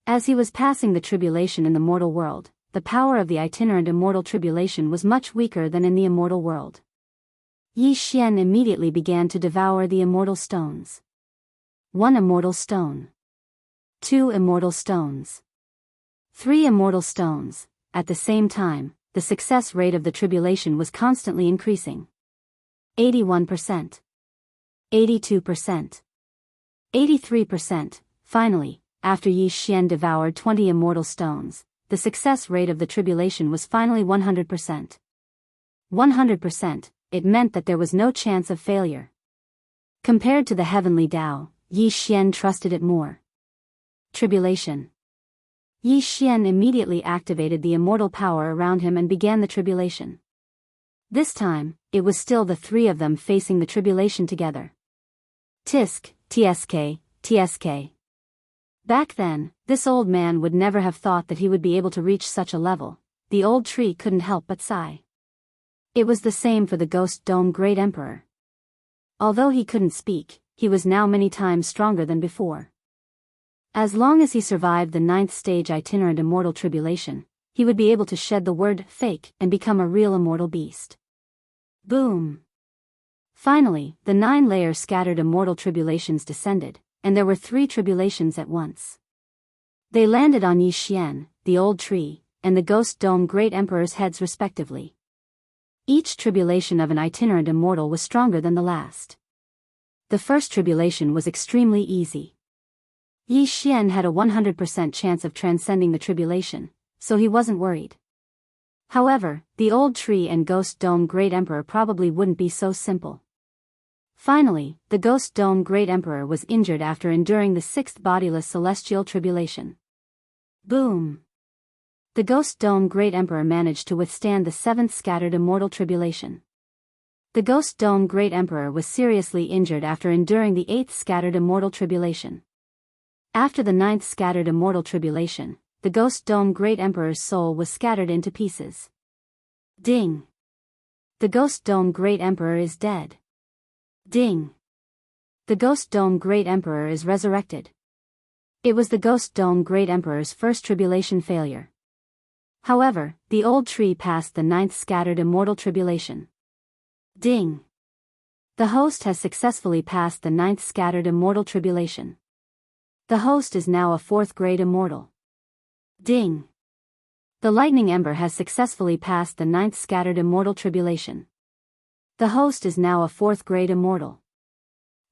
As he was passing the tribulation in the mortal world, the power of the itinerant immortal tribulation was much weaker than in the immortal world. Yi Xian immediately began to devour the immortal stones. 1 immortal stone. 2 immortal stones. 3 immortal stones. At the same time, the success rate of the tribulation was constantly increasing. 81%. 82%. 83%. Finally, after Yi Xian devoured 20 immortal stones, the success rate of the tribulation was finally 100%. 100%, it meant that there was no chance of failure. Compared to the heavenly Tao, Yi Xian trusted it more. Tribulation. Yi Xian immediately activated the immortal power around him and began the tribulation. This time, it was still the 3 of them facing the tribulation together. Tisk, tsk, tsk. Back then, this old man would never have thought that he would be able to reach such a level. The old tree couldn't help but sigh. It was the same for the Ghost Dome Great Emperor. Although he couldn't speak, he was now many times stronger than before. As long as he survived the 9th stage itinerant immortal tribulation, he would be able to shed the word fake and become a real immortal beast. Boom! Finally, the 9-layer scattered immortal tribulations descended, and there were 3 tribulations at once. They landed on Yi Xian, the old tree, and the Ghost Dome Great Emperor's heads respectively. Each tribulation of an itinerant immortal was stronger than the last. The first tribulation was extremely easy. Yi Xian had a 100% chance of transcending the tribulation, so he wasn't worried. However, the old tree and Ghost Dome Great Emperor probably wouldn't be so simple. Finally, the Ghost Dome Great Emperor was injured after enduring the 6th bodiless celestial tribulation. Boom! The Ghost Dome Great Emperor managed to withstand the 7th scattered immortal tribulation. The Ghost Dome Great Emperor was seriously injured after enduring the 8th scattered immortal tribulation. After the 9th scattered immortal tribulation, the Ghost Dome Great Emperor's soul was scattered into pieces. Ding! The Ghost Dome Great Emperor is dead. Ding! The Ghost Dome Great Emperor is resurrected. It was the Ghost Dome Great Emperor's first tribulation failure. However, the old tree passed the 9th scattered immortal tribulation. Ding! The host has successfully passed the 9th scattered immortal tribulation. The host is now a 4th grade immortal. Ding! The lightning ember has successfully passed the 9th scattered immortal tribulation. The host is now a 4th grade immortal.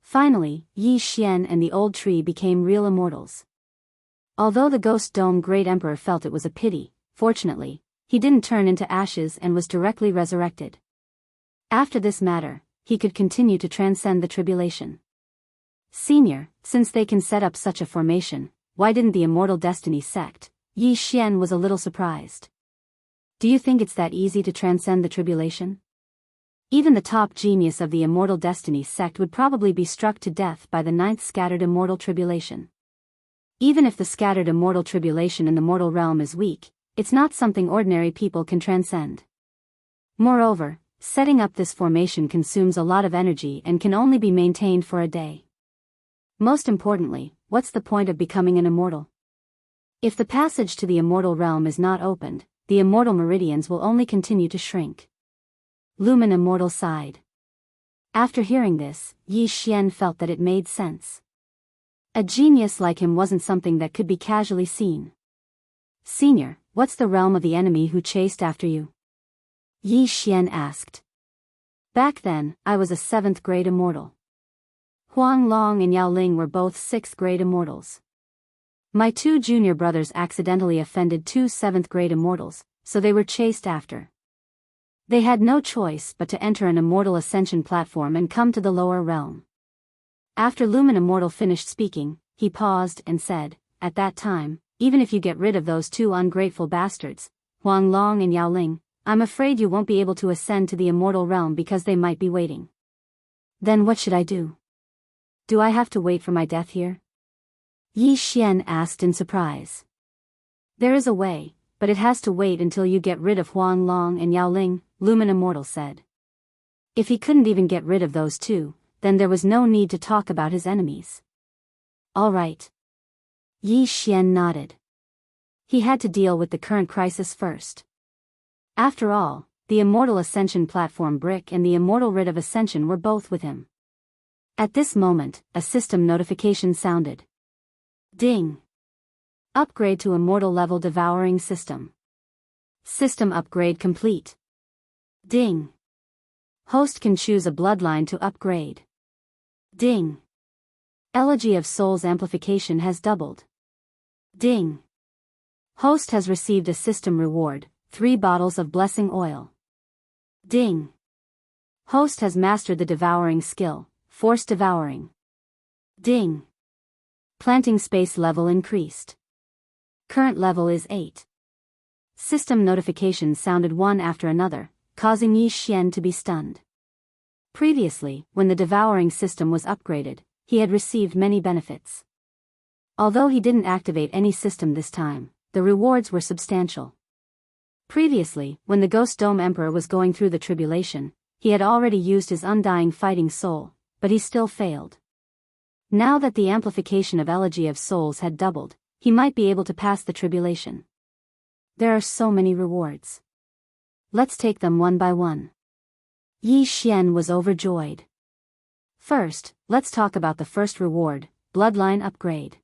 Finally, Yi Xian and the old tree became real immortals. Although the Ghost Dome Great Emperor felt it was a pity, fortunately, he didn't turn into ashes and was directly resurrected. After this matter, he could continue to transcend the tribulation. Senior, since they can set up such a formation, why didn't the Immortal Destiny sect? Yi Xian was a little surprised. Do you think it's that easy to transcend the tribulation? Even the top genius of the Immortal Destiny sect would probably be struck to death by the 9th scattered immortal tribulation. Even if the scattered immortal tribulation in the mortal realm is weak, it's not something ordinary people can transcend. Moreover, setting up this formation consumes a lot of energy and can only be maintained for a day. Most importantly, what's the point of becoming an immortal? If the passage to the immortal realm is not opened, the immortal meridians will only continue to shrink. Lumen Immortal sighed. After hearing this, Yi Xian felt that it made sense. A genius like him wasn't something that could be casually seen. Senior, what's the realm of the enemy who chased after you? Yi Xian asked. Back then, I was a 7th grade immortal. Huang Long and Yao Ling were both 6th grade immortals. My 2 junior brothers accidentally offended 2 7th grade immortals, so they were chased after. They had no choice but to enter an immortal ascension platform and come to the lower realm. After Lumen Immortal finished speaking, he paused and said, "At that time, even if you get rid of those 2 ungrateful bastards, Huang Long and Yao Ling, I'm afraid you won't be able to ascend to the immortal realm because they might be waiting." "Then what should I do? Do I have to wait for my death here?" Yi Xian asked in surprise. "There is a way, but it has to wait until you get rid of Huang Long and Yao Ling," Lumen Immortal said. If he couldn't even get rid of those 2, then there was no need to talk about his enemies. All right. Yi Xian nodded. He had to deal with the current crisis first. After all, the Immortal Ascension Platform Brick and the Immortal Writ of Ascension were both with him. At this moment, a system notification sounded. Ding! Upgrade to Immortal Level Devouring System. System upgrade complete. Ding! Host can choose a bloodline to upgrade. Ding! Elegy of Souls amplification has doubled. Ding! Host has received a system reward, 3 bottles of blessing oil. Ding! Host has mastered the devouring skill, Force Devouring. Ding! Planting space level increased. Current level is 8. System notifications sounded one after another, causing Yi Xian to be stunned. Previously, when the devouring system was upgraded, he had received many benefits. Although he didn't activate any system this time, the rewards were substantial. Previously, when the Ghost Dome Emperor was going through the tribulation, he had already used his undying fighting soul, but he still failed. Now that the amplification of Elegy of Souls had doubled, he might be able to pass the tribulation. There are so many rewards. Let's take them one by one. Yi Xian was overjoyed. First, let's talk about the first reward, Bloodline Upgrade.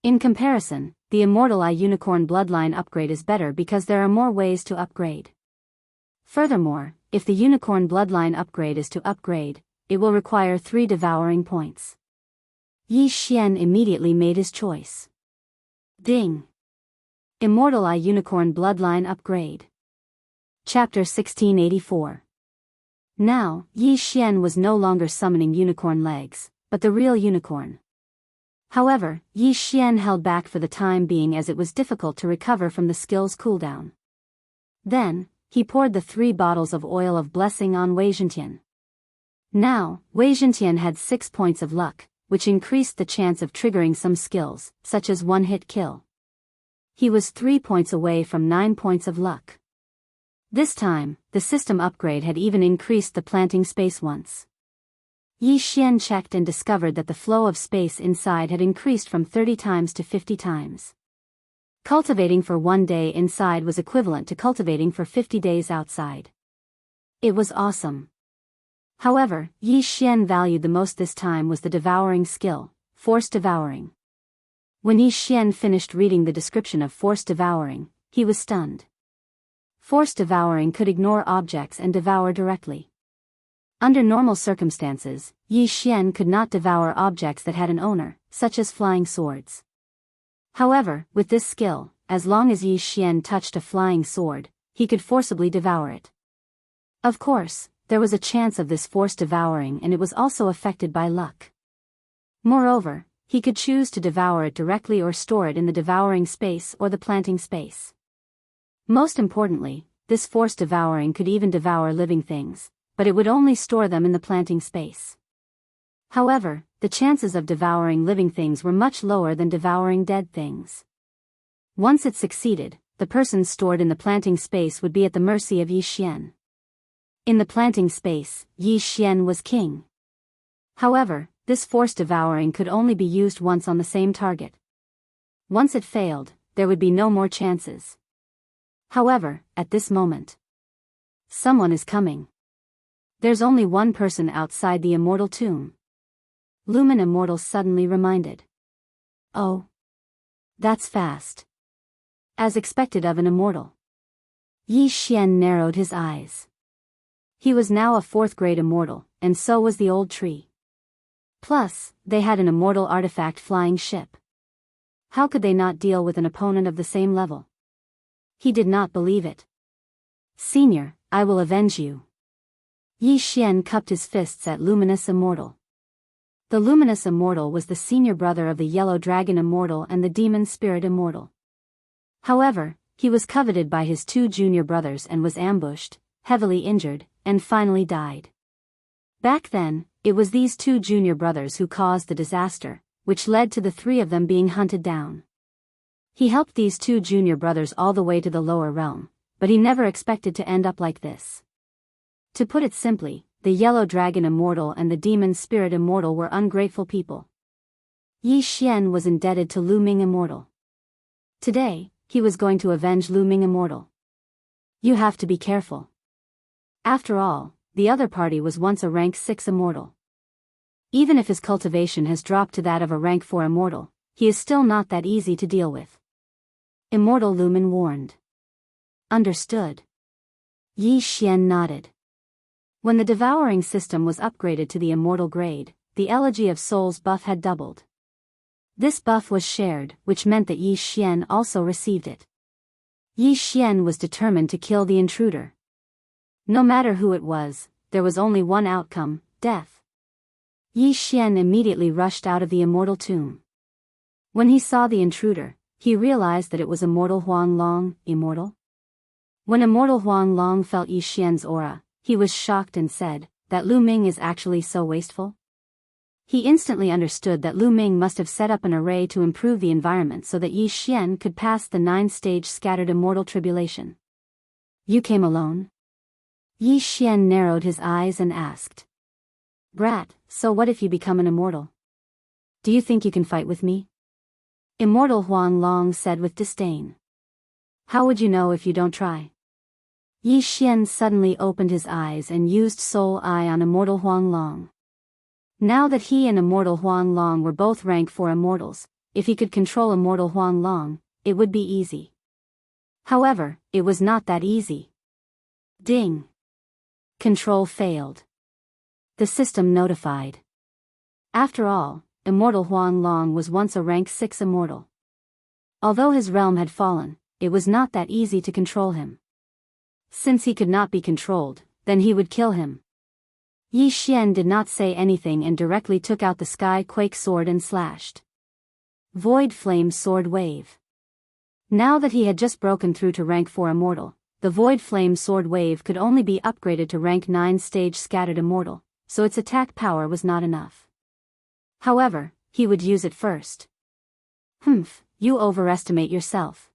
In comparison, the Immortal Eye Unicorn Bloodline Upgrade is better because there are more ways to upgrade. Furthermore, if the Unicorn Bloodline Upgrade is to upgrade, it will require 3 devouring points. Yi Xian immediately made his choice. Ding! Immortal Eye Unicorn Bloodline Upgrade. Chapter 1684. Now, Yi Xian was no longer summoning unicorn legs, but the real unicorn. However, Yi Xian held back for the time being as it was difficult to recover from the skill's cooldown. Then, he poured the 3 bottles of oil of blessing on Wei Zhentian. Now, Wei Zhentian had 6 points of luck, which increased the chance of triggering some skills, such as one-hit kill. He was 3 points away from 9 points of luck. This time, the system upgrade had even increased the planting space once. Yi Xian checked and discovered that the flow of space inside had increased from 30 times to 50 times. Cultivating for 1 day inside was equivalent to cultivating for 50 days outside. It was awesome. However, Yi Xian valued the most this time was the devouring skill, Force Devouring. When Yi Xian finished reading the description of Force Devouring, he was stunned. Force Devouring could ignore objects and devour directly. Under normal circumstances, Yi Xian could not devour objects that had an owner, such as flying swords. However, with this skill, as long as Yi Xian touched a flying sword, he could forcibly devour it. Of course, there was a chance of this force devouring and it was also affected by luck. Moreover, he could choose to devour it directly or store it in the devouring space or the planting space. Most importantly, this force devouring could even devour living things, but it would only store them in the planting space. However, the chances of devouring living things were much lower than devouring dead things. Once it succeeded, the person stored in the planting space would be at the mercy of Yi Xian. In the planting space, Yi Xian was king. However, this force devouring could only be used once on the same target. Once it failed, there would be no more chances. However, at this moment, someone is coming. There's only one person outside the immortal tomb. Lumen Immortal suddenly reminded. Oh. That's fast. As expected of an immortal. Yi Xian narrowed his eyes. He was now a 4th grade immortal, and so was the old tree. Plus, they had an immortal artifact flying ship. How could they not deal with an opponent of the same level? He did not believe it. Senior, I will avenge you. Yi Xian cupped his fists at Luminous Immortal. The Luminous Immortal was the senior brother of the Yellow Dragon Immortal and the Demon Spirit Immortal. However, he was coveted by his two junior brothers and was ambushed, heavily injured, and finally died. Back then, it was these two junior brothers who caused the disaster, which led to the three of them being hunted down. He helped these two junior brothers all the way to the lower realm, but he never expected to end up like this. To put it simply, the Yellow Dragon Immortal and the Demon Spirit Immortal were ungrateful people. Yi Xian was indebted to Lu Ming Immortal. Today, he was going to avenge Lu Ming Immortal. You have to be careful. After all, the other party was once a rank 6 Immortal. Even if his cultivation has dropped to that of a rank 4 Immortal, he is still not that easy to deal with. Immortal Lumen warned. Understood. Yi Xian nodded. When the devouring system was upgraded to the immortal grade, the Elegy of Souls buff had doubled. This buff was shared, which meant that Yi Xian also received it. Yi Xian was determined to kill the intruder. No matter who it was, there was only one outcome, death. Yi Xian immediately rushed out of the immortal tomb. When he saw the intruder, he realized that it was Immortal Huang Long, immortal. When Immortal Huang Long felt Yi Xian's aura, he was shocked and said, "That Lu Ming is actually so wasteful?" He instantly understood that Lu Ming must have set up an array to improve the environment so that Yi Xian could pass the 9-stage scattered immortal tribulation. You came alone? Yi Xian narrowed his eyes and asked. Brat, so what if you become an immortal? Do you think you can fight with me? Immortal Huang Long said with disdain. How would you know if you don't try? Yi Xian suddenly opened his eyes and used Soul Eye on Immortal Huang Long. Now that he and Immortal Huang Long were both rank 4 immortals, if he could control Immortal Huang Long, it would be easy. However, it was not that easy. Ding. Control failed. The system notified. After all, Immortal Huang Long was once a rank 6 immortal. Although his realm had fallen, it was not that easy to control him. Since he could not be controlled, then he would kill him. Yi Xian did not say anything and directly took out the Sky Quake sword and slashed. Void Flame Sword Wave. Now that he had just broken through to rank 4 immortal, the Void Flame Sword Wave could only be upgraded to rank 9 stage scattered immortal, so its attack power was not enough. However, he would use it first. You overestimate yourself.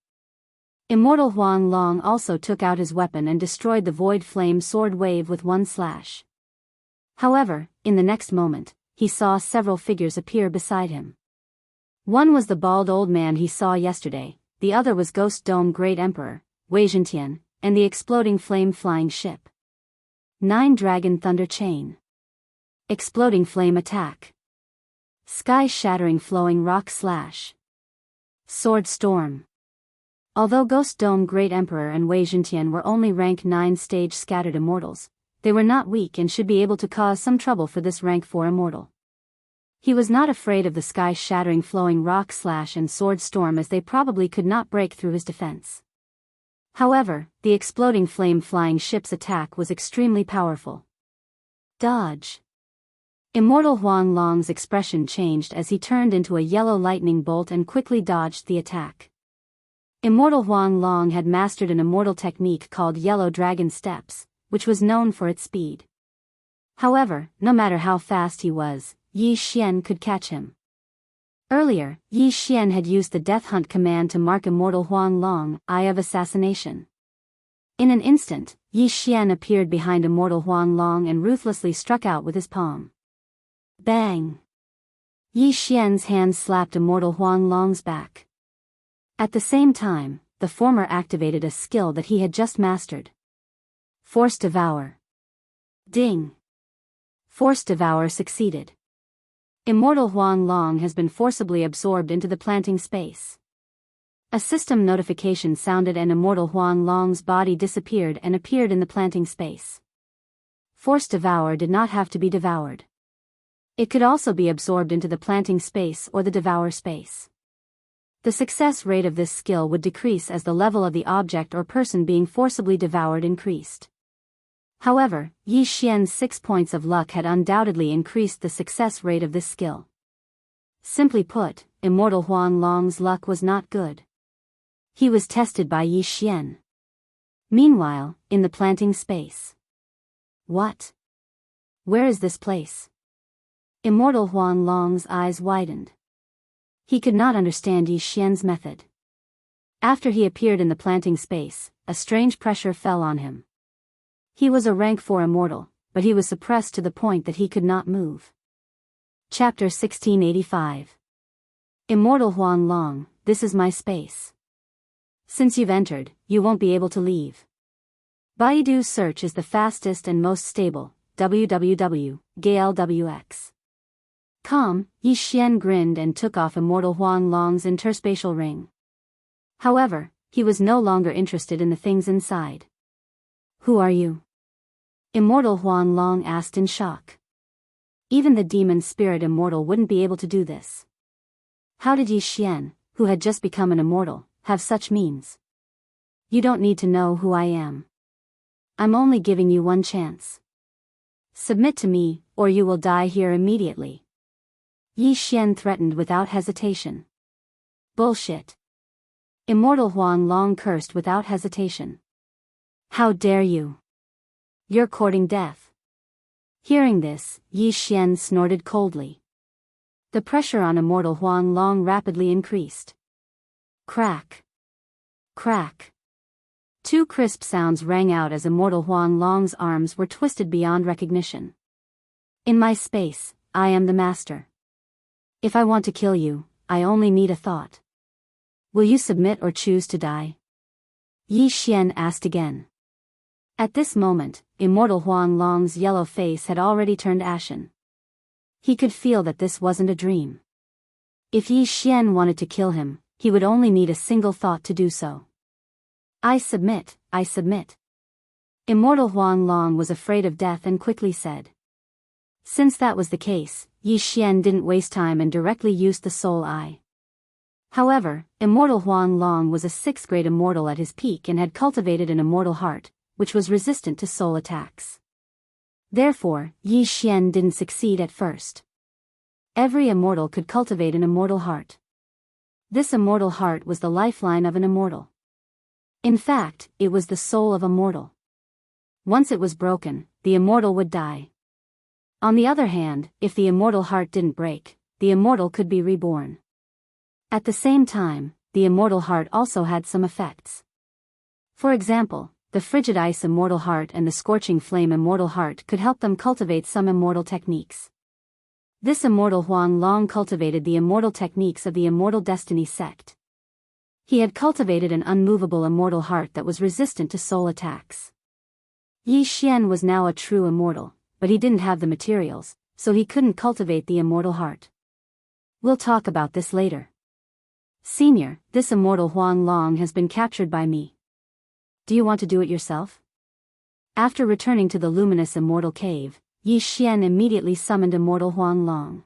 Immortal Huang Long also took out his weapon and destroyed the Void Flame Sword Wave with one slash. However, in the next moment, he saw several figures appear beside him. One was the bald old man he saw yesterday, the other was Ghost Dome Great Emperor, Wei Zhentian, and the exploding flame flying ship. 9 Dragon Thunder Chain. Exploding Flame Attack. Sky Shattering Flowing Rock Slash. Sword Storm. Although Ghost Dome Great Emperor and Wei Zhentian were only rank 9 stage scattered immortals, they were not weak and should be able to cause some trouble for this rank 4 immortal. He was not afraid of the Sky Shattering Flowing Rock Slash and Sword Storm as they probably could not break through his defense. However, the exploding flame flying ship's attack was extremely powerful. Dodge. Immortal Huang Long's expression changed as he turned into a yellow lightning bolt and quickly dodged the attack. Immortal Huang Long had mastered an immortal technique called Yellow Dragon Steps, which was known for its speed. However, no matter how fast he was, Yi Xian could catch him. Earlier, Yi Xian had used the Death Hunt command to mark Immortal Huang Long, Eye of Assassination. In an instant, Yi Xian appeared behind Immortal Huang Long and ruthlessly struck out with his palm. Bang! Yi Xian's hand slapped Immortal Huang Long's back. At the same time, the former activated a skill that he had just mastered. Force Devour. Ding! Force Devour succeeded. Immortal Huang Long has been forcibly absorbed into the planting space. A system notification sounded and Immortal Huang Long's body disappeared and appeared in the planting space. Force Devour did not have to be devoured. It could also be absorbed into the planting space or the devour space. The success rate of this skill would decrease as the level of the object or person being forcibly devoured increased. However, Yi Xian's 6 points of luck had undoubtedly increased the success rate of this skill. Simply put, Immortal Huang Long's luck was not good. He was tested by Yi Xian. Meanwhile, in the planting space. What? Where is this place? Immortal Huang Long's eyes widened. He could not understand Yi Xian's method. After he appeared in the planting space, a strange pressure fell on him. He was a rank 4 immortal, but he was suppressed to the point that he could not move. Chapter 1685. Immortal Huang Long, this is my space. Since you've entered, you won't be able to leave. Baidu search is the fastest and most stable, www.glwx.com. Yi Xian grinned and took off Immortal Huang Long's interspatial ring. However, he was no longer interested in the things inside. Who are you? Immortal Huang Long asked in shock. Even the demon spirit immortal wouldn't be able to do this. How did Yi Xian, who had just become an immortal, have such means? You don't need to know who I am. I'm only giving you one chance. Submit to me, or you will die here immediately. Yi Xian threatened without hesitation. Bullshit. Immortal Huang Long cursed without hesitation. How dare you? You're courting death. Hearing this, Yi Xian snorted coldly. The pressure on Immortal Huang Long rapidly increased. Crack. Crack. 2 crisp sounds rang out as Immortal Huang Long's arms were twisted beyond recognition. In my space, I am the master. If I want to kill you, I only need a thought. Will you submit or choose to die? Yi Xian asked again. At this moment, Immortal Huang Long's yellow face had already turned ashen. He could feel that this wasn't a dream. If Yi Xian wanted to kill him, he would only need a single thought to do so. I submit, I submit. Immortal Huang Long was afraid of death and quickly said. Since that was the case, Yi Xian didn't waste time and directly used the soul eye. However, Immortal Huang Long was a 6th grade immortal at his peak and had cultivated an immortal heart, which was resistant to soul attacks. Therefore, Yi Xian didn't succeed at first. Every immortal could cultivate an immortal heart. This immortal heart was the lifeline of an immortal. In fact, it was the soul of a mortal. Once it was broken, the immortal would die. On the other hand, if the immortal heart didn't break, the immortal could be reborn. At the same time, the immortal heart also had some effects. For example, the frigid ice immortal heart and the scorching flame immortal heart could help them cultivate some immortal techniques. This Immortal Huang Long cultivated the immortal techniques of the Immortal Destiny sect. He had cultivated an unmovable immortal heart that was resistant to soul attacks. Yi Xian was now a true immortal, but he didn't have the materials, so he couldn't cultivate the immortal heart. We'll talk about this later. Senior, this Immortal Huang Long has been captured by me. Do you want to do it yourself? After returning to the luminous immortal cave, Yi Xian immediately summoned Immortal Huang Long.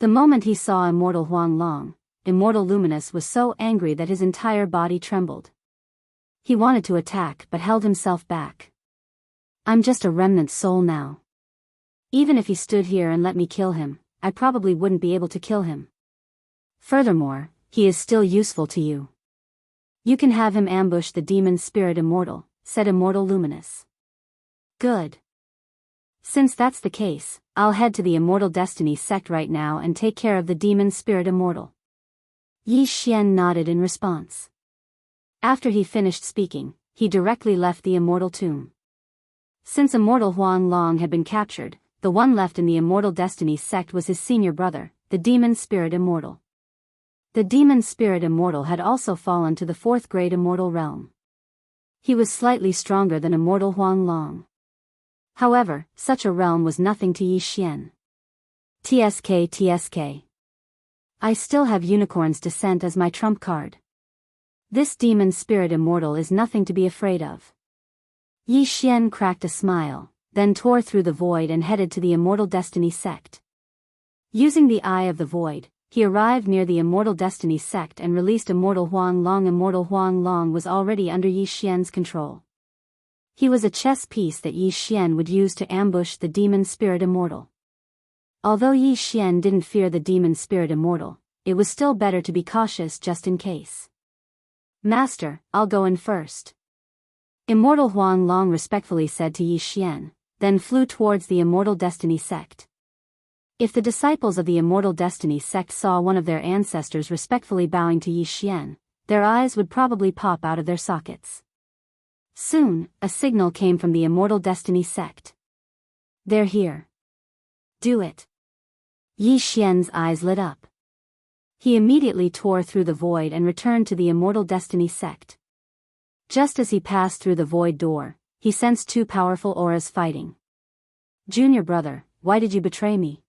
The moment he saw Immortal Huang Long, Immortal Luminous was so angry that his entire body trembled. He wanted to attack but held himself back. I'm just a remnant soul now. Even if he stood here and let me kill him, I probably wouldn't be able to kill him. Furthermore, he is still useful to you. You can have him ambush the demon spirit immortal, said Immortal Luminous. Good. Since that's the case, I'll head to the Immortal Destiny sect right now and take care of the demon spirit immortal. Yi Xian nodded in response. After he finished speaking, he directly left the immortal tomb. Since Immortal Huang Long had been captured, the one left in the Immortal Destiny sect was his senior brother, the demon spirit immortal. The demon spirit immortal had also fallen to the 4th grade immortal realm. He was slightly stronger than Immortal Huang Long. However, such a realm was nothing to Yi Xian. TSK. I still have Unicorn's Descent as my trump card. This demon spirit immortal is nothing to be afraid of. Yi Xian cracked a smile, then tore through the void and headed to the Immortal Destiny sect. Using the Eye of the Void, he arrived near the Immortal Destiny sect and released Immortal Huang Long. Immortal Huang Long was already under Yi Xian's control. He was a chess piece that Yi Xian would use to ambush the demon spirit immortal. Although Yi Xian didn't fear the demon spirit immortal, it was still better to be cautious just in case. Master, I'll go in first. Immortal Huang Long respectfully said to Yi Xian, then flew towards the Immortal Destiny sect. If the disciples of the Immortal Destiny sect saw one of their ancestors respectfully bowing to Yi Xian, their eyes would probably pop out of their sockets. Soon, a signal came from the Immortal Destiny sect. They're here. Do it. Yi Xian's eyes lit up. He immediately tore through the void and returned to the Immortal Destiny sect. Just as he passed through the void door, he sensed two powerful auras fighting. Junior brother, why did you betray me?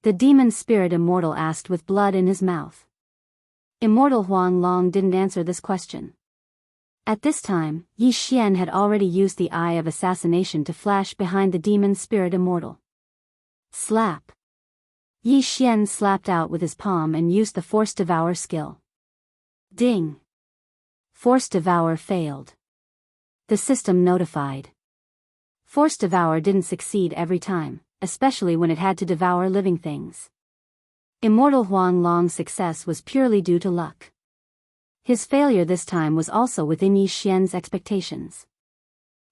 The demon spirit immortal asked with blood in his mouth. Immortal Huang Long didn't answer this question. At this time, Yi Xian had already used the Eye of Assassination to flash behind the demon spirit immortal. Slap. Yi Xian slapped out with his palm and used the Force Devour skill. Ding. Force Devour failed. The system notified. Force Devour didn't succeed every time, especially when it had to devour living things. Immortal Huang Long's success was purely due to luck. His failure this time was also within Yi Xian's expectations.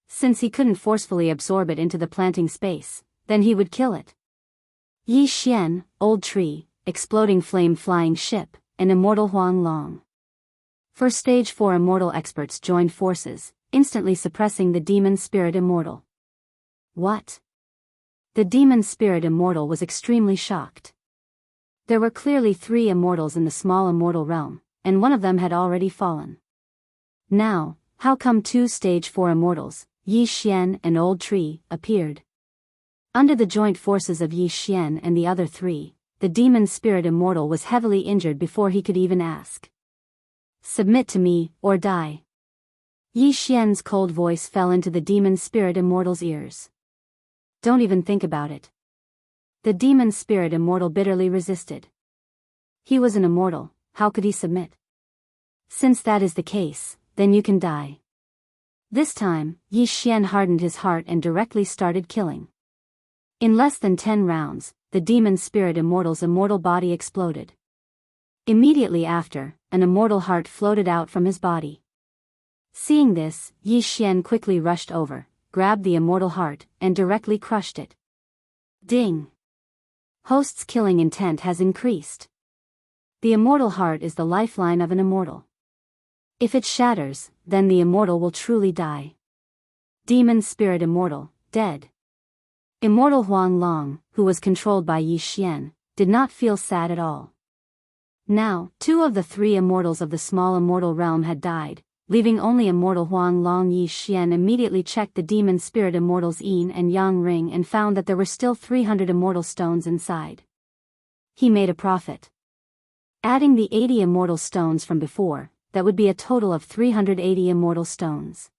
Since he couldn't forcefully absorb it into the planting space, then he would kill it. Yi Xian, Old Tree, Exploding Flame Flying Ship, and Immortal Huang Long. First Stage 4 Immortal experts joined forces, instantly suppressing the demon spirit immortal. What? The demon spirit immortal was extremely shocked. There were clearly 3 immortals in the small immortal realm, and one of them had already fallen. Now, how come 2 Stage 4 immortals, Yi Xian and Old Tree, appeared? Under the joint forces of Yi Xian and the other 3, the demon spirit immortal was heavily injured before he could even ask. Submit to me, or die. Yi Xian's cold voice fell into the demon spirit immortal's ears. Don't even think about it. The demon spirit immortal bitterly resisted. He was an immortal, how could he submit? Since that is the case, then you can die. This time, Yi Xian hardened his heart and directly started killing. In less than 10 rounds, the demon spirit immortal's immortal body exploded. Immediately after, an immortal heart floated out from his body. Seeing this, Yi Xian quickly rushed over, grabbed the immortal heart, and directly crushed it. Ding! Host's killing intent has increased. The immortal heart is the lifeline of an immortal. If it shatters, then the immortal will truly die. Demon spirit immortal, dead. Immortal Huang Long, who was controlled by Yi Xian, did not feel sad at all. Now, 2 of the 3 immortals of the small immortal realm had died, leaving only Immortal Huang Long. Yi Xian immediately checked the demon spirit immortal's yin and yang ring and found that there were still 300 immortal stones inside. He made a profit. Adding the 80 immortal stones from before, that would be a total of 380 immortal stones.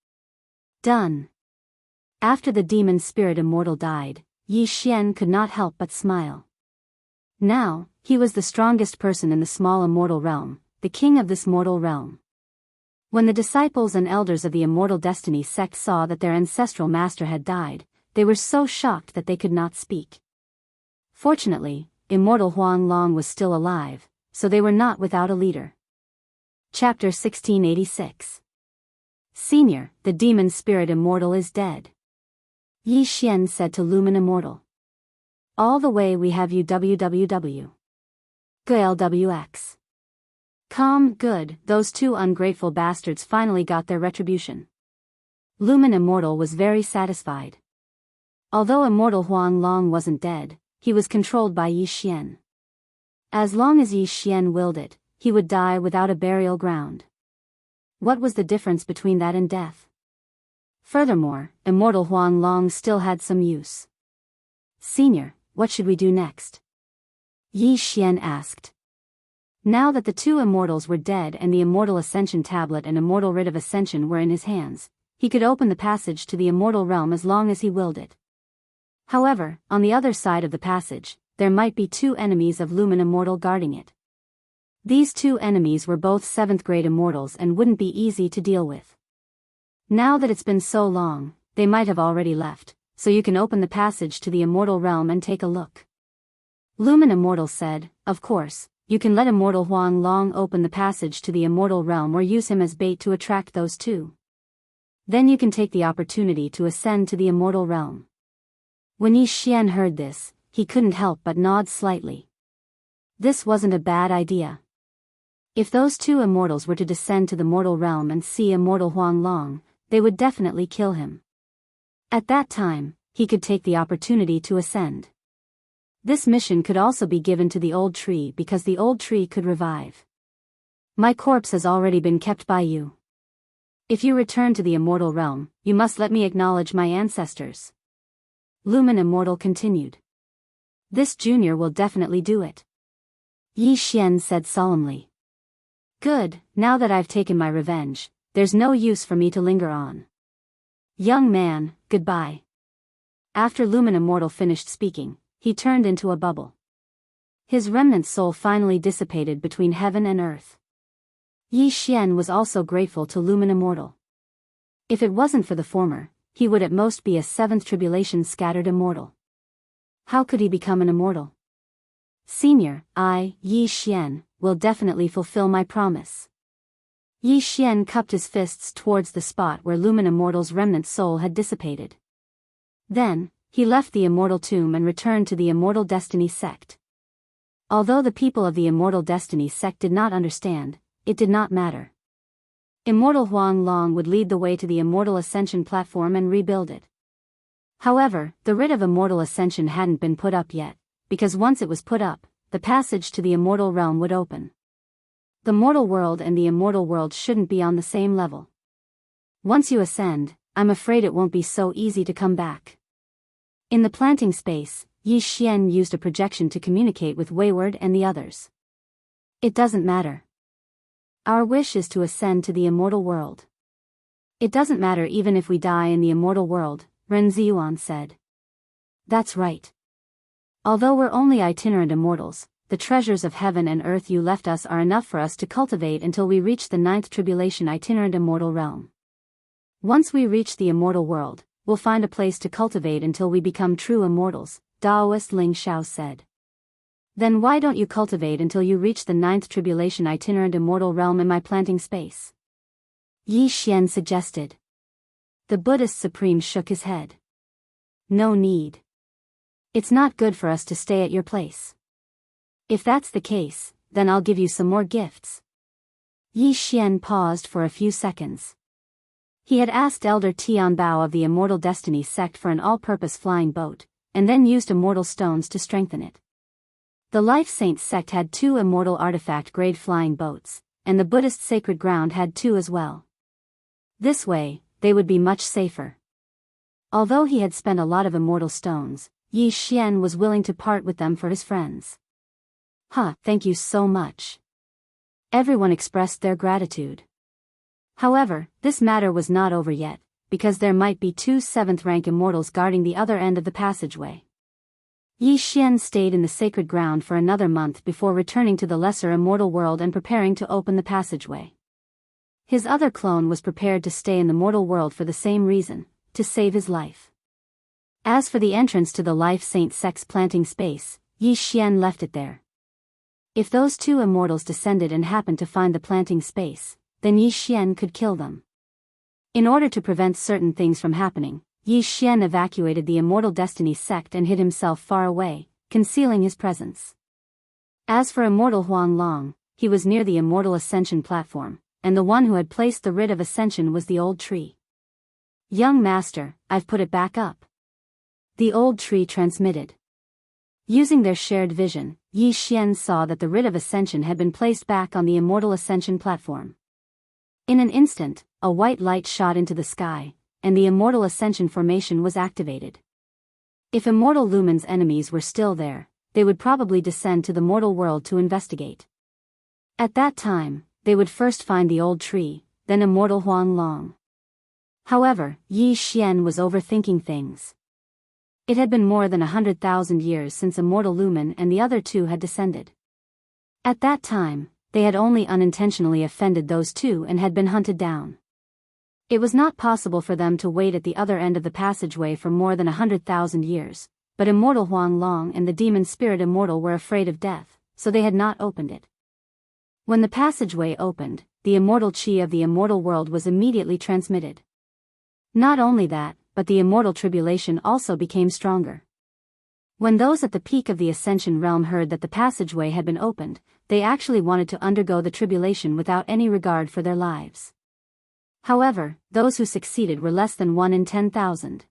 Done. After the demon spirit immortal died, Yi Xian could not help but smile. Now, he was the strongest person in the small immortal realm, the king of this mortal realm. When the disciples and elders of the Immortal Destiny sect saw that their ancestral master had died, they were so shocked that they could not speak. Fortunately, Immortal Huang Long was still alive, so they were not without a leader. Chapter 1686. Senior, the demon spirit immortal is dead. Yi Xian said to Lumen Immortal. All the way we have you www. GLWX. Good, those 2 ungrateful bastards finally got their retribution. Lumen Immortal was very satisfied. Although Immortal Huang Long wasn't dead, he was controlled by Yi Xian. As long as Yi Xian willed it, he would die without a burial ground. What was the difference between that and death? Furthermore, Immortal Huang Long still had some use. Senior, what should we do next? Yi Xian asked. Now that the 2 immortals were dead and the Immortal Ascension Tablet and Immortal Writ of Ascension were in his hands, he could open the passage to the immortal realm as long as he willed it. However, on the other side of the passage, there might be two enemies of Lumen Immortal guarding it. These two enemies were both 7th grade immortals and wouldn't be easy to deal with. Now that it's been so long, they might have already left, so you can open the passage to the immortal realm and take a look. Lumen Immortal said, of course, you can let Immortal Huang Long open the passage to the immortal realm or use him as bait to attract those two. Then you can take the opportunity to ascend to the immortal realm. When Yi Xian heard this, he couldn't help but nod slightly. This wasn't a bad idea. If those two immortals were to descend to the mortal realm and see Immortal Huang Long, they would definitely kill him. At that time, he could take the opportunity to ascend. This mission could also be given to the old tree because the old tree could revive. My corpse has already been kept by you. If you return to the immortal realm, you must let me acknowledge my ancestors. Lumen Immortal continued. This junior will definitely do it. Yi Xian said solemnly. Good, now that I've taken my revenge, there's no use for me to linger on. Young man, goodbye. After Lumen Immortal finished speaking, he turned into a bubble. His remnant soul finally dissipated between heaven and earth. Yi Xian was also grateful to Lumen Immortal. If it wasn't for the former, he would at most be a 7th tribulation scattered immortal. How could he become an immortal? Senior, I, Yi Xian, will definitely fulfill my promise. Yi Xian cupped his fists towards the spot where Lumen Immortal's remnant soul had dissipated. Then, he left the immortal tomb and returned to the Immortal Destiny sect. Although the people of the Immortal Destiny sect did not understand, it did not matter. Immortal Huang Long would lead the way to the Immortal Ascension platform and rebuild it. However, the writ of Immortal Ascension hadn't been put up yet, because once it was put up, the passage to the immortal realm would open. The mortal world and the immortal world shouldn't be on the same level. Once you ascend, I'm afraid it won't be so easy to come back. In the planting space, Yi Xian used a projection to communicate with Wayward and the others. It doesn't matter. Our wish is to ascend to the immortal world. It doesn't matter even if we die in the immortal world, Ren Ziyuan said. That's right. Although we're only itinerant immortals, the treasures of heaven and earth you left us are enough for us to cultivate until we reach the 9th tribulation itinerant immortal realm. Once we reach the immortal world, we'll find a place to cultivate until we become true immortals, Daoist Ling Xiao said. Then why don't you cultivate until you reach the 9th tribulation itinerant immortal realm in my planting space? Yi Xian suggested. The Buddhist Supreme shook his head. No need. It's not good for us to stay at your place. If that's the case, then I'll give you some more gifts. Yi Xian paused for a few seconds. He had asked Elder Tianbao of the Immortal Destiny sect for an all-purpose flying boat, and then used immortal stones to strengthen it. The Life Saint sect had 2 immortal artifact-grade flying boats, and the Buddhist Sacred Ground had 2 as well. This way, they would be much safer. Although he had spent a lot of immortal stones, Yi Xian was willing to part with them for his friends. Thank you so much. Everyone expressed their gratitude. However, this matter was not over yet, because there might be 2 7th-rank immortals guarding the other end of the passageway. Yi Xian stayed in the sacred ground for another month before returning to the lesser immortal world and preparing to open the passageway. His other clone was prepared to stay in the mortal world for the same reason, to save his life. As for the entrance to the Life Saint sect's planting space, Yi Xian left it there. If those 2 immortals descended and happened to find the planting space, then Yi Xian could kill them. In order to prevent certain things from happening, Yi Xian evacuated the Immortal Destiny sect and hid himself far away, concealing his presence. As for Immortal Huang Long, he was near the Immortal Ascension platform, and the one who had placed the writ of ascension was the old tree. Young master, I've put it back up. The old tree transmitted. Using their shared vision, Yi Xian saw that the writ of ascension had been placed back on the Immortal Ascension platform. In an instant, a white light shot into the sky, and the Immortal Ascension formation was activated. If Immortal Lumen's enemies were still there, they would probably descend to the mortal world to investigate. At that time, they would first find the old tree, then Immortal Huang Long. However, Yi Xian was overthinking things. It had been more than 100,000 years since Immortal Lumen and the other two had descended. At that time, they had only unintentionally offended those two and had been hunted down. It was not possible for them to wait at the other end of the passageway for more than 100,000 years, but Immortal Huang Long and the demon spirit Immortal were afraid of death, so they had not opened it. When the passageway opened, the immortal chi of the immortal world was immediately transmitted. Not only that, but the immortal tribulation also became stronger. When those at the peak of the Ascension realm heard that the passageway had been opened, they actually wanted to undergo the tribulation without any regard for their lives. However, those who succeeded were less than 1 in 10,000.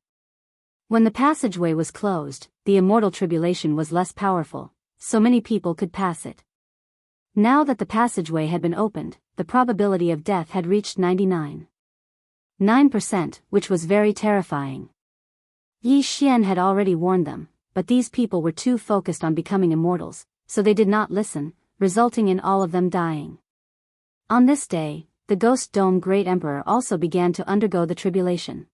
When the passageway was closed, the immortal tribulation was less powerful, so many people could pass it. Now that the passageway had been opened, the probability of death had reached 99.9%, which was very terrifying. Yi Xian had already warned them, but these people were too focused on becoming immortals, so they did not listen, resulting in all of them dying. On this day, the Ghost Dome Great Emperor also began to undergo the tribulation.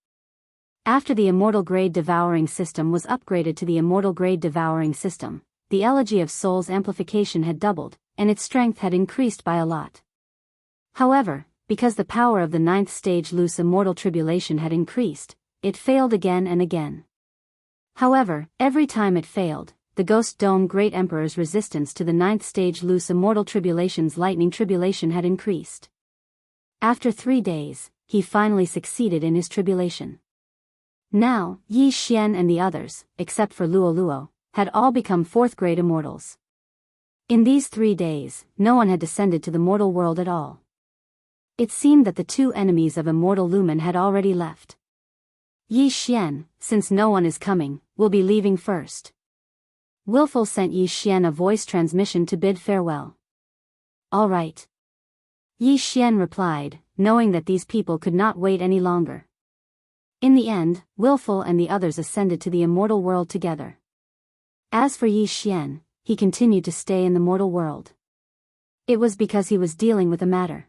After the Immortal Grade Devouring System was upgraded to the Immortal Grade Devouring System, the Elegy of Souls amplification had doubled, and its strength had increased by a lot. However, because the power of the 9th stage loose immortal tribulation had increased, it failed again and again. However, every time it failed, the Ghost Dome Great Emperor's resistance to the 9th stage loose immortal tribulation's lightning tribulation had increased. After 3 days, he finally succeeded in his tribulation. Now, Yi Xian and the others, except for Luo Luo, had all become 4th grade immortals. In these 3 days, no one had descended to the mortal world at all. It seemed that the two enemies of Immortal Lumen had already left. Yi Xian, since no one is coming, will be leaving first. Willful sent Yi Xian a voice transmission to bid farewell. All right. Yi Xian replied, knowing that these people could not wait any longer. In the end, Willful and the others ascended to the immortal world together. As for Yi Xian, he continued to stay in the mortal world. It was because he was dealing with a matter.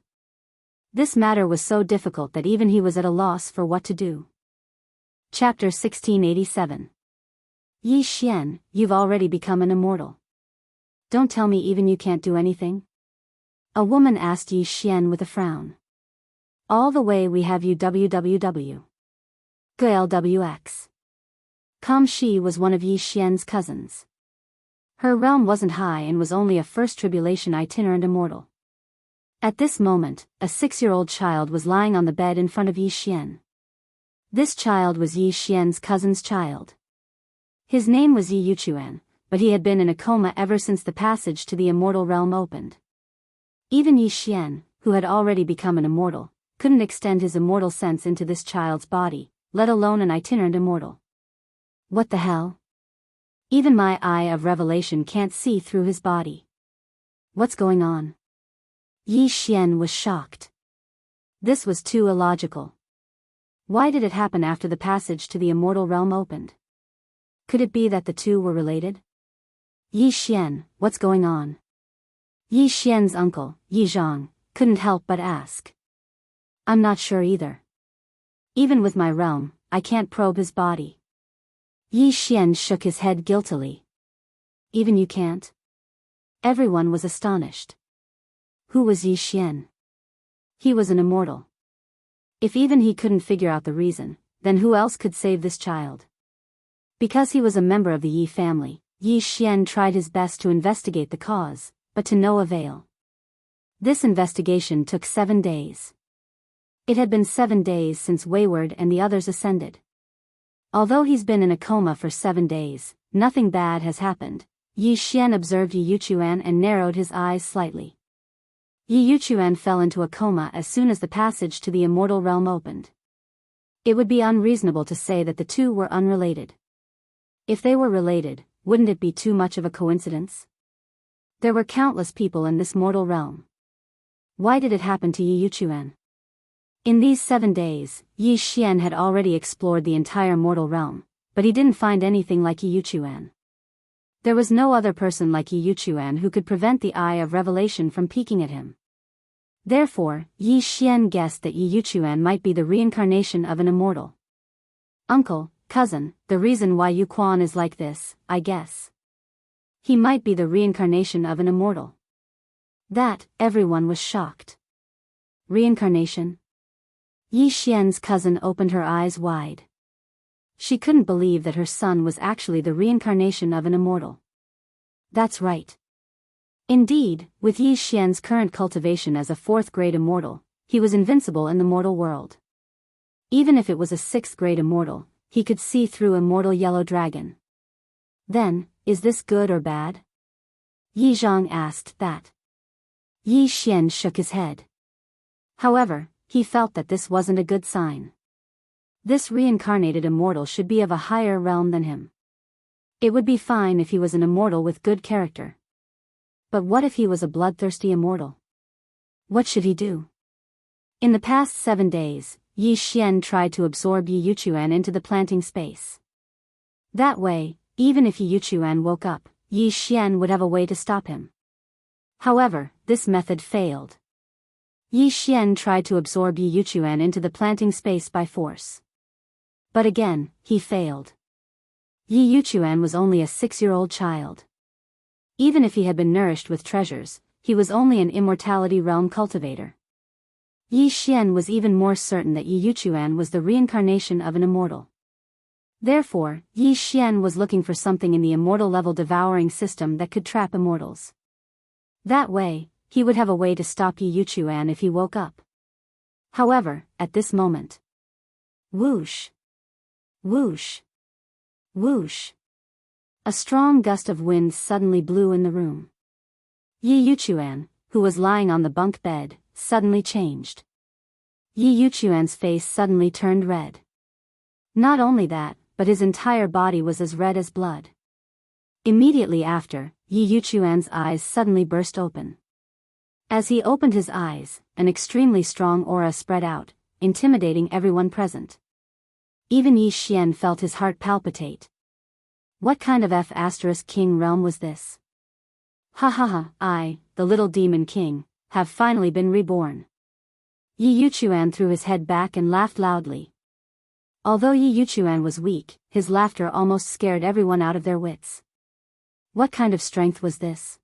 This matter was so difficult that even he was at a loss for what to do. Chapter 1687. Yi Xian, you've already become an immortal. Don't tell me even you can't do anything? A woman asked Yi Xian with a frown. All the way we have you www. GLWX. Kam Shi was one of Yi Xian's cousins. Her realm wasn't high and was only a first tribulation itinerant immortal. At this moment, a 6-year-old child was lying on the bed in front of Yi Xian. This child was Yi Xian's cousin's child. His name was Yi Yuchuan, but he had been in a coma ever since the passage to the immortal realm opened. Even Yi Xian, who had already become an immortal, couldn't extend his immortal sense into this child's body, let alone an itinerant immortal. What the hell? Even my eye of revelation can't see through his body. What's going on? Yi Xian was shocked. This was too illogical. Why did it happen after the passage to the immortal realm opened? Could it be that the two were related? Yi Xian, what's going on? Yi Xian's uncle, Yi Zhang, couldn't help but ask. I'm not sure either. Even with my realm, I can't probe his body. Yi Xian shook his head guiltily. Even you can't? Everyone was astonished. Who was Yi Xian? He was an immortal. If even he couldn't figure out the reason, then who else could save this child? Because he was a member of the Yi family, Yi Xian tried his best to investigate the cause, but to no avail. This investigation took 7 days. It had been 7 days since Wayward and the others ascended. Although he's been in a coma for 7 days, nothing bad has happened. Yi Xian observed Yi Yuchuan and narrowed his eyes slightly. Yi Yuchuan fell into a coma as soon as the passage to the immortal realm opened. It would be unreasonable to say that the two were unrelated. If they were related, wouldn't it be too much of a coincidence? There were countless people in this mortal realm. Why did it happen to Yi Yuchuan? In these 7 days, Yi Xian had already explored the entire mortal realm, but he didn't find anything like Yi Yuchuan. There was no other person like Yi Yuchuan who could prevent the eye of revelation from peeking at him. Therefore, Yi Xian guessed that Yi Yuchuan might be the reincarnation of an immortal. Uncle, cousin, the reason why Yu Quan is like this, I guess. He might be the reincarnation of an immortal. That, everyone was shocked. Reincarnation? Yi Xian's cousin opened her eyes wide. She couldn't believe that her son was actually the reincarnation of an immortal. That's right. Indeed, with Yi Xian's current cultivation as a 4th-grade immortal, he was invincible in the mortal world. Even if it was a 6th-grade immortal, he could see through immortal yellow dragon. Then, is this good or bad? Yi Zhang asked that. Yi Xian shook his head. However, he felt that this wasn't a good sign. This reincarnated immortal should be of a higher realm than him. It would be fine if he was an immortal with good character. But what if he was a bloodthirsty immortal? What should he do? In the past 7 days, Yi Xian tried to absorb Yi Yuchuan into the planting space. That way, even if Yi Yuchuan woke up, Yi Xian would have a way to stop him. However, this method failed. Yi Xian tried to absorb Yi Yuchuan into the planting space by force. But again, he failed. Yi Yuchuan was only a 6-year-old child. Even if he had been nourished with treasures, he was only an immortality realm cultivator. Yi Xian was even more certain that Yi Yuchuan was the reincarnation of an immortal. Therefore, Yi Xian was looking for something in the immortal level devouring system that could trap immortals. That way, he would have a way to stop Yi Yuchuan if he woke up. However, at this moment. Whoosh! Whoosh! Whoosh! A strong gust of wind suddenly blew in the room. Yi Yuchuan, who was lying on the bunk bed, suddenly changed. Yi Yuchuan's face suddenly turned red. Not only that, but his entire body was as red as blood. Immediately after, Yi Yuchuan's eyes suddenly burst open. As he opened his eyes, an extremely strong aura spread out, intimidating everyone present. Even Yi Xian felt his heart palpitate. What kind of F***king realm was this? Ha ha ha, I, the little demon king, have finally been reborn. Yi Yuchuan threw his head back and laughed loudly. Although Yi Yuchuan was weak, his laughter almost scared everyone out of their wits. What kind of strength was this?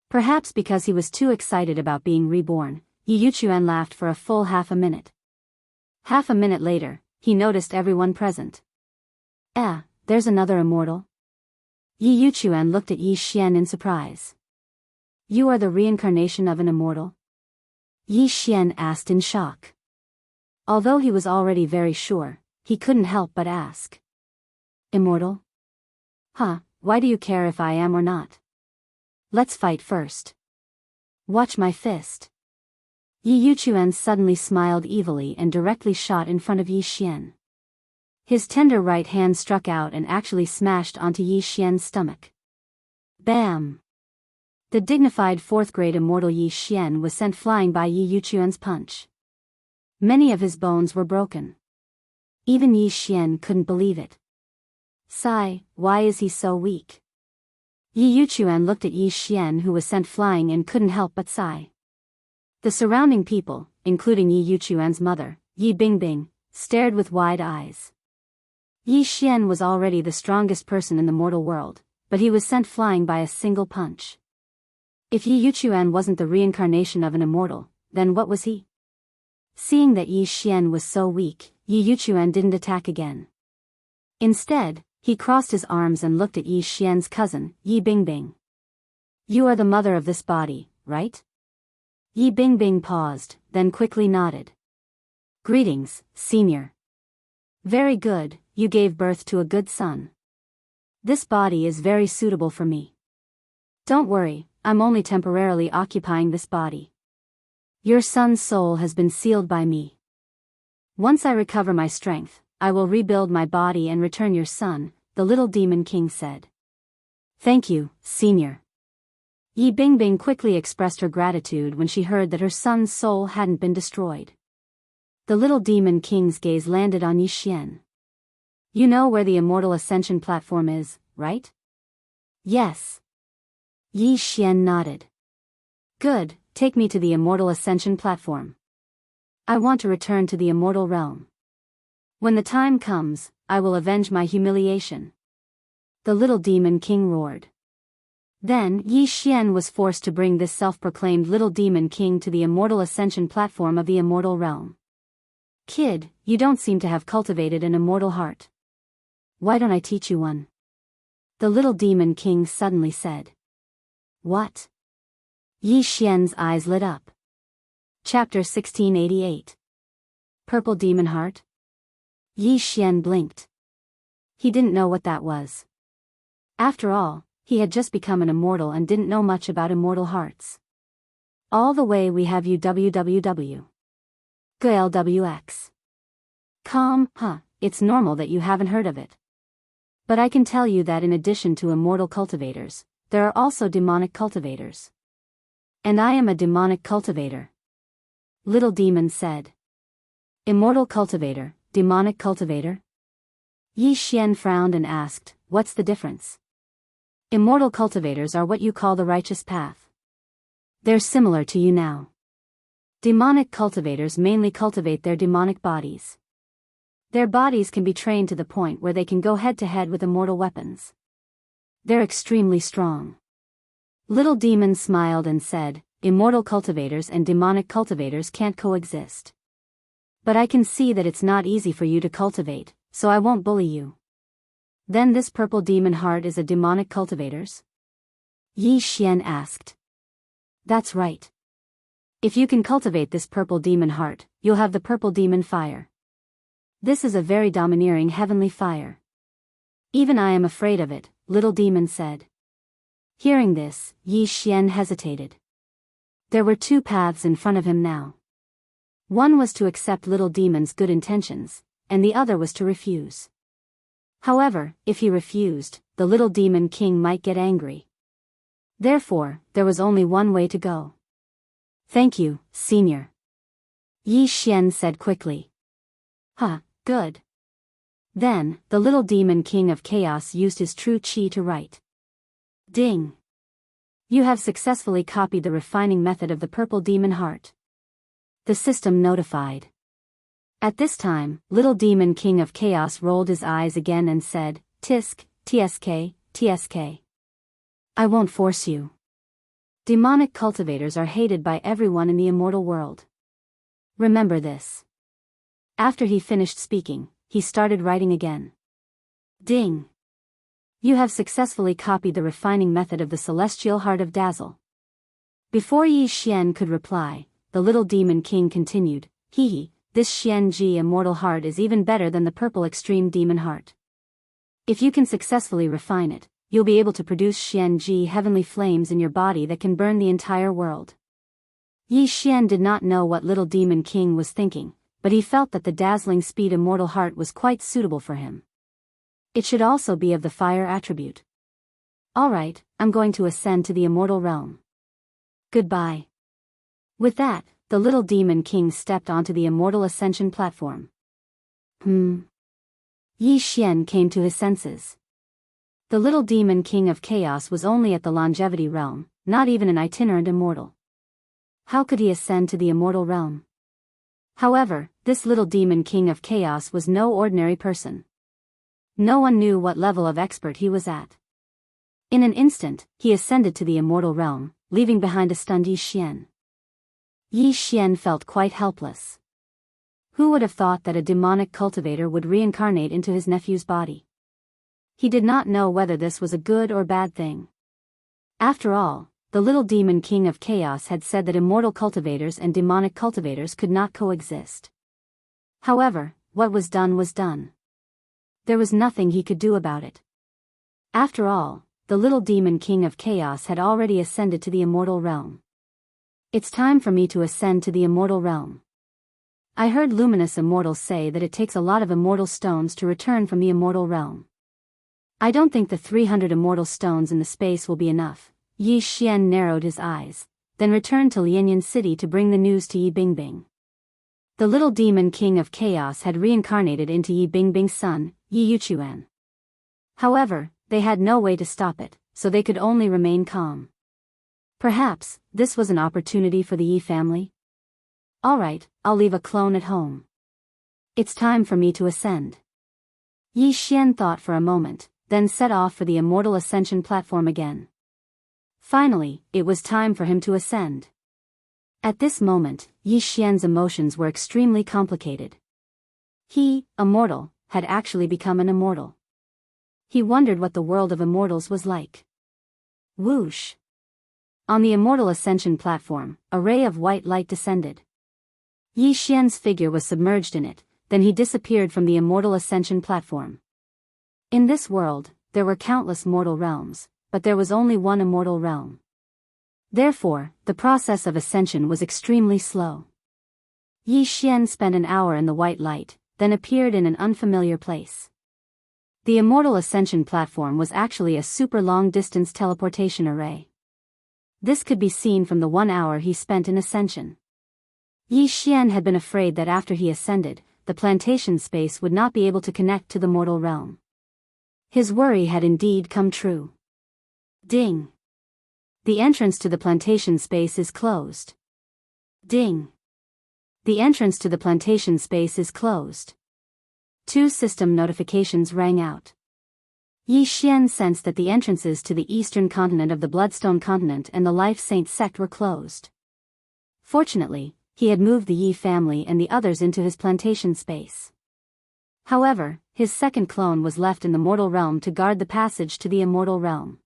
Perhaps because he was too excited about being reborn, Yi Yuchuan laughed for a full half a minute. Half a minute later, he noticed everyone present. There's another immortal? Yi Yuchuan looked at Yi Xian in surprise. You are the reincarnation of an immortal? Yi Xian asked in shock. Although he was already very sure, he couldn't help but ask. Immortal? Why do you care if I am or not? Let's fight first. Watch my fist. Yi Yuchuan suddenly smiled evilly and directly shot in front of Yi Xian. His tender right hand struck out and actually smashed onto Yi Xian's stomach. Bam! The dignified 4th-grade immortal Yi Xian was sent flying by Yi Yuchuan's punch. Many of his bones were broken. Even Yi Xian couldn't believe it. Sigh, why is he so weak? Yi Yuchuan looked at Yi Xian who was sent flying and couldn't help but sigh. The surrounding people, including Yi Yuchuan's mother, Yi Bingbing, stared with wide eyes. Yi Xian was already the strongest person in the mortal world, but he was sent flying by a single punch. If Yi Yuchuan wasn't the reincarnation of an immortal, then what was he? Seeing that Yi Xian was so weak, Yi Yuchuan didn't attack again. Instead, he crossed his arms and looked at Yi Xian's cousin, Yi Bingbing. You are the mother of this body, right? Yi Bingbing paused, then quickly nodded. Greetings, senior. Very good, you gave birth to a good son. This body is very suitable for me. Don't worry, I'm only temporarily occupying this body. Your son's soul has been sealed by me. Once I recover my strength, I will rebuild my body and return your son, the little demon king said. Thank you, senior. Yi Bingbing quickly expressed her gratitude when she heard that her son's soul hadn't been destroyed. The little demon king's gaze landed on Yi Xian. You know where the Immortal Ascension platform is, right? Yes. Yi Xian nodded. Good, take me to the Immortal Ascension platform. I want to return to the immortal realm. When the time comes, I will avenge my humiliation. The little demon king roared. Then Yi Xian was forced to bring this self-proclaimed little demon king to the immortal ascension platform of the immortal realm. Kid, you don't seem to have cultivated an immortal heart. Why don't I teach you one? The little demon king suddenly said. What? Yi Xian's eyes lit up. Chapter 1688. Purple Demon Heart? Yi Xian blinked. He didn't know what that was. After all, he had just become an immortal and didn't know much about immortal hearts. All the way we have you www. GLWX. It's normal that you haven't heard of it. But I can tell you that in addition to immortal cultivators, there are also demonic cultivators. And I am a demonic cultivator. Little Demon said. Immortal cultivator, demonic cultivator? Yi Xian frowned and asked, what's the difference? Immortal cultivators are what you call the righteous path. They're similar to you now. Demonic cultivators mainly cultivate their demonic bodies. Their bodies can be trained to the point where they can go head-to-head with immortal weapons. They're extremely strong. Little Demon smiled and said, immortal cultivators and demonic cultivators can't coexist. But I can see that it's not easy for you to cultivate, so I won't bully you. Then this purple demon heart is a demonic cultivator's? Yi Xian asked. That's right. If you can cultivate this purple demon heart, you'll have the purple demon fire. This is a very domineering heavenly fire. Even I am afraid of it, Little Demon said. Hearing this, Yi Xian hesitated. There were two paths in front of him now. One was to accept Little Demon's good intentions, and the other was to refuse. However, if he refused, the Little Demon King might get angry. Therefore, there was only one way to go. Thank you, Senior. Yi Xian said quickly. Good. Then, the Little Demon King of Chaos used his true chi to write. Ding. You have successfully copied the refining method of the purple demon heart. The system notified. At this time, Little Demon King of Chaos rolled his eyes again and said, Tisk, TSK, TSK. I won't force you. Demonic cultivators are hated by everyone in the immortal world. Remember this. After he finished speaking, he started writing again. Ding. You have successfully copied the refining method of the celestial heart of Dazzle. Before Yi Xian could reply, the Little Demon King continued, this Xian-Ji immortal heart is even better than the purple extreme demon heart. If you can successfully refine it, you'll be able to produce Xian-Ji heavenly flames in your body that can burn the entire world. Yi Xian did not know what Little Demon King was thinking, but he felt that the dazzling speed immortal heart was quite suitable for him. It should also be of the fire attribute. Alright, I'm going to ascend to the immortal realm. Goodbye. With that, the Little Demon King stepped onto the immortal ascension platform. Yi Xian came to his senses. The Little Demon King of Chaos was only at the longevity realm, not even an itinerant immortal. How could he ascend to the immortal realm? However, this Little Demon King of Chaos was no ordinary person. No one knew what level of expert he was at. In an instant, he ascended to the immortal realm, leaving behind a stunned Yi Xian. Yi Xian felt quite helpless. Who would have thought that a demonic cultivator would reincarnate into his nephew's body? He did not know whether this was a good or bad thing. After all, the Little Demon King of Chaos had said that immortal cultivators and demonic cultivators could not coexist. However, what was done was done. There was nothing he could do about it. After all, the Little Demon King of Chaos had already ascended to the immortal realm. It's time for me to ascend to the immortal realm. I heard luminous immortals say that it takes a lot of immortal stones to return from the immortal realm. I don't think the 300 immortal stones in the space will be enough. Yi Xian narrowed his eyes, then returned to Lianyan City to bring the news to Yi Bingbing. The Little Demon King of Chaos had reincarnated into Yi Bingbing's son, Yi Yuchuan. However, they had no way to stop it, so they could only remain calm. Perhaps, this was an opportunity for the Yi family? Alright, I'll leave a clone at home. It's time for me to ascend. Yi Xian thought for a moment, then set off for the immortal ascension platform again. Finally, it was time for him to ascend. At this moment, Yi Xian's emotions were extremely complicated. He, immortal, had actually become an immortal. He wondered what the world of immortals was like. Whoosh! On the immortal ascension platform, a ray of white light descended. Yi Xian's figure was submerged in it, then he disappeared from the immortal ascension platform. In this world, there were countless mortal realms, but there was only one immortal realm. Therefore, the process of ascension was extremely slow. Yi Xian spent an hour in the white light, then appeared in an unfamiliar place. The immortal ascension platform was actually a super long-distance teleportation array. This could be seen from the 1 hour he spent in ascension. Yi Xian had been afraid that after he ascended, the plantation space would not be able to connect to the mortal realm. His worry had indeed come true. Ding! The entrance to the plantation space is closed. Ding! The entrance to the plantation space is closed. 2 system notifications rang out. Yi Xian sensed that the entrances to the eastern continent of the Bloodstone continent and the Life Saint sect were closed. Fortunately, he had moved the Yi family and the others into his plantation space. However, his second clone was left in the mortal realm to guard the passage to the immortal realm.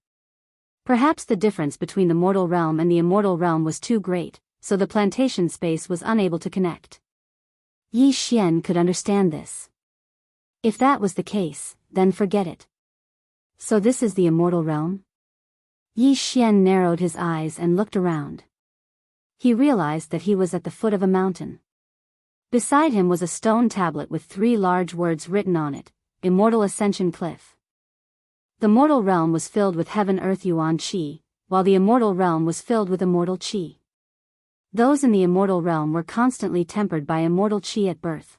Perhaps the difference between the mortal realm and the immortal realm was too great, so the plantation space was unable to connect. Yi Xian could understand this. If that was the case, then forget it. So this is the immortal realm? Yi Xian narrowed his eyes and looked around. He realized that he was at the foot of a mountain. Beside him was a stone tablet with 3 large words written on it, Immortal Ascension Cliff. The mortal realm was filled with heaven earth yuan qi, while the immortal realm was filled with immortal qi. Those in the immortal realm were constantly tempered by immortal qi at birth.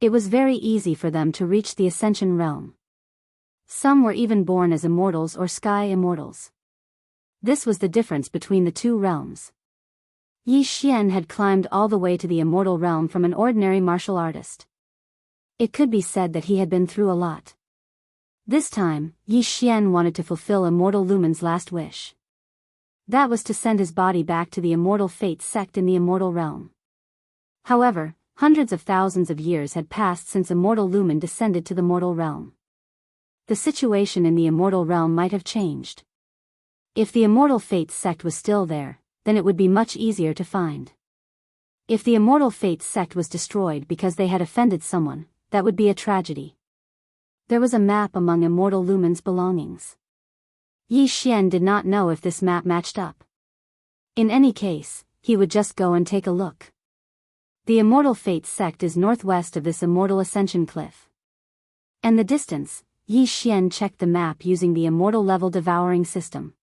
It was very easy for them to reach the ascension realm. Some were even born as immortals or sky immortals. This was the difference between the 2 realms. Yi Xian had climbed all the way to the immortal realm from an ordinary martial artist. It could be said that he had been through a lot. This time, Yi Xian wanted to fulfill Immortal Lumen's last wish. That was to send his body back to the Immortal Fate sect in the immortal realm. However, hundreds of thousands of years had passed since Immortal Lumen descended to the mortal realm. The situation in the immortal realm might have changed. If the Immortal Fate sect was still there, then it would be much easier to find. If the Immortal Fate sect was destroyed because they had offended someone, that would be a tragedy. There was a map among Immortal Lumen's belongings. Yi Xian did not know if this map matched up. In any case, he would just go and take a look. The Immortal Fate sect is northwest of this Immortal Ascension Cliff. And the distance, Yi Xian checked the map using the Immortal Level Devouring system.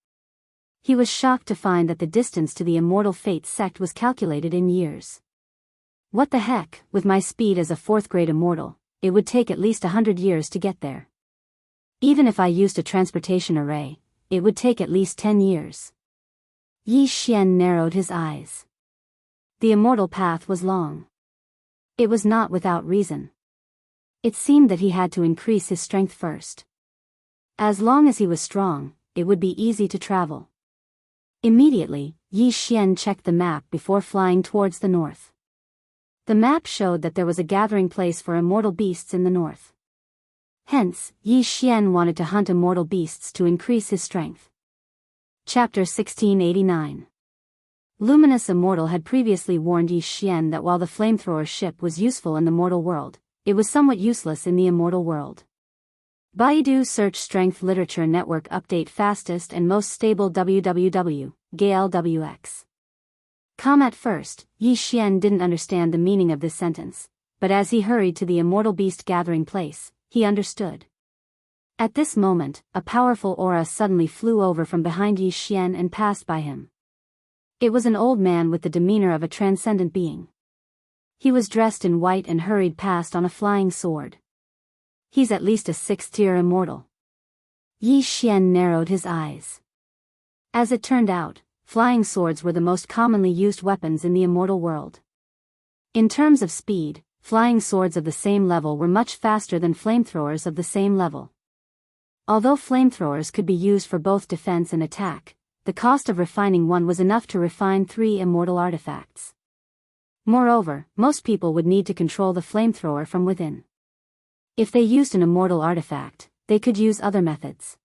He was shocked to find that the distance to the Immortal Fate sect was calculated in years. What the heck, with my speed as a 4th grade immortal, it would take at least 100 years to get there. Even if I used a transportation array, it would take at least 10 years. Yi Xian narrowed his eyes. The immortal path was long. It was not without reason. It seemed that he had to increase his strength first. As long as he was strong, it would be easy to travel. Immediately, Yi Xian checked the map before flying towards the north. The map showed that there was a gathering place for immortal beasts in the north. Hence, Yi Xian wanted to hunt immortal beasts to increase his strength. Chapter 1689. Luminous Immortal had previously warned Yi Xian that while the flamethrower ship was useful in the mortal world, it was somewhat useless in the immortal world. Baidu Search Strength Literature Network Update Fastest and Most Stable www, GLWX. At first, Yi Xian didn't understand the meaning of this sentence, but as he hurried to the immortal beast gathering place, he understood. At this moment, a powerful aura suddenly flew over from behind Yi Xian and passed by him. It was an old man with the demeanor of a transcendent being. He was dressed in white and hurried past on a flying sword. He's at least a 6th-tier immortal. Yi Xian narrowed his eyes. As it turned out, flying swords were the most commonly used weapons in the immortal world. In terms of speed, flying swords of the same level were much faster than flamethrowers of the same level. Although flamethrowers could be used for both defense and attack, the cost of refining one was enough to refine 3 immortal artifacts. Moreover, most people would need to control the flamethrower from within. If they used an immortal artifact, they could use other methods.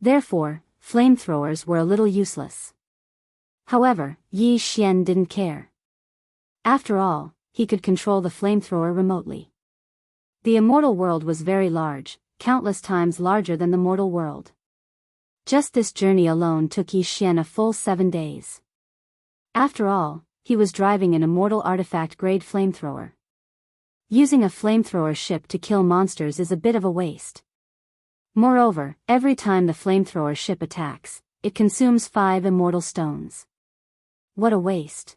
Therefore, flamethrowers were a little useless. However, Yi Xian didn't care. After all, he could control the flamethrower remotely. The immortal world was very large, countless times larger than the mortal world. Just this journey alone took Yi Xian a full 7 days. After all, he was driving an immortal artifact-grade flamethrower. Using a flamethrower ship to kill monsters is a bit of a waste. Moreover, every time the flamethrower ship attacks, it consumes 5 immortal stones. What a waste.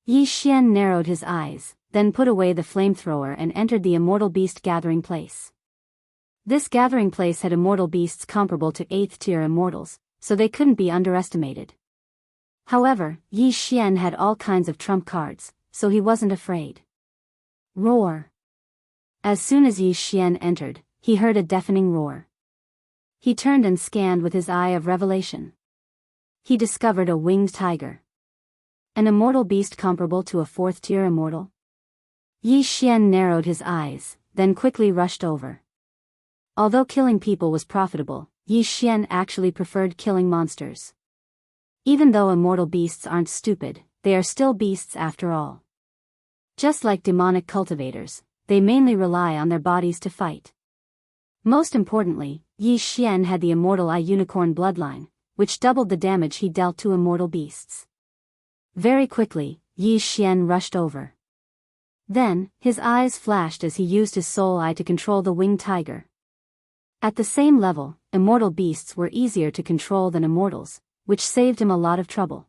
Yi Xian narrowed his eyes, then put away the flamethrower and entered the immortal beast gathering place. This gathering place had immortal beasts comparable to 8th-tier immortals, so they couldn't be underestimated. However, Yi Xian had all kinds of trump cards, so he wasn't afraid. Roar! As soon as Yi Xian entered, he heard a deafening roar. He turned and scanned with his eye of revelation. He discovered a winged tiger. An immortal beast comparable to a 4th-tier immortal? Yi Xian narrowed his eyes, then quickly rushed over. Although killing people was profitable, Yi Xian actually preferred killing monsters. Even though immortal beasts aren't stupid, they are still beasts after all. Just like demonic cultivators, they mainly rely on their bodies to fight. Most importantly, Yi Xian had the immortal unicorn bloodline, which doubled the damage he dealt to immortal beasts. Very quickly, Yi Xian rushed over. Then, his eyes flashed as he used his soul eye to control the winged tiger. At the same level, immortal beasts were easier to control than immortals, which saved him a lot of trouble.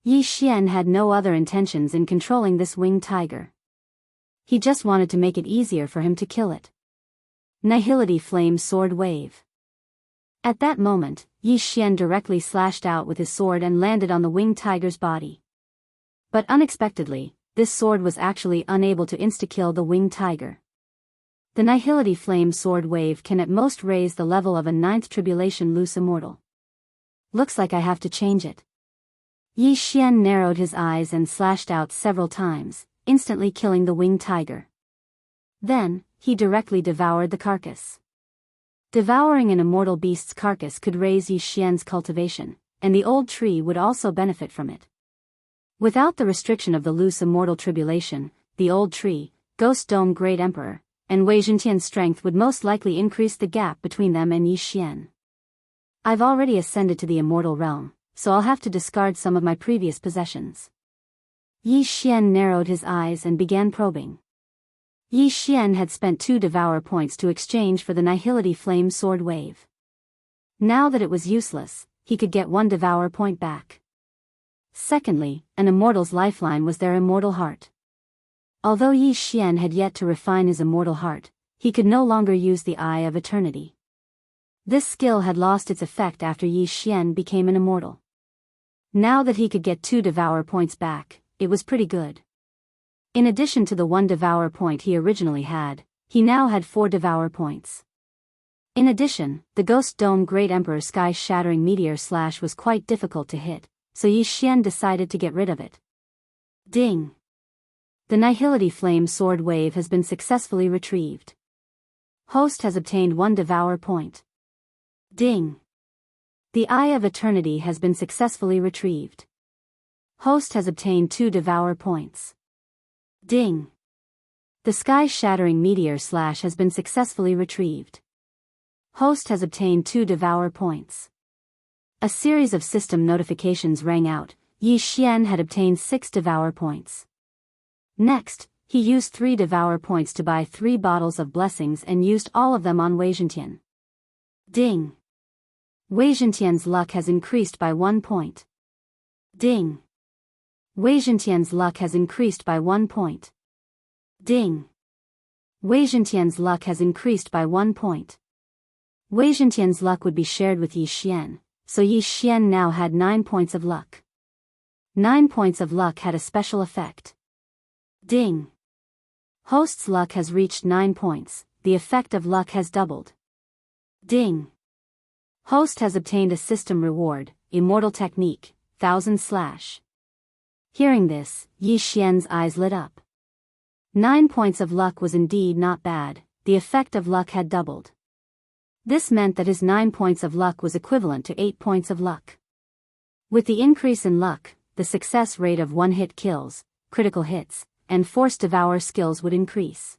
Yi Xian had no other intentions in controlling this winged tiger. He just wanted to make it easier for him to kill it. Nihility Flame Sword Wave. At that moment, Yi Xian directly slashed out with his sword and landed on the winged tiger's body. But unexpectedly, this sword was actually unable to insta-kill the winged tiger. The Nihility Flame Sword Wave can at most raise the level of a 9th Tribulation Loose Immortal. Looks like I have to change it. Yi Xian narrowed his eyes and slashed out several times, instantly killing the winged tiger. Then, he directly devoured the carcass. Devouring an immortal beast's carcass could raise Yi Xian's cultivation, and the old tree would also benefit from it. Without the restriction of the loose immortal tribulation, the old tree, Ghost Dome Great Emperor, and Wei Zhentian's strength would most likely increase the gap between them and Yi Xian. I've already ascended to the immortal realm, so I'll have to discard some of my previous possessions. Yi Xian narrowed his eyes and began probing. Yi Xian had spent 2 devour points to exchange for the Nihility Flame Sword Wave. Now that it was useless, he could get 1 devour point back. Secondly, an immortal's lifeline was their immortal heart. Although Yi Xian had yet to refine his immortal heart, he could no longer use the Eye of Eternity. This skill had lost its effect after Yi Xian became an immortal. Now that he could get 2 devour points back, it was pretty good. In addition to the 1 devour point he originally had, he now had 4 devour points. In addition, the Ghost Dome Great Emperor Sky-Shattering Meteor Slash was quite difficult to hit, so Yi Xian decided to get rid of it. Ding! The Nihility Flame Sword Wave has been successfully retrieved. Host has obtained 1 devour point. Ding! The Eye of Eternity has been successfully retrieved. Host has obtained 2 devour points. Ding! The Sky-Shattering Meteor Slash has been successfully retrieved. Host has obtained 2 devour points. A series of system notifications rang out. Yi Xian had obtained 6 devour points. Next, he used 3 devour points to buy 3 bottles of blessings and used all of them on Wei Zhentian. Ding! Wei Zhentian's luck has increased by 1 point. Ding! Wei Zhentian's luck has increased by 1 point. Ding! Wei Zhentian's luck has increased by 1 point. Wei Zhentian's luck would be shared with Yi Xian, so Yi Xian now had 9 points of luck. 9 points of luck had a special effect. Ding! Host's luck has reached 9 points, the effect of luck has doubled. Ding! Host has obtained a system reward, immortal technique, 1000/. Hearing this, Yi Xian's eyes lit up. 9 points of luck was indeed not bad, the effect of luck had doubled. This meant that his 9 points of luck was equivalent to 8 points of luck. With the increase in luck, the success rate of one-hit kills, critical hits, and force devour skills would increase.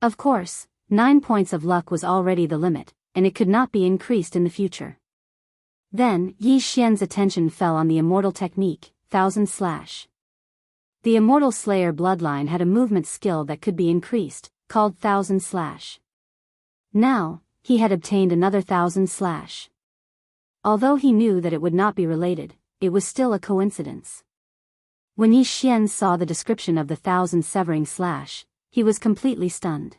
Of course, 9 points of luck was already the limit, and it could not be increased in the future. Then, Yi Xian's attention fell on the immortal technique, 1000/. The immortal slayer bloodline had a movement skill that could be increased, called 1000/. Now, he had obtained another 1000/. Although he knew that it would not be related, it was still a coincidence. When Yi Xian saw the description of the 1000 severing slash, he was completely stunned.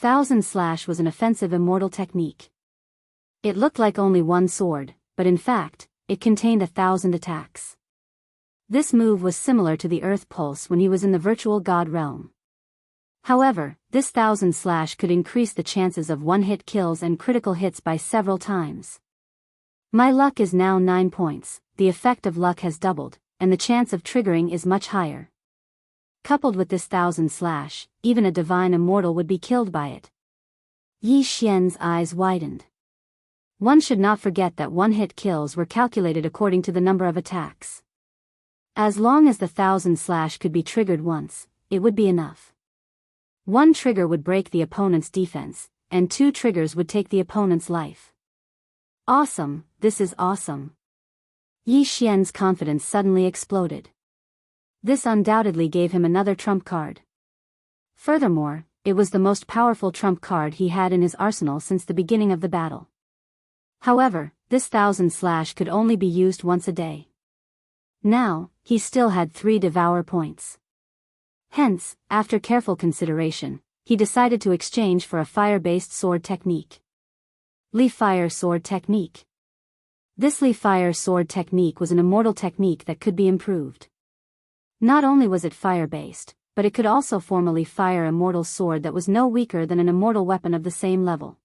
1000/ was an offensive immortal technique. It looked like only one sword, but in fact, it contained 1000 attacks. This move was similar to the Earth Pulse when he was in the virtual god realm. However, this 1000/ could increase the chances of one-hit kills and critical hits by several times. My luck is now 9 points, the effect of luck has doubled, and the chance of triggering is much higher. Coupled with this 1000/, even a divine immortal would be killed by it. Yi Xian's eyes widened. One should not forget that one-hit kills were calculated according to the number of attacks. As long as the 1000/ could be triggered once, it would be enough. One trigger would break the opponent's defense, and 2 triggers would take the opponent's life. Awesome, this is awesome. Yi Xian's confidence suddenly exploded. This undoubtedly gave him another trump card. Furthermore, it was the most powerful trump card he had in his arsenal since the beginning of the battle. However, this 1000/ could only be used once a day. Now, he still had 3 devour points. Hence, after careful consideration, he decided to exchange for a fire-based sword technique. Li Fire Sword Technique. This Li Fire Sword Technique was an immortal technique that could be improved. Not only was it fire-based, but it could also form a Li Fire immortal sword that was no weaker than an immortal weapon of the same level.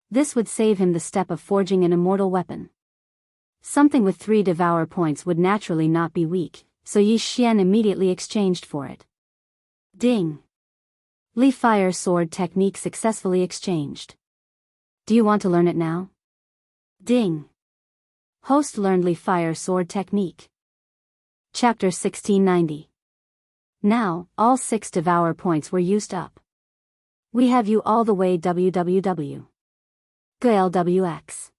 This would save him the step of forging an immortal weapon. Something with 3 devour points would naturally not be weak, so Yi Xian immediately exchanged for it. Ding! Li Fire Sword Technique successfully exchanged. Do you want to learn it now? Ding! Host learned Li Fire Sword Technique. Chapter 1690. Now, all 6 devour points were used up. We have you all the way www. GLWX.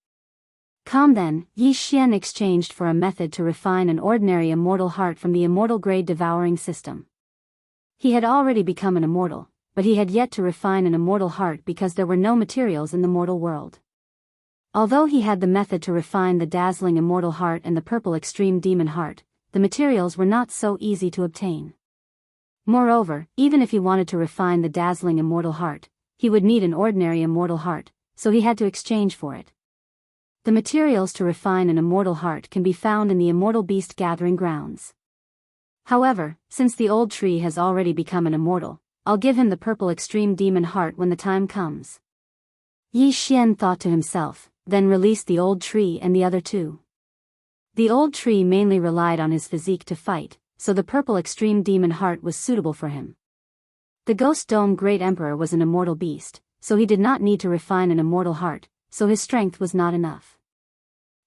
Then, Yi Xian exchanged for a method to refine an ordinary immortal heart from the immortal grade devouring system. He had already become an immortal, but he had yet to refine an immortal heart because there were no materials in the mortal world. Although he had the method to refine the dazzling immortal heart and the purple extreme demon heart, the materials were not so easy to obtain. Moreover, even if he wanted to refine the dazzling immortal heart, he would need an ordinary immortal heart, so he had to exchange for it. The materials to refine an immortal heart can be found in the immortal beast gathering grounds. However, since the old tree has already become an immortal, I'll give him the purple extreme demon heart when the time comes. Yi Xian thought to himself, then released the old tree and the other 2. The old tree mainly relied on his physique to fight, so the purple extreme demon heart was suitable for him. The Ghost Dome Great Emperor was an immortal beast, so he did not need to refine an immortal heart, so his strength was not enough.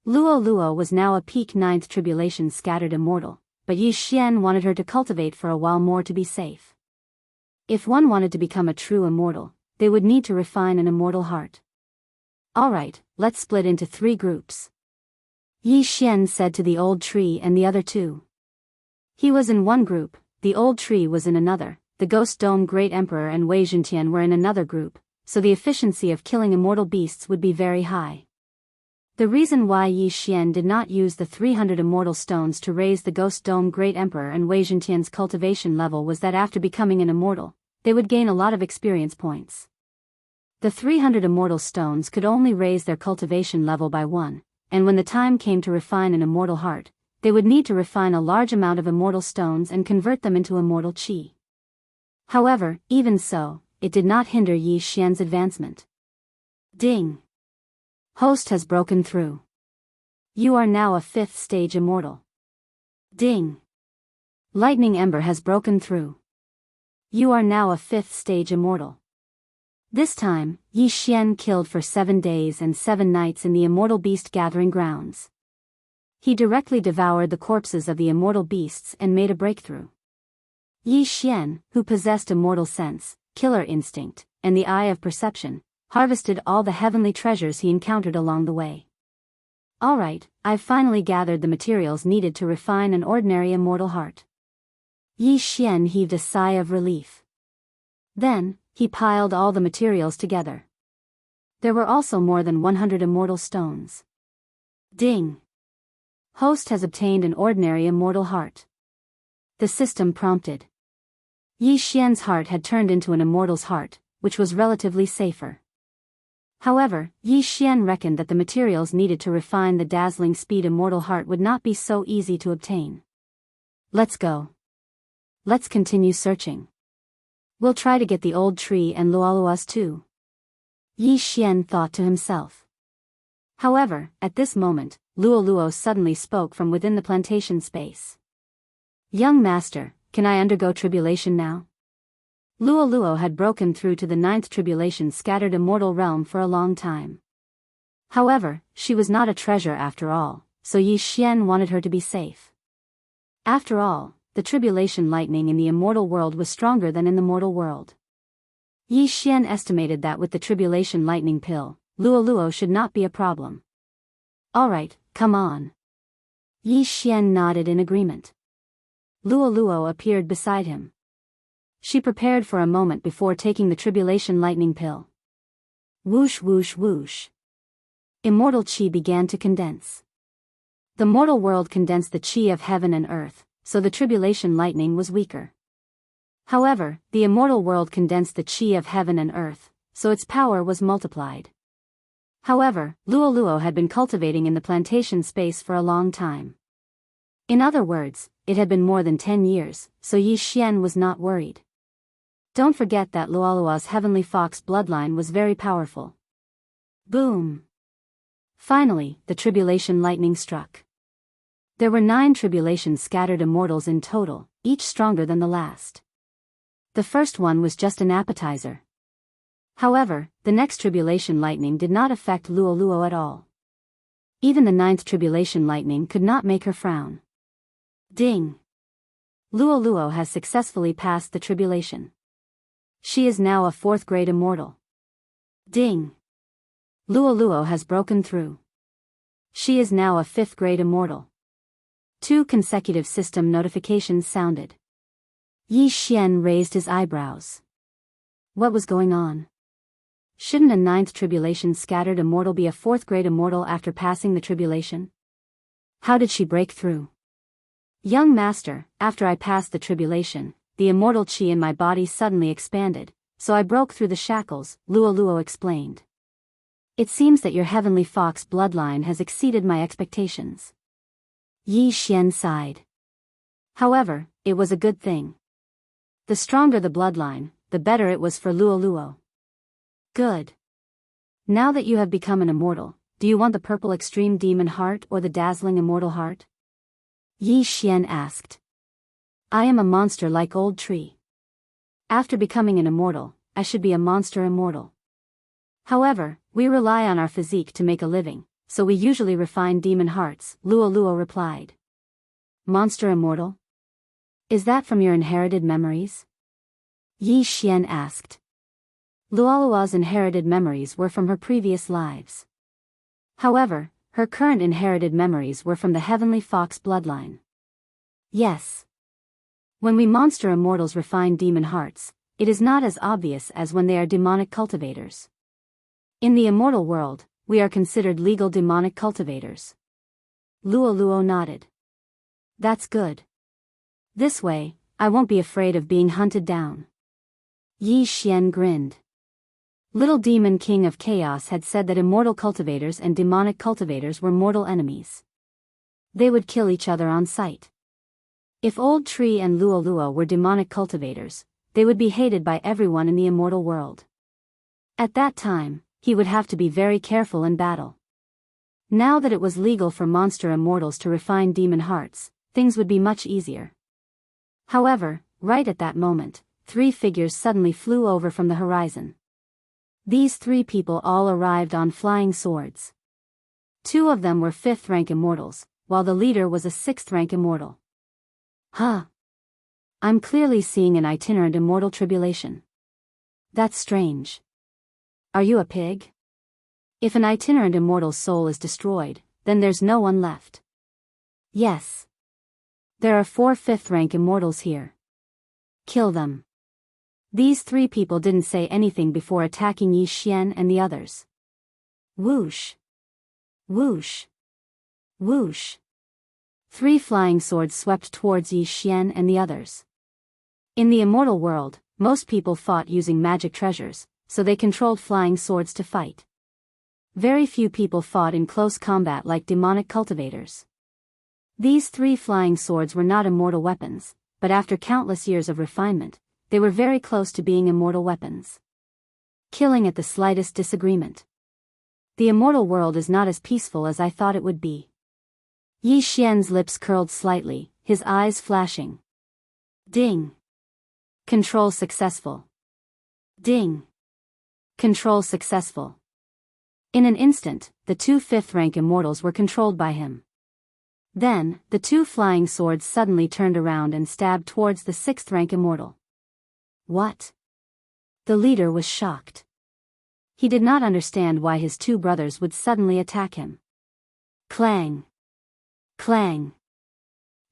Luo Luo was now a peak 9th tribulation scattered immortal, but Yi Xian wanted her to cultivate for a while more to be safe. If one wanted to become a true immortal, they would need to refine an immortal heart. Alright, let's split into 3 groups. Yi Xian said to the old tree and the other 2. He was in one group, the old tree was in another, the Ghost Dome Great Emperor and Wei Zhentian were in another group, so the efficiency of killing immortal beasts would be very high. The reason why Yi Xian did not use the 300 immortal stones to raise the Ghost Dome Great Emperor and Wei Zhentian's cultivation level was that after becoming an immortal, they would gain a lot of experience points. The 300 immortal stones could only raise their cultivation level by 1, and when the time came to refine an immortal heart, they would need to refine a large amount of immortal stones and convert them into immortal chi. However, even so, it did not hinder Yi Xian's advancement. Ding! Host has broken through. You are now a 5th stage immortal. Ding! Lightning Ember has broken through. You are now a 5th stage immortal. This time, Yi Xian killed for 7 days and 7 nights in the immortal beast gathering grounds. He directly devoured the corpses of the immortal beasts and made a breakthrough. Yi Xian, who possessed immortal sense, killer instinct, and the eye of perception, harvested all the heavenly treasures he encountered along the way. Alright, I've finally gathered the materials needed to refine an ordinary immortal heart. Yi Xian heaved a sigh of relief. Then, he piled all the materials together. There were also more than 100 immortal stones. Ding! Host has obtained an ordinary immortal heart. The system prompted. Yi Xian's heart had turned into an immortal's heart, which was relatively safer. However, Yi Xian reckoned that the materials needed to refine the dazzling speed immortal heart would not be so easy to obtain. Let's go. Let's continue searching. We'll try to get the old tree and Luoluas too. Yi Xian thought to himself. However, at this moment, Luoluo suddenly spoke from within the plantation space. Young master, can I undergo tribulation now? Luoluo had broken through to the 9th tribulation-scattered immortal realm for a long time. However, she was not a treasure after all, so Yi Xian wanted her to be safe. After all, the tribulation lightning in the immortal world was stronger than in the mortal world. Yi Xian estimated that with the tribulation lightning pill, Luoluo should not be a problem. Alright, come on. Yi Xian nodded in agreement. Luoluo appeared beside him. She prepared for a moment before taking the tribulation lightning pill. Whoosh whoosh whoosh. Immortal chi began to condense. The mortal world condensed the chi of heaven and earth, so the tribulation lightning was weaker. However, the immortal world condensed the chi of heaven and earth, so its power was multiplied. However, Luoluo had been cultivating in the plantation space for a long time. In other words, it had been more than 10 years, so Yi Xian was not worried. Don't forget that Luolua's heavenly fox bloodline was very powerful. Boom! Finally, the tribulation lightning struck. There were 9 tribulation-scattered immortals in total, each stronger than the last. The first one was just an appetizer. However, the next tribulation lightning did not affect Luoluo at all. Even the 9th tribulation lightning could not make her frown. Ding! Luoluo has successfully passed the tribulation. She is now a 4th grade immortal. Ding! Luoluo has broken through. She is now a 5th grade immortal. 2 consecutive system notifications sounded. Yi Xian raised his eyebrows. What was going on? Shouldn't a 9th tribulation scattered immortal be a 4th grade immortal after passing the tribulation? How did she break through? Young master, after I passed the tribulation, the immortal chi in my body suddenly expanded, so I broke through the shackles, Luoluo explained. It seems that your heavenly fox bloodline has exceeded my expectations. Yi Xian sighed. However, it was a good thing. The stronger the bloodline, the better it was for Luoluo. Good. Now that you have become an immortal, do you want the purple extreme demon heart or the dazzling immortal heart? Yi Xian asked. I am a monster like old tree. After becoming an immortal, I should be a monster immortal. However, we rely on our physique to make a living, so we usually refine demon hearts, Luoluo replied. Monster immortal? Is that from your inherited memories? Yi Xian asked. Luolua's inherited memories were from her previous lives. However, her current inherited memories were from the heavenly fox bloodline. Yes. When we monster immortals refine demon hearts, it is not as obvious as when they are demonic cultivators. In the immortal world, we are considered legal demonic cultivators. Luoluo nodded. That's good. This way, I won't be afraid of being hunted down. Yi Xian grinned. Little Demon King of Chaos had said that immortal cultivators and demonic cultivators were mortal enemies. They would kill each other on sight. If Old Tree and Luoluo were demonic cultivators, they would be hated by everyone in the immortal world. At that time, he would have to be very careful in battle. Now that it was legal for monster immortals to refine demon hearts, things would be much easier. However, right at that moment, 3 figures suddenly flew over from the horizon. These 3 people all arrived on flying swords. 2 of them were 5th rank immortals, while the leader was a 6th rank immortal. Huh. I'm clearly seeing an itinerant immortal tribulation. That's strange. Are you a pig? If an itinerant immortal's soul is destroyed, then there's no one left. Yes. There are 4 5th rank immortals here. Kill them. These 3 people didn't say anything before attacking Yi Xian and the others. Whoosh. Whoosh. Whoosh. 3 flying swords swept towards Yi Xian and the others. In the immortal world, most people fought using magic treasures, so they controlled flying swords to fight. Very few people fought in close combat like demonic cultivators. These 3 flying swords were not immortal weapons, but after countless years of refinement, they were very close to being immortal weapons. Killing at the slightest disagreement. The immortal world is not as peaceful as I thought it would be. Yi Xian's lips curled slightly, his eyes flashing. Ding. Control successful. Ding. Control successful. In an instant, the 2 5th rank immortals were controlled by him. Then, the 2 flying swords suddenly turned around and stabbed towards the 6th rank immortal. What? The leader was shocked. He did not understand why his 2 brothers would suddenly attack him. Clang. Clang.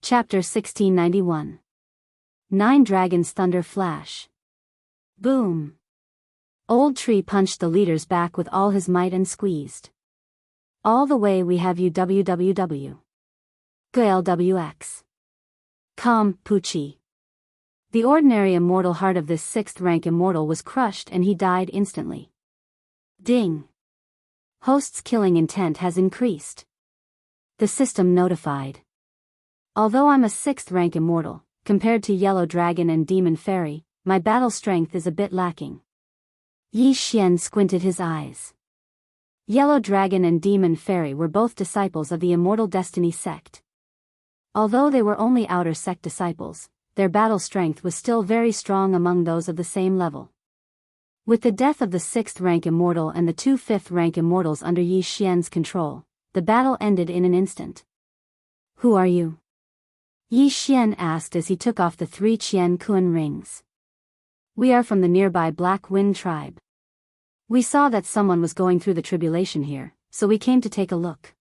Chapter 1691. 9 Dragons Thunder Flash. Boom. Old Tree punched the leader's back with all his might and squeezed. All the way we have you www. GLWX. Com, Pucci. The ordinary immortal heart of this 6th rank immortal was crushed and he died instantly. Ding. Host's killing intent has increased. The system notified. Although I'm a 6th rank immortal, compared to Yellow Dragon and Demon Fairy, my battle strength is a bit lacking. Yi Xian squinted his eyes. Yellow Dragon and Demon Fairy were both disciples of the Immortal Destiny sect. Although they were only outer sect disciples, their battle strength was still very strong among those of the same level. With the death of the 6th rank immortal and the 2 5th rank immortals under Yi Xian's control, the battle ended in an instant. Who are you? Yi Xian asked as he took off the 3 Qian Kuan rings. We are from the nearby Black Wind tribe. We saw that someone was going through the tribulation here, so we came to take a look.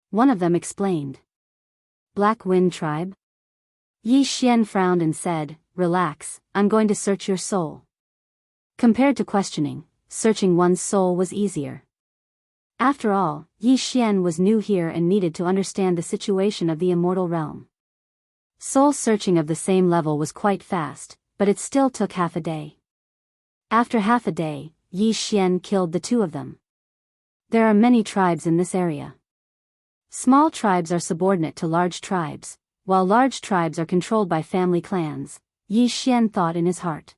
One of them explained. Black Wind tribe? Yi Xian frowned and said, Relax, I'm going to search your soul. Compared to questioning, searching one's soul was easier. After all, Yi Xian was new here and needed to understand the situation of the immortal realm. Soul searching of the same level was quite fast, but it still took half a day. After half a day, Yi Xian killed the 2 of them. There are many tribes in this area. Small tribes are subordinate to large tribes, while large tribes are controlled by family clans, Yi Xian thought in his heart.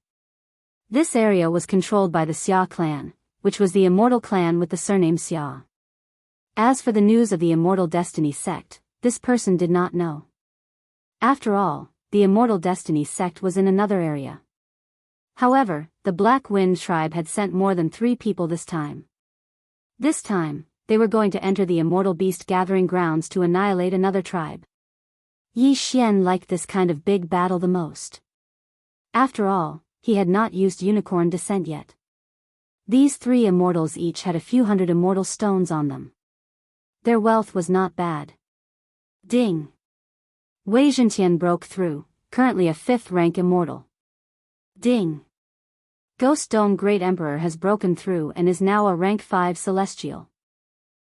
This area was controlled by the Xia clan, which was the immortal clan with the surname Xia. As for the news of the Immortal Destiny sect, this person did not know. After all, the Immortal Destiny sect was in another area. However, the Black Wind tribe had sent more than 3 people this time. This time, they were going to enter the Immortal Beast Gathering Grounds to annihilate another tribe. Yi Xian liked this kind of big battle the most. After all, he had not used Unicorn Descent yet. These 3 immortals each had a few hundred immortal stones on them. Their wealth was not bad. Ding! Wei Zhentian broke through, currently a 5th rank immortal. Ding! Ghost Dome Great Emperor has broken through and is now a rank 5 celestial.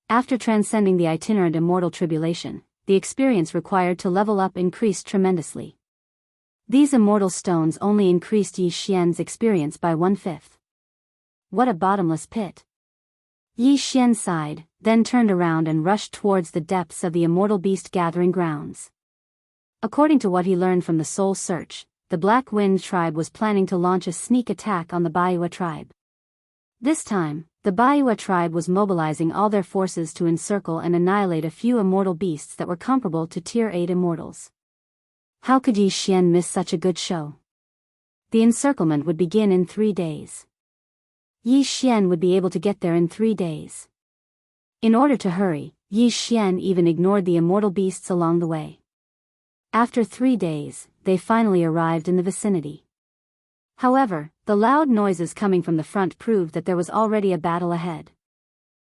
After transcending the itinerant immortal tribulation, the experience required to level up increased tremendously. These immortal stones only increased Yi Xian's experience by 1/5. What a bottomless pit. Yi Xian sighed, then turned around and rushed towards the depths of the Immortal Beast Gathering Grounds. According to what he learned from the Soul Search, the Black Wind tribe was planning to launch a sneak attack on the Baiwa tribe. This time, the Baiwa tribe was mobilizing all their forces to encircle and annihilate a few immortal beasts that were comparable to Tier 8 immortals. How could Yi Xian miss such a good show? The encirclement would begin in 3 days. Yi Xian would be able to get there in 3 days. In order to hurry, Yi Xian even ignored the immortal beasts along the way. After 3 days, they finally arrived in the vicinity. However, the loud noises coming from the front proved that there was already a battle ahead.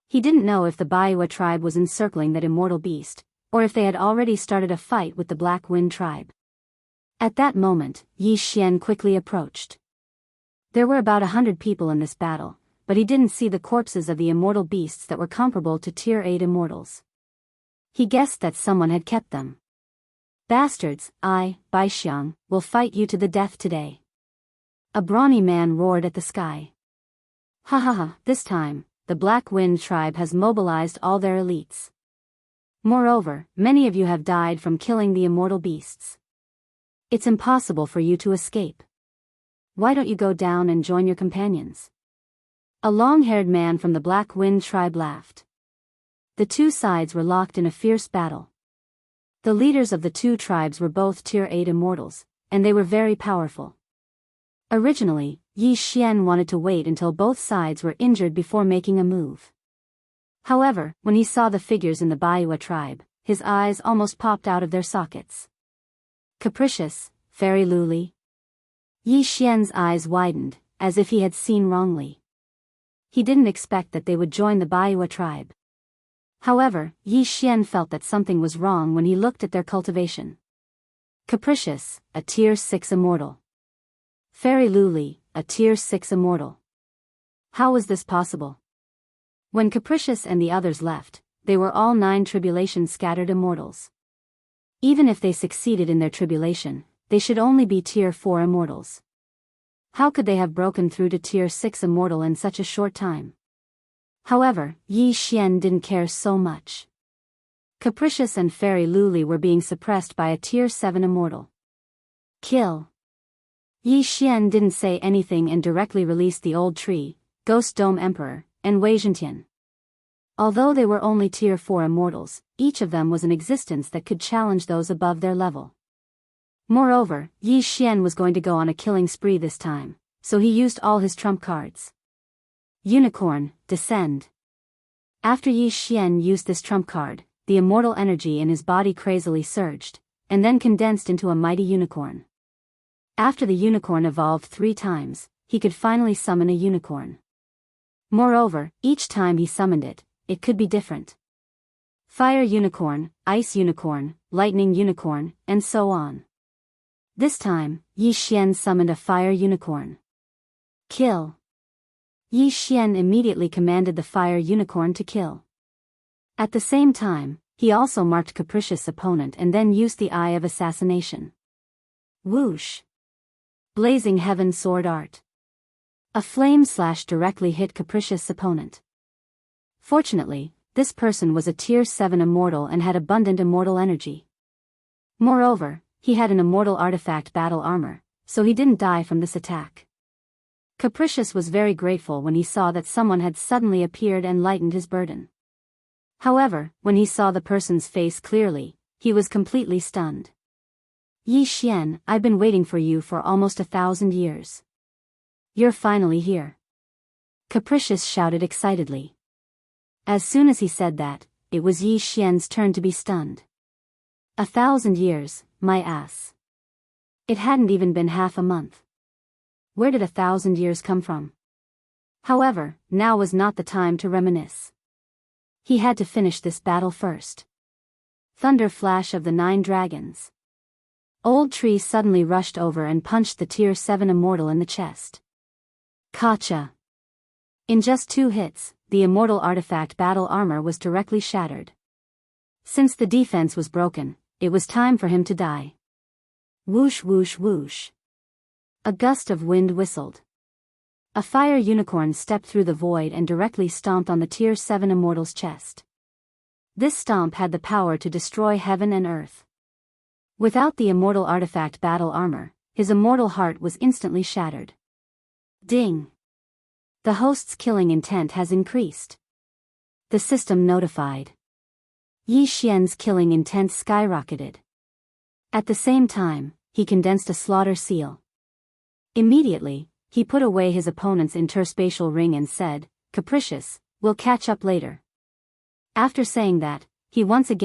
He didn't know if the Baiwa tribe was encircling that immortal beast, or if they had already started a fight with the Black Wind tribe. At that moment, Yi Xian quickly approached. There were about 100 people in this battle, but he didn't see the corpses of the immortal beasts that were comparable to Tier 8 immortals. He guessed that someone had kept them. Bastards, I, Bai Xiang, will fight you to the death today. A brawny man roared at the sky. Ha ha ha, this time, the Black Wind tribe has mobilized all their elites. Moreover, many of you have died from killing the immortal beasts. It's impossible for you to escape. Why don't you go down and join your companions? A long-haired man from the Black Wind tribe laughed. The two sides were locked in a fierce battle. The leaders of the two tribes were both Tier 8 immortals, and they were very powerful. Originally, Yi Xian wanted to wait until both sides were injured before making a move. However, when he saw the figures in the Baiwa tribe, his eyes almost popped out of their sockets. Capricious, Fairy Luli. Yi Xian's eyes widened, as if he had seen wrongly. He didn't expect that they would join the Baiwa tribe. However, Yi Xian felt that something was wrong when he looked at their cultivation. Capricious, a Tier 6 immortal. Fairy Luli, a Tier 6 immortal. How was this possible? When Capricious and the others left, they were all 9 tribulation-scattered immortals. Even if they succeeded in their tribulation, they should only be Tier 4 immortals. How could they have broken through to Tier 6 immortal in such a short time? However, Yi Xian didn't care so much. Capricious and Fairy Luli were being suppressed by a Tier 7 immortal. Kill. Yi Xian didn't say anything and directly released the old tree, Ghost Dome Emperor, and Wei Zhentian. Although they were only Tier 4 immortals, each of them was an existence that could challenge those above their level. Moreover, Yi Xian was going to go on a killing spree this time, so he used all his trump cards. Unicorn, descend. After Yi Xian used this trump card, the immortal energy in his body crazily surged, and then condensed into a mighty unicorn. After the unicorn evolved 3 times, he could finally summon a unicorn. Moreover, each time he summoned it, it could be different. Fire unicorn, ice unicorn, lightning unicorn, and so on. This time, Yi Xian summoned a fire unicorn. Kill. Yi Xian immediately commanded the fire unicorn to kill. At the same time, he also marked Capricious' opponent and then used the Eye of Assassination. Whoosh. Blazing Heaven Sword Art. A flame slash directly hit Capricious' opponent. Fortunately, this person was a Tier 7 immortal and had abundant immortal energy. Moreover, he had an immortal artifact battle armor, so he didn't die from this attack. Capricious was very grateful when he saw that someone had suddenly appeared and lightened his burden. However, when he saw the person's face clearly, he was completely stunned. Yi Xian, I've been waiting for you for almost 1,000 years. You're finally here. Capricious shouted excitedly. As soon as he said that, it was Yi Xian's turn to be stunned. 1,000 years, my ass. It hadn't even been half a month. Where did 1,000 years come from? However, now was not the time to reminisce. He had to finish this battle first. Thunder flash of the 9 dragons. Old Tree suddenly rushed over and punched the Tier 7 immortal in the chest. Gotcha. In just 2 hits, the immortal artifact battle armor was directly shattered. Since the defense was broken, it was time for him to die. Whoosh whoosh whoosh. A gust of wind whistled. A fire unicorn stepped through the void and directly stomped on the Tier 7 immortal's chest. This stomp had the power to destroy heaven and earth. Without the immortal artifact battle armor, his immortal heart was instantly shattered. Ding! The host's killing intent has increased. The system notified. Yi Xian's killing intent skyrocketed. At the same time, he condensed a slaughter seal. Immediately, he put away his opponent's interspatial ring and said, "Capricious, we'll catch up later." After saying that, he once again